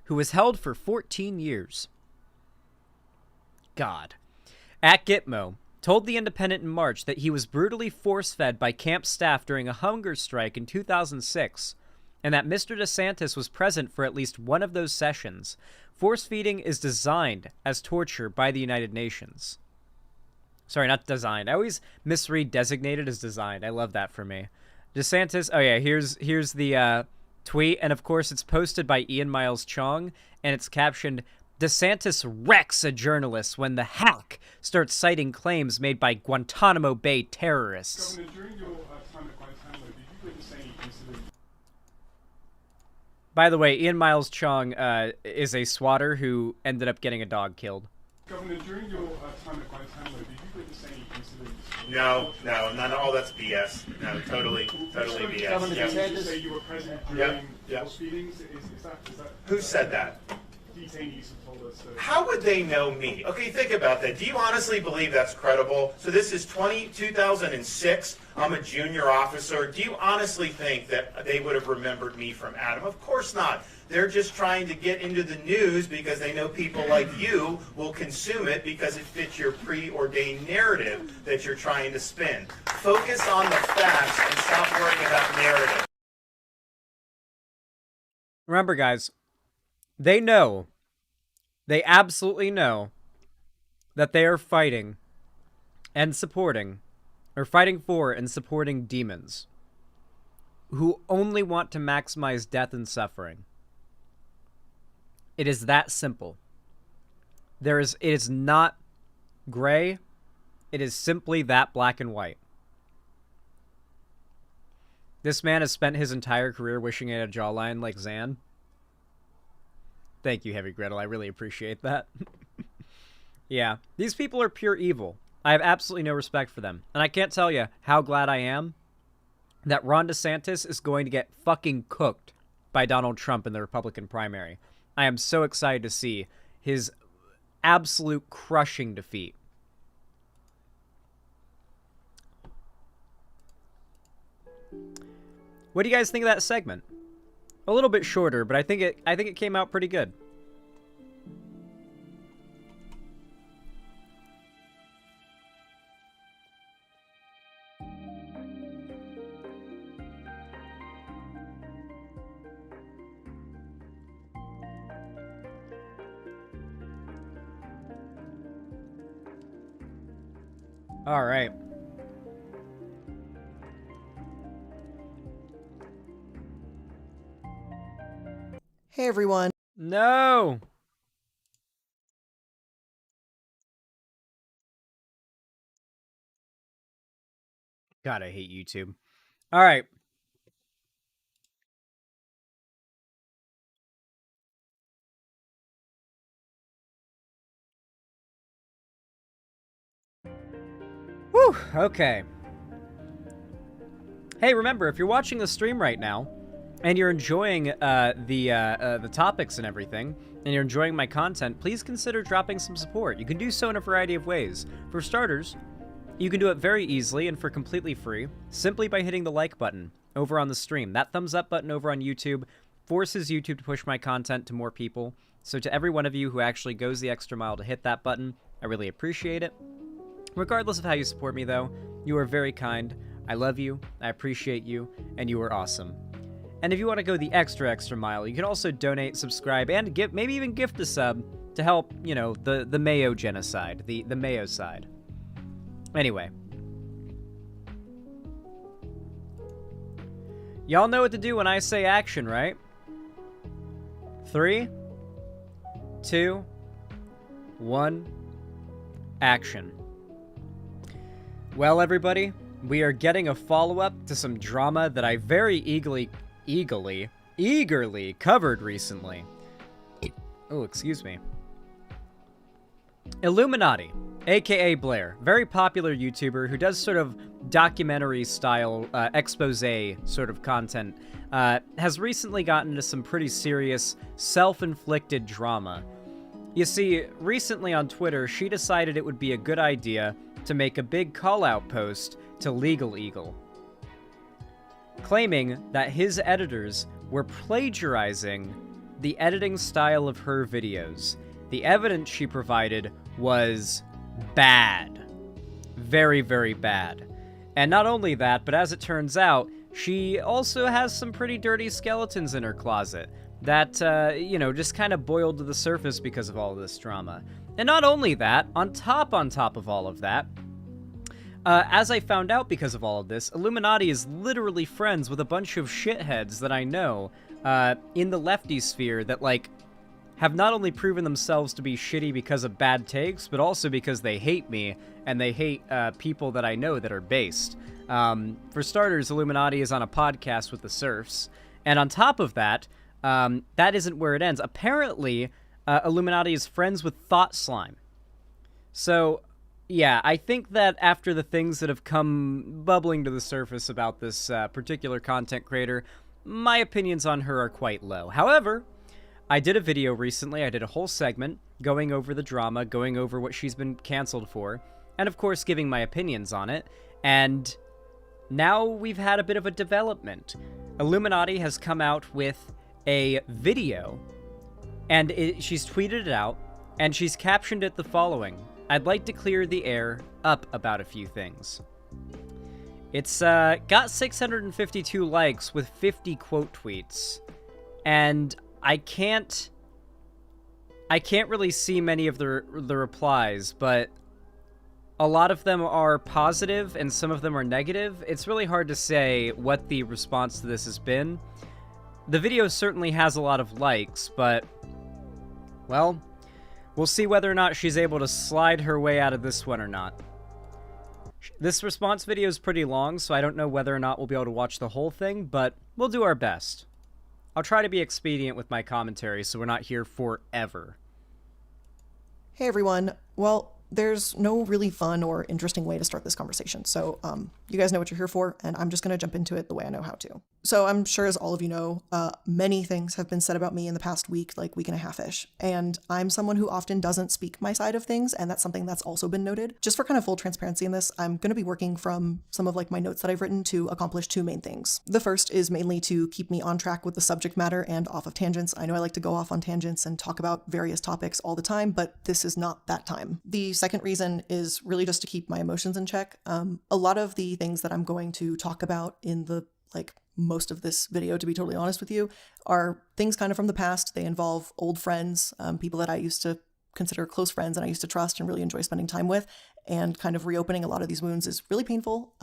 was held for 14 years. God. At Gitmo, told The Independent in March that he was brutally force-fed by camp staff during a hunger strike in 2006, and that Mr. DeSantis was present for at least one of those sessions. Force-feeding is designed as torture by the United Nations. Sorry, not designed. I always misread designated as designed. I love that for me. DeSantis. Oh yeah, here's the tweet, and of course it's posted by Ian Miles Chong, and it's captioned, DeSantis wrecks a journalist when the hack starts citing claims made by Guantanamo Bay terrorists. Governor, during your time at Guantanamo, did you witness any incident? By the way, Ian Miles Chong is a swatter who ended up getting a dog killed. Governor, during your time at Guantanamo, did you witness any incidents? No, none of all that's BS. No, totally BS. Governor, Yep. did you say you were present during those meetings? Is that Who said that? detainees have told us? How would they know me? Okay, think about that. Do you honestly believe that's credible? So this is 2006. I'm a junior officer. Do you honestly think that they would have remembered me from Adam? Of course not. They're just trying to get into the news because they know people like you will consume it because it fits your preordained narrative that you're trying to spin. Focus on the facts and stop worrying about narrative. Remember, guys, they absolutely know that they are fighting and supporting, or fighting for and supporting demons who only want to maximize death and suffering. It is that simple. It is not gray. It is simply that black and white. This man has spent his entire career wishing he had a jawline like Zan. Thank you, Heavy Gretel. I really appreciate that. Yeah, these people are pure evil. I have absolutely no respect for them. And I can't tell you how glad I am that Ron DeSantis is going to get fucking cooked by Donald Trump in the Republican primary. I am so excited to see his absolute crushing defeat. What do you guys think of that segment? A little bit shorter, but I think it came out pretty good. All right. Hey, everyone. No. God, I hate YouTube. All right. Whew, okay. Hey, remember, if you're watching the stream right now, and you're enjoying the topics and everything, and you're enjoying my content, please consider dropping some support. You can do so in a variety of ways. For starters, you can do it very easily and for completely free, simply by hitting the like button over on the stream. That thumbs up button over on YouTube forces YouTube to push my content to more people. So to every one of you who actually goes the extra mile to hit that button, I really appreciate it. Regardless of how you support me, though, you are very kind. I love you, I appreciate you, and you are awesome. And if you want to go the extra mile, you can also donate, subscribe, and maybe even gift a sub to help, you know, the Mayo genocide, the Mayo side. Anyway. Y'all know what to do when I say action, right? 3, 2, 1, action. Well, everybody, we are getting a follow-up to some drama that I very eagerly covered recently. Oh, excuse me. Illuminati, aka Blair, very popular YouTuber who does sort of documentary-style expose sort of content, has recently gotten into some pretty serious self-inflicted drama. You see, recently on Twitter, she decided it would be a good idea to make a big call-out post to Legal Eagle, claiming that his editors were plagiarizing the editing style of her videos. The evidence she provided was bad. Very, very bad. And not only that, but as it turns out, she also has some pretty dirty skeletons in her closet that, you know, just kind of boiled to the surface because of all of this drama. And not only that, on top of all of that, As I found out because of all of this, Illuminati is literally friends with a bunch of shitheads that I know in the lefty sphere that, like, have not only proven themselves to be shitty because of bad takes, but also because they hate me, and they hate people that I know that are based. For starters, Illuminati is on a podcast with the Serfs, and on top of that, that isn't where it ends. Apparently, Illuminati is friends with Thought Slime. So, yeah, I think that after the things that have come bubbling to the surface about this particular content creator, my opinions on her are quite low. However, I did a video recently, I did a whole segment going over the drama, going over what she's been canceled for, and of course giving my opinions on it, and now we've had a bit of a development. Illuminati has come out with a video, and she's tweeted it out, and she's captioned it the following: "I'd like to clear the air up about a few things." It's got 652 likes with 50 quote tweets, and I can't really see many of the replies, but a lot of them are positive and some of them are negative. It's really hard to say what the response to this has been. The video certainly has a lot of likes, but, well, we'll see whether or not she's able to slide her way out of this one or not. This response video is pretty long, so I don't know whether or not we'll be able to watch the whole thing, but we'll do our best. I'll try to be expedient with my commentary so we're not here forever. Hey everyone. Well, there's no really fun or interesting way to start this conversation, so you guys know what you're here for, and I'm just going to jump into it the way I know how to. So I'm sure, as all of you know, many things have been said about me in the past week and a half-ish, and I'm someone who often doesn't speak my side of things, and that's something that's also been noted. Just for kind of full transparency in this, I'm going to be working from some of my notes that I've written to accomplish two main things. The first is mainly to keep me on track with the subject matter and off of tangents. I know I like to go off on tangents and talk about various topics all the time, but this is not that time. The second reason is really just to keep my emotions in check. A lot of the things that I'm going to talk about in the most of this video, to be totally honest with you, are things kind of from the past. They involve old friends, people that I used to consider close friends and I used to trust and really enjoy spending time with, and kind of reopening a lot of these wounds is really painful.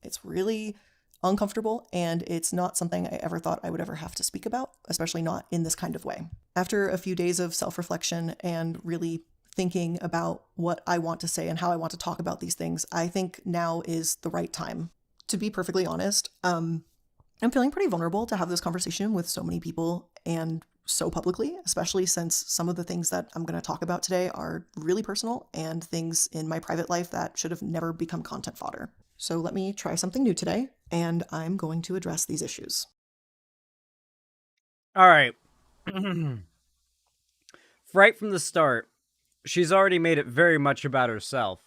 It's really uncomfortable, and it's not something I ever thought I would ever have to speak about, especially not in this kind of way. After a few days of self-reflection and really thinking about what I want to say and how I want to talk about these things, I think now is the right time. To be perfectly honest, I'm feeling pretty vulnerable to have this conversation with so many people and so publicly, especially since some of the things that I'm going to talk about today are really personal and things in my private life that should have never become content fodder. So let me try something new today, and I'm going to address these issues. All right. Right from the start, she's already made it very much about herself,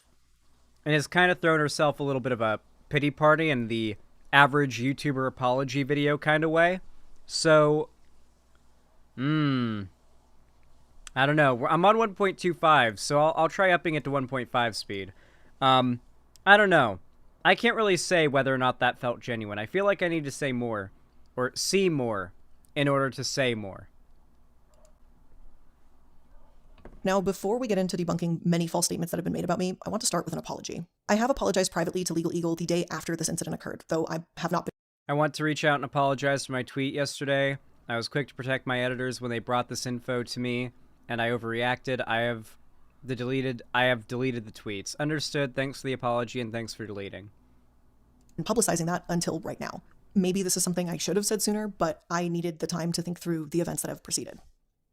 and has kind of thrown herself a little bit of a pity party in the average YouTuber apology video kind of way. So, I don't know. I'm on 1.25, so I'll try upping it to 1.5 speed. I don't know. I can't really say whether or not that felt genuine. I feel like I need to say more, or see more, in order to say more. Now, before we get into debunking many false statements that have been made about me, I want to start with an apology. I have apologized privately to Legal Eagle the day after this incident occurred, though I have not been... I want to reach out and apologize for my tweet yesterday. I was quick to protect my editors when they brought this info to me, and I overreacted. I have deleted the tweets. Understood. Thanks for the apology, and thanks for deleting. Publicizing that until right now. Maybe this is something I should have said sooner, but I needed the time to think through the events that have preceded.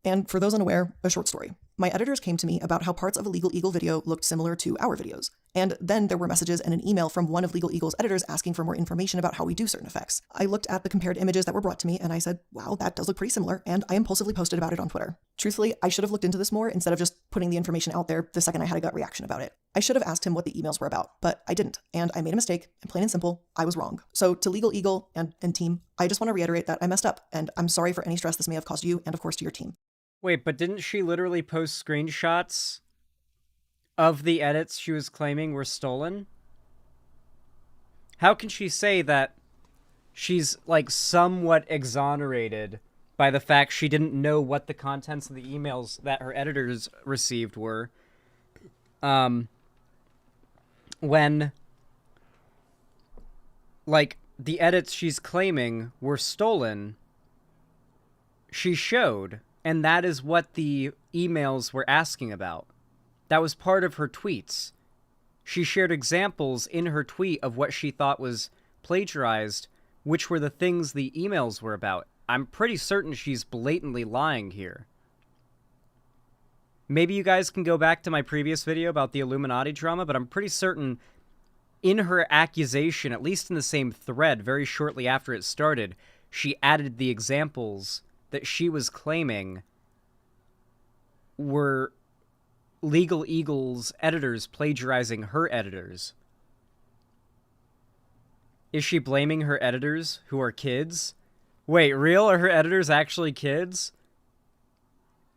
And for those unaware, a short story. My editors came to me about how parts of a Legal Eagle video looked similar to our videos. And then there were messages and an email from one of Legal Eagle's editors asking for more information about how we do certain effects. I looked at the compared images that were brought to me and I said, wow, that does look pretty similar, and I impulsively posted about it on Twitter. Truthfully, I should have looked into this more instead of just putting the information out there the second I had a gut reaction about it. I should have asked him what the emails were about, but I didn't, and I made a mistake, and plain and simple, I was wrong. So to Legal Eagle and team, I just want to reiterate that I messed up, and I'm sorry for any stress this may have caused you and of course to your team. Wait, but didn't she literally post screenshots of the edits she was claiming were stolen? How can she say that she's, somewhat exonerated by the fact she didn't know what the contents of the emails that her editors received were, when like, the edits she's claiming were stolen, she showed, and that is what the emails were asking about. That was part of her tweets. She shared examples in her tweet of what she thought was plagiarized, which were the things the emails were about. I'm pretty certain she's blatantly lying here. Maybe you guys can go back to my previous video about the Illuminati drama, but I'm pretty certain in her accusation, at least in the same thread, very shortly after it started, she added the examples that she was claiming were Legal Eagle's editors plagiarizing her editors. Is she blaming her editors, who are kids? Wait, real? Are her editors actually kids?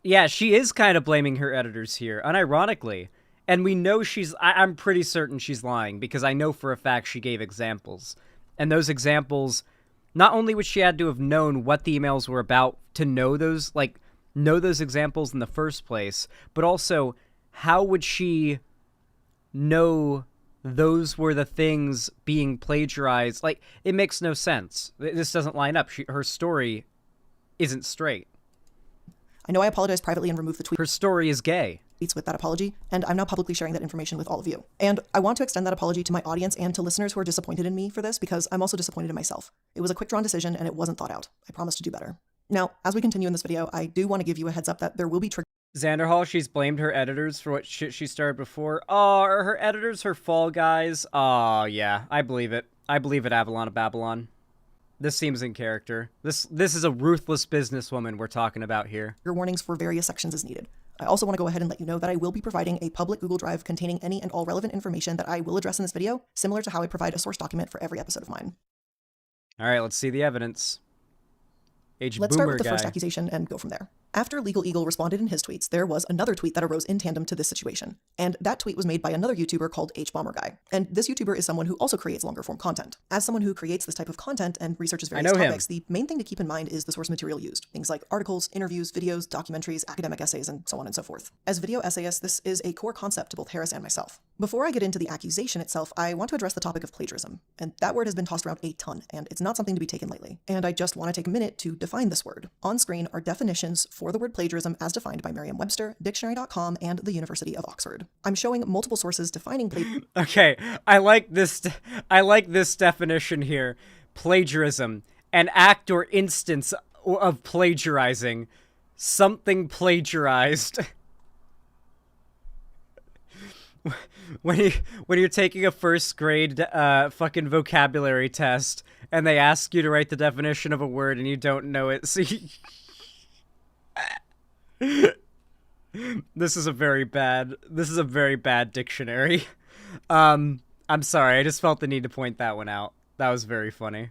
Yeah, she is kind of blaming her editors here, unironically. And we know I'm pretty certain she's lying, because I know for a fact she gave examples. And those examples, not only would she had to have known what the emails were about to know those examples in the first place, but also, how would she know those were the things being plagiarized? Like, it makes no sense. This doesn't line up. Her story isn't straight. I know I apologized privately and removed the tweet. Her story is gay. With that apology, and I'm now publicly sharing that information with all of you. And I want to extend that apology to my audience and to listeners who are disappointed in me for this, because I'm also disappointed in myself. It was a quick-drawn decision, and it wasn't thought out. I promise to do better. Now, as we continue in this video, I do want to give you a heads up that there will be Xanderhall, she's blamed her editors for what shit she started before. Oh, are her editors her fall guys? Oh, yeah, I believe it. I believe it, Avalon of Babylon. This seems in character. This is a ruthless businesswoman we're talking about here. Your warnings for various sections as needed. I also want to go ahead and let you know that I will be providing a public Google Drive containing any and all relevant information that I will address in this video, similar to how I provide a source document for every episode of mine. All right, let's see the evidence. Let's start with the first accusation and go from there. After Legal Eagle responded in his tweets, there was another tweet that arose in tandem to this situation. And that tweet was made by another YouTuber called HBomberGuy. And this YouTuber is someone who also creates longer form content. As someone who creates this type of content and researches various topics, the main thing to keep in mind is the source material used. Things like articles, interviews, videos, documentaries, academic essays, and so on and so forth. As video essayists, this is a core concept to both Harris and myself. Before I get into the accusation itself, I want to address the topic of plagiarism. And that word has been tossed around a ton, and it's not something to be taken lightly. And I just want to take a minute to define this word. On screen are definitions for the word plagiarism as defined by Merriam-Webster, Dictionary.com, and the University of Oxford. I'm showing multiple sources defining plagiarism. Okay, I like this definition here. Plagiarism, an act or instance of plagiarizing, something plagiarized. When you're taking a first grade fucking vocabulary test and they ask you to write the definition of a word and you don't know it, so this is a very bad dictionary. I'm sorry, I just felt the need to point that one out. That was very funny.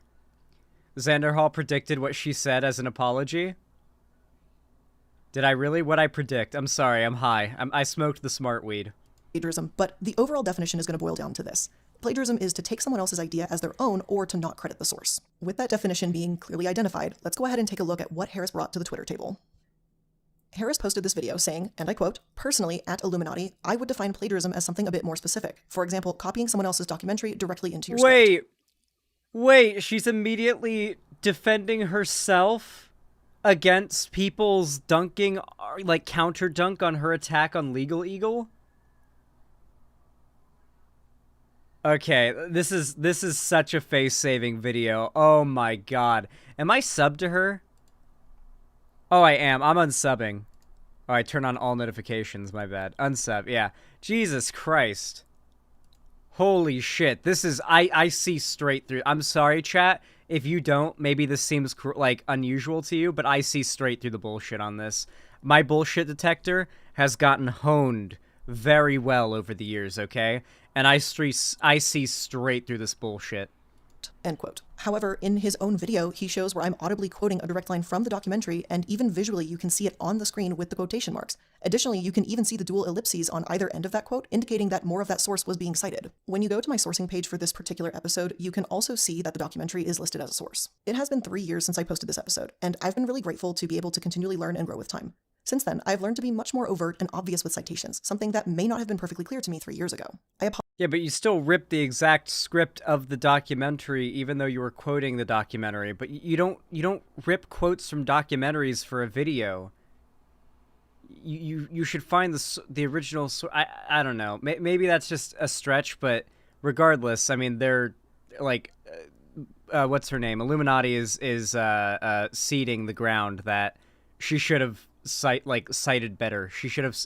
Xanderhall predicted what she said as an apology. Did I really? What'd I predict? I'm sorry, I'm high. I smoked the smart weed. Plagiarism, but the overall definition is going to boil down to this. Plagiarism is to take someone else's idea as their own or to not credit the source. With that definition being clearly identified, let's go ahead and take a look at what Harris brought to the Twitter table. Harris posted this video saying, and I quote, "Personally, at Illuminati, I would define plagiarism as something a bit more specific. For example, copying someone else's documentary directly into your script." Wait, she's immediately defending herself against people's dunking, like counter dunk on her attack on Legal Eagle? Okay, this is such a face-saving video. Oh my god. Am I subbed to her? Oh, I am. I'm unsubbing. Oh, I turn on all notifications. My bad. Unsub. Yeah. Jesus Christ. Holy shit. This is... I see straight through. I'm sorry, chat. If you don't, maybe this seems, like, unusual to you, but I see straight through the bullshit on this. My bullshit detector has gotten honed very well over the years, okay? And I see straight through this bullshit. End quote. However, in his own video, he shows where I'm audibly quoting a direct line from the documentary, and even visually you can see it on the screen with the quotation marks. Additionally, you can even see the dual ellipses on either end of that quote, indicating that more of that source was being cited. When you go to my sourcing page for this particular episode, you can also see that the documentary is listed as a source. It has been 3 years since I posted this episode, and I've been really grateful to be able to continually learn and grow with time. Since then, I've learned to be much more overt and obvious with citations, something that may not have been perfectly clear to me 3 years ago. Yeah, but you still ripped the exact script of the documentary, even though you were quoting the documentary. But you don't rip quotes from documentaries for a video. You should find the original. I don't know. Maybe that's just a stretch, but regardless, I mean, they're like, what's her name? Illuminati is seeding the ground that she should have cited better. She should have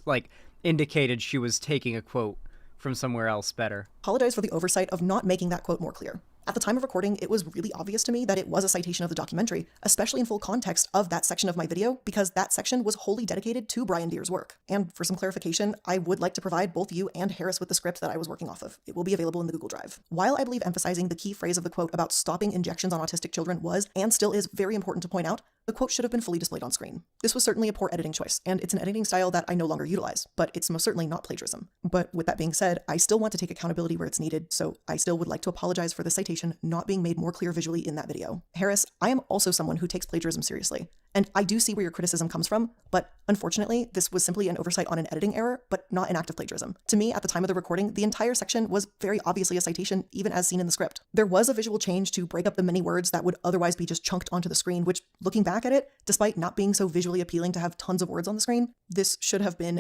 indicated she was taking a quote from somewhere else better. Apologize for the oversight of not making that quote more clear. At the time of recording, it was really obvious to me that it was a citation of the documentary, especially in full context of that section of my video, because that section was wholly dedicated to Brian Deere's work. And for some clarification, I would like to provide both you and Harris with the script that I was working off of. It will be available in the Google Drive. While I believe emphasizing the key phrase of the quote about stopping injections on autistic children was, and still is, very important to point out, the quote should have been fully displayed on screen. This was certainly a poor editing choice, and it's an editing style that I no longer utilize, but it's most certainly not plagiarism. But with that being said, I still want to take accountability where it's needed, so I still would like to apologize for the citation not being made more clear visually in that video. Harris, I am also someone who takes plagiarism seriously, and I do see where your criticism comes from, but unfortunately, this was simply an oversight on an editing error, but not an act of plagiarism. To me, at the time of the recording, the entire section was very obviously a citation, even as seen in the script. There was a visual change to break up the many words that would otherwise be just chunked onto the screen, which, looking back at it, despite not being so visually appealing to have tons of words on the screen, this should have been...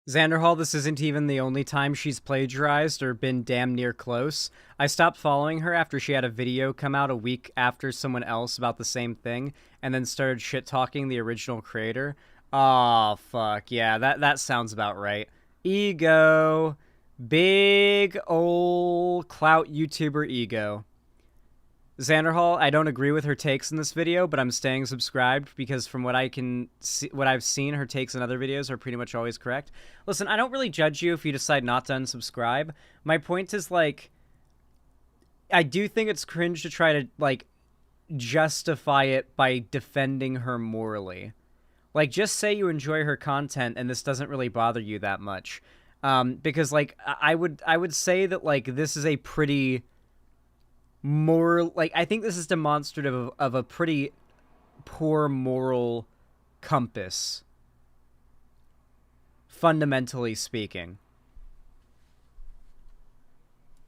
Xanderhall, this isn't even the only time she's plagiarized or been damn near close. I stopped following her after she had a video come out a week after someone else about the same thing, and then started shit-talking the original creator. Aw, fuck. Yeah, that sounds about right. Ego. Big ol' clout YouTuber ego. Xanderhall, I don't agree with her takes in this video, but I'm staying subscribed because from what I can see, what I've seen, her takes in other videos are pretty much always correct. Listen, I don't really judge you if you decide not to unsubscribe. My point is, like, I do think it's cringe to try to, like, justify it by defending her morally. Like, just say you enjoy her content and this doesn't really bother you that much. Because, like, I would say that, like, this is a pretty... I think this is demonstrative of a pretty poor moral compass, fundamentally speaking.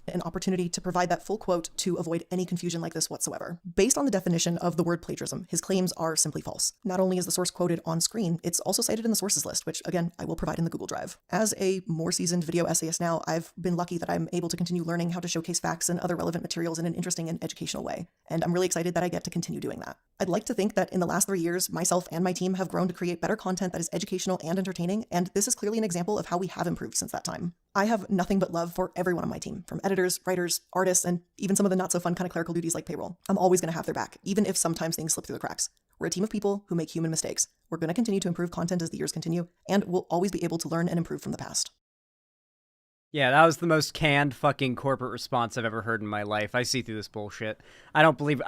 An opportunity to provide that full quote to avoid any confusion like this whatsoever. Based on the definition of the word plagiarism, his claims are simply false. Not only is the source quoted on screen, it's also cited in the sources list, which again, I will provide in the Google Drive. As a more seasoned video essayist now, I've been lucky that I'm able to continue learning how to showcase facts and other relevant materials in an interesting and educational way. And I'm really excited that I get to continue doing that. I'd like to think that in the last 3 years, myself and my team have grown to create better content that is educational and entertaining, and this is clearly an example of how we have improved since that time. I have nothing but love for everyone on my team, from editors, writers, artists, and even some of the not-so-fun kind of clerical duties like payroll. I'm always going to have their back, even if sometimes things slip through the cracks. We're a team of people who make human mistakes. We're going to continue to improve content as the years continue, and we'll always be able to learn and improve from the past. Yeah, that was the most canned fucking corporate response I've ever heard in my life. I see through this bullshit. I don't believe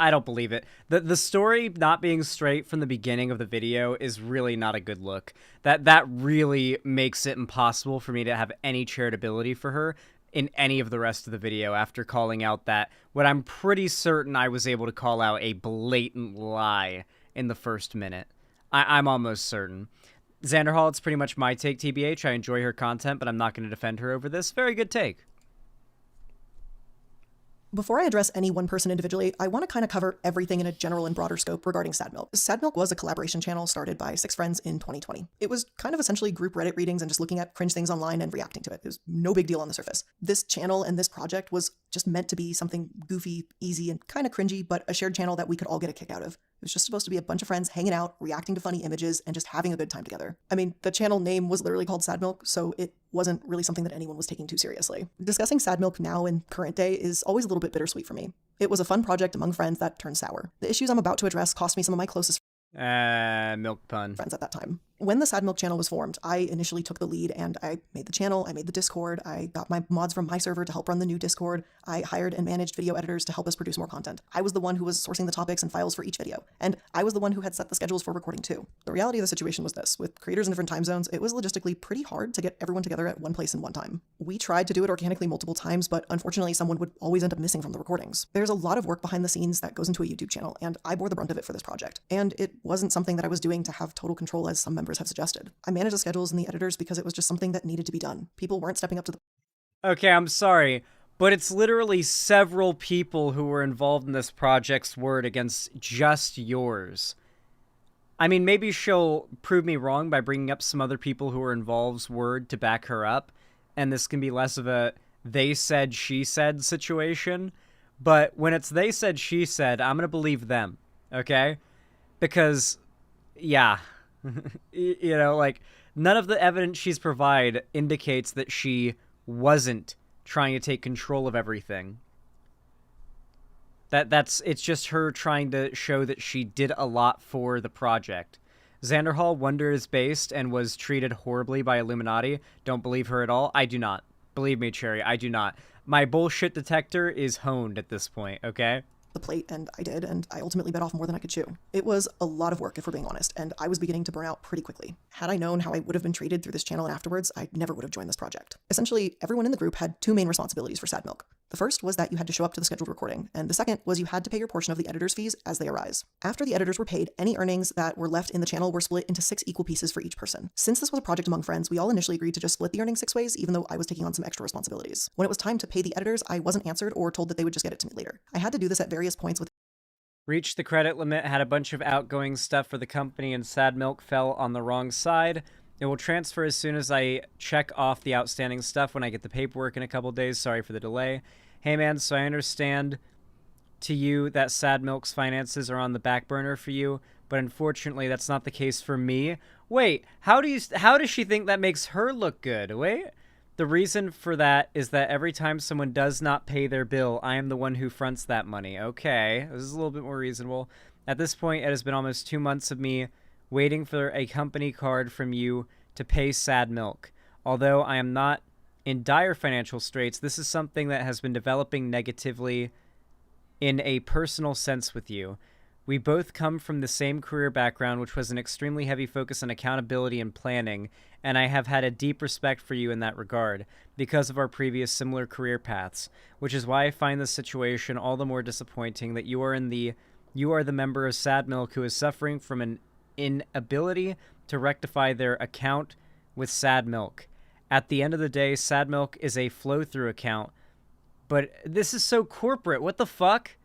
it. The story not being straight from the beginning of the video is really not a good look. That really makes it impossible for me to have any charitability for her in any of the rest of the video after calling out that what I'm pretty certain I was able to call out a blatant lie in the first minute. I'm almost certain. Xanderhall, it's pretty much my take, TBH. I enjoy her content, but I'm not going to defend her over this. Very good take. Before I address any one person individually, I want to kind of cover everything in a general and broader scope regarding Sad Milk. Sad Milk was a collaboration channel started by 6 friends in 2020. It was kind of essentially group Reddit readings and just looking at cringe things online and reacting to it. It was no big deal on the surface. This channel and this project was just meant to be something goofy, easy, and kind of cringy, but a shared channel that we could all get a kick out of. It was just supposed to be a bunch of friends hanging out, reacting to funny images, and just having a good time together. I mean, the channel name was literally called Sad Milk, so it wasn't really something that anyone was taking too seriously. Discussing Sad Milk now in current day is always a little bit bittersweet for me. It was a fun project among friends that turned sour. The issues I'm about to address cost me some of my closest milk pun. Friends at that time. When the Sad Milk channel was formed, I initially took the lead and I made the channel, I made the Discord, I got my mods from my server to help run the new Discord, I hired and managed video editors to help us produce more content. I was the one who was sourcing the topics and files for each video, and I was the one who had set the schedules for recording too. The reality of the situation was this: with creators in different time zones, it was logistically pretty hard to get everyone together at one place in one time. We tried to do it organically multiple times, but unfortunately someone would always end up missing from the recordings. There's a lot of work behind the scenes that goes into a YouTube channel, and I bore the brunt of it for this project. And it wasn't something that I was doing to have total control as some members have suggested. I managed the schedules and the editors because it was just something that needed to be done. People weren't stepping up to the... Okay, I'm sorry, but it's literally several people who were involved in this project's word against just yours. I mean, maybe she'll prove me wrong by bringing up some other people who were involved's word to back her up, and this can be less of a they said, she said situation. But when it's they said, she said, I'm going to believe them, okay? Because, yeah, you know, like, none of the evidence she's provided indicates that she wasn't trying to take control of everything. It's just her trying to show that she did a lot for the project. Xanderhall Wonder is based and was treated horribly by Illuminati. Don't believe her at all. I do not. Believe me, Cherry, I do not. My bullshit detector is honed at this point, okay? The plate, and I did, and I ultimately bit off more than I could chew. It was a lot of work, if we're being honest, and I was beginning to burn out pretty quickly. Had I known how I would have been treated through this channel and afterwards, I never would have joined this project. Essentially, everyone in the group had two main responsibilities for Sad Milk. The first was that you had to show up to the scheduled recording, and the second was you had to pay your portion of the editor's fees as they arise. After the editors were paid, any earnings that were left in the channel were split into 6 equal pieces for each person. Since this was a project among friends, we all initially agreed to just split the earnings 6 ways, even though I was taking on some extra responsibilities. When it was time to pay the editors, I wasn't answered or told that they would just get it to me later. I had to do this at various points with Reached the credit limit, had a bunch of outgoing stuff for the company, and Sad Milk fell on the wrong side. It will transfer as soon as I check off the outstanding stuff when I get the paperwork in a couple days. Sorry for the delay. Hey man, so I understand to you that Sad Milk's finances are on the back burner for you, but unfortunately that's not the case for me. Wait, how does she think that makes her look good? Wait. The reason for that is that every time someone does not pay their bill, I am the one who fronts that money. Okay, this is a little bit more reasonable. At this point, it has been almost 2 months of me waiting for a company card from you to pay Sad Milk. Although I am not in dire financial straits, this is something that has been developing negatively in a personal sense with you. We both come from the same career background, which was an extremely heavy focus on accountability and planning, and I have had a deep respect for you in that regard, because of our previous similar career paths, which is why I find this situation all the more disappointing that you are the member of Sad Milk who is suffering from an inability to rectify their account with Sad Milk. At the end of the day, Sad Milk is a flow-through account, but this is so corporate. What the fuck?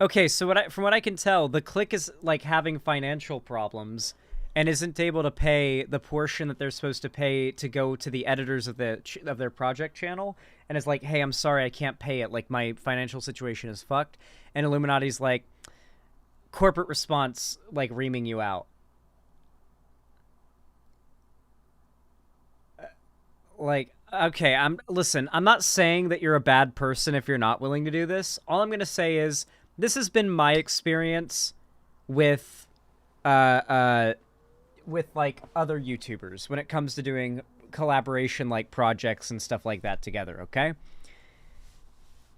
Okay, so from what I can tell, the clique is like having financial problems and isn't able to pay the portion that they're supposed to pay to go to the editors of their project channel, and is like, hey, I'm sorry, I can't pay it. Like, my financial situation is fucked. And Illuminati's like, corporate response, like, reaming you out. Like, okay, listen, I'm not saying that you're a bad person if you're not willing to do this. All I'm going to say is, this has been my experience with like other YouTubers when it comes to doing collaboration like projects and stuff like that together, okay?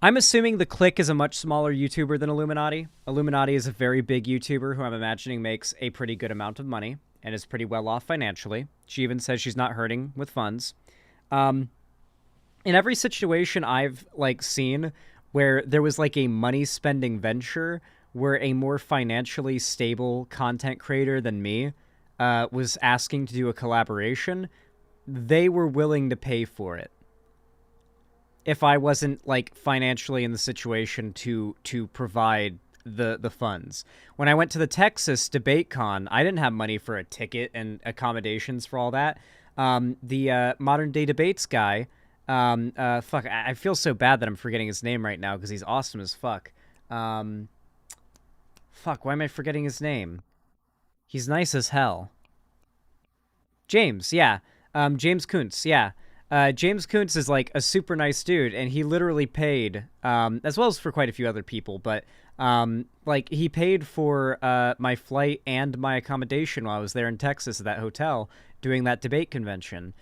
I'm assuming the Clique is a much smaller YouTuber than Illuminati. Illuminati is a very big YouTuber who I'm imagining makes a pretty good amount of money and is pretty well off financially. She even says she's not hurting with funds. In every situation I've like seen where there was like a money-spending venture where a more financially stable content creator than me was asking to do a collaboration, they were willing to pay for it. If I wasn't like financially in the situation to provide the funds. When I went to the Texas Debate Con, I didn't have money for a ticket and accommodations for all that. The Modern Day Debates guy, fuck, I feel so bad that I'm forgetting his name right now because he's awesome as fuck. Fuck, why am I forgetting his name? He's nice as hell. James, yeah. James Kuntz, yeah. James Kuntz is like a super nice dude, and he literally paid, as well as for quite a few other people, but like he paid for my flight and my accommodation while I was there in Texas at that hotel doing that debate convention.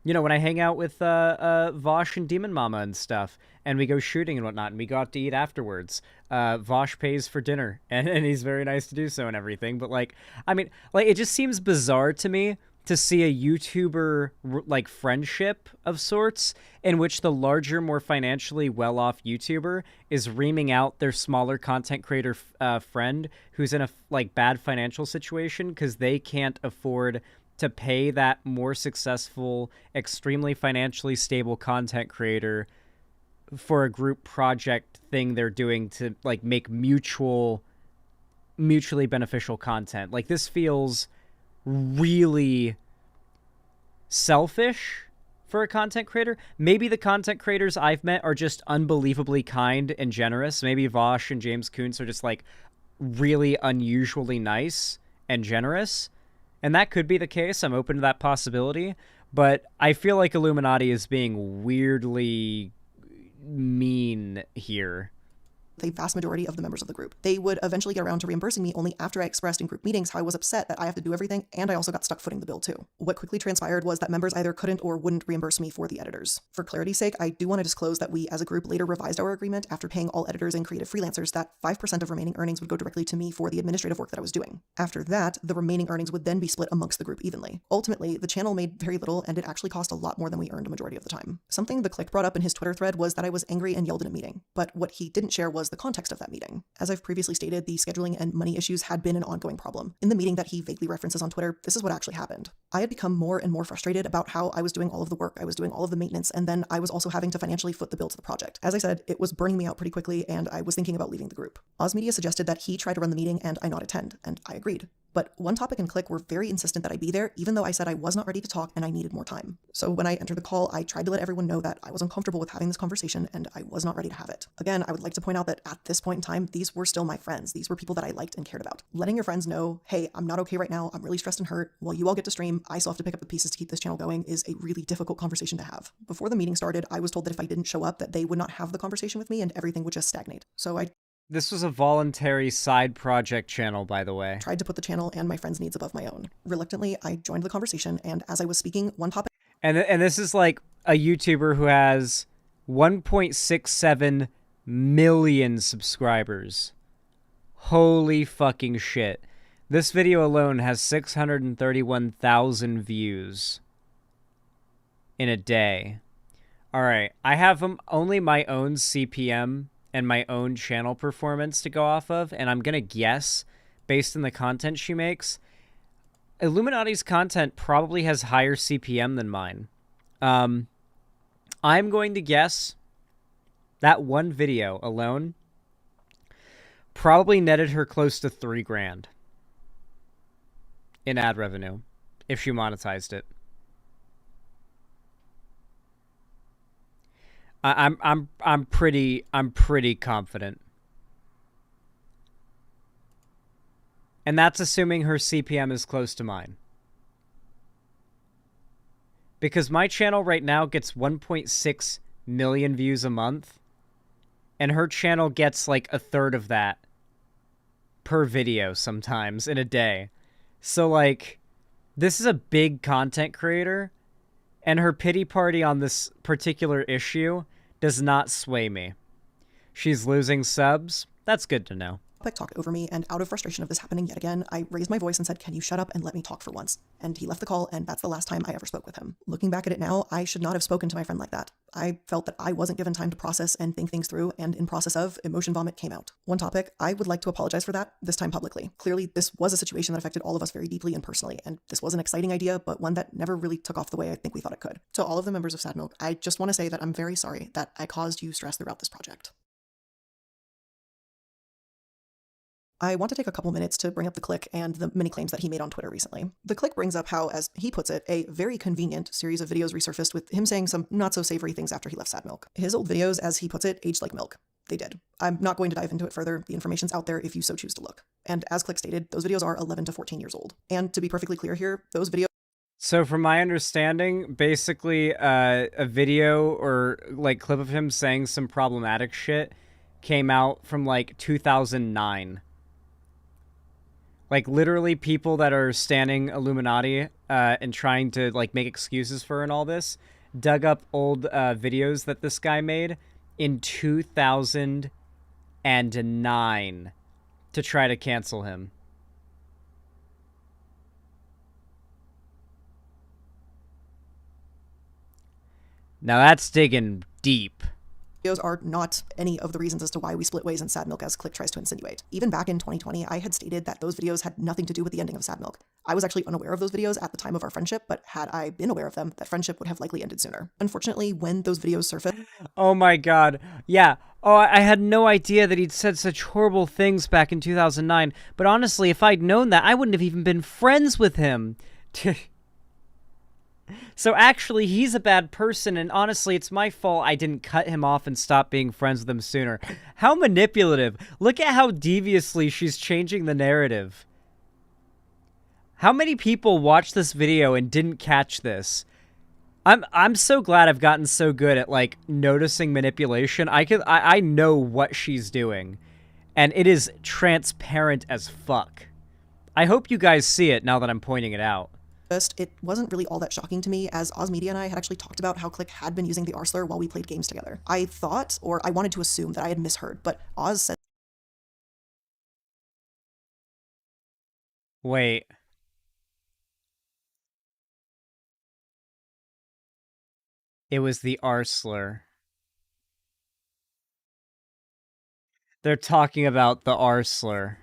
You know, when I hang out with Vosh and Demon Mama and stuff, and we go shooting and whatnot, and we go out to eat afterwards, Vosh pays for dinner, and he's very nice to do so and everything. But like, I mean, like, it just seems bizarre to me to see a YouTuber like friendship of sorts in which the larger, more financially well-off YouTuber is reaming out their smaller content creator friend who's in a like bad financial situation because they can't afford to pay that more successful, extremely financially stable content creator for a group project thing they're doing to like make mutually beneficial content. Like, this feels really selfish for a content creator. Maybe the content creators I've met are just unbelievably kind and generous. Maybe Vosh and James Kuntz are just like really unusually nice and generous. And that could be the case. I'm open to that possibility. But I feel like Illuminati is being weirdly mean here. The vast majority of the members of the group. They would eventually get around to reimbursing me only after I expressed in group meetings how I was upset that I have to do everything, and I also got stuck footing the bill too. What quickly transpired was that members either couldn't or wouldn't reimburse me for the editors. For clarity's sake, I do want to disclose that we as a group later revised our agreement after paying all editors and creative freelancers that 5% of remaining earnings would go directly to me for the administrative work that I was doing. After that, the remaining earnings would then be split amongst the group evenly. Ultimately, the channel made very little, and it actually cost a lot more than we earned a majority of the time. Something the Click brought up in his Twitter thread was that I was angry and yelled in a meeting, but what he didn't share was the context of that meeting. As I've previously stated, the scheduling and money issues had been an ongoing problem. In the meeting that he vaguely references on Twitter, this is what actually happened. I had become more and more frustrated about how I was doing all of the work, I was doing all of the maintenance, and then I was also having to financially foot the bill to the project. As I said, it was burning me out pretty quickly, and I was thinking about leaving the group. Oz Media suggested that he try to run the meeting and I not attend, and I agreed. But One Topic and Click were very insistent that I be there, even though I said I was not ready to talk and I needed more time. So when I entered the call, I tried to let everyone know that I was uncomfortable with having this conversation and I was not ready to have it. Again, I would like to point out that at this point in time, these were still my friends. These were people that I liked and cared about. Letting your friends know, hey, I'm not okay right now, I'm really stressed and hurt, while you all get to stream, I still have to pick up the pieces to keep this channel going, is a really difficult conversation to have. Before the meeting started, I was told that if I didn't show up, that they would not have the conversation with me and everything would just stagnate. So I This was a voluntary side project channel, by the way. tried to put the channel and my friends' needs above my own. Reluctantly, I joined the conversation, and as I was speaking, One Topic... And this is like a YouTuber who has 1.67 million subscribers. Holy fucking shit. This video alone has 631,000 views in a day. Alright, I have only my own CPM and my own channel performance to go off of, and I'm gonna guess, based on the content she makes, Illuminati's content probably has higher CPM than mine. I'm going to guess that one video alone probably netted her close to $3 grand in ad revenue if she monetized it. I'm pretty confident. And that's assuming her CPM is close to mine. Because my channel right now gets 1.6 million views a month, and her channel gets like a third of that per video sometimes in a day. So like, this is a big content creator, and her pity party on this particular issue does not sway me. She's losing subs. That's good to know. talked over me, and out of frustration of this happening yet again, I raised my voice and said, "Can you shut up and let me talk for once?" And he left the call, and that's the last time I ever spoke with him. Looking back at it now, I should not have spoken to my friend like that. I felt that I wasn't given time to process and think things through, and in process of, emotion vomit came out. One Topic, I would like to apologize for that, this time publicly. Clearly, this was a situation that affected all of us very deeply and personally, and this was an exciting idea, but one that never really took off the way I think we thought it could. To all of the members of Sad Milk, I just want to say that I'm very sorry that I caused you stress throughout this project. I want to take a couple minutes to bring up the Click and the many claims that he made on Twitter recently. The Click brings up how, as he puts it, a very convenient series of videos resurfaced with him saying some not-so-savory things after he left Sad Milk. His old videos, as he puts it, aged like milk. They did. I'm not going to dive into it further. The information's out there if you so choose to look. And as Click stated, those videos are 11 to 14 years old. And to be perfectly clear here, those videos... So from my understanding, basically a video or like clip of him saying some problematic shit came out from like 2009. Like, literally people that are standing Illuminati and trying to, like, make excuses for and all this dug up old videos that this guy made in 2009 to try to cancel him. Now, that's digging deep. Videos are not any of the reasons as to why we split ways in Sad Milk, as Click tries to insinuate. Even back in 2020, I had stated that those videos had nothing to do with the ending of Sad Milk. I was actually unaware of those videos at the time of our friendship, but had I been aware of them, that friendship would have likely ended sooner. Unfortunately, when those videos surfaced... Oh my god. Yeah. Oh, I had no idea that he'd said such horrible things back in 2009, but honestly, if I'd known that, I wouldn't have even been friends with him. So actually, he's a bad person, and honestly, it's my fault I didn't cut him off and stop being friends with him sooner. How manipulative. Look at how deviously she's changing the narrative. How many people watched this video and didn't catch this? I'm so glad I've gotten so good at, like, noticing manipulation. I know what she's doing, and it is transparent as fuck. I hope you guys see it now that I'm pointing it out. It wasn't really all that shocking to me, as Oz Media and I had actually talked about how Click had been using the R slur while we played games together. I thought, or I wanted to assume, that I had misheard, but Oz said... Wait. It was the R slur. They're talking about the R slur.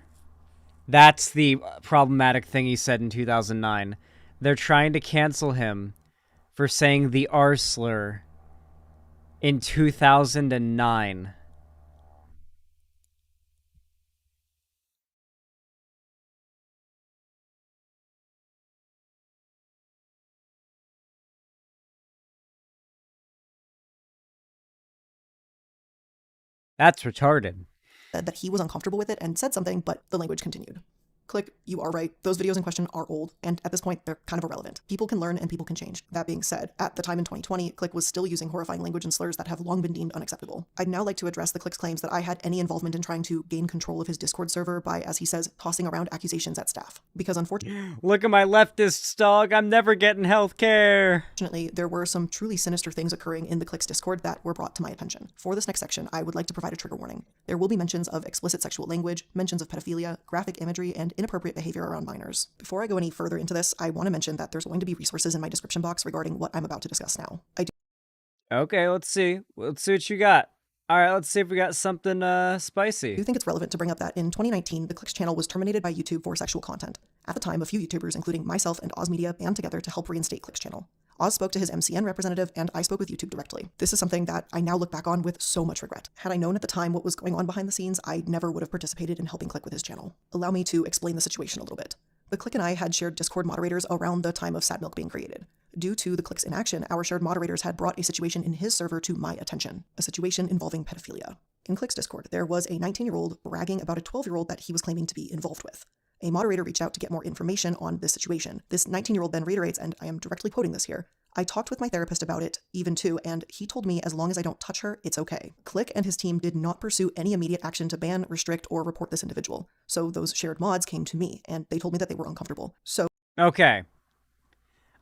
That's the problematic thing he said in 2009. They're trying to cancel him for saying the R slur in 2009. That's retarded. That he was uncomfortable with it and said something, but the language continued. Click, you are right. Those videos in question are old, and at this point, they're kind of irrelevant. People can learn and people can change. That being said, at the time in 2020, Click was still using horrifying language and slurs that have long been deemed unacceptable. I'd now like to address the Click's claims that I had any involvement in trying to gain control of his Discord server by, as he says, tossing around accusations at staff. Because unfortunately... Look at my leftists, dog. I'm never getting healthcare. Unfortunately, there were some truly sinister things occurring in the Click's Discord that were brought to my attention. For this next section, I would like to provide a trigger warning. There will be mentions of explicit sexual language, mentions of pedophilia, graphic imagery, and inappropriate behavior around minors. Before I go any further into this, I want to mention that there's going to be resources in my description box regarding what I'm about to discuss now. Okay, let's see. Let's see what you got. All right, let's see if we got something spicy. I do think it's relevant to bring up that in 2019, the Click's channel was terminated by YouTube for sexual content. At the time, a few YouTubers, including myself and Oz Media, band together to help reinstate Click's channel. Oz spoke to his MCN representative, and I spoke with YouTube directly. This is something that I now look back on with so much regret. Had I known at the time what was going on behind the scenes, I never would have participated in helping Click with his channel. Allow me to explain the situation a little bit. The Click and I had shared Discord moderators around the time of Sad Milk being created. Due to the Click's inaction, our shared moderators had brought a situation in his server to my attention, a situation involving pedophilia. In Click's Discord, there was a 19-year-old bragging about a 12-year-old that he was claiming to be involved with. A moderator reached out to get more information on this situation. This 19-year-old then reiterates, and I am directly quoting this here, "I talked with my therapist about it, even too, and he told me as long as I don't touch her, it's okay." Click and his team did not pursue any immediate action to ban, restrict, or report this individual. So those shared mods came to me, and they told me that they were uncomfortable. So... Okay.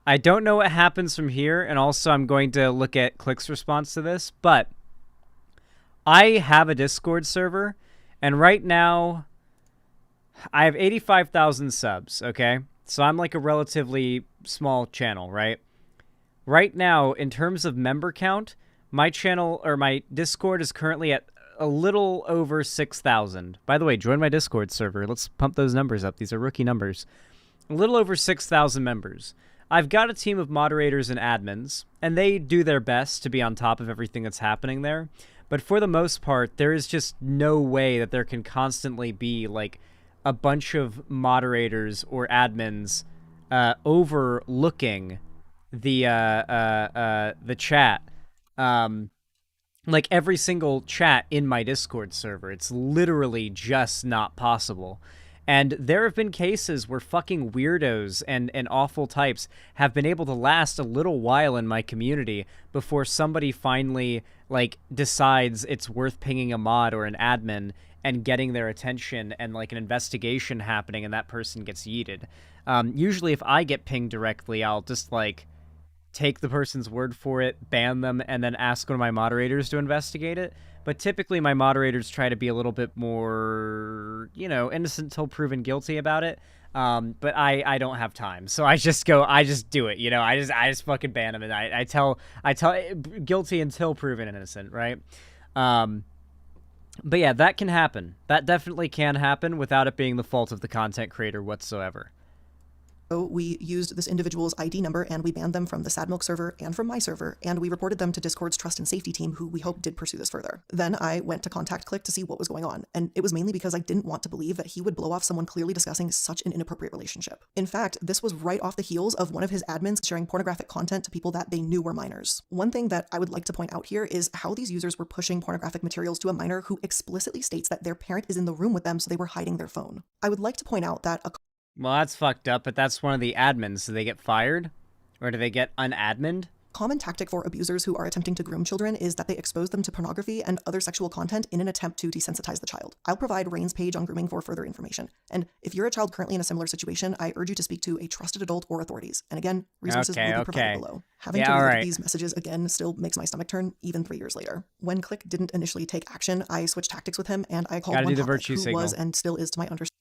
I don't know what happens from here, and also I'm going to look at Click's response to this, but I have a Discord server, and right now I have 85,000 subs, okay? So I'm like a relatively small channel, right? Right now, in terms of member count, my channel, or my Discord is currently at a little over 6,000. By the way, join my Discord server. Let's pump those numbers up. These are rookie numbers. A little over 6,000 members. I've got a team of moderators and admins, and they do their best to be on top of everything that's happening there. But for the most part, there is just no way that there can constantly be, like, a bunch of moderators or admins overlooking the chat. Like, every single chat in my Discord server. It's literally just not possible. And there have been cases where fucking weirdos and awful types have been able to last a little while in my community before somebody finally, like, decides it's worth pinging a mod or an admin and getting their attention and, like, an investigation happening and that person gets yeeted. Usually if I get pinged directly, I'll just, like, take the person's word for it, ban them, and then ask one of my moderators to investigate it. But typically my moderators try to be a little bit more, you know, innocent until proven guilty about it. But I don't have time. So I just do it, you know, I just fucking ban them, and I tell guilty until proven innocent, right? But yeah, that can happen. That definitely can happen without it being the fault of the content creator whatsoever. So we used this individual's ID number and we banned them from the Sad Milk server and from my server, and we reported them to Discord's trust and safety team, who we hope did pursue this further. Then I went to contact Click to see what was going on, and it was mainly because I didn't want to believe that he would blow off someone clearly discussing such an inappropriate relationship. In fact, this was right off the heels of one of his admins sharing pornographic content to people that they knew were minors. One thing that I would like to point out here is how these users were pushing pornographic materials to a minor who explicitly states that their parent is in the room with them, so they were hiding their phone. I would like to point out that Well, that's fucked up, but that's one of the admins. Do they get fired? Or do they get unadmined? common tactic for abusers who are attempting to groom children is that they expose them to pornography and other sexual content in an attempt to desensitize the child. I'll provide Rain's page on grooming for further information. And if you're a child currently in a similar situation, I urge you to speak to a trusted adult or authorities. And again, resources will be provided below. Having to read these messages again still makes my stomach turn, even 3 years later. When Click didn't initially take action, I switched tactics with him, and I called one topic who was and still is, to my understanding.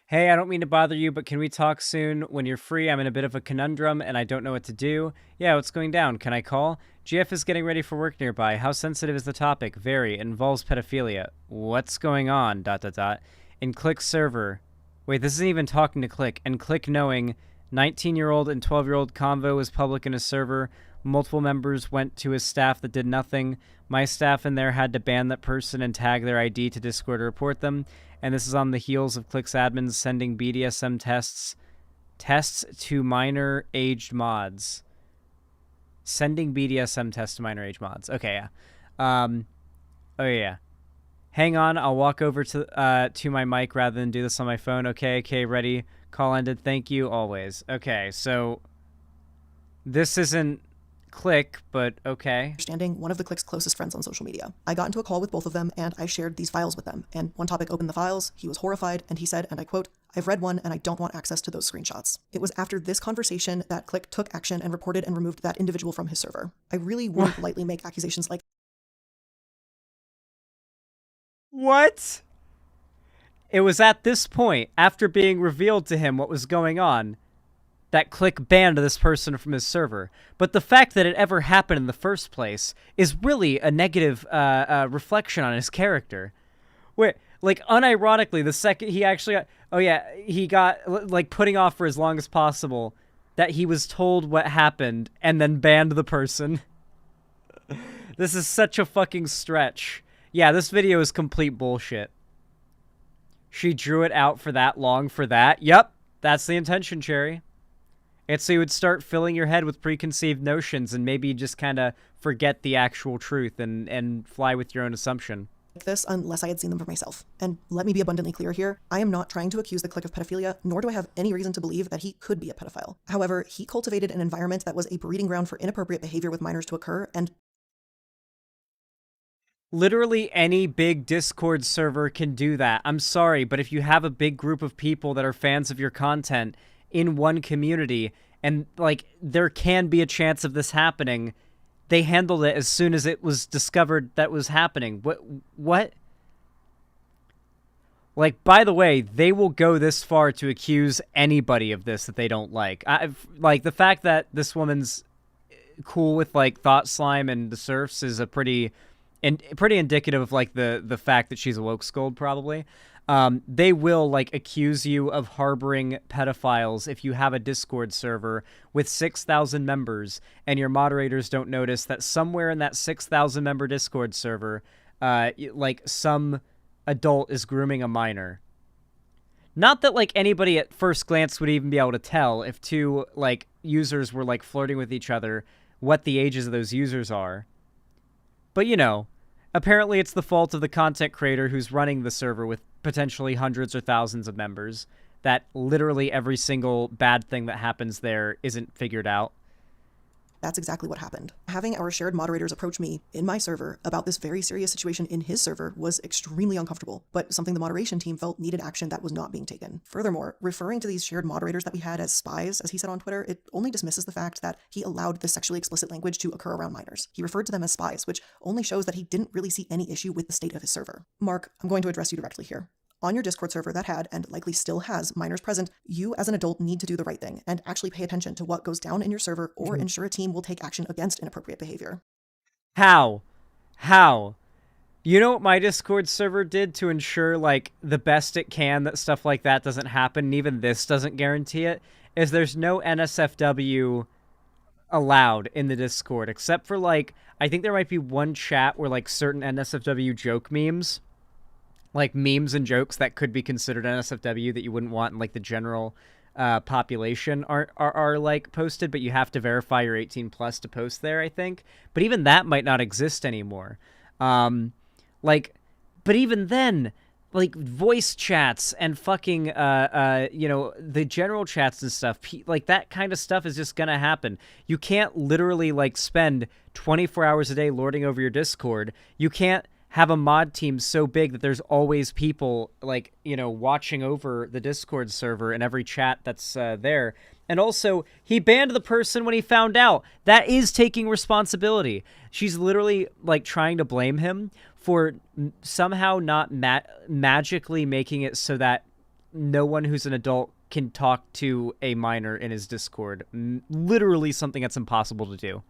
Hey, I don't mean to bother you, but can we talk soon when you're free? I'm in a bit of a conundrum and I don't know what to do. Yeah, what's going down? Can I call? GF is getting ready for work nearby. How sensitive is the topic? Very. It involves pedophilia. What's going on? ... In Click server. Wait, this isn't even talking to Click. And Click knowing 19-year-old and 12-year-old convo was public in his server. Multiple members went to his staff that did nothing. My staff in there had to ban that person and tag their ID to Discord to report them. And this is on the heels of Click's admins sending BDSM tests to minor-aged mods. Sending BDSM tests to minor-aged mods. Okay, yeah. Oh, yeah. Hang on, I'll walk over to my mic rather than do this on my phone. Okay, ready. Call ended. Thank you, always. Okay, so this isn't Click, but okay. Understanding one of the Click's closest friends on social media. I got into a call with both of them and I shared these files with them. And one topic opened the files, he was horrified, and he said, and I quote, "I've read one and I don't want access to those screenshots." It was after this conversation that Click took action and reported and removed that individual from his server. I really won't lightly make accusations like What? It was at this point, after being revealed to him what was going on, that Click banned this person from his server. But the fact that it ever happened in the first place is really a negative reflection on his character. Wait, like, unironically, the second he actually got... Oh, yeah, he got, like, putting off for as long as possible that he was told what happened and then banned the person. This is such a fucking stretch. Yeah, this video is complete bullshit. She drew it out for that long for that. Yep, that's the intention, Cherry. It's so you would start filling your head with preconceived notions and maybe just kind of forget the actual truth and fly with your own assumption. This unless I had seen them for myself. And let me be abundantly clear here, I am not trying to accuse the Click of pedophilia, nor do I have any reason to believe that he could be a pedophile. However, he cultivated an environment that was a breeding ground for inappropriate behavior with minors to occur, and literally any big Discord server can do that. I'm sorry, but if you have a big group of people that are fans of your content in one community, and, like, there can be a chance of this happening, they handled it as soon as it was discovered that was happening. What? Like, by the way, they will go this far to accuse anybody of this that they don't like. Like, the fact that this woman's cool with, like, Thought Slime and the Surfs is a pretty indicative of, like, the fact that she's a woke scold, probably. They will, like, accuse you of harboring pedophiles if you have a Discord server with 6,000 members and your moderators don't notice that somewhere in that 6,000 member Discord server, like, some adult is grooming a minor. Not that, like, anybody at first glance would even be able to tell if two, like, users were, like, flirting with each other, what the ages of those users are. But, you know, apparently it's the fault of the content creator who's running the server with potentially hundreds or thousands of members, that literally every single bad thing that happens there isn't figured out. that's exactly what happened. Having our shared moderators approach me in my server about this very serious situation in his server was extremely uncomfortable, but something the moderation team felt needed action that was not being taken. Furthermore, referring to these shared moderators that we had as spies, as he said on Twitter, it only dismisses the fact that he allowed this sexually explicit language to occur around minors. He referred to them as spies, which only shows that he didn't really see any issue with the state of his server. Mark, I'm going to address you directly here. On your Discord server that had, and likely still has, minors present, you as an adult need to do the right thing and actually pay attention to what goes down in your server or ensure a team will take action against inappropriate behavior. How? How? You know what my Discord server did to ensure, like, the best it can that stuff like that doesn't happen, and even this doesn't guarantee it, is there's no NSFW allowed in the Discord, except for, like, I think there might be one chat where, like, certain NSFW joke memes, like, memes and jokes that could be considered NSFW that you wouldn't want in, like, the general population are like posted, but you have to verify you're 18 plus to post there, I think. But even that might not exist anymore. Like, but even then, like, voice chats and fucking, you know, the general chats and stuff, like, that kind of stuff is just gonna happen. You can't literally, like, spend 24 hours a day lording over your Discord. You can't have a mod team so big that there's always people, like, you know, watching over the Discord server and every chat that's there. And also, he banned the person when he found out. That is taking responsibility. She's literally, like, trying to blame him for somehow not magically making it so that no one who's an adult can talk to a minor in his Discord. Literally something that's impossible to do.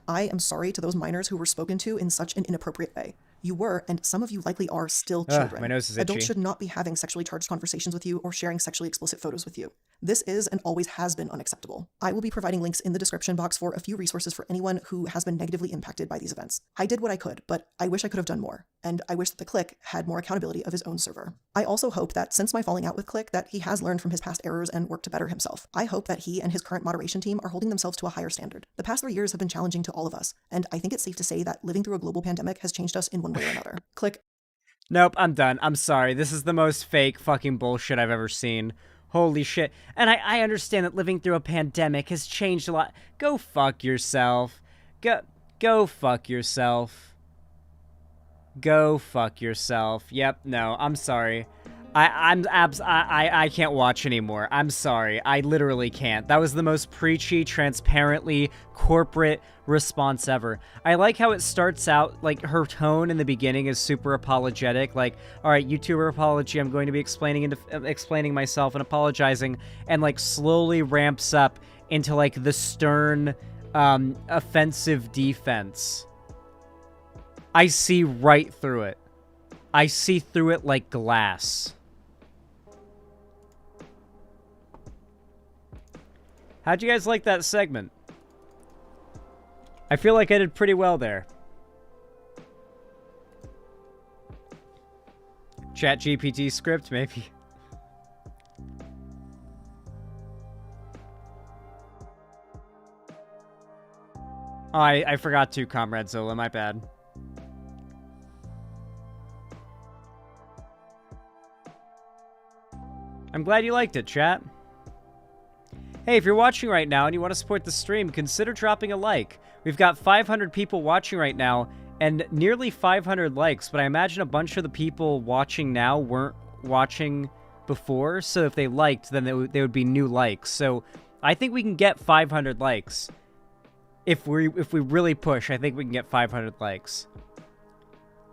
I am sorry to those minors who were spoken to in such an inappropriate way. You were, and some of you likely are, still children. My nose is itchy. Adults should not be having sexually charged conversations with you or sharing sexually explicit photos with you. This is and always has been unacceptable. I will be providing links in the description box for a few resources for anyone who has been negatively impacted by these events. I did what I could, but I wish I could have done more, and I wish that the Click had more accountability of his own server. I also hope that since my falling out with Click, that he has learned from his past errors and worked to better himself. I hope that he and his current moderation team are holding themselves to a higher standard. The past 3 years have been challenging to all of us, and I think it's safe to say that living through a global pandemic has changed us in one way or another. Click. Nope, I'm done. I'm sorry. This is the most fake fucking bullshit I've ever seen. Holy shit. And I understand that living through a pandemic has changed a lot. Go fuck yourself. Go fuck yourself. Go fuck yourself. Yep, no, I'm sorry. I can't watch anymore. I'm sorry. I literally can't. That was the most preachy, transparently corporate response ever. I like how it starts out, like, her tone in the beginning is super apologetic. Like, all right, YouTuber apology. I'm going to be explaining myself and apologizing, and, like, slowly ramps up into, like, the stern, offensive defense. I see right through it. I see through it like glass. How'd you guys like that segment? I feel like I did pretty well there. ChatGPT script, maybe. Oh, I forgot to, Comrade Zola, my bad. I'm glad you liked it, chat. Hey, if you're watching right now and you want to support the stream, consider dropping a like. We've got 500 people watching right now and nearly 500 likes, but I imagine a bunch of the people watching now weren't watching before, so if they liked, then they would be new likes. So I think we can get 500 likes. If we really push, I think we can get 500 likes.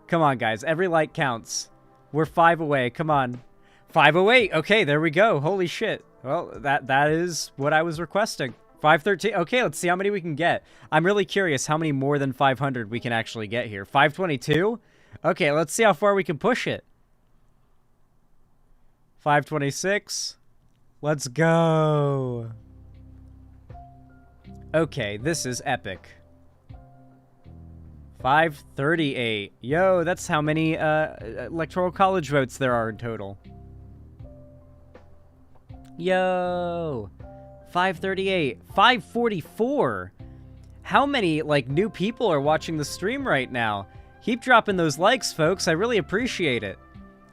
Come on, guys. Every like counts. We're 5 away. Come on. 508. Okay, there we go. Holy shit. Well, that is what I was requesting. 513. Okay, let's see how many we can get. I'm really curious how many more than 500 we can actually get here. 522? Okay, let's see how far we can push it. 526. Let's go. Okay, this is epic. 538. Yo, that's how many Electoral College votes there are in total. Yo, 538, 544. How many, like, new people are watching the stream right now? Keep dropping those likes, folks. I really appreciate it.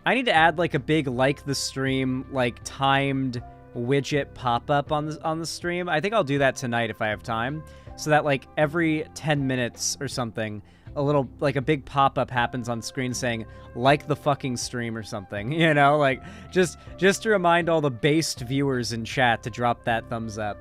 I need to add, like, a big like the stream, like, timed widget pop-up on the stream. I think I'll do that tonight if I have time, so that, like, every 10 minutes or something, a little, like, a big pop-up happens on screen saying, like the fucking stream or something, you know? Like, just to remind all the based viewers in chat to drop that thumbs up.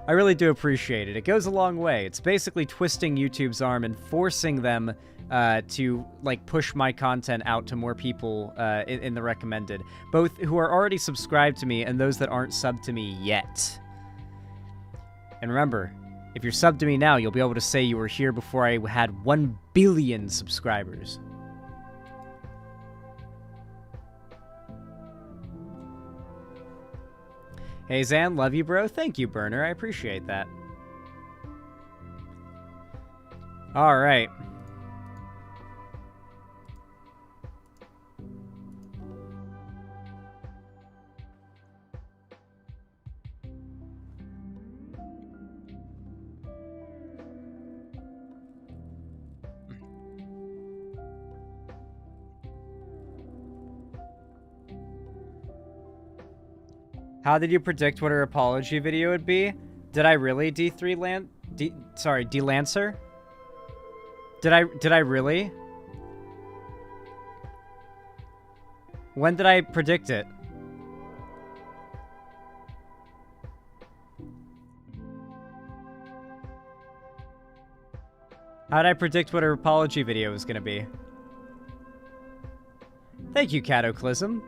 I really do appreciate it. It goes a long way. It's basically twisting YouTube's arm and forcing them to, like, push my content out to more people in the recommended. Both who are already subscribed to me and those that aren't subbed to me yet. And remember, If you're subbed to me now, you'll be able to say you were here before I had 1 billion subscribers. Hey Zan, love you, bro. Thank you, Burner. I appreciate that. All right. How did you predict what her apology video would be? Did I really, D-Lancer? Did I really? When did I predict it? How did I predict what her apology video was gonna be? Thank you, Cataclysm.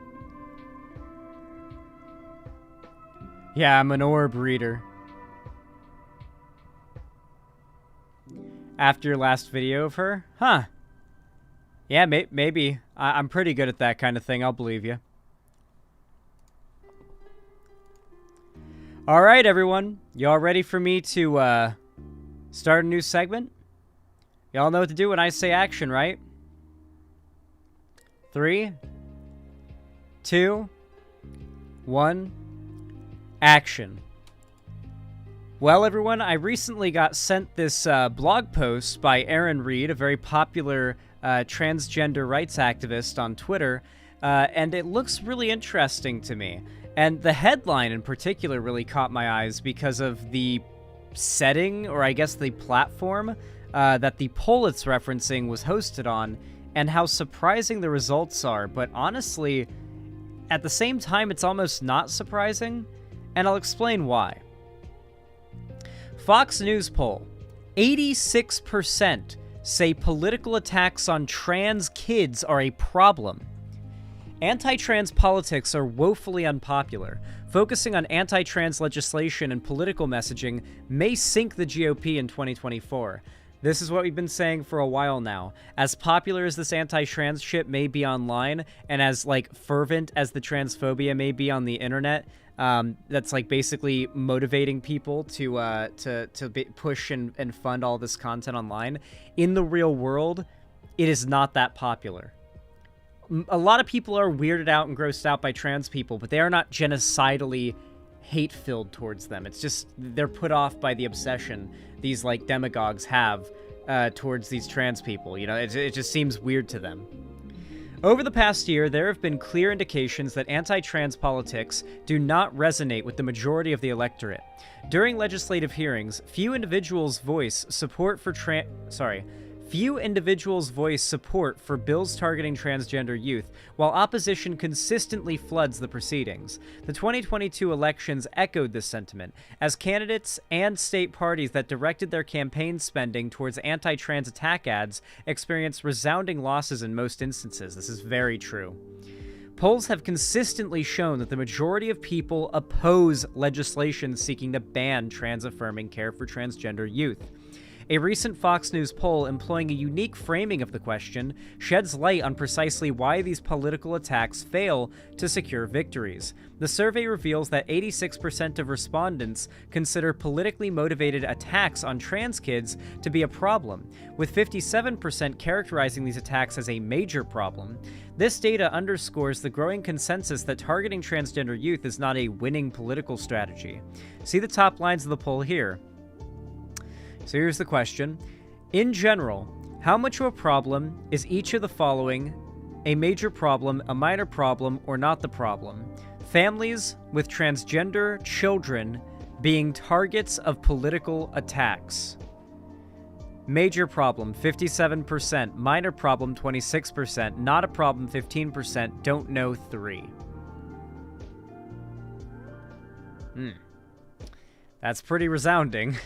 Yeah, I'm an orb reader. After your last video of her? Huh. Yeah, maybe. I'm pretty good at that kind of thing, I'll believe you. Alright, everyone. Y'all ready for me to, start a new segment? Y'all know what to do when I say action, right? 3, 2, 1... Action. Well, everyone, I recently got sent this blog post by Aaron Reed, a very popular transgender rights activist on Twitter, and it looks really interesting to me. And the headline in particular really caught my eyes because of the setting, or I guess the platform, that the poll it's referencing was hosted on, and how surprising the results are. But honestly, at the same time, it's almost not surprising. And I'll explain why. Fox News poll. 86% say political attacks on trans kids are a problem. Anti-trans politics are woefully unpopular. Focusing on anti-trans legislation and political messaging may sink the GOP in 2024. This is what we've been saying for a while now. As popular as this anti-trans shit may be online, and as, like, fervent as the transphobia may be on the internet, that's like basically motivating people to push and fund all this content online. In the real world, it is not that popular. A lot of people are weirded out and grossed out by trans people, but they are not genocidally hate-filled towards them. It's just they're put off by the obsession these like demagogues have towards these trans people. You know, it just seems weird to them. Over the past year, there have been clear indications that anti-trans politics do not resonate with the majority of the electorate. During legislative hearings, few individuals voice support for bills targeting transgender youth, while opposition consistently floods the proceedings. The 2022 elections echoed this sentiment, as candidates and state parties that directed their campaign spending towards anti-trans attack ads experienced resounding losses in most instances. This is very true. Polls have consistently shown that the majority of people oppose legislation seeking to ban trans-affirming care for transgender youth. A recent Fox News poll employing a unique framing of the question sheds light on precisely why these political attacks fail to secure victories. The survey reveals that 86% of respondents consider politically motivated attacks on trans kids to be a problem, with 57% characterizing these attacks as a major problem. This data underscores the growing consensus that targeting transgender youth is not a winning political strategy. See the top lines of the poll here. So here's the question. In general, how much of a problem is each of the following a major problem, a minor problem, or not the problem? Families with transgender children being targets of political attacks. Major problem, 57%. Minor problem, 26%. Not a problem, 15%. Don't know, 3%. That's pretty resounding.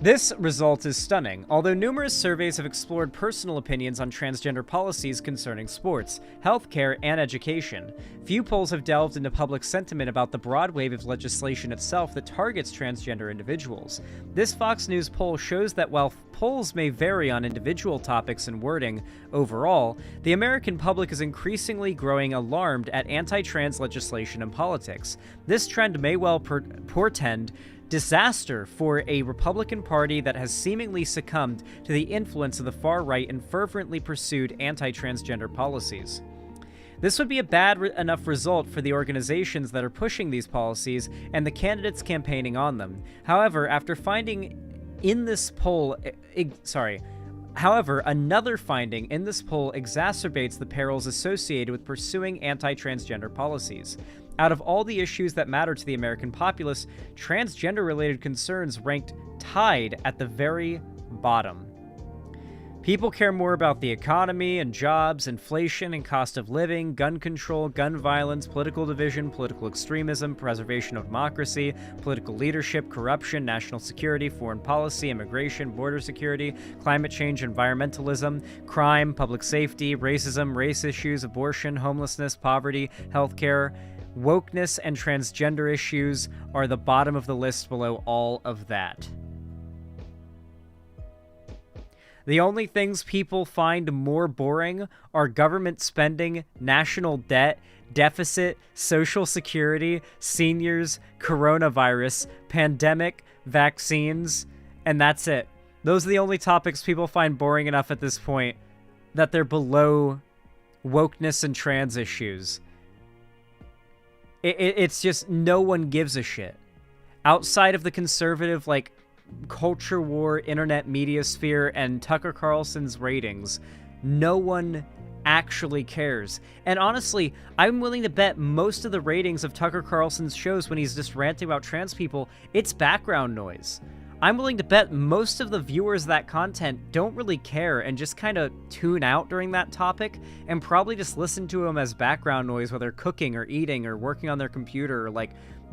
This result is stunning. Although numerous surveys have explored personal opinions on transgender policies concerning sports, healthcare, and education, few polls have delved into public sentiment about the broad wave of legislation itself that targets transgender individuals. This Fox News poll shows that while polls may vary on individual topics and wording, overall, the American public is increasingly growing alarmed at anti-trans legislation and politics. This trend may well portend disaster for a Republican Party that has seemingly succumbed to the influence of the far right and fervently pursued anti-transgender policies. This would be a bad enough result for the organizations that are pushing these policies and the candidates campaigning on them. However, another finding in this poll exacerbates the perils associated with pursuing anti-transgender policies. Out of all the issues that matter to the American populace, transgender-related concerns ranked tied at the very bottom. People care more about the economy and jobs, inflation and cost of living, gun control, gun violence, political division, political extremism, preservation of democracy, political leadership, corruption, national security, foreign policy, immigration, border security, climate change, environmentalism, crime, public safety, racism, race issues, abortion, homelessness, poverty, healthcare. Wokeness and transgender issues are the bottom of the list below all of that. The only things people find more boring are government spending, national debt, deficit, social security, seniors, coronavirus, pandemic, vaccines, and that's it. Those are the only topics people find boring enough at this point that they're below wokeness and trans issues. It's just no one gives a shit. Outside of the conservative, culture war, internet media sphere, and Tucker Carlson's ratings, no one actually cares. And honestly, I'm willing to bet most of the ratings of Tucker Carlson's shows when he's just ranting about trans people, it's background noise. I'm willing to bet most of the viewers of that content don't really care and just kind of tune out during that topic and probably just listen to him as background noise while they're cooking or eating or working on their computer or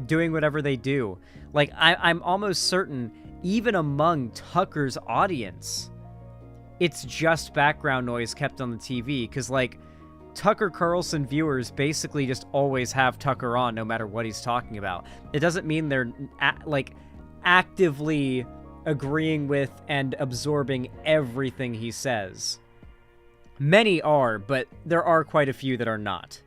doing whatever they do. I'm almost certain even among Tucker's audience, it's just background noise kept on the TV because Tucker Carlson viewers basically just always have Tucker on no matter what he's talking about. It doesn't mean they're actively agreeing with and absorbing everything he says. Many are, but there are quite a few that are not.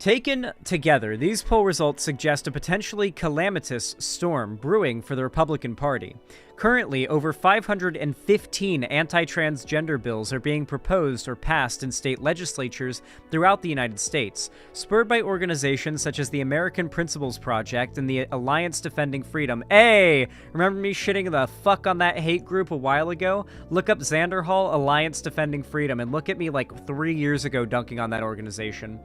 Taken together, these poll results suggest a potentially calamitous storm brewing for the Republican Party. Currently, over 515 anti-transgender bills are being proposed or passed in state legislatures throughout the United States, spurred by organizations such as the American Principles Project and the Alliance Defending Freedom. Hey! Remember me shitting the fuck on that hate group a while ago? Look up Xander Hall, Alliance Defending Freedom, and look at me 3 years ago dunking on that organization.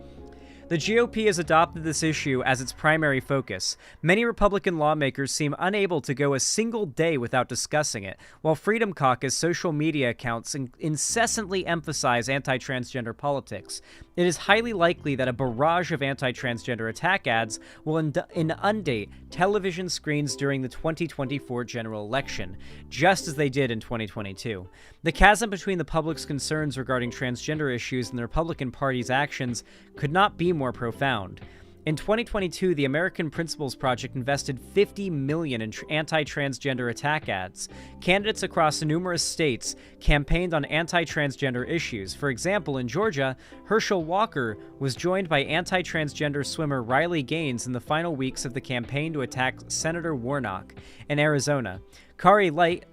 The GOP has adopted this issue as its primary focus. Many Republican lawmakers seem unable to go a single day without discussing it, while Freedom Caucus social media accounts incessantly emphasize anti-transgender politics. It is highly likely that a barrage of anti-transgender attack ads will inundate television screens during the 2024 general election, just as they did in 2022. The chasm between the public's concerns regarding transgender issues and the Republican Party's actions could not be more profound. In 2022, the American Principles Project invested $50 million in anti-transgender attack ads. Candidates across numerous states campaigned on anti-transgender issues. For example, in Georgia, Herschel Walker was joined by anti-transgender swimmer Riley Gaines in the final weeks of the campaign to attack Senator Warnock. In Arizona, Kari Lake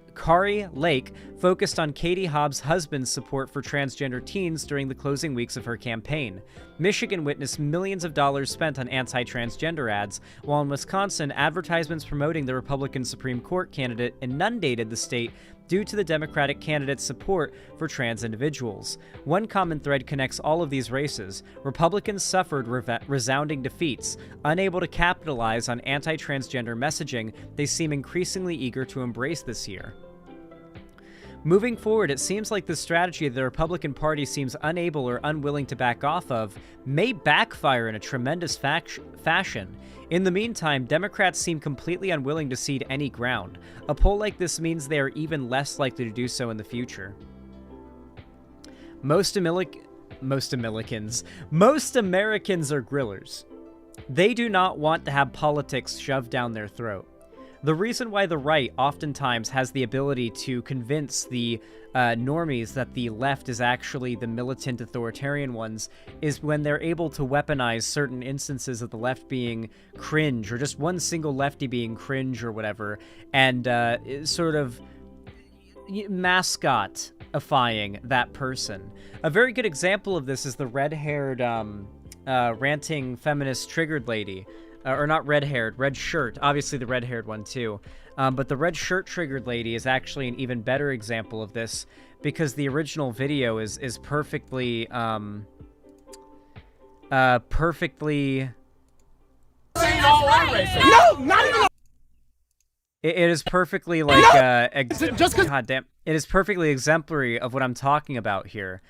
focused on Katie Hobbs' husband's support for transgender teens during the closing weeks of her campaign. Michigan witnessed millions of dollars spent on anti-transgender ads, while in Wisconsin, advertisements promoting the Republican Supreme Court candidate inundated the state due to the Democratic candidate's support for trans individuals. One common thread connects all of these races. Republicans suffered resounding defeats. Unable to capitalize on anti-transgender messaging, they seem increasingly eager to embrace this year. Moving forward, it seems like the strategy the Republican Party seems unable or unwilling to back off of may backfire in a tremendous fashion. In the meantime, Democrats seem completely unwilling to cede any ground. A poll like this means they are even less likely to do so in the future. Most Americans are grillers. They do not want to have politics shoved down their throat. The reason why the right oftentimes has the ability to convince the normies that the left is actually the militant authoritarian ones is when they're able to weaponize certain instances of the left being cringe, or just one single lefty being cringe or whatever, and sort of mascot-ifying that person. A very good example of this is the red-haired ranting feminist triggered lady. Or not red-haired, red shirt. Obviously the red-haired one too. But the red shirt triggered lady is actually an even better example of this, because the original video is perfectly perfectly. No, not even. It is perfectly like God damn. It is perfectly exemplary of what I'm talking about here.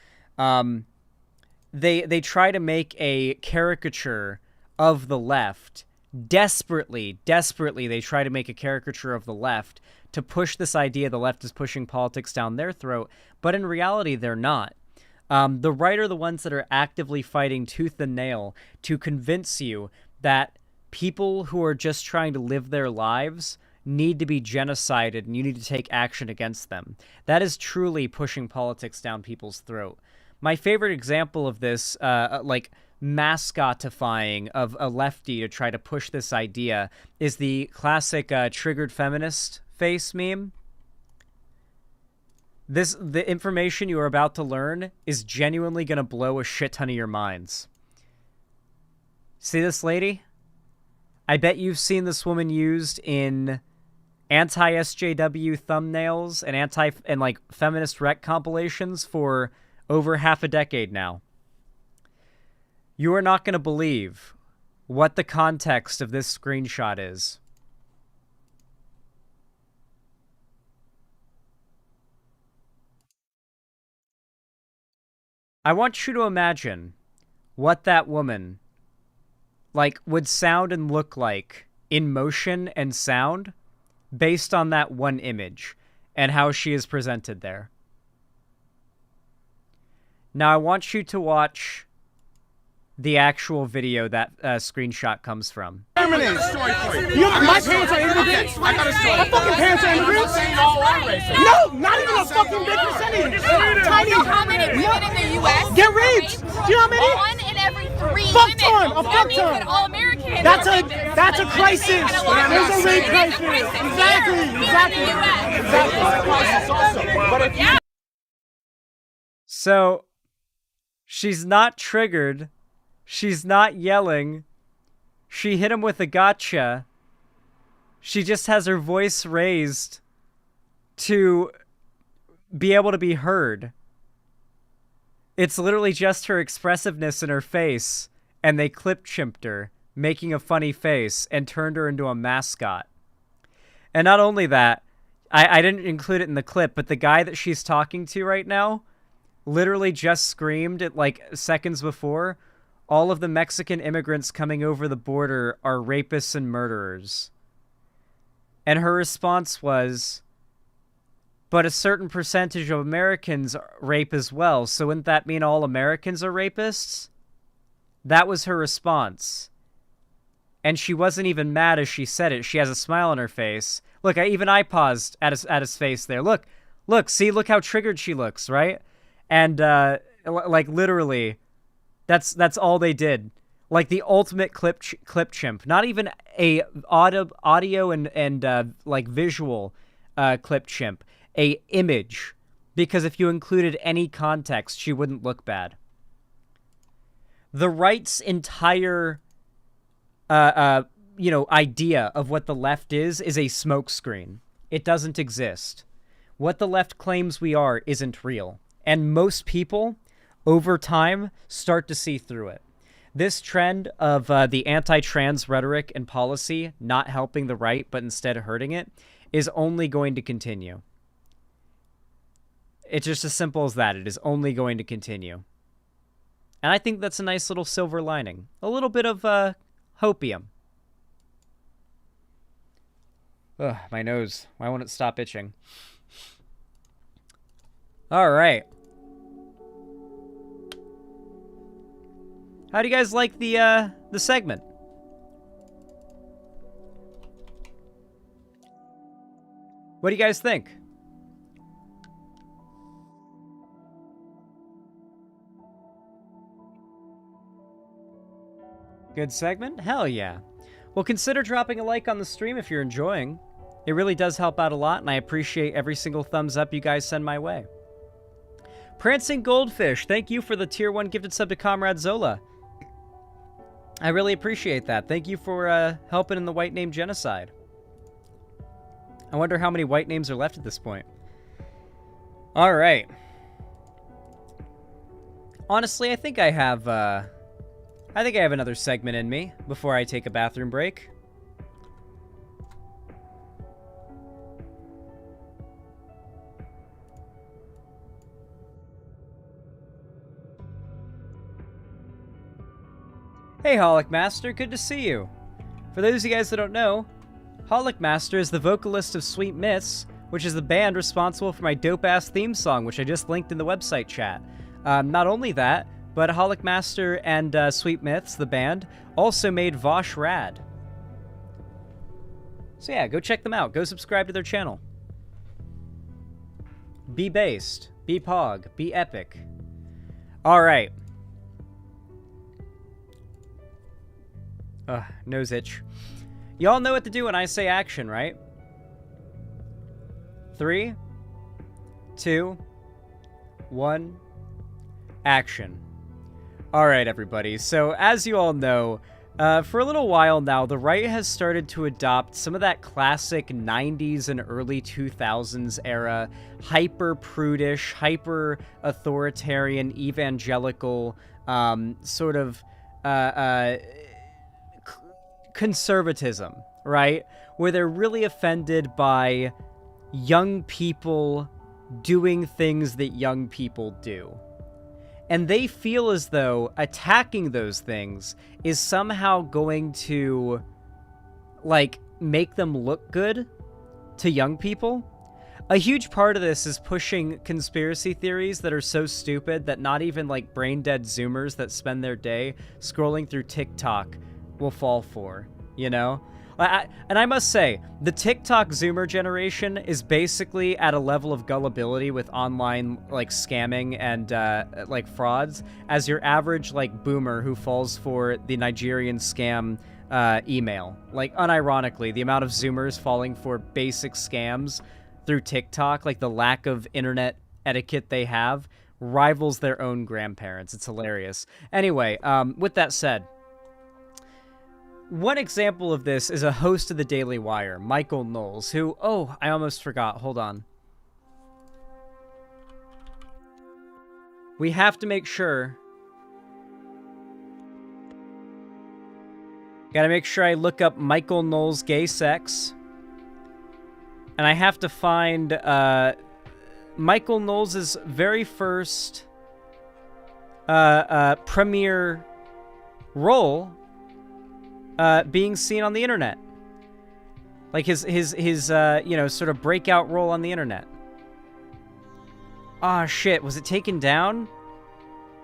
They try to make a caricature of the left. Desperately, they try to make a caricature of the left to push this idea the left is pushing politics down their throat, but in reality, they're not. The right are the ones that are actively fighting tooth and nail to convince you that people who are just trying to live their lives need to be genocided and you need to take action against them. That is truly pushing politics down people's throat. My favorite example of this, mascotifying of a lefty to try to push this idea, is the classic triggered feminist face meme. The information you are about to learn is genuinely going to blow a shit ton of your minds. See this lady? I bet you've seen this woman used in anti-SJW thumbnails and like feminist rec compilations for over half a decade now. You are not going to believe what the context of this screenshot is. I want you to imagine what that woman would sound and look like in motion and sound based on that one image and how she is presented there. Now I want you to watch the actual video that screenshot comes from. My parents are immigrants. I got a story. My fucking parents are immigrants. No, not even a fucking big percentage. Tiny. You know how many women in the U.S. get raped? Do you know how many? 1 in every 3 women. A fuck ton. All American. That's a crisis. There's a rape crisis. Exactly. So, she's not triggered. She's not yelling. She hit him with a gotcha. She just has her voice raised to be able to be heard. It's literally just her expressiveness in her face, and they clip-chimped her, making a funny face, and turned her into a mascot. And not only that, I didn't include it in the clip, but the guy that she's talking to right now literally just screamed at seconds before, all of the Mexican immigrants coming over the border are rapists and murderers. And her response was, but a certain percentage of Americans rape as well, so wouldn't that mean all Americans are rapists? That was her response. And she wasn't even mad as she said it. She has a smile on her face. Look, I paused at his face there. Look, see, look how triggered she looks, right? And, literally, that's all they did. Like the ultimate clip chimp. Not even a audio and visual clip chimp. A image. Because if you included any context, she wouldn't look bad. The right's entire idea of what the left is a smokescreen. It doesn't exist. What the left claims we are isn't real. And most people, over time, start to see through it. This trend of the anti-trans rhetoric and policy not helping the right, but instead hurting it, is only going to continue. It's just as simple as that. It is only going to continue. And I think that's a nice little silver lining. A little bit of hopium. Ugh, my nose. Why won't it stop itching? All right. How do you guys like the segment? What do you guys think? Good segment? Hell yeah. Well, consider dropping a like on the stream if you're enjoying. It really does help out a lot, and I appreciate every single thumbs up you guys send my way. Prancing Goldfish, thank you for the tier 1 gifted sub to Comrade Zola. I really appreciate that. Thank you for helping in the white name genocide. I wonder how many white names are left at this point. All right. Honestly, I think I have another segment in me before I take a bathroom break. Hey, Holic Master, good to see you. For those of you guys that don't know, Holic Master is the vocalist of Sweet Myths, which is the band responsible for my dope-ass theme song, which I just linked in the website chat. Not only that, but Holic Master and Sweet Myths, the band, also made Vosh Rad. So yeah, go check them out. Go subscribe to their channel. Be based, be pog, be epic. All right. Nose itch. Y'all know what to do when I say action, right? 3, 2, 1, action. All right, everybody. So, as you all know, for a little while now, the right has started to adopt some of that classic 90s and early 2000s era hyper-prudish, hyper-authoritarian, evangelical, sort of conservatism, right? Where they're really offended by young people doing things that young people do. And they feel as though attacking those things is somehow going to, like, make them look good to young people. A huge part of this is pushing conspiracy theories that are so stupid that not even, like, brain-dead Zoomers that spend their day scrolling through TikTok will fall for, you know? And I must say, the TikTok Zoomer generation is basically at a level of gullibility with online, like, scamming and, like, frauds as your average, like, boomer who falls for the Nigerian scam email. Like, unironically, the amount of Zoomers falling for basic scams through TikTok, like, the lack of internet etiquette they have, rivals their own grandparents. It's hilarious. Anyway, with that said, one example of this is a host of the Daily Wire, Michael Knowles, who, oh, I almost forgot. Hold on. We have to make sure. Gotta make sure I look up Michael Knowles gay sex. And I have to find Michael Knowles' very first premiere role being seen on the internet. Like his you know, sort of breakout role on the internet. Ah, shit, was it taken down?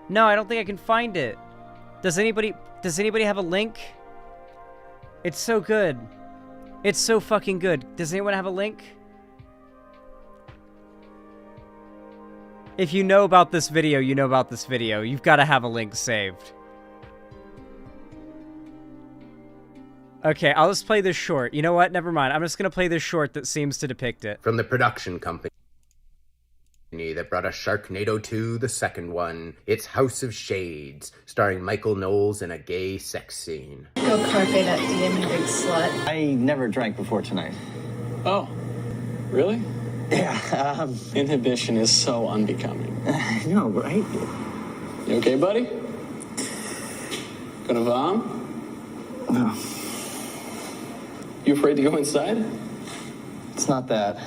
No, I don't think I can find it. Does anybody have a link? It's so good. It's so fucking good. Does anyone have a link? If you know about this video, you know about this video. You've got to have a link saved. Okay, I'll just play this short. You know what? Never mind. I'm just going to play this short that seems to depict it. From the production company that brought us Sharknado 2, the second one. It's House of Shades, starring Michael Knowles in a gay sex scene. Go carpe that DM, you big slut. I never drank before tonight. Oh, really? Yeah, Inhibition is so unbecoming. I know, right? You okay, buddy? Gonna vom? No. You afraid to go inside? It's not that.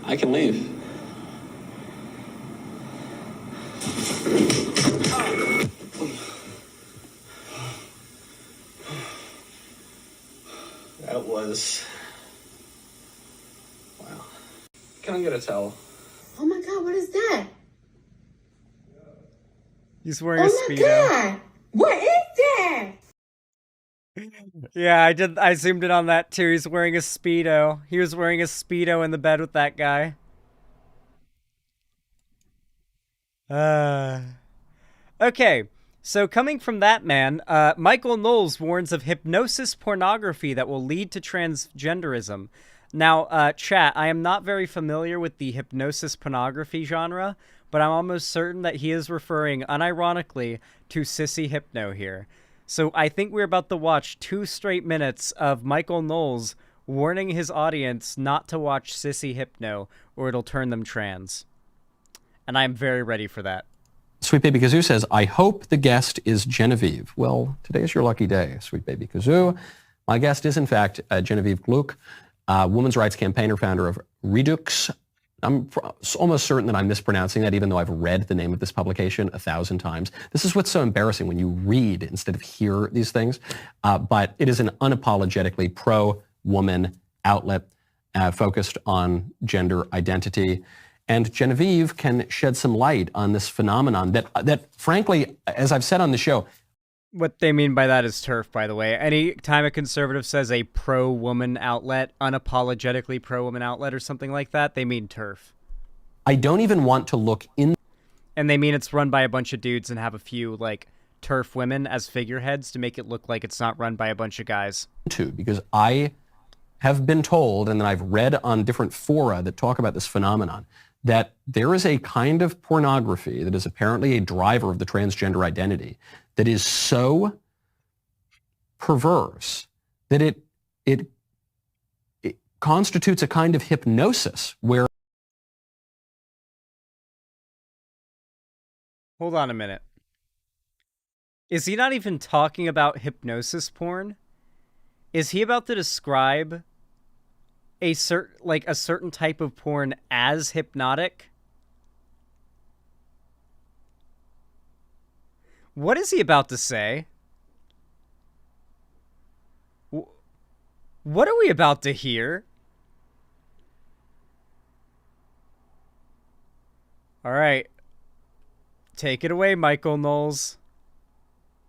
I can leave. That was... Wow. Can I get a towel? Oh my God, what is that? He's wearing a Oh my Speedo. God, what is that? Yeah, I zoomed in on that too. He's wearing a Speedo. He was wearing a Speedo in the bed with that guy. Okay, so coming from that man, Michael Knowles warns of hypnosis pornography that will lead to transgenderism. Now, chat, I am not very familiar with the hypnosis pornography genre, but I'm almost certain that he is referring unironically to Sissy Hypno here. So I think we're about to watch 2 straight minutes of Michael Knowles warning his audience not to watch Sissy Hypno or it'll turn them trans. And I'm very ready for that. Sweet Baby Kazoo says, I hope the guest is Genevieve. Well, today is your lucky day, Sweet Baby Kazoo. My guest is, in fact, Genevieve Gluck, women's rights campaigner, founder of Redux. I'm almost certain that I'm mispronouncing that, even though I've read the name of this publication 1,000 times. This is what's so embarrassing when you read instead of hear these things. But it is an unapologetically pro-woman outlet focused on gender identity. And Genevieve can shed some light on this phenomenon that frankly, as I've said on the show... What they mean by that is TERF, by the way. Any time a conservative says a pro-woman outlet, unapologetically pro-woman outlet or something like that, they mean TERF. I don't even want to look in... And they mean it's run by a bunch of dudes and have a few, like, TERF women as figureheads to make it look like it's not run by a bunch of guys. Because I have been told, and then I've read on different fora that talk about this phenomenon, that there is a kind of pornography that is apparently a driver of the transgender identity that is so perverse that it constitutes a kind of hypnosis where... Hold on a minute. Is he not even talking about hypnosis porn? Is he about to describe a certain type of porn as hypnotic? What is he about to say? What are we about to hear? All right. Take it away, Michael Knowles.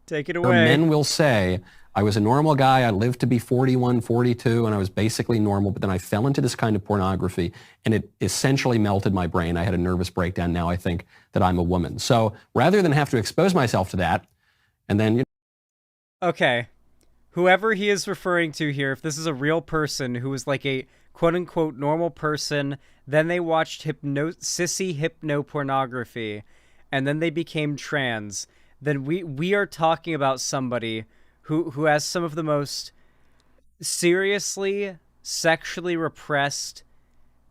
Take it away. Men will say, I was a normal guy, I lived to be 41, 42, and I was basically normal, but then I fell into this kind of pornography, and it essentially melted my brain. I had a nervous breakdown. Now I think that I'm a woman. So rather than have to expose myself to that, and then... Okay. Whoever he is referring to here, if this is a real person who was like a quote-unquote normal person, then they watched Sissy Hypno pornography, and then they became trans, then we are talking about somebody who has some of the most seriously sexually repressed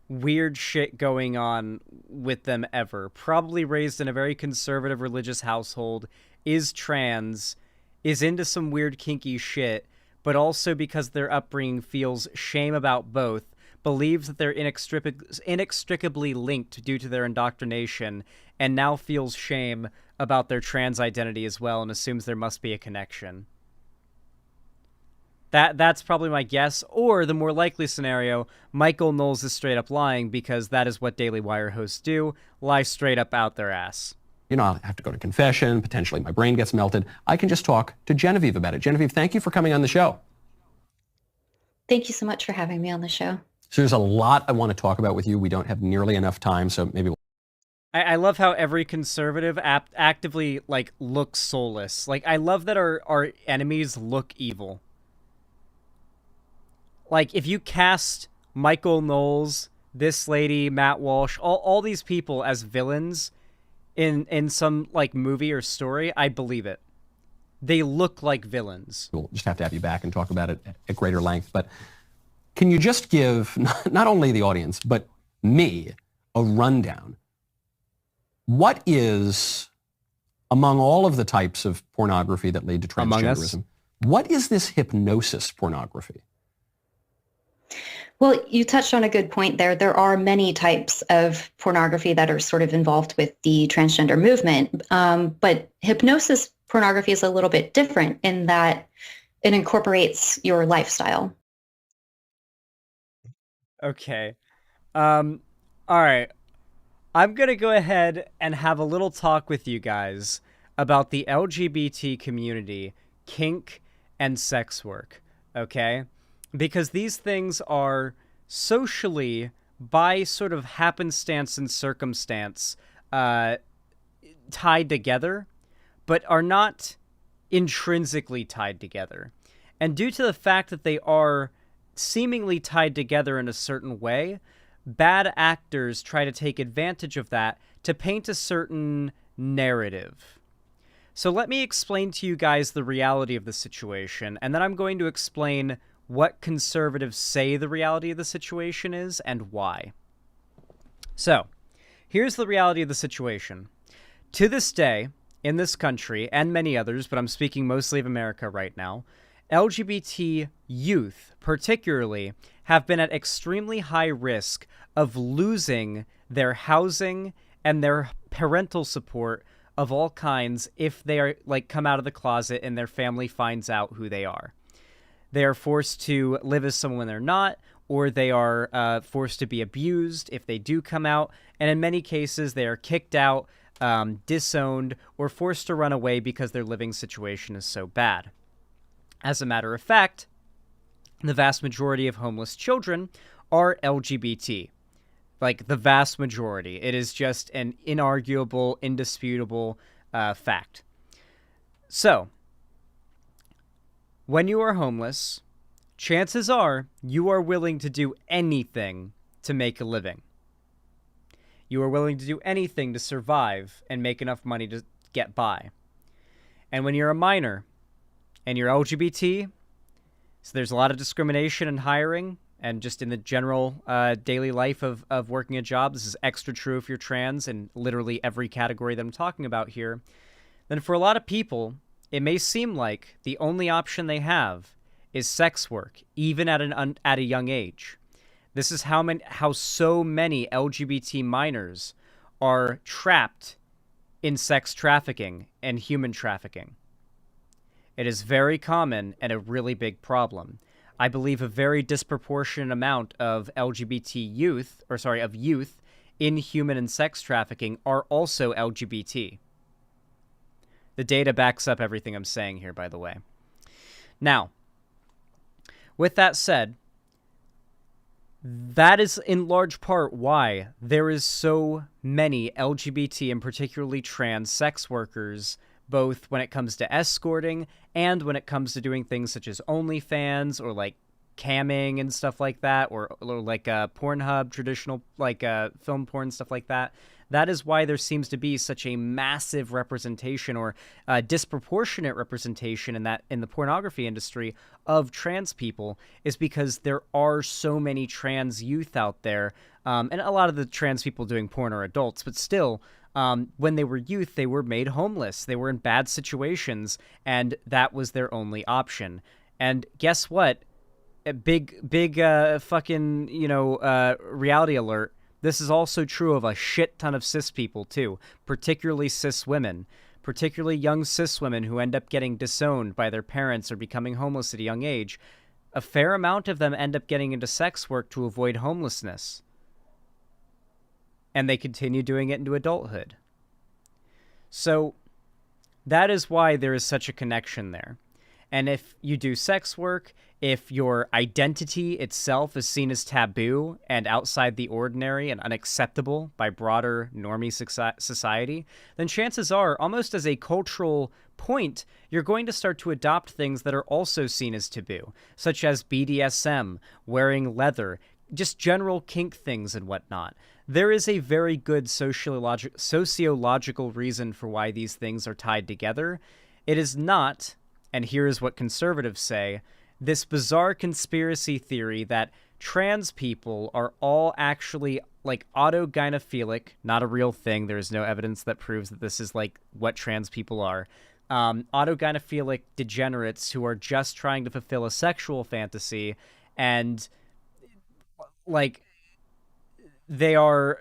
weird shit going on with them ever. Probably raised in a very conservative religious household, is trans, is into some weird kinky shit, but also because their upbringing feels shame about both, believes that they're inextricably linked due to their indoctrination, and now feels shame about their trans identity as well and assumes there must be a connection. That's probably my guess, or the more likely scenario, Michael Knowles is straight up lying because that is what Daily Wire hosts do, lie straight up out their ass. You know, I'll have to go to confession, potentially my brain gets melted. I can just talk to Genevieve about it. Genevieve, thank you for coming on the show. Thank you so much for having me on the show. So there's a lot I want to talk about with you. We don't have nearly enough time, so maybe we'll... I love how every conservative actively, like, looks soulless. Like, I love that our enemies look evil. Like, if you cast Michael Knowles, this lady, Matt Walsh, all these people as villains in some, like, movie or story, I believe it. They look like villains. We'll just have to have you back and talk about it at greater length. But can you just give, not only the audience, but me, a rundown? What is, among all of the types of pornography that lead to transgenderism, what is this hypnosis pornography? Well, you touched on a good point there. There are many types of pornography that are sort of involved with the transgender movement, but hypnosis pornography is a little bit different in that it incorporates your lifestyle. Okay. All right. I'm going to go ahead and have a little talk with you guys about the LGBT community, kink, and sex work, okay? Because these things are socially, by sort of happenstance and circumstance, tied together, but are not intrinsically tied together. And due to the fact that they are seemingly tied together in a certain way, bad actors try to take advantage of that to paint a certain narrative. So let me explain to you guys the reality of the situation, and then I'm going to explain what conservatives say the reality of the situation is and why. So, here's the reality of the situation. To this day, in this country, and many others, but I'm speaking mostly of America right now, LGBT youth, particularly, have been at extremely high risk of losing their housing and their parental support of all kinds if they are come out of the closet and their family finds out who they are. They are forced to live as someone they're not, or they are forced to be abused if they do come out, and in many cases they are kicked out, disowned, or forced to run away because their living situation is so bad. As a matter of fact, the vast majority of homeless children are LGBT. Like, the vast majority. It is just an inarguable, indisputable fact. So, when you are homeless, chances are you are willing to do anything to make a living. You are willing to do anything to survive and make enough money to get by. And when you're a minor and you're LGBT, so there's a lot of discrimination in hiring and just in the general daily life of working a job. This is extra true if you're trans in literally every category that I'm talking about here. Then for a lot of people, it may seem like the only option they have is sex work, even at a young age. This is how so many LGBT minors are trapped in sex trafficking and human trafficking. It is very common and a really big problem. I believe a very disproportionate amount of youth in human and sex trafficking are also LGBT. The data backs up everything I'm saying here, by the way. Now, with that said, that is in large part why there is so many LGBT and particularly trans sex workers, both when it comes to escorting and when it comes to doing things such as OnlyFans or like camming and stuff like that, or like Pornhub, traditional film porn, stuff like that. That is why there seems to be such a massive representation or disproportionate representation in the pornography industry of trans people, is because there are so many trans youth out there, and a lot of the trans people doing porn are adults, but still, when they were youth, they were made homeless. They were in bad situations, and that was their only option. And guess what? A big fucking, reality alert. This is also true of a shit ton of cis people, too, particularly cis women, particularly young cis women who end up getting disowned by their parents or becoming homeless at a young age. A fair amount of them end up getting into sex work to avoid homelessness. And they continue doing it into adulthood. So that is why there is such a connection there. And if you do sex work, if your identity itself is seen as taboo and outside the ordinary and unacceptable by broader normie society, then chances are, almost as a cultural point, you're going to start to adopt things that are also seen as taboo, such as BDSM, wearing leather, just general kink things and whatnot. There is a very good sociological reason for why these things are tied together. It is not, and here is what conservatives say, this bizarre conspiracy theory that trans people are all actually like autogynephilic, not a real thing. There is no evidence that proves that this is like what trans people are. Autogynephilic degenerates who are just trying to fulfill a sexual fantasy, and like they are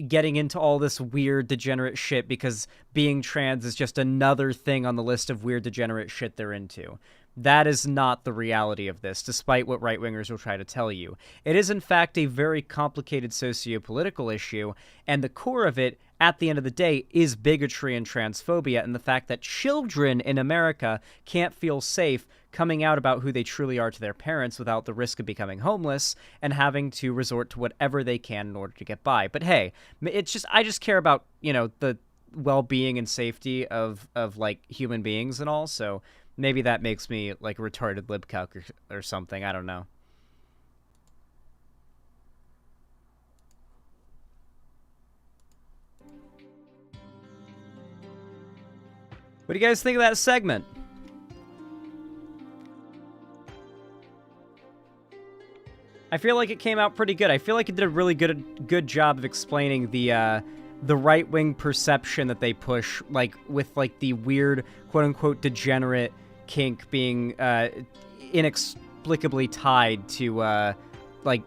getting into all this weird degenerate shit because being trans is just another thing on the list of weird degenerate shit they're into. That is not the reality of this, despite what right-wingers will try to tell you. It is, in fact, a very complicated socio-political issue, and the core of it, at the end of the day, is bigotry and transphobia, and the fact that children in America can't feel safe coming out about who they truly are to their parents without the risk of becoming homeless and having to resort to whatever they can in order to get by. But hey, it's just, I just care about, you know, the well-being and safety of like, human beings and all, so maybe that makes me, like, a retarded libcuck or something. I don't know. What do you guys think of that segment? I feel like it came out pretty good. I feel like it did a really good job of explaining the right-wing perception that they push, like, with, like, the weird, quote-unquote, degenerate kink being inexplicably tied to like,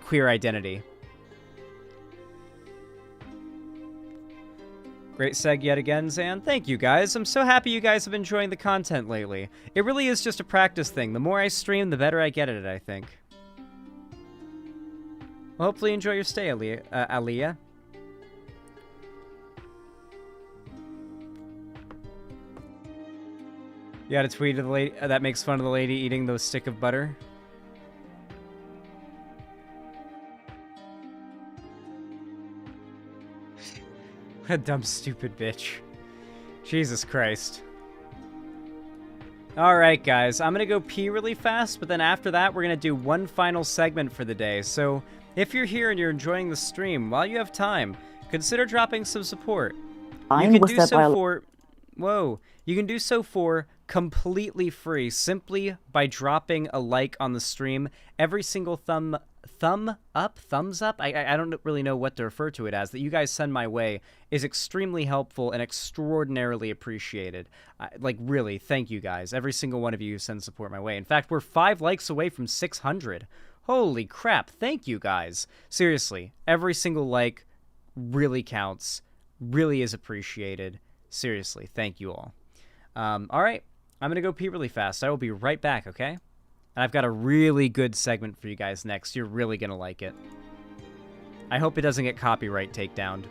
queer identity. Great seg yet again, Zan. Thank you guys. I'm so happy you guys have been enjoying the content lately. It really is just a practice thing. The more I stream, the better I get at it, I think. Well, hopefully you enjoy your stay, Aliyah. You got a tweet of the lady that makes fun of the lady eating the stick of butter? What a dumb, stupid bitch. Jesus Christ. Alright, guys. I'm gonna go pee really fast, but then after that, we're gonna do one final segment for the day. So, if you're here and you're enjoying the stream, while you have time, consider dropping some support. You can do so for... Whoa. You can do so for completely free, simply by dropping a like on the stream. Every single thumbs up, I don't really know what to refer to it as, that you guys send my way is extremely helpful and extraordinarily appreciated. Like, really, thank you guys. Every single one of you who send support my way. In fact, we're 5 likes away from 600. Holy crap, thank you guys. Seriously, every single like really counts, really is appreciated. Seriously, thank you all. Alright, I'm gonna go pee really fast. I will be right back, okay? And I've got a really good segment for you guys next. You're really gonna like it. I hope it doesn't get copyright takedowned.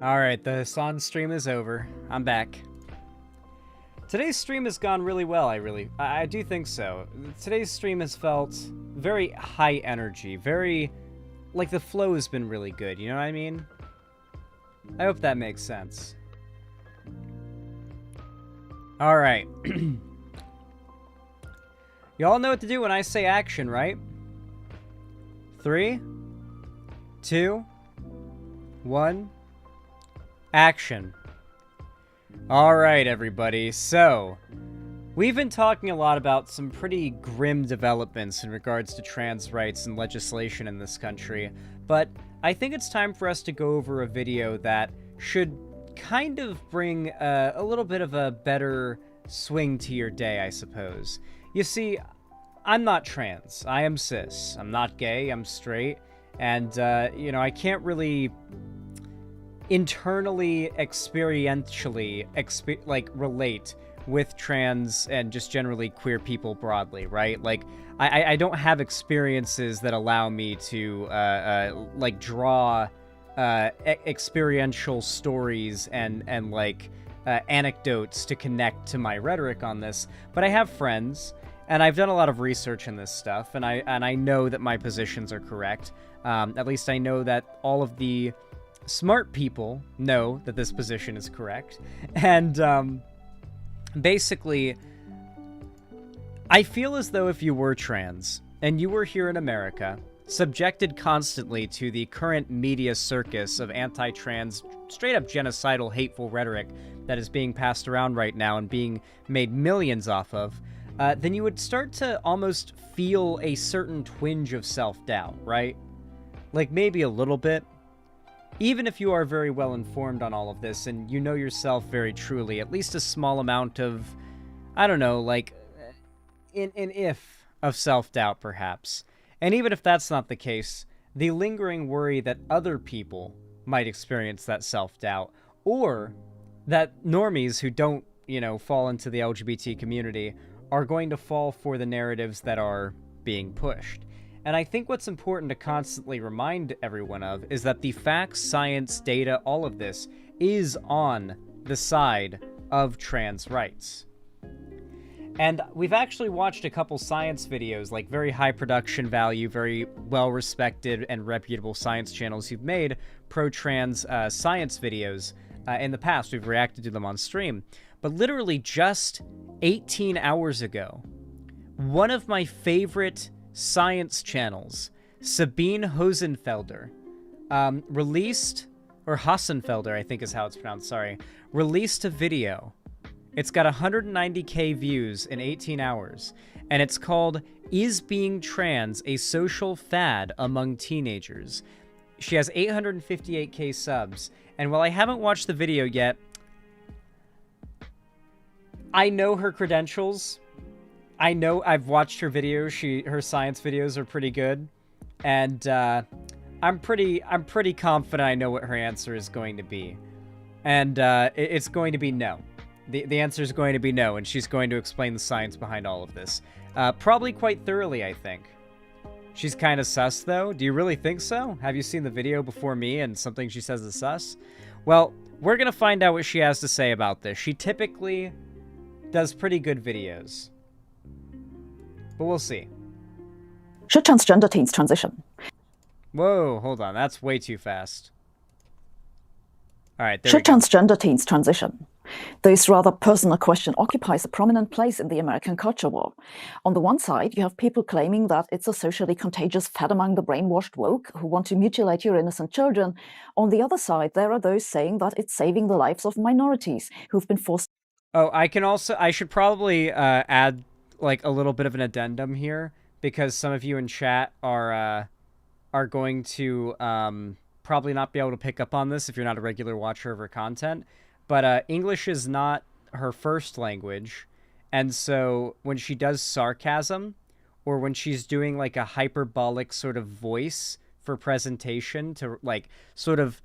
Alright, the Son stream is over. I'm back. Today's stream has gone really well, I do think so. Today's stream has felt very high energy, very, like the flow has been really good, you know what I mean? I hope that makes sense. Alright. Y'all know what to do when I say action, right? 3, 2, 1, action. All right, everybody. So, we've been talking a lot about some pretty grim developments in regards to trans rights and legislation in this country, but I think it's time for us to go over a video that should kind of bring a little bit of a better swing to your day, I suppose. You see, I'm not trans. I am cis. I'm not gay. I'm straight. And, you know, I can't really internally, experientially, relate with trans and just generally queer people broadly, right? Like, I don't have experiences that allow me to, like, draw experiential stories and anecdotes to connect to my rhetoric on this, but I have friends, and I've done a lot of research in this stuff, and I know that my positions are correct. At least I know that all of the smart people know that this position is correct, and basically, I feel as though if you were trans, and you were here in America, subjected constantly to the current media circus of anti-trans, straight-up genocidal, hateful rhetoric that is being passed around right now and being made millions off of, then you would start to almost feel a certain twinge of self-doubt, right? Like, maybe a little bit. Even if you are very well informed on all of this, and you know yourself very truly, at least a small amount of, I don't know, like, an if of self-doubt, perhaps. And even if that's not the case, the lingering worry that other people might experience that self-doubt, or that normies who don't, you know, fall into the LGBT community are going to fall for the narratives that are being pushed. And I think what's important to constantly remind everyone of is that the facts, science, data, all of this is on the side of trans rights. And we've actually watched a couple science videos, like very high production value, very well-respected and reputable science channels who've made pro-trans science videos in the past. We've reacted to them on stream. But literally just 18 hours ago, one of my favorite science channels, Sabine Hosenfelder, released, or Hassenfelder, I think is how it's pronounced, sorry, released a video. It's got 190k views in 18 hours, and it's called, "Is Being Trans a Social Fad Among Teenagers?" She has 858k subs, and while I haven't watched the video yet, I know her credentials. I know I've watched her videos. Her science videos are pretty good, and I'm pretty confident I know what her answer is going to be, and it's going to be no. The answer is going to be no, and she's going to explain the science behind all of this, probably quite thoroughly, I think. She's kind of sus, though. Do you really think so? Have you seen the video before me and something she says is sus? Well, we're gonna find out what she has to say about this. She typically does pretty good videos, but we'll see. Should transgender teens transition? Whoa, hold on. That's way too fast. All right, there Should we go. transgender teens transition? This rather personal question occupies a prominent place in the American culture war. On the one side, you have people claiming that it's a socially contagious fad among the brainwashed woke who want to mutilate your innocent children. On the other side, there are those saying that it's saving the lives of minorities who've been forced. Oh, I should probably add like a little bit of an addendum here, because some of you in chat are going to probably not be able to pick up on this if you're not a regular watcher of her content. But English is not her first language, and so when she does sarcasm, or when she's doing like a hyperbolic sort of voice for presentation to like sort of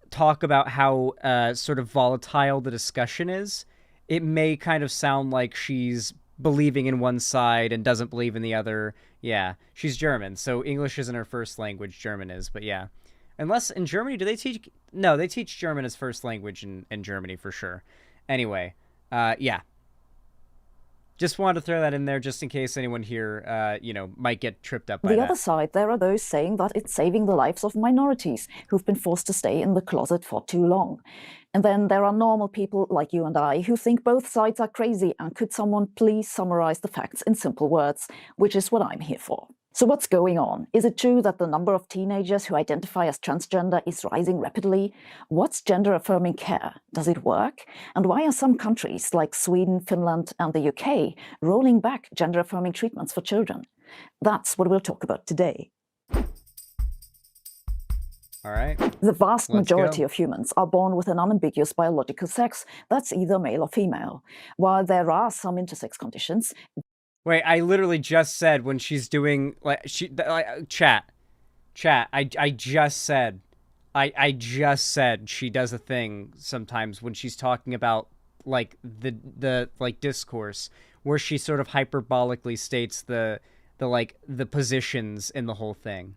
talk about how sort of volatile the discussion is, it may kind of sound like she's believing in one side and doesn't believe in the other. Yeah, she's German, so English isn't her first language, German is, but yeah. Unless in Germany, do they teach? No, they teach German as first language in Germany for sure. Anyway, yeah. Just wanted to throw that in there just in case anyone here, you know, might get tripped up by On the that. other side, there are those saying that it's saving the lives of minorities who've been forced to stay in the closet for too long. And then there are normal people like you and I who think both sides are crazy, and could someone please summarize the facts in simple words, which is what I'm here for. So what's going on? Is it true that the number of teenagers who identify as transgender is rising rapidly? What's gender-affirming care? Does it work? And why are some countries like Sweden, Finland, and the UK rolling back gender-affirming treatments for children? That's what we'll talk about today. All right. The vast Let's majority go. of humans are born with an unambiguous biological sex that's either male or female. While there are some intersex conditions, Wait, I literally just said when she's doing chat. I just said she does a thing sometimes when she's talking about like the discourse where she sort of hyperbolically states the positions in the whole thing.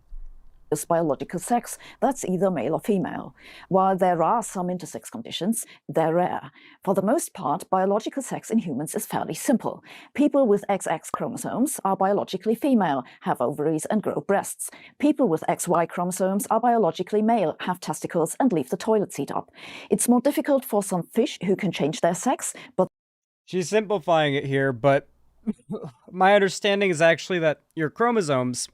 biological sex that's either male or female. While there are some intersex conditions, they're rare. For the most part, biological sex in humans is fairly simple. People with XX chromosomes are biologically female, have ovaries and grow breasts. People with XY chromosomes are biologically male, have testicles and leave the toilet seat up. It's more difficult for some fish who can change their sex, but She's simplifying it here, but my understanding is actually that your chromosomes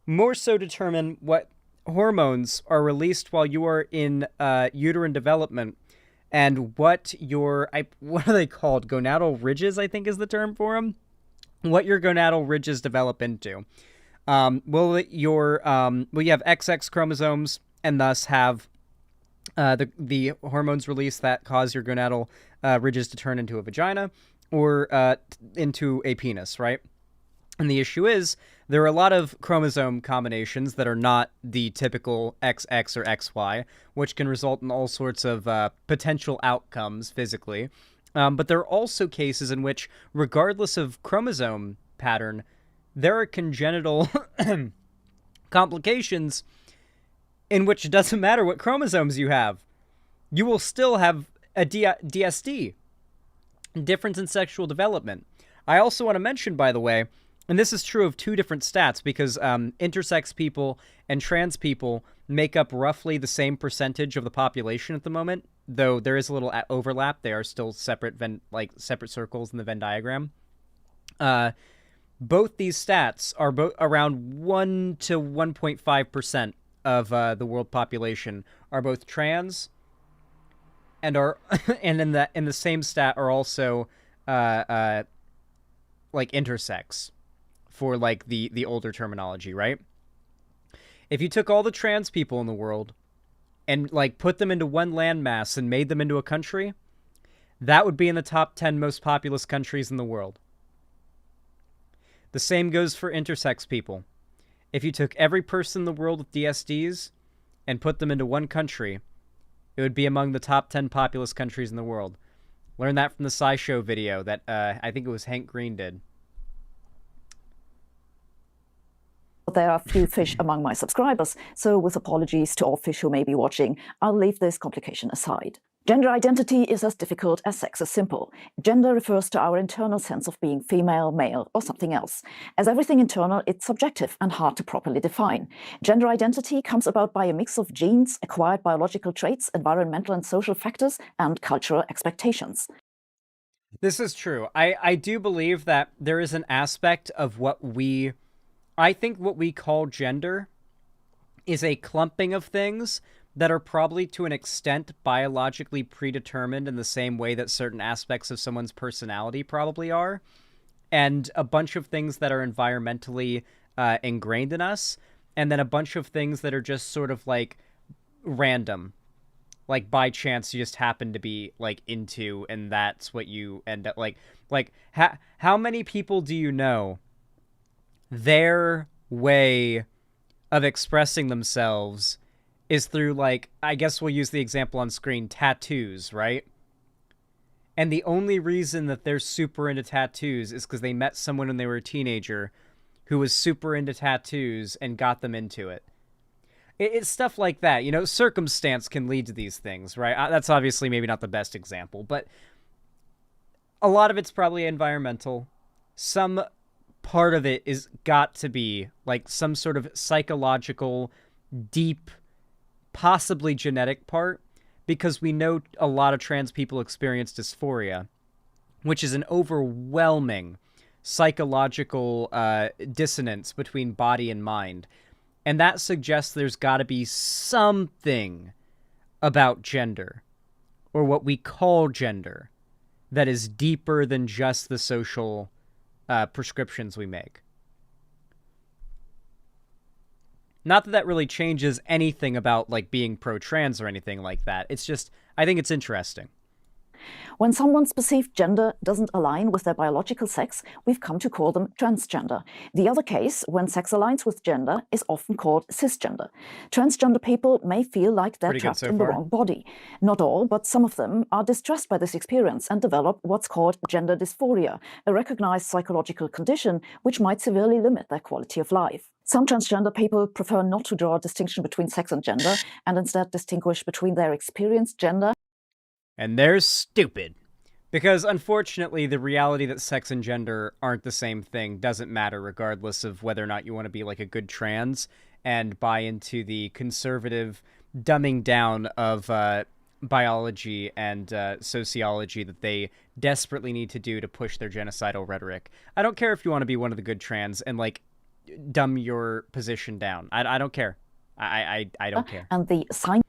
more so determine what hormones are released while you are in uterine development and what your, what are they called? Gonadal ridges, I think is the term for them. What your gonadal ridges develop into. Will you have XX chromosomes and thus have the hormones released that cause your gonadal ridges to turn into a vagina or into a penis, right? And the issue is, there are a lot of chromosome combinations that are not the typical XX or XY, which can result in all sorts of potential outcomes physically. But there are also cases in which, regardless of chromosome pattern, there are congenital complications in which it doesn't matter what chromosomes you have. You will still have a DSD, difference in sexual development. I also want to mention, by the way, and this is true of two different stats because intersex people and trans people make up roughly the same percentage of the population at the moment, though there is a little overlap. They are still separate separate circles in the Venn diagram. Both these stats are around 1 to 1.5% of the world population are both trans and are and in the same stat are also intersex. For the older terminology, right? If you took all the trans people in the world and put them into one landmass and made them into a country, that would be in the top 10 most populous countries in the world. The same goes for intersex people. If you took every person in the world with DSDs and put them into one country, it would be among the top 10 populous countries in the world. Learn that from the SciShow video that I think it was Hank Green did. there are few fish among my subscribers, so with apologies to all fish who may be watching, I'll leave this complication aside. Gender identity is as difficult as sex is simple. Gender refers to our internal sense of being female, male, or something else. As everything internal, it's subjective and hard to properly define. Gender identity comes about by a mix of genes, acquired biological traits, environmental and social factors, and cultural expectations. This is true. I do believe that there is an aspect of I think what we call gender is a clumping of things that are probably to an extent biologically predetermined in the same way that certain aspects of someone's personality probably are, and a bunch of things that are environmentally ingrained in us, and then a bunch of things that are just sort of like random. Like by chance you just happen to be like into, and that's what you end up like how many people do you know their way of expressing themselves is through, like, I guess we'll use the example on screen, tattoos, right? And the only reason that they're super into tattoos is because they met someone when they were a teenager who was super into tattoos and got them into it. It's stuff like that. You know, circumstance can lead to these things, right? That's obviously maybe not the best example, but a lot of it's probably environmental. Some part of it is got to be, like, some sort of psychological, deep, possibly genetic part, because we know a lot of trans people experience dysphoria, which is an overwhelming psychological dissonance between body and mind. And that suggests there's got to be something about gender, or what we call gender, that is deeper than just the social prescriptions we make. Not that that really changes anything about, like, being pro-trans or anything like that. It's just, I think it's interesting. When someone's perceived gender doesn't align with their biological sex, we've come to call them transgender. The other case, when sex aligns with gender, is often called cisgender. Transgender people may feel like they're trapped in the wrong body. Not all, but some of them are distressed by this experience and develop what's called gender dysphoria, a recognized psychological condition which might severely limit their quality of life. Some transgender people prefer not to draw a distinction between sex and gender, and instead distinguish between their experienced gender. And they're stupid. Because, unfortunately, the reality that sex and gender aren't the same thing doesn't matter, regardless of whether or not you want to be, like, a good trans and buy into the conservative dumbing down of biology and sociology that they desperately need to do to push their genocidal rhetoric. I don't care if you want to be one of the good trans and, like, dumb your position down. I don't care. I don't care. And the sign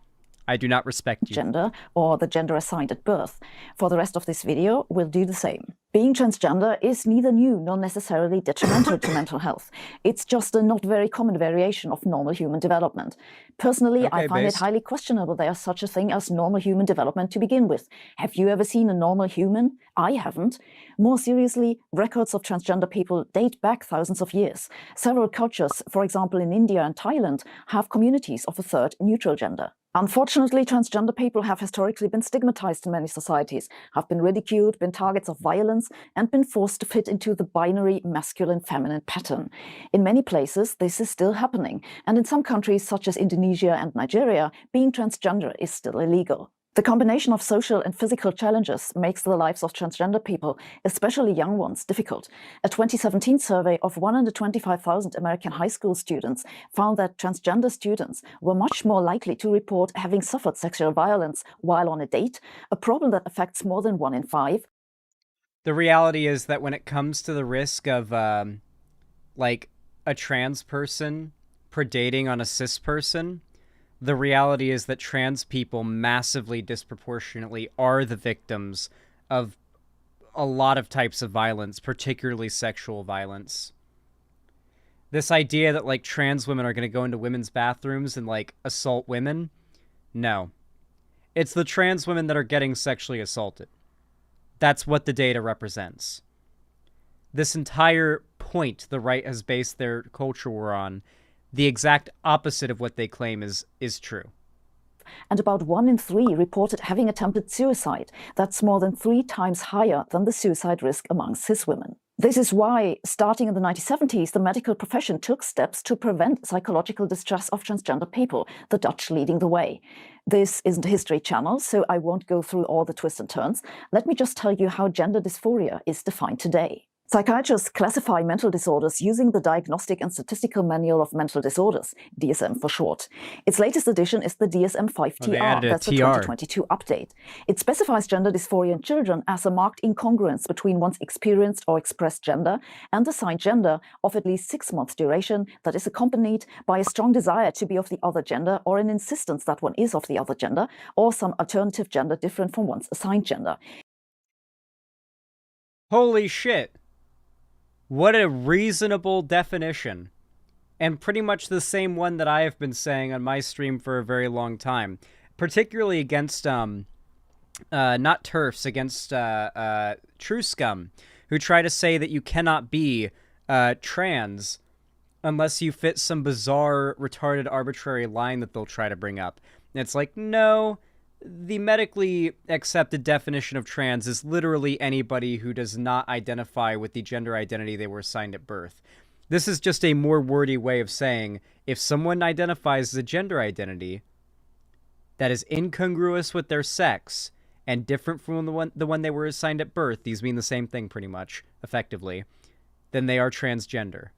I do not respect you. Gender, or the gender assigned at birth. For the rest of this video, we'll do the same. Being transgender is neither new nor necessarily detrimental to mental health. It's just a not very common variation of normal human development. Personally, I find it highly questionable there's such a thing as normal human development to begin with. Have you ever seen a normal human? I haven't. More seriously, records of transgender people date back thousands of years. Several cultures, for example in India and Thailand, have communities of a third neutral gender. Unfortunately, transgender people have historically been stigmatized in many societies, have been ridiculed, been targets of violence, and been forced to fit into the binary masculine-feminine pattern. In many places, this is still happening, and in some countries, such as Indonesia and Nigeria, being transgender is still illegal. The combination of social and physical challenges makes the lives of transgender people, especially young ones, difficult. A 2017 survey of 125,000 American high school students found that transgender students were much more likely to report having suffered sexual violence while on a date, a problem that affects more than 1 in 5. The reality is that when it comes to the risk of, like, a trans person predating on a cis person, the reality is that trans people massively disproportionately are the victims of a lot of types of violence, particularly sexual violence. This idea that, like, trans women are going to go into women's bathrooms and, like, assault women? No. It's the trans women that are getting sexually assaulted. That's what the data represents. This entire point the right has based their culture war on, the exact opposite of what they claim is true. And about 1 in 3 reported having attempted suicide. That's more than 3 times higher than the suicide risk among cis women. This is why, starting in the 1970s, the medical profession took steps to prevent psychological distress of transgender people, the Dutch leading the way. This isn't a history channel, so I won't go through all the twists and turns. Let me just tell you how gender dysphoria is defined today. Psychiatrists classify mental disorders using the Diagnostic and Statistical Manual of Mental Disorders, DSM for short. Its latest edition is the DSM-5-TR, that's the 2022 update. It specifies gender dysphoria in children as a marked incongruence between one's experienced or expressed gender and assigned gender of at least 6 months duration that is accompanied by a strong desire to be of the other gender or an insistence that one is of the other gender or some alternative gender different from one's assigned gender. Holy shit. What a reasonable definition. And pretty much the same one that I have been saying on my stream for a very long time. Particularly against, not TERFs, against True Scum, who try to say that you cannot be trans unless you fit some bizarre, retarded, arbitrary line that they'll try to bring up. And it's like, no, the medically accepted definition of trans is literally anybody who does not identify with the gender identity they were assigned at birth. This is just a more wordy way of saying if someone identifies as a gender identity that is incongruous with their sex and different from the one they were assigned at birth, these mean the same thing pretty much, effectively, then they are transgender.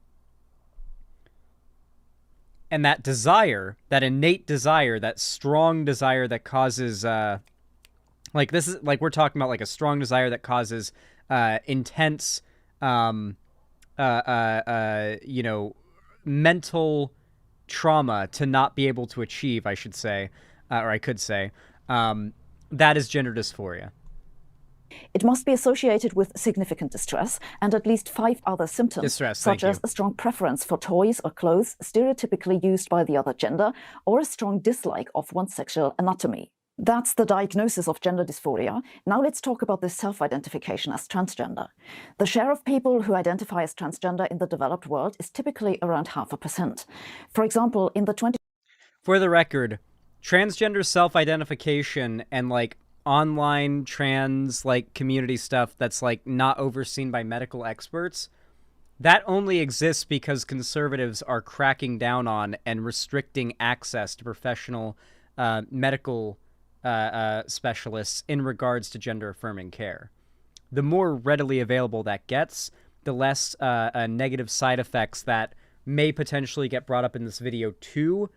And that desire, that innate desire, that strong desire that causes, like this is, like we're talking about like a strong desire that causes intense you know, mental trauma to not be able to achieve, I should say, or I could say, that is gender dysphoria. It must be associated with significant distress and at least 5 other symptoms, Distress, such as a strong preference for toys or clothes stereotypically used by the other gender, or a strong dislike of one's sexual anatomy. That's the diagnosis of gender dysphoria. Now let's talk about this self-identification as transgender. The share of people who identify as transgender in the developed world is typically around 0.5%. For example, in the 20... For the record, transgender self-identification and, like, online trans, like, community stuff that's, like, not overseen by medical experts, that only exists because conservatives are cracking down on and restricting access to professional medical specialists in regards to gender-affirming care. The more readily available that gets, the less negative side effects that may potentially get brought up in this video to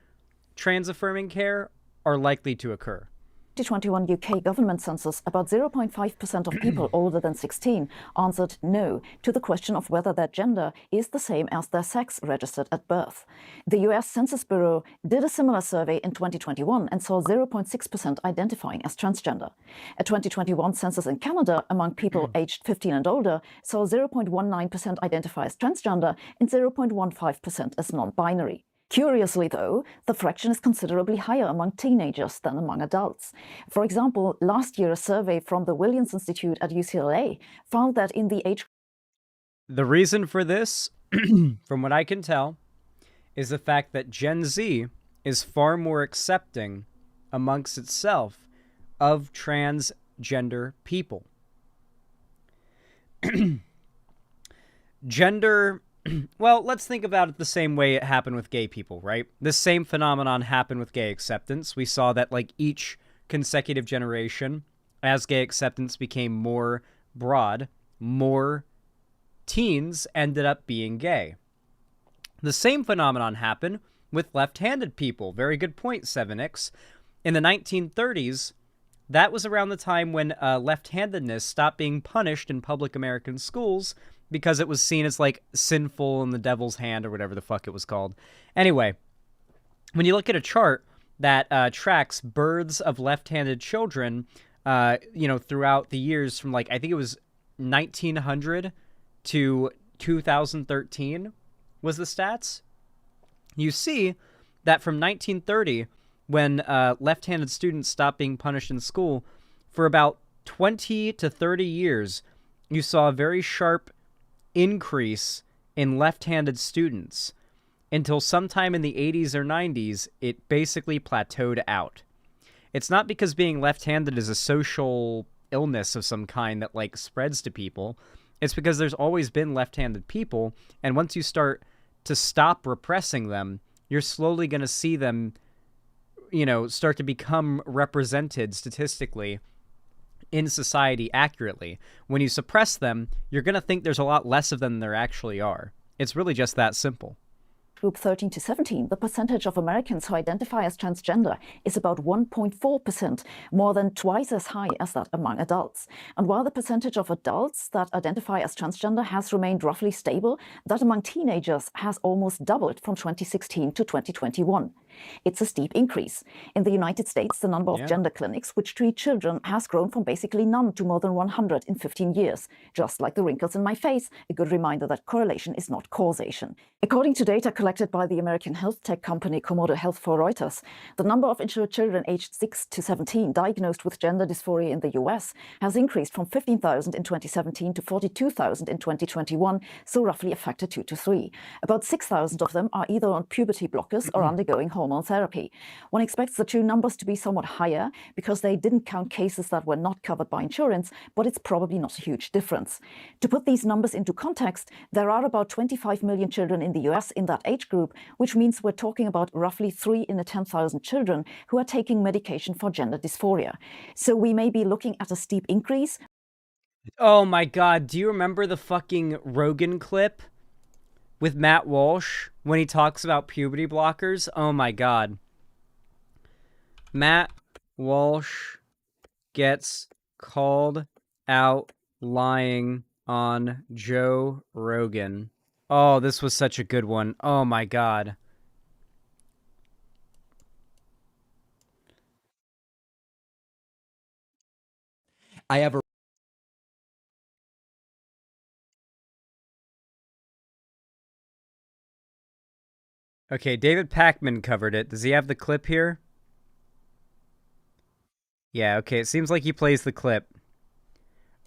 trans-affirming care are likely to occur. 2021 UK government census, about 0.5% of people older than 16 answered no to the question of whether their gender is the same as their sex registered at birth. The US Census Bureau did a similar survey in 2021 and saw 0.6% identifying as transgender. A 2021 census in Canada among people aged 15 and older saw 0.19% identify as transgender and 0.15% as non-binary. Curiously, though, the fraction is considerably higher among teenagers than among adults. For example, last year a survey from the Williams Institute at UCLA found that in the age... The reason for this, from what I can tell, is the fact that Gen Z is far more accepting amongst itself of transgender people. Gender... Well, let's think about it the same way it happened with gay people, right? The same phenomenon happened with gay acceptance. We saw that, like, each consecutive generation, as gay acceptance became more broad, more teens ended up being gay. The same phenomenon happened with left-handed people. Very good point, 7X. In the 1930s, that was around the time when left-handedness stopped being punished in public American schools because it was seen as, like, sinful in the devil's hand or whatever the fuck it was called. Anyway, when you look at a chart that tracks births of left-handed children, you know, throughout the years from, like, I think it was 1900 to 2013 was the stats, you see that from 1930, when left-handed students stopped being punished in school, for about 20 to 30 years, you saw a very sharp increase in left-handed students until sometime in the 80s or 90s, it basically plateaued out. It's not because being left-handed is a social illness of some kind that, like, spreads to people. It's because there's always been left-handed people, and once you start to stop repressing them, you're slowly going to see them, you know, start to become represented statistically in society accurately. When you suppress them, you're going to think there's a lot less of them than there actually are. It's really just that simple. Group 13 to 17, the percentage of Americans who identify as transgender is about 1.4%, more than twice as high as that among adults. And while the percentage of adults that identify as transgender has remained roughly stable, that among teenagers has almost doubled from 2016 to 2021. It's a steep increase. In the United States, the number of gender clinics which treat children has grown from basically none to more than 100 in 15 years. Just like the wrinkles in my face, a good reminder that correlation is not causation. According to data collected by the American health tech company Komodo Health for Reuters, the number of insured children aged 6 to 17 diagnosed with gender dysphoria in the US has increased from 15,000 in 2017 to 42,000 in 2021, so roughly a factor 2 to 3. About 6,000 of them are either on puberty blockers or undergoing hormone therapy. One expects the two numbers to be somewhat higher because they didn't count cases that were not covered by insurance, but it's probably not a huge difference. To put these numbers into context, there are about 25 million children in the US in that age group, which means we're talking about roughly 3 in 10,000 children who are taking medication for gender dysphoria. So we may be looking at a steep increase. Oh my god, do you remember the fucking Rogan clip with Matt Walsh when he talks about puberty blockers? Oh my god. Matt Walsh gets called out lying on Joe Rogan. Oh, this was such a good one. Oh my god. I have a Okay, David Pakman covered it. Does he have the clip here? Yeah, okay, it seems like he plays the clip.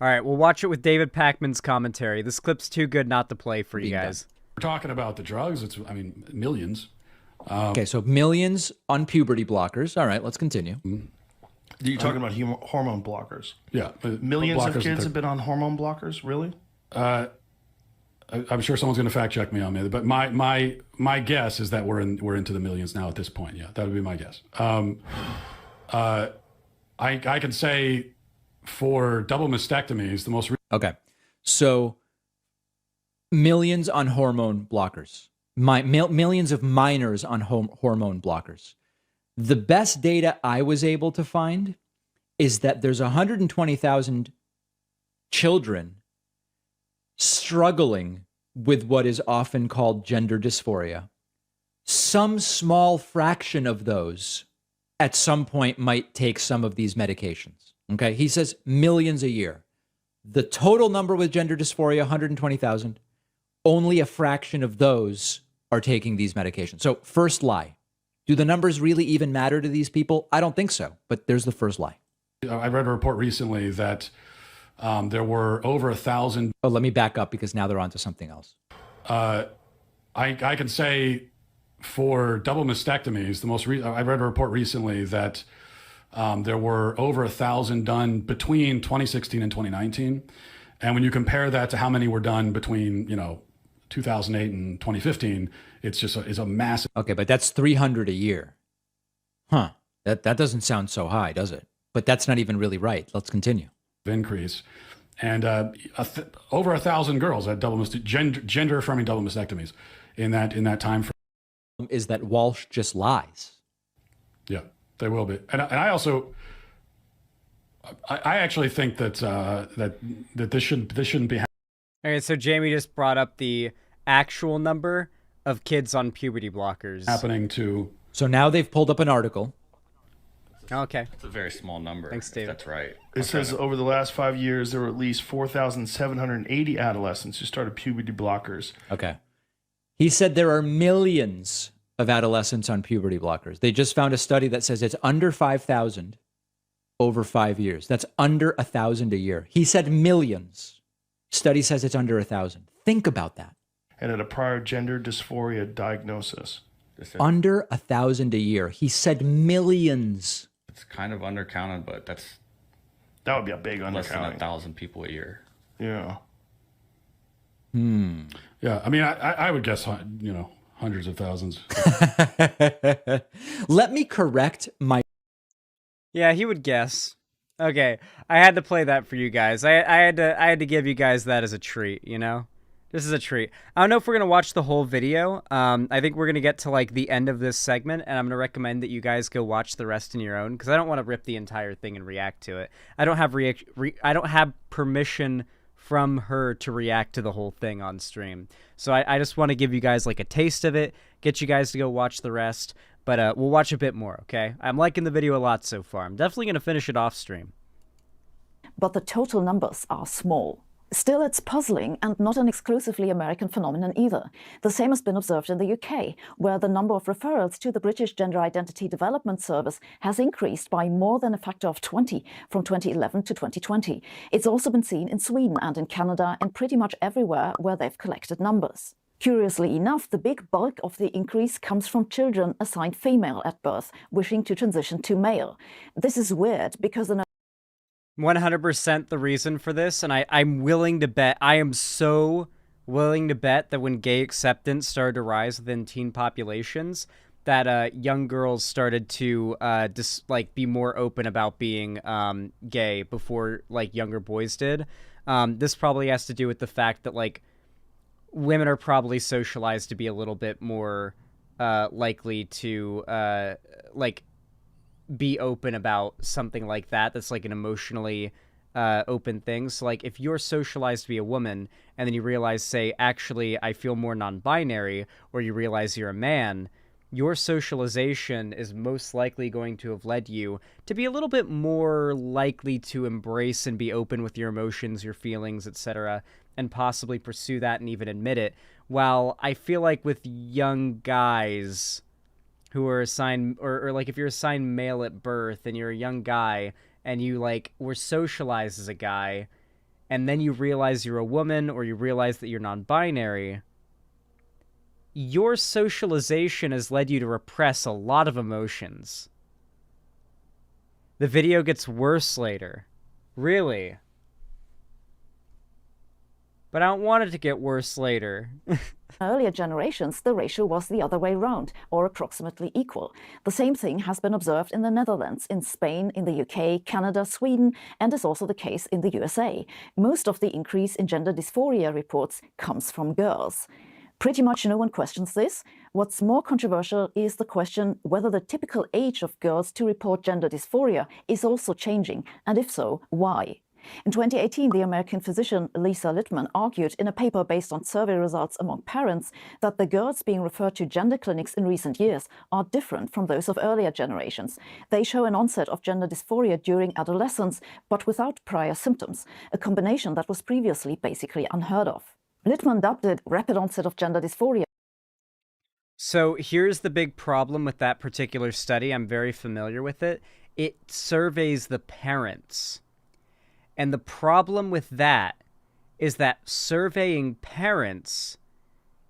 Alright, we'll watch it with David Pakman's commentary. This clip's too good not to play for you guys. We're talking about the drugs. It's, I mean, millions. Okay, so millions on puberty blockers. All right, let's continue. You're talking about hormone blockers. Yeah. Millions of blockers kids have been on hormone blockers, really? I'm sure someone's going to fact check me on me, but my guess is that we're into the millions now at this point. Yeah, that would be my guess. I can say for double mastectomies, the most. Okay, so millions on hormone blockers. Millions of minors on hormone blockers. The best data I was able to find is that there's 120,000 children struggling with what is often called gender dysphoria. Some small fraction of those at some point might take some of these medications. Okay, he says millions a year. The total number with gender dysphoria, 120,000. Only a fraction of those are taking these medications. So first lie. Do the numbers really even matter to these people? I don't think so, but there's the first lie. I read a report recently that there were over 1,000. Oh, let me back up because now they're onto something else. I can say for double mastectomies, I read a report recently that there were over 1,000 done between 2016 and 2019. And when you compare that to how many were done between, 2008 and 2015, it's a massive. Okay, but that's 300 a year. Huh. That doesn't sound so high, does it? But that's not even really right. Let's continue. Increase. And over 1,000 girls had gender affirming double mastectomies in that time frame. Is that Walsh just lies? Yeah, they will be. And I also, I actually think that this shouldn't be. Okay, so Jamie just brought up the actual number of kids on puberty blockers. Happening to. So now they've pulled up an article. Okay. It's a very small number. Thanks, David. That's right. It says over the last 5 years, there were at least 4,780 adolescents who started puberty blockers. Okay. He said there are millions of adolescents on puberty blockers. They just found a study that says it's under 5,000 over 5 years. That's under 1,000 a year. He said millions. Study says it's under 1,000. Think about that. And at a prior gender dysphoria diagnosis. Under 1,000 a year. He said millions. It's kind of undercounted, but that would be a big undercounting. Less than 1,000 people a year. Yeah. Yeah, I mean, I would guess, hundreds of thousands. Let me correct my. Yeah, he would guess. Okay, I had to play that for you guys. I had to give you guys that as a treat, This is a treat. I don't know if we're going to watch the whole video. I think we're going to get to, the end of this segment, and I'm going to recommend that you guys go watch the rest on your own, because I don't want to rip the entire thing and react to it. I don't have permission from her to react to the whole thing on stream. So I just want to give you guys, a taste of it, get you guys to go watch the rest, but we'll watch a bit more, okay? I'm liking the video a lot so far. I'm definitely going to finish it off stream. But the total numbers are small. Still, it's puzzling and not an exclusively American phenomenon either. The same has been observed in the UK, where the number of referrals to the British Gender Identity Development Service has increased by more than a factor of 20 from 2011 to 2020. It's also been seen in Sweden and in Canada and pretty much everywhere where they've collected numbers. Curiously enough, the big bulk of the increase comes from children assigned female at birth, wishing to transition to male. This is weird because 100% the reason for this, and I'm willing to bet, I am so willing to bet that when gay acceptance started to rise within teen populations, that young girls started to be more open about being gay before younger boys did. This probably has to do with the fact that women are probably socialized to be a little bit more likely to be open about something like that. That's an emotionally open things. So, like, if you're socialized to be a woman and then you realize, say, actually, I feel more non-binary, or you realize you're a man, your socialization is most likely going to have led you to be a little bit more likely to embrace and be open with your emotions, your feelings, etc., and possibly pursue that and even admit it. While I feel like with young guys who are assigned, or like if you're assigned male at birth and you're a young guy and you like were socialized as a guy, and then you realize you're a woman or you realize that you're non-binary, your socialization has led you to repress a lot of emotions. The video gets worse later. Really. But I don't want it to get worse later. Earlier generations, the ratio was the other way round, or approximately equal. The same thing has been observed in the Netherlands, in Spain, in the UK, Canada, Sweden, and is also the case in the USA. Most of the increase in gender dysphoria reports comes from girls. Pretty much no one questions this. What's more controversial is the question whether the typical age of girls to report gender dysphoria is also changing, and if so, why? In 2018, the American physician Lisa Littman argued in a paper based on survey results among parents that the girls being referred to gender clinics in recent years are different from those of earlier generations. They show an onset of gender dysphoria during adolescence, but without prior symptoms, a combination that was previously basically unheard of. Littman dubbed it rapid onset of gender dysphoria. So here's the big problem with that particular study. I'm very familiar with it. It surveys the parents. And the problem with that is that surveying parents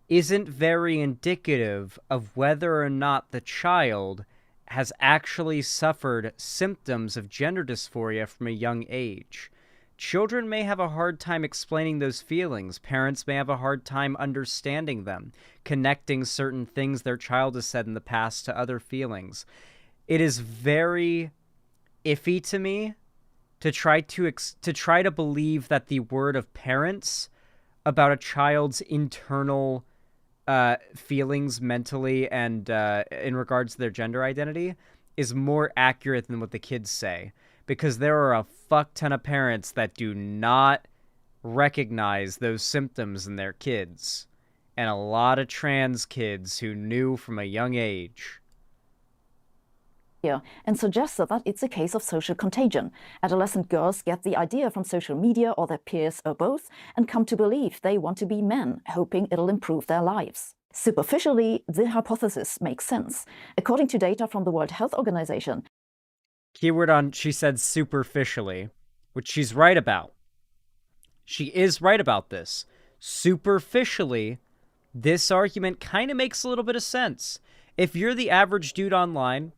isn't very indicative of whether or not the child has actually suffered symptoms of gender dysphoria from a young age. Children may have a hard time explaining those feelings. Parents may have a hard time understanding them, connecting certain things their child has said in the past to other feelings. It is very iffy to me to try to believe that the word of parents about a child's internal feelings mentally and in regards to their gender identity is more accurate than what the kids say. Because there are a fuck ton of parents that do not recognize those symptoms in their kids. And a lot of trans kids who knew from a young age. And suggested that it's a case of social contagion. Adolescent girls get the idea from social media or their peers or both and come to believe they want to be men, hoping it'll improve their lives. Superficially, the hypothesis makes sense. According to data from the World Health Organization, Keyword on, she said superficially, which she's right about. She is right about this. Superficially, this argument kind of makes a little bit of sense. If you're the average dude online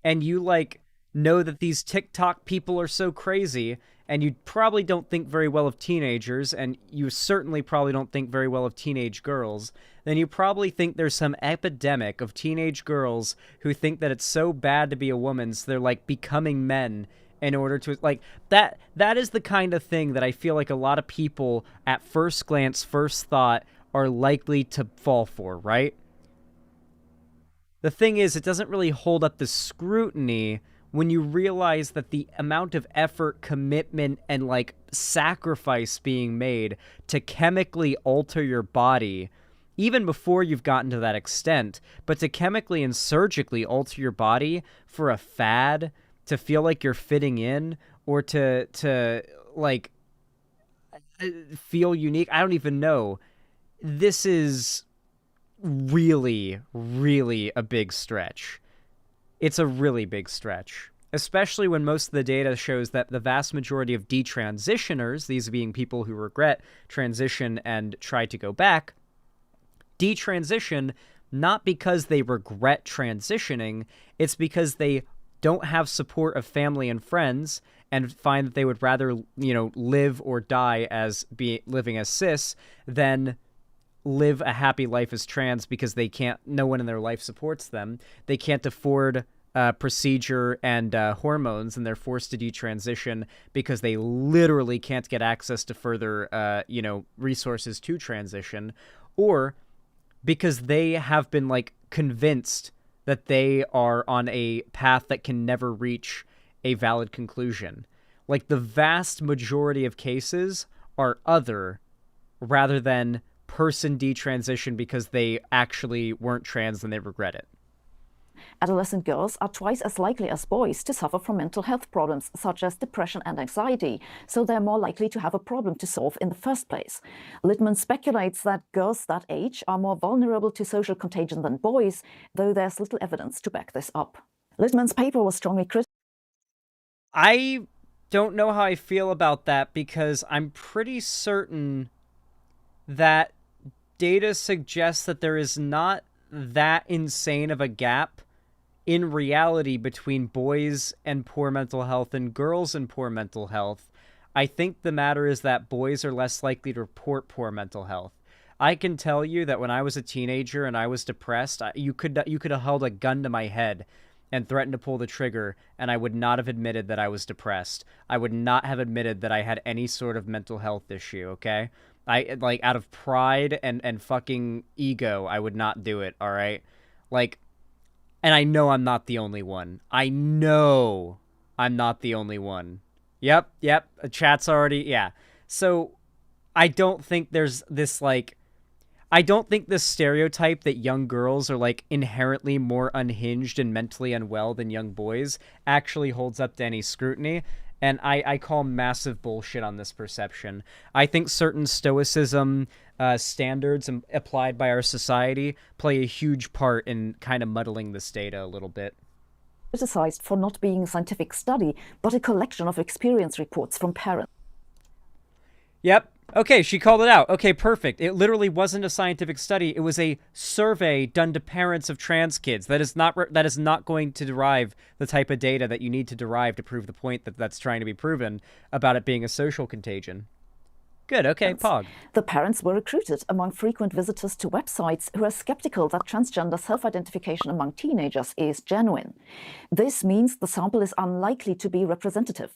and you, like, know that these TikTok people are so crazy and you probably don't think very well of teenagers and you certainly probably don't think very well of teenage girls, then you probably think there's some epidemic of teenage girls who think that it's so bad to be a woman, so they're, like, becoming men in order to, like, that is the kind of thing that I feel like a lot of people at first glance, first thought, are likely to fall for, right? The thing is, it doesn't really hold up the scrutiny when you realize that the amount of effort, commitment, and, like, sacrifice being made to chemically alter your body, even before you've gotten to that extent, but to chemically and surgically alter your body for a fad, to feel like you're fitting in, or to like, feel unique. I don't even know. This is really, really a big stretch. It's a really big stretch, especially when most of the data shows that the vast majority of detransitioners, these being people who regret transition and try to go back, detransition not because they regret transitioning, it's because they don't have support of family and friends and find that they would rather, you know, live or die as living as cis than live a happy life as trans, because they can't, no one in their life supports them. They can't afford procedure and hormones, and they're forced to detransition because they literally can't get access to further, you know, resources to transition, or because they have been, like, convinced that they are on a path that can never reach a valid conclusion. Like, the vast majority of cases are other rather than person detransition because they actually weren't trans and they regret it. Adolescent girls are twice as likely as boys to suffer from mental health problems such as depression and anxiety, so they're more likely to have a problem to solve in the first place. Littman speculates that girls that age are more vulnerable to social contagion than boys, though there's little evidence to back this up. Littman's paper was strongly criticized. I don't know how I feel about that because I'm pretty certain that data suggests that there is not that insane of a gap in reality between boys and poor mental health and girls and poor mental health. I think the matter is that boys are less likely to report poor mental health. I can tell you that when I was a teenager and I was depressed, you could have held a gun to my head and threatened to pull the trigger, and I would not have admitted that I was depressed. I would not have admitted that I had any sort of mental health issue, okay? I, like, out of pride and fucking ego, I would not do it, all right? Like, and I know I'm not the only one. I know I'm not the only one. Yep, chat's already, yeah. So, I don't think there's this, like, I don't think this stereotype that young girls are, like, inherently more unhinged and mentally unwell than young boys actually holds up to any scrutiny. And I call massive bullshit on this perception. I think certain stoicism standards applied by our society play a huge part in kind of muddling this data a little bit. Criticized for not being a scientific study, but a collection of experience reports from parents. Yep. Okay, she called it out. Okay, perfect. It literally wasn't a scientific study. It was a survey done to parents of trans kids. That is not going to derive the type of data that you need to derive to prove the point that's trying to be proven about it being a social contagion. Good, okay, Pog. The parents were recruited among frequent visitors to websites who are skeptical that transgender self-identification among teenagers is genuine. This means the sample is unlikely to be representative.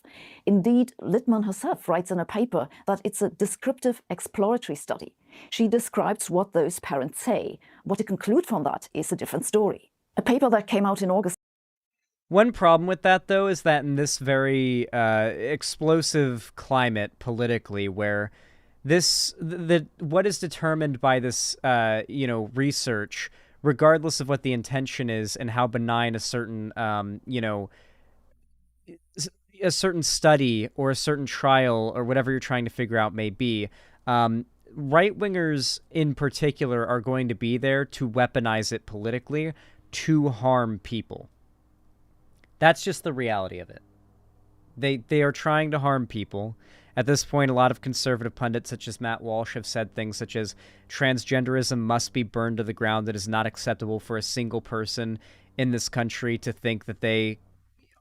Indeed, Littman herself writes in a paper that it's a descriptive exploratory study. She describes what those parents say. What to conclude from that is a different story. A paper that came out in August. One problem with that, though, is that in this very explosive climate politically, where what is determined by this, research, regardless of what the intention is and how benign a certain, a certain study or a certain trial or whatever you're trying to figure out may be, right-wingers in particular are going to be there to weaponize it politically to harm people. That's just the reality of it. They are trying to harm people. At this point, a lot of conservative pundits such as Matt Walsh have said things such as transgenderism must be burned to the ground. It is not acceptable for a single person in this country to think that they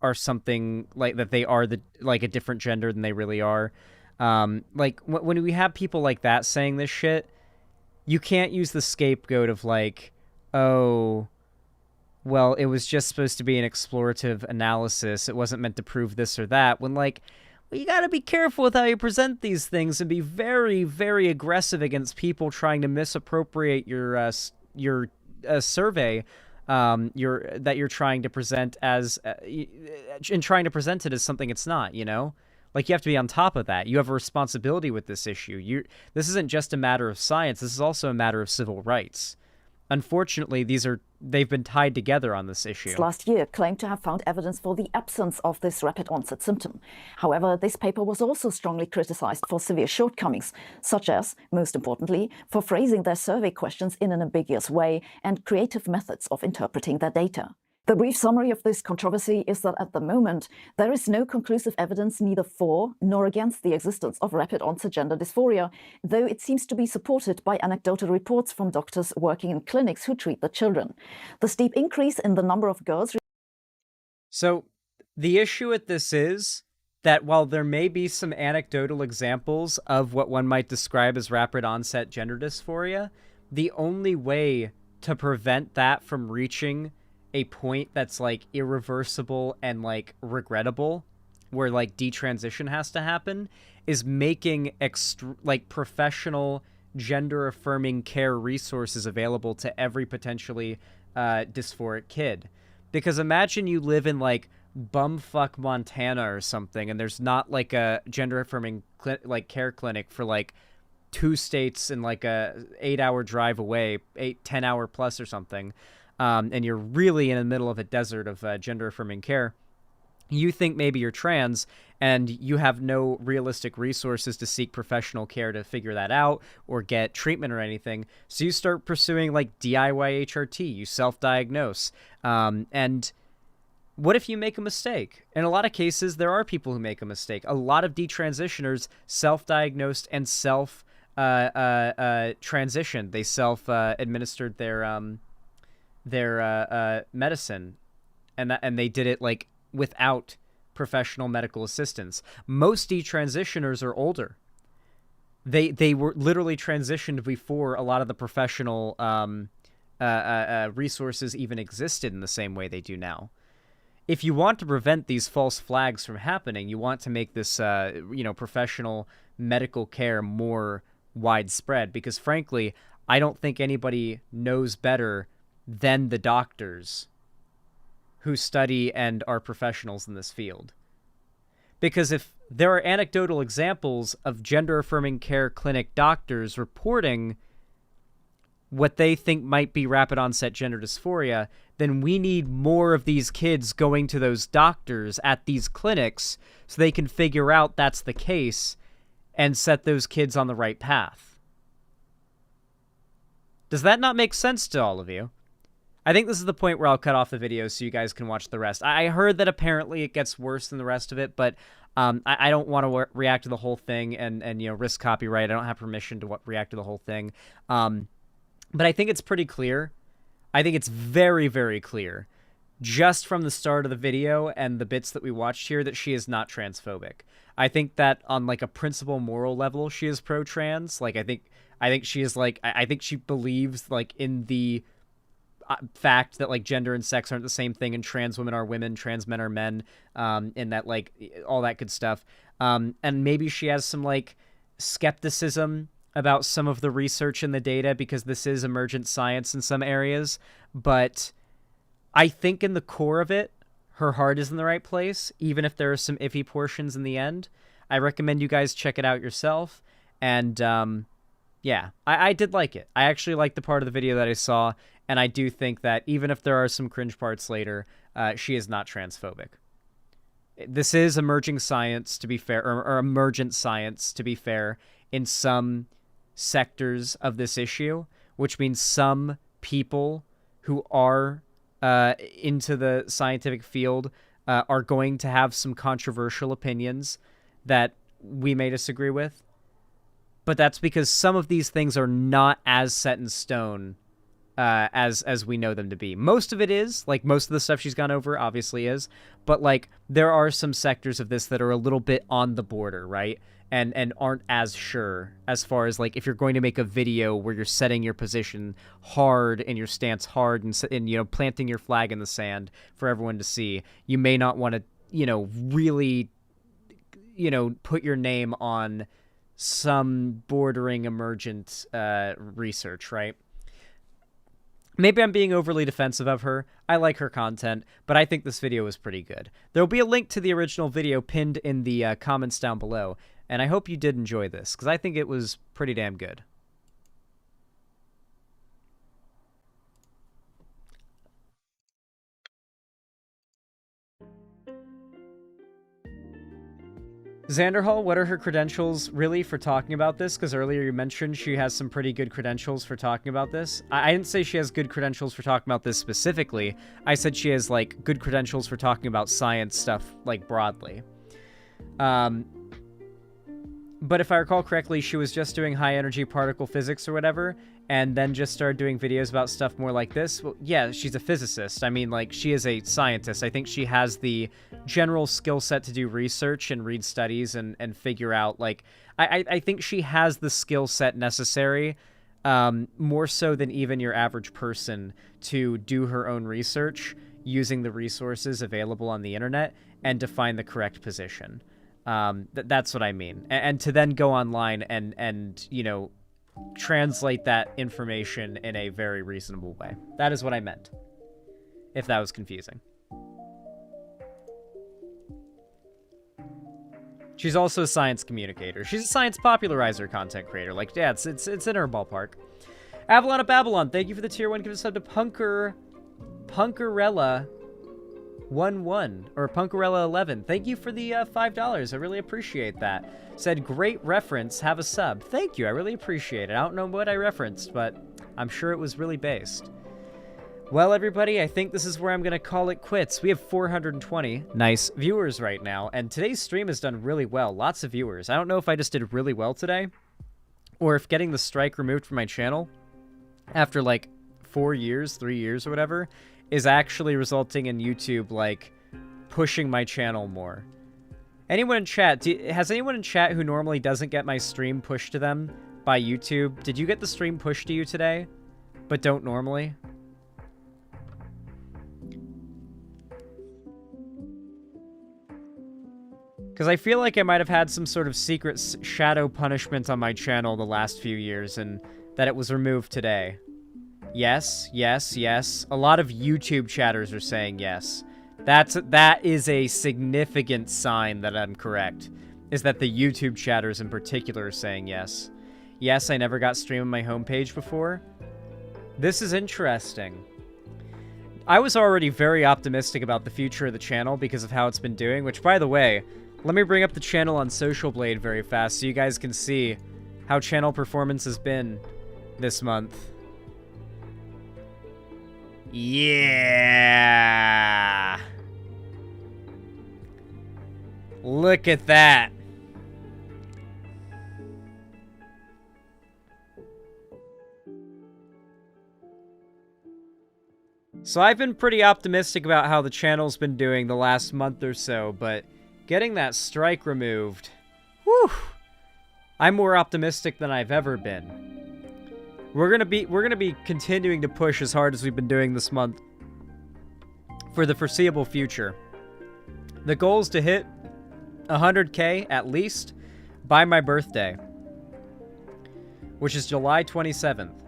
are something like that they are a different gender than they really are. When we have people like that saying this shit, you can't use the scapegoat of like, oh, well, it was just supposed to be an explorative analysis. It wasn't meant to prove this or that. When, like, well, you got to be careful with how you present these things and be very, very aggressive against people trying to misappropriate your survey that you're trying to present as and trying to present it as something it's not, you know? Like, you have to be on top of that. You have a responsibility with this issue. This isn't just a matter of science. This is also a matter of civil rights. Unfortunately, they've been tied together on this issue. Last year claimed to have found evidence for the absence of this rapid onset symptom. However, this paper was also strongly criticized for severe shortcomings, such as, most importantly, for phrasing their survey questions in an ambiguous way and creative methods of interpreting their data. The brief summary of this controversy is that at the moment, there is no conclusive evidence neither for nor against the existence of rapid onset gender dysphoria, though it seems to be supported by anecdotal reports from doctors working in clinics who treat the children. The steep increase in the number of girls... So, the issue with this is that while there may be some anecdotal examples of what one might describe as rapid onset gender dysphoria, the only way to prevent that from reaching a point that's like irreversible and like regrettable, where like detransition has to happen, is making professional gender affirming care resources available to every potentially dysphoric kid. Because imagine you live in like bumfuck Montana or something, and there's not like a gender affirming care clinic for like 2 states in like a 8-hour drive away, 10 hour plus or something, and you're really in the middle of a desert of gender affirming care, you think maybe you're trans and you have no realistic resources to seek professional care to figure that out or get treatment or anything. So you start pursuing like DIY HRT, you self-diagnose. And what if you make a mistake? In a lot of cases, there are people who make a mistake. A lot of detransitioners self-diagnosed and transitioned. They self-administered their medicine, and they did it like without professional medical assistance. Most detransitioners are older. They were literally transitioned before a lot of the professional resources even existed in the same way they do now. If you want to prevent these false flags from happening, you want to make this professional medical care more widespread, because frankly, I don't think anybody knows better than the doctors who study and are professionals in this field. Because if there are anecdotal examples of gender-affirming care clinic doctors reporting what they think might be rapid onset gender dysphoria, then we need more of these kids going to those doctors at these clinics so they can figure out that's the case and set those kids on the right path. Does that not make sense to all of you? I think this is the point where I'll cut off the video so you guys can watch the rest. I heard that apparently it gets worse than the rest of it, but I don't want to react to the whole thing and risk copyright. I don't have permission to react to the whole thing. But I think it's pretty clear. I think it's very, very clear, just from the start of the video and the bits that we watched here, that she is not transphobic. I think that on like a principle moral level, she is pro-trans. Like I think she is like, I think she believes like in the fact that like gender and sex aren't the same thing, and trans women are women, trans men are men, and that like all that good stuff. And maybe she has some like skepticism about some of the research and the data, because this is emergent science in some areas. But I think in the core of it, her heart is in the right place, even if there are some iffy portions in the end. I recommend you guys check it out yourself. And yeah, I did like it. I actually liked the part of the video that I saw, and I do think that even if there are some cringe parts later, she is not transphobic. This is emerging science, to be fair, or emergent science, to be fair, in some sectors of this issue, which means some people who are into the scientific field are going to have some controversial opinions that we may disagree with. But that's because some of these things are not as set in stone as we know them to be. Most of it is, like most of the stuff she's gone over obviously is, but like there are some sectors of this that are a little bit on the border, right? And aren't as sure as far as like if you're going to make a video where you're setting your position hard and your stance hard and planting your flag in the sand for everyone to see, you may not want to really put your name on some bordering emergent research, right? Maybe I'm being overly defensive of her. I like her content, but I think this video was pretty good. There'll be a link to the original video pinned in the comments down below, and I hope you did enjoy this, because I think it was pretty damn good. Xanderhall, what are her credentials really for talking about this? Because earlier you mentioned she has some pretty good credentials for talking about this. I didn't say she has good credentials for talking about this specifically. I said she has, like, good credentials for talking about science stuff, like, broadly. But if I recall correctly, she was just doing high-energy particle physics or whatever, and then just started doing videos about stuff more like this. Well, yeah, she's a physicist. I mean, like, she is a scientist. I think she has the general skill set to do research and read studies and figure out, like, I think she has the skill set necessary, more so than even your average person, to do her own research using the resources available on the internet and to find the correct position. That's what I mean. And to then go online and translate that information in a very reasonable way. That is what I meant, if that was confusing. She's also a science communicator. She's a science popularizer content creator. Like, yeah, it's in her ballpark. Avalon of Babylon, thank you for the tier 1. Give us up to Punkerella 11 or Punkerella 11. Thank you for the $5. I really appreciate that. Said great reference. Have a sub. Thank you. I really appreciate it. I don't know what I referenced, but I'm sure it was really based. Well, everybody, I think this is where I'm going to call it quits. We have 420 nice viewers right now, and today's stream has done really well. Lots of viewers. I don't know if I just did really well today, or if getting the strike removed from my channel after, like, 4 years, 3 years or whatever, is actually resulting in YouTube, like, pushing my channel more. Anyone in chat, has anyone in chat who normally doesn't get my stream pushed to them by YouTube, did you get the stream pushed to you today, but don't normally? Because I feel like I might have had some sort of secret shadow punishment on my channel the last few years, and that it was removed today. Yes, yes, yes. A lot of YouTube chatters are saying yes. That is a significant sign that I'm correct, is that the YouTube chatters in particular are saying yes. Yes, I never got stream on my homepage before. This is interesting. I was already very optimistic about the future of the channel because of how it's been doing, which, by the way, let me bring up the channel on Social Blade very fast so you guys can see how channel performance has been this month. Yeah! Look at that. So I've been pretty optimistic about how the channel's been doing the last month or so, but getting that strike removed, whew, I'm more optimistic than I've ever been. We're gonna be continuing to push as hard as we've been doing this month for the foreseeable future. The goal is to hit 100K at least by my birthday, which is July 27th.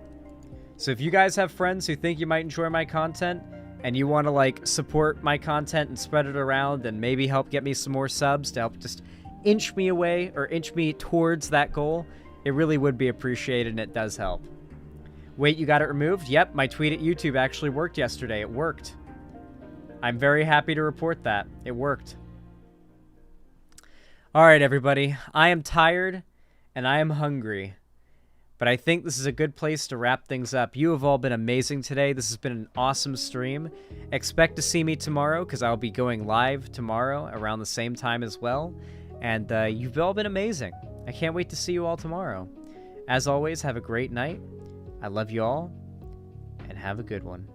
So if you guys have friends who think you might enjoy my content and you want to, like, support my content and spread it around and maybe help get me some more subs to help just inch me away or inch me towards that goal, it really would be appreciated, and it does help. Wait, you got it removed? Yep, my tweet at YouTube actually worked yesterday. It worked. I'm very happy to report that. It worked. Alright, everybody. I am tired, and I am hungry. But I think this is a good place to wrap things up. You have all been amazing today. This has been an awesome stream. Expect to see me tomorrow, because I'll be going live tomorrow around the same time as well. And you've all been amazing. I can't wait to see you all tomorrow. As always, have a great night. I love you all, and have a good one.